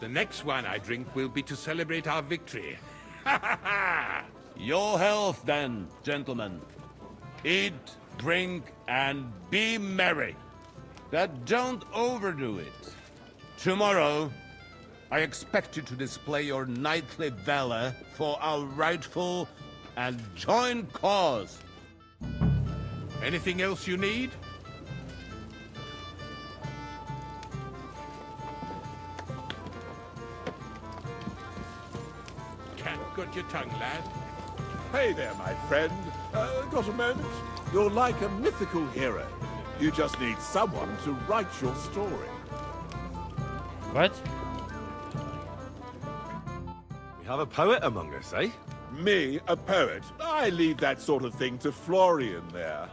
The next wine I drink will be to celebrate our victory. Ha ha ha! Your health, then, gentlemen. Eat, drink, and be merry. But don't overdo it. Tomorrow, I expect you to display your knightly valor for our rightful and joint cause. Anything else you need? Cat got your tongue, lad? Hey there, my friend. Got a moment? You're like a mythical hero. You just need someone to write your story. What? We have a poet among us, eh? Me, a poet? I leave that sort of thing to Florian there.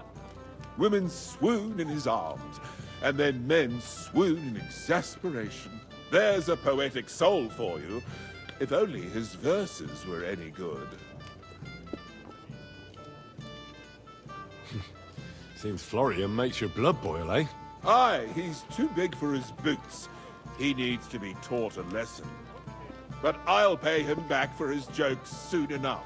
Women swoon in his arms, and then men swoon in exasperation. There's a poetic soul for you, if only his verses were any good. Seems Florian makes your blood boil, eh? Aye, he's too big for his boots. He needs to be taught a lesson. But I'll pay him back for his jokes soon enough.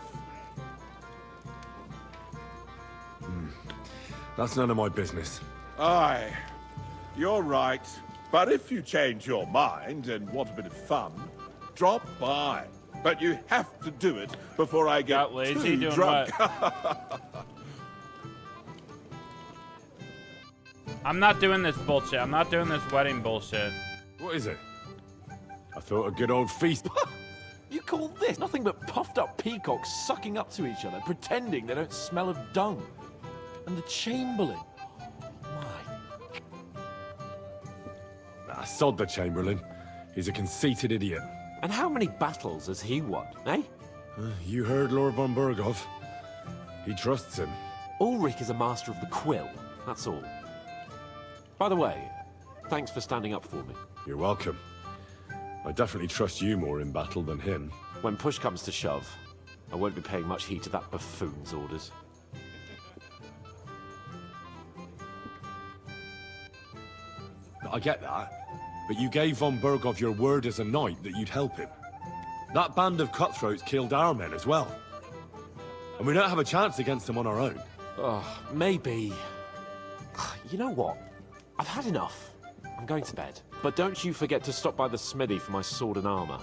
That's none of my business. Aye, you're right. But if you change your mind and want a bit of fun, drop by. But you have to do it before I get lazy too doing drunk. I'm not doing this bullshit. I'm not doing this wedding bullshit. What is it? I thought a good old feast. You call this nothing but puffed up peacocks sucking up to each other, pretending they don't smell of dung. And the Chamberlain. Sod the Chamberlain. He's a conceited idiot. And how many battles has he won, eh? You heard Lord von Berghoff. He trusts him. Ulrich is a master of the quill, that's all. By the way, thanks for standing up for me. You're welcome. I definitely trust you more in battle than him. When push comes to shove, I won't be paying much heed to that buffoon's orders. I get that, but you gave von Berghoff your word as a knight that you'd help him. That band of cutthroats killed our men as well. And we don't have a chance against them on our own. Oh, maybe. You know what? I've had enough. I'm going to bed. But don't you forget to stop by the smithy for my sword and armor.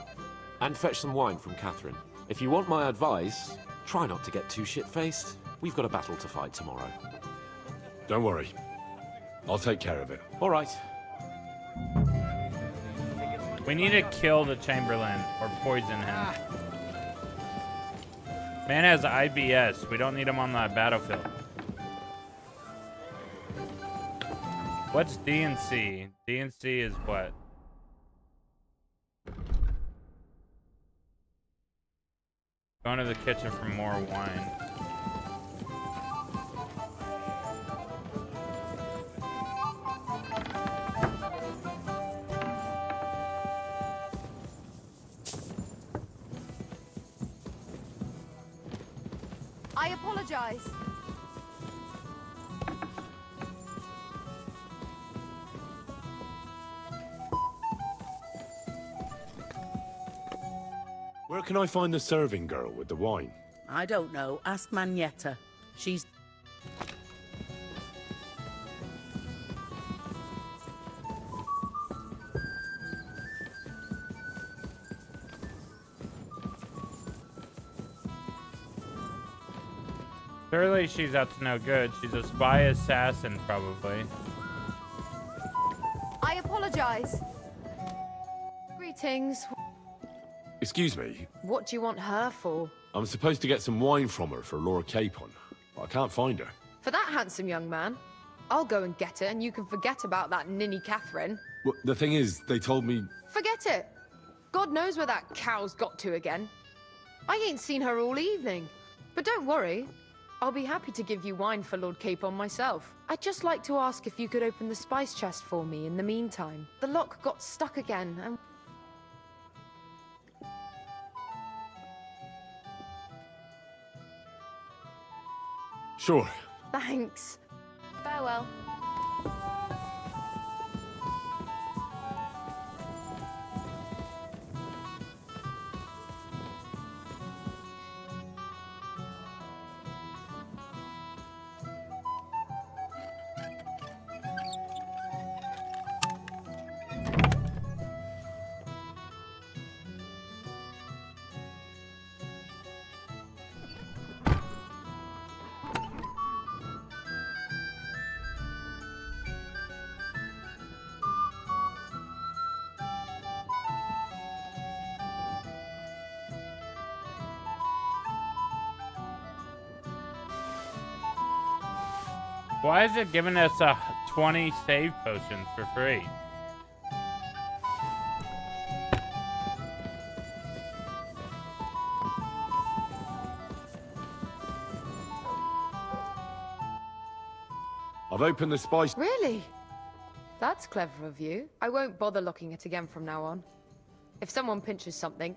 And fetch some wine from Catherine. If you want my advice, try not to get too shit-faced. We've got a battle to fight tomorrow. Don't worry. I'll take care of it. All right. We need to kill the Chamberlain or poison him. Man has IBS. We don't need him on that battlefield. What's D&C? D&C is what? Going to the kitchen for more wine. I apologize. Where can I find the serving girl with the wine? I don't know. Ask Magnetta. She's... Surely she's up to no good. She's a spy assassin, probably. I apologize. Greetings. Excuse me. What do you want her for? I'm supposed to get some wine from her for Laura Capon, but I can't find her. For that handsome young man? I'll go and get it, and you can forget about that ninny Catherine. Well, the thing is, they told me... Forget it. God knows where that cow's got to again. I ain't seen her all evening. But don't worry. I'll be happy to give you wine for Lord Capon myself. I'd just like to ask if you could open the spice chest for me in the meantime. The lock got stuck again, and... Sure. Thanks. Farewell. Why is it giving us a 20 save potions for free? I've opened the spice. Really? That's clever of you. I won't bother locking it again from now on. If someone pinches something,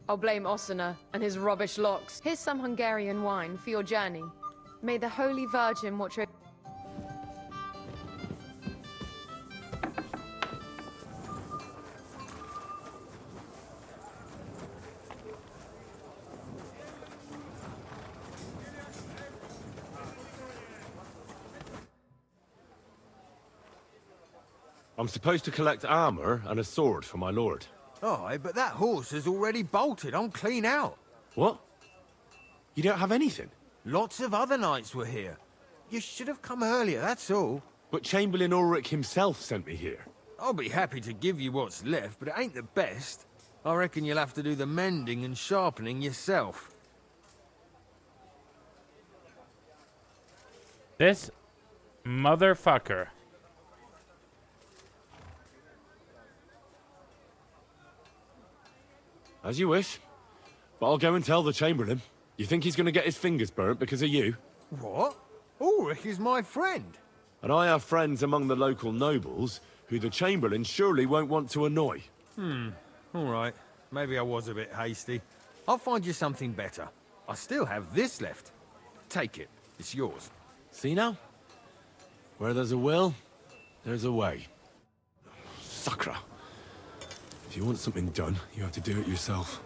I'll blame Osina and his rubbish locks. Here's some Hungarian wine for your journey. May the Holy Virgin watch over... I'm supposed to collect armor and a sword for my lord. Aye, but that horse has already bolted. I'm clean out. What? You don't have anything? Lots of other knights were here. You should have come earlier, that's all. But Chamberlain Ulrich himself sent me here. I'll be happy to give you what's left, but it ain't the best. I reckon you'll have to do the mending and sharpening yourself. This motherfucker. As you wish. But I'll go and tell the Chamberlain. You think he's going to get his fingers burnt because of you? What? Ulrich is my friend. And I have friends among the local nobles who the Chamberlain surely won't want to annoy. All right. Maybe I was a bit hasty. I'll find you something better. I still have this left. Take it. It's yours. See now? Where there's a will, there's a way. Sucker. If you want something done, you have to do it yourself.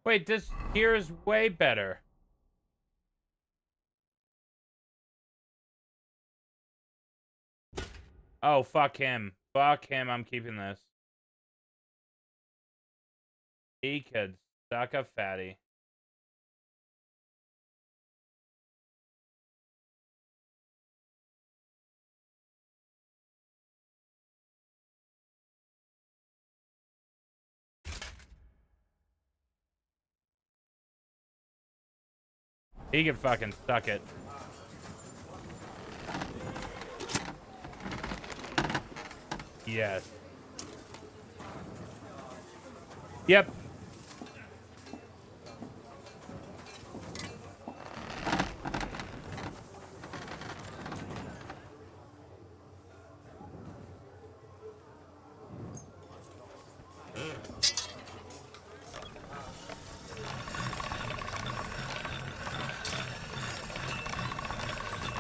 Wait, this here is way better. Oh, fuck him. Fuck him, I'm keeping this. He could suck a fatty. He can fucking suck it. Yes. Yep.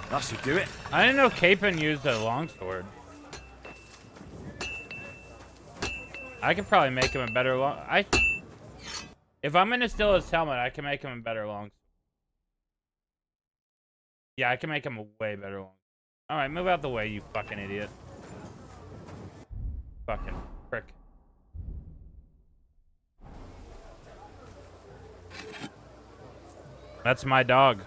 That should do it. I didn't know Capon used a longsword. I could probably make him a better if I'm gonna steal his helmet, I can make him a better longsword. Yeah, I can make him a way better longsword. Alright, move out the way, you fucking idiot. Fucking prick. That's my dog.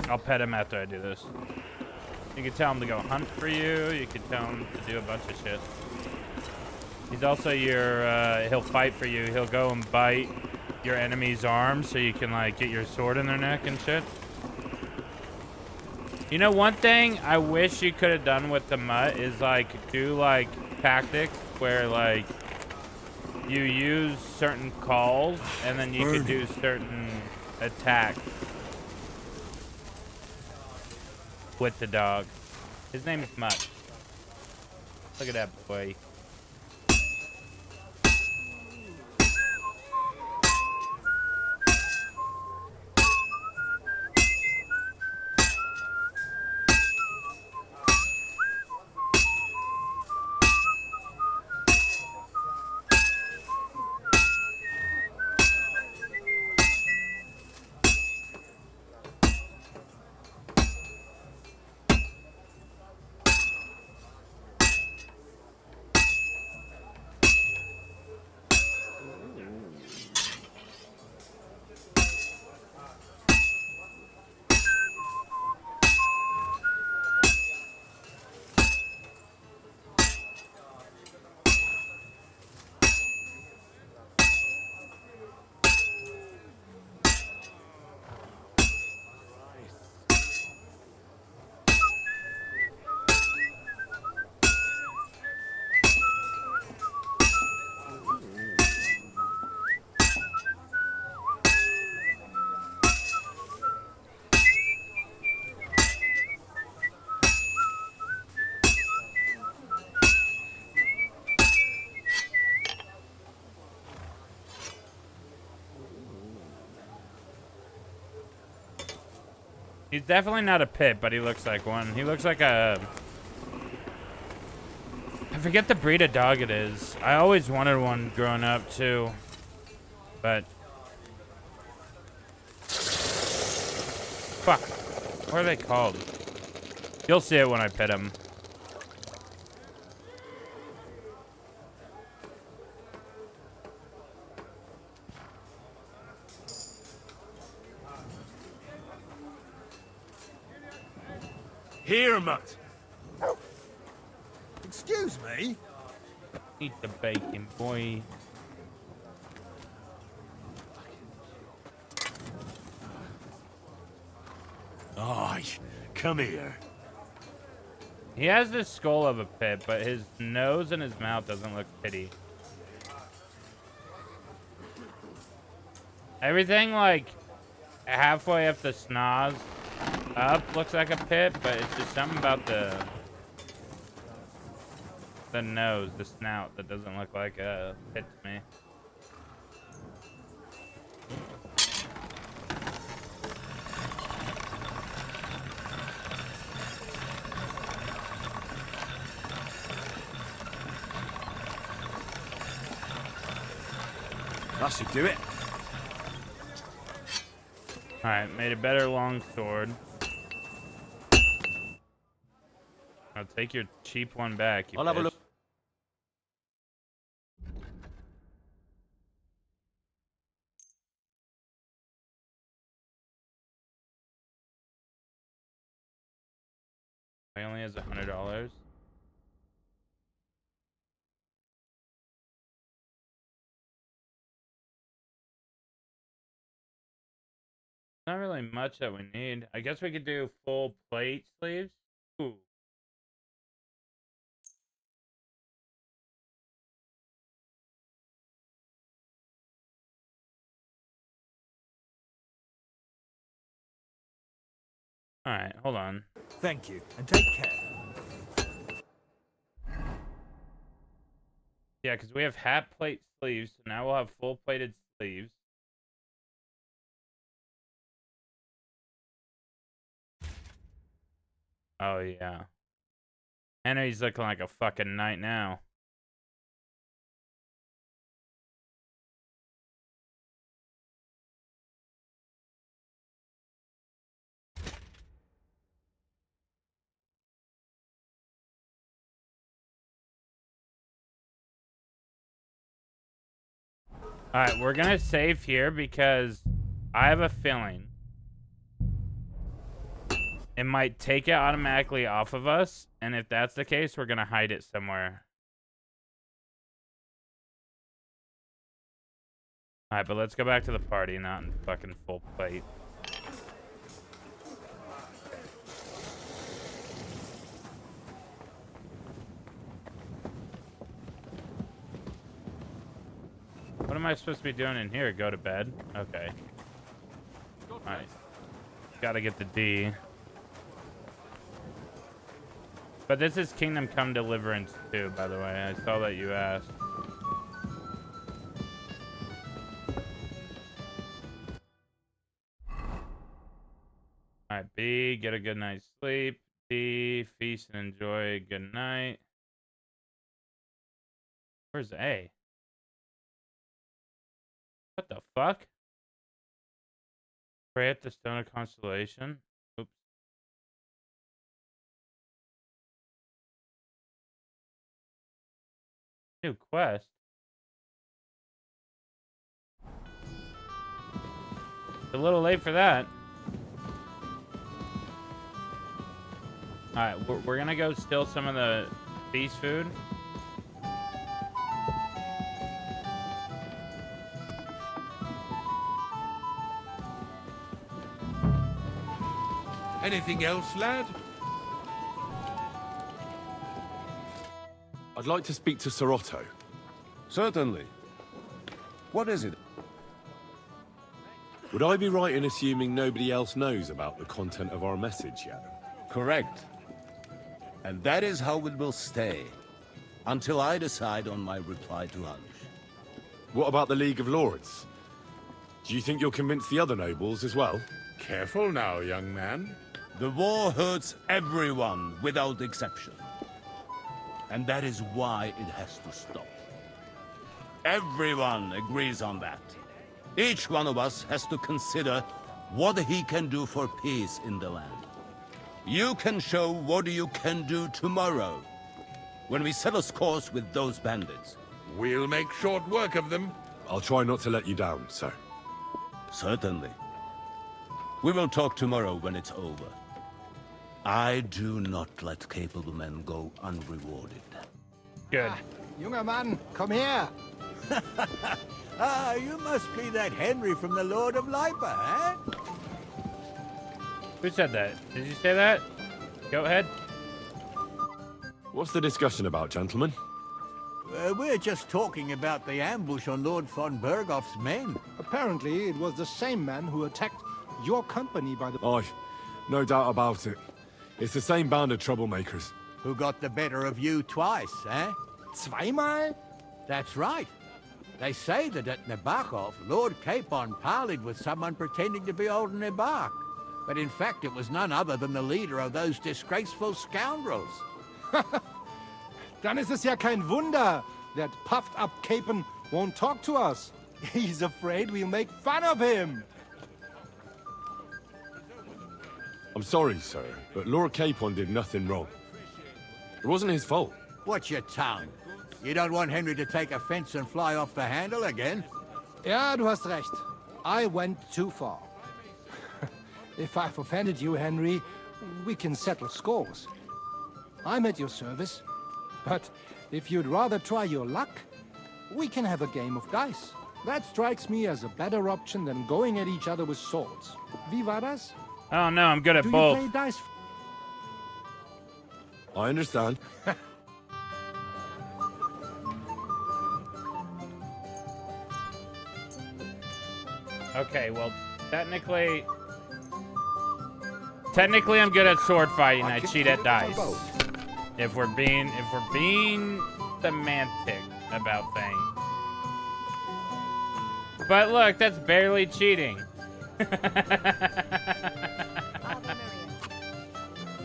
I'll pet him after I do this. You can tell him to go hunt for you. You can tell him to do a bunch of shit. He's also your, he'll fight for you. He'll go and bite your enemy's arms so you can, like, get your sword in their neck and shit. You know, one thing I wish you could have done with the mutt is, like, do, like, tactics where, like, you use certain calls and then you could do certain attacks with the dog. His name is Mutt. Look at that boy. He's definitely not a pit, but he looks like one. He looks like a... I forget the breed of dog it is. I always wanted one growing up, too. But... Fuck. What are they called? You'll see it when I pet him. Here, mutt. Excuse me? Eat the bacon, boy. Aye, come here. He has the skull of a pit, but his nose and his mouth doesn't look pitty. Everything, like, halfway up the snoz up looks like a pit, but it's just something about the nose, the snout, that doesn't look like a pit to me. That should do it. Alright, made a better long sword. I'll take your cheap one back, you I'll have a bitch. look. He only has $100. Not really much that we need. I guess we could do full plate sleeves. Ooh. All right, hold on. Thank you, and take care. Yeah, because we have hat plate sleeves, so now we'll have full plated sleeves. Oh, yeah. Henry's looking like a fucking knight now. Alright, we're gonna save here because I have a feeling it might take it automatically off of us, and if that's the case, we're gonna hide it somewhere. Alright, but let's go back to the party, not in fucking full plate. What am I supposed to be doing in here? Go to bed? Okay. Alright. Gotta get the D. But this is Kingdom Come Deliverance 2, by the way. I saw that you asked. Alright, B, get a good night's sleep. D, feast and enjoy. Good night. Where's A? What the fuck? Pray at the Stone of Constellation. Oops. New quest. It's a little late for that. Alright, we're gonna go steal some of the feast food. Anything else, lad? I'd like to speak to Sir Otto. Certainly. What is it? Would I be right in assuming nobody else knows about the content of our message yet? Correct. And that is how it will stay, until I decide on my reply to Hanush. What about the League of Lords? Do you think you'll convince the other nobles as well? Careful now, young man. The war hurts everyone without exception. And that is why it has to stop. Everyone agrees on that. Each one of us has to consider what he can do for peace in the land. You can show what you can do tomorrow, when we settle scores with those bandits. We'll make short work of them. I'll try not to let you down, sir. Certainly. We will talk tomorrow when it's over. I do not let capable men go unrewarded. Good. Junger Mann, komm her! You must be that Henry from the Lord of Lipa, eh? Who said that? Did you say that? Go ahead. What's the discussion about, gentlemen? We're just talking about the ambush on Lord von Bergoff's men. Apparently, it was the same man who attacked your company by the... Aye, no doubt about it. It's the same band of troublemakers. Who got the better of you twice, eh? Zweimal? That's right. They say that at Nebachov, Lord Capon parleyed with someone pretending to be old Nebach. But in fact, it was none other than the leader of those disgraceful scoundrels. Dann ist es ja kein Wunder that puffed-up Capon won't talk to us. He's afraid we'll make fun of him. I'm sorry, sir, but Lord Capon did nothing wrong. It wasn't his fault. Watch your tongue. You don't want Henry to take offense and fly off the handle again? Ja, du hast recht. I went too far. If I've offended you, Henry, we can settle scores. I'm at your service. But if you'd rather try your luck, we can have a game of dice. That strikes me as a better option than going at each other with swords. Wie war das? Oh no, I'm good at Do both. you play dice? I understand. Okay, well, technically I'm good at sword fighting. I cheat at dice. If we're being semantic about things. But look, that's barely cheating.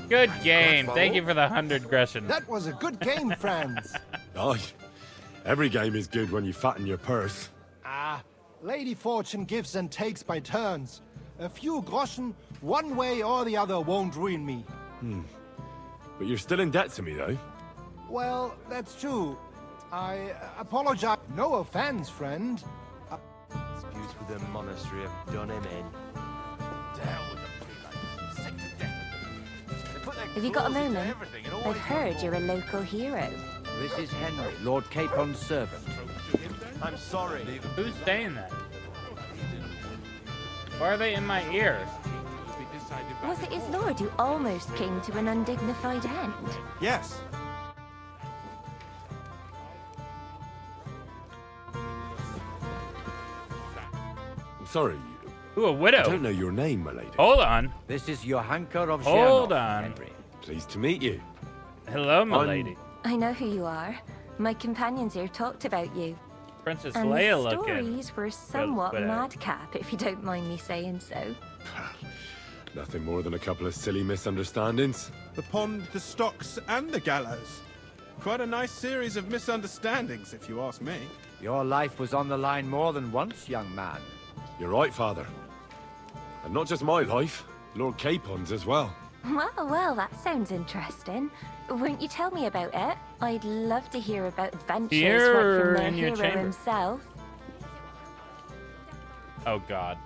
Good game. Thank you for the 100 Gresham. That was a good game, friends. Aye. Every game is good when you fatten your purse. Lady Fortune gives and takes by turns. A few groschen, one way or the other, won't ruin me. But you're still in debt to me, though. Well, that's true. I apologize. No offense, friend. Disputes with the monastery have done him in. Have you got a moment? I've heard you're a local hero. This is Henry, Lord Capon's servant. I'm sorry. Who's saying that? Why are they in my ear? Was it his lord who almost came to an undignified end? Yes. I'm sorry. Ooh, a widow. I don't know your name, my lady. Hold on. This is Johanka of Hold Zhernov, on. Henry. Pleased to meet you. Hello, my lady. I know who you are. My companions here talked about you. Princess And Leia the looking. stories were somewhat widow. madcap, if you don't mind me saying so. Nothing more than a couple of silly misunderstandings. The pond, the stocks, and the gallows. Quite a nice series of misunderstandings, if you ask me. Your life was on the line more than once, young man. You're right, Father. And not just my life, Lord Capon's as well. Well, that sounds interesting. Won't you tell me about it? I'd love to hear about adventures Here right from the in your hero chamber. himself. Oh, God.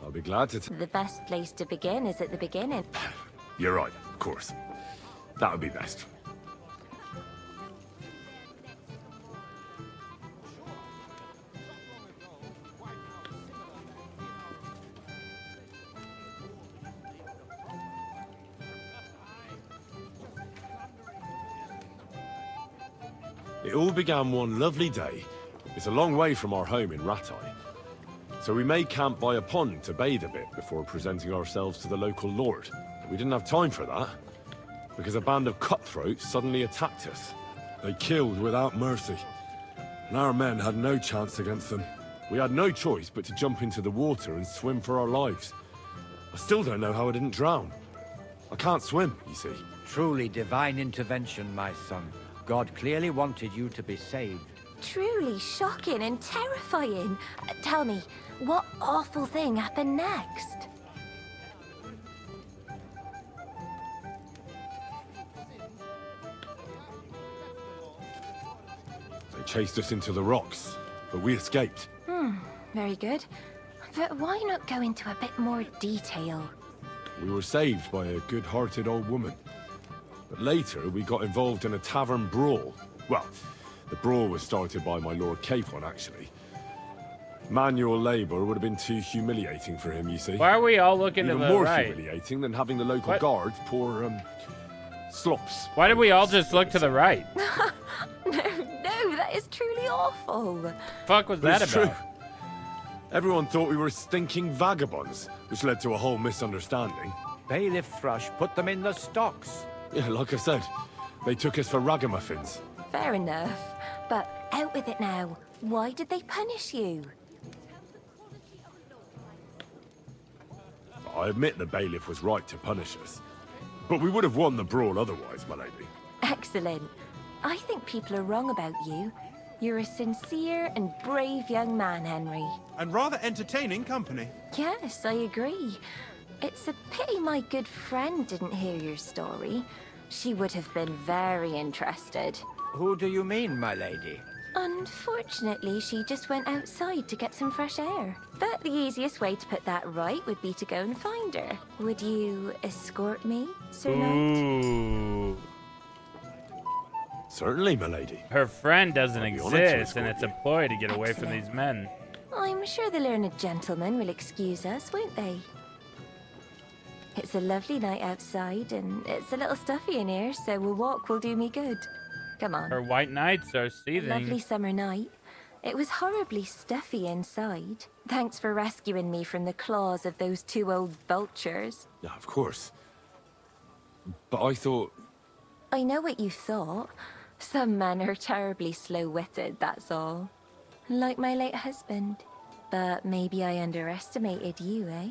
I'll be glad to. The best place to begin is at the beginning. You're right, of course. That would be best. It all began one lovely day. It's a long way from our home in Ratai. So we made camp by a pond to bathe a bit before presenting ourselves to the local lord. We didn't have time for that, because a band of cutthroats suddenly attacked us. They killed without mercy, and our men had no chance against them. We had no choice but to jump into the water and swim for our lives. I still don't know how I didn't drown. I can't swim, you see. Truly divine intervention, my son. God clearly wanted you to be saved. Truly shocking and terrifying. Tell me, what awful thing happened next? They chased us into the rocks, but we escaped. Very good. But why not go into a bit more detail? We were saved by a good-hearted old woman. But later, we got involved in a tavern brawl. Well, the brawl was started by my Lord Capon, actually. Manual labor would have been too humiliating for him, you see. Why are we all looking Even to the more right? humiliating than having the local What? guards pour, slops. Why did we all just look to the right? No, that is truly awful. Fuck was But that it's about? true. Everyone thought we were stinking vagabonds, which led to a whole misunderstanding. Bailiff Thrush put them in the stocks. Yeah, like I said, they took us for ragamuffins. Fair enough. But out with it now. Why did they punish you? I admit the bailiff was right to punish us. But we would have won the brawl otherwise, my lady. Excellent. I think people are wrong about you. You're a sincere and brave young man, Henry. And rather entertaining company. Yes, I agree. It's a pity my good friend didn't hear your story. She would have been very interested. Who do you mean, my lady? Unfortunately, she just went outside to get some fresh air. But the easiest way to put that right would be to go and find her. Would you escort me, Sir Knight? Ooh. Certainly, my lady. Her friend doesn't I'd be honored to exist, and escort it's a ploy to get away from Excellent. these men. I'm sure the learned gentlemen will excuse us, won't they? It's a lovely night outside, and it's a little stuffy in here, so a walk will do me good. Come on. Her white knights are A seething. lovely summer night. It was horribly stuffy inside. Thanks for rescuing me from the claws of those two old vultures. Yeah, of course. But I thought... I know what you thought. Some men are terribly slow-witted, that's all. Like my late husband. But maybe I underestimated you, eh?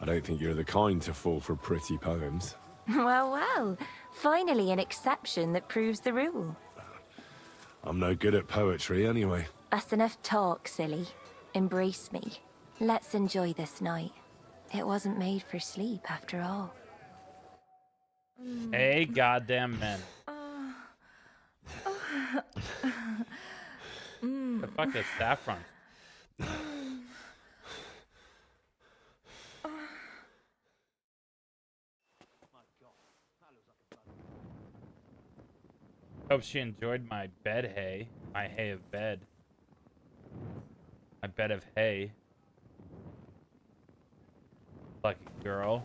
I don't think you're the kind to fall for pretty poems. Well, well. Finally an exception that proves the rule. I'm no good at poetry anyway. That's enough talk, silly. Embrace me. Let's enjoy this night. It wasn't made for sleep, after all. Hey, goddamn men. The fuck is saffron? Hope she enjoyed my bed hay. My hay of bed. My bed of hay. Lucky girl.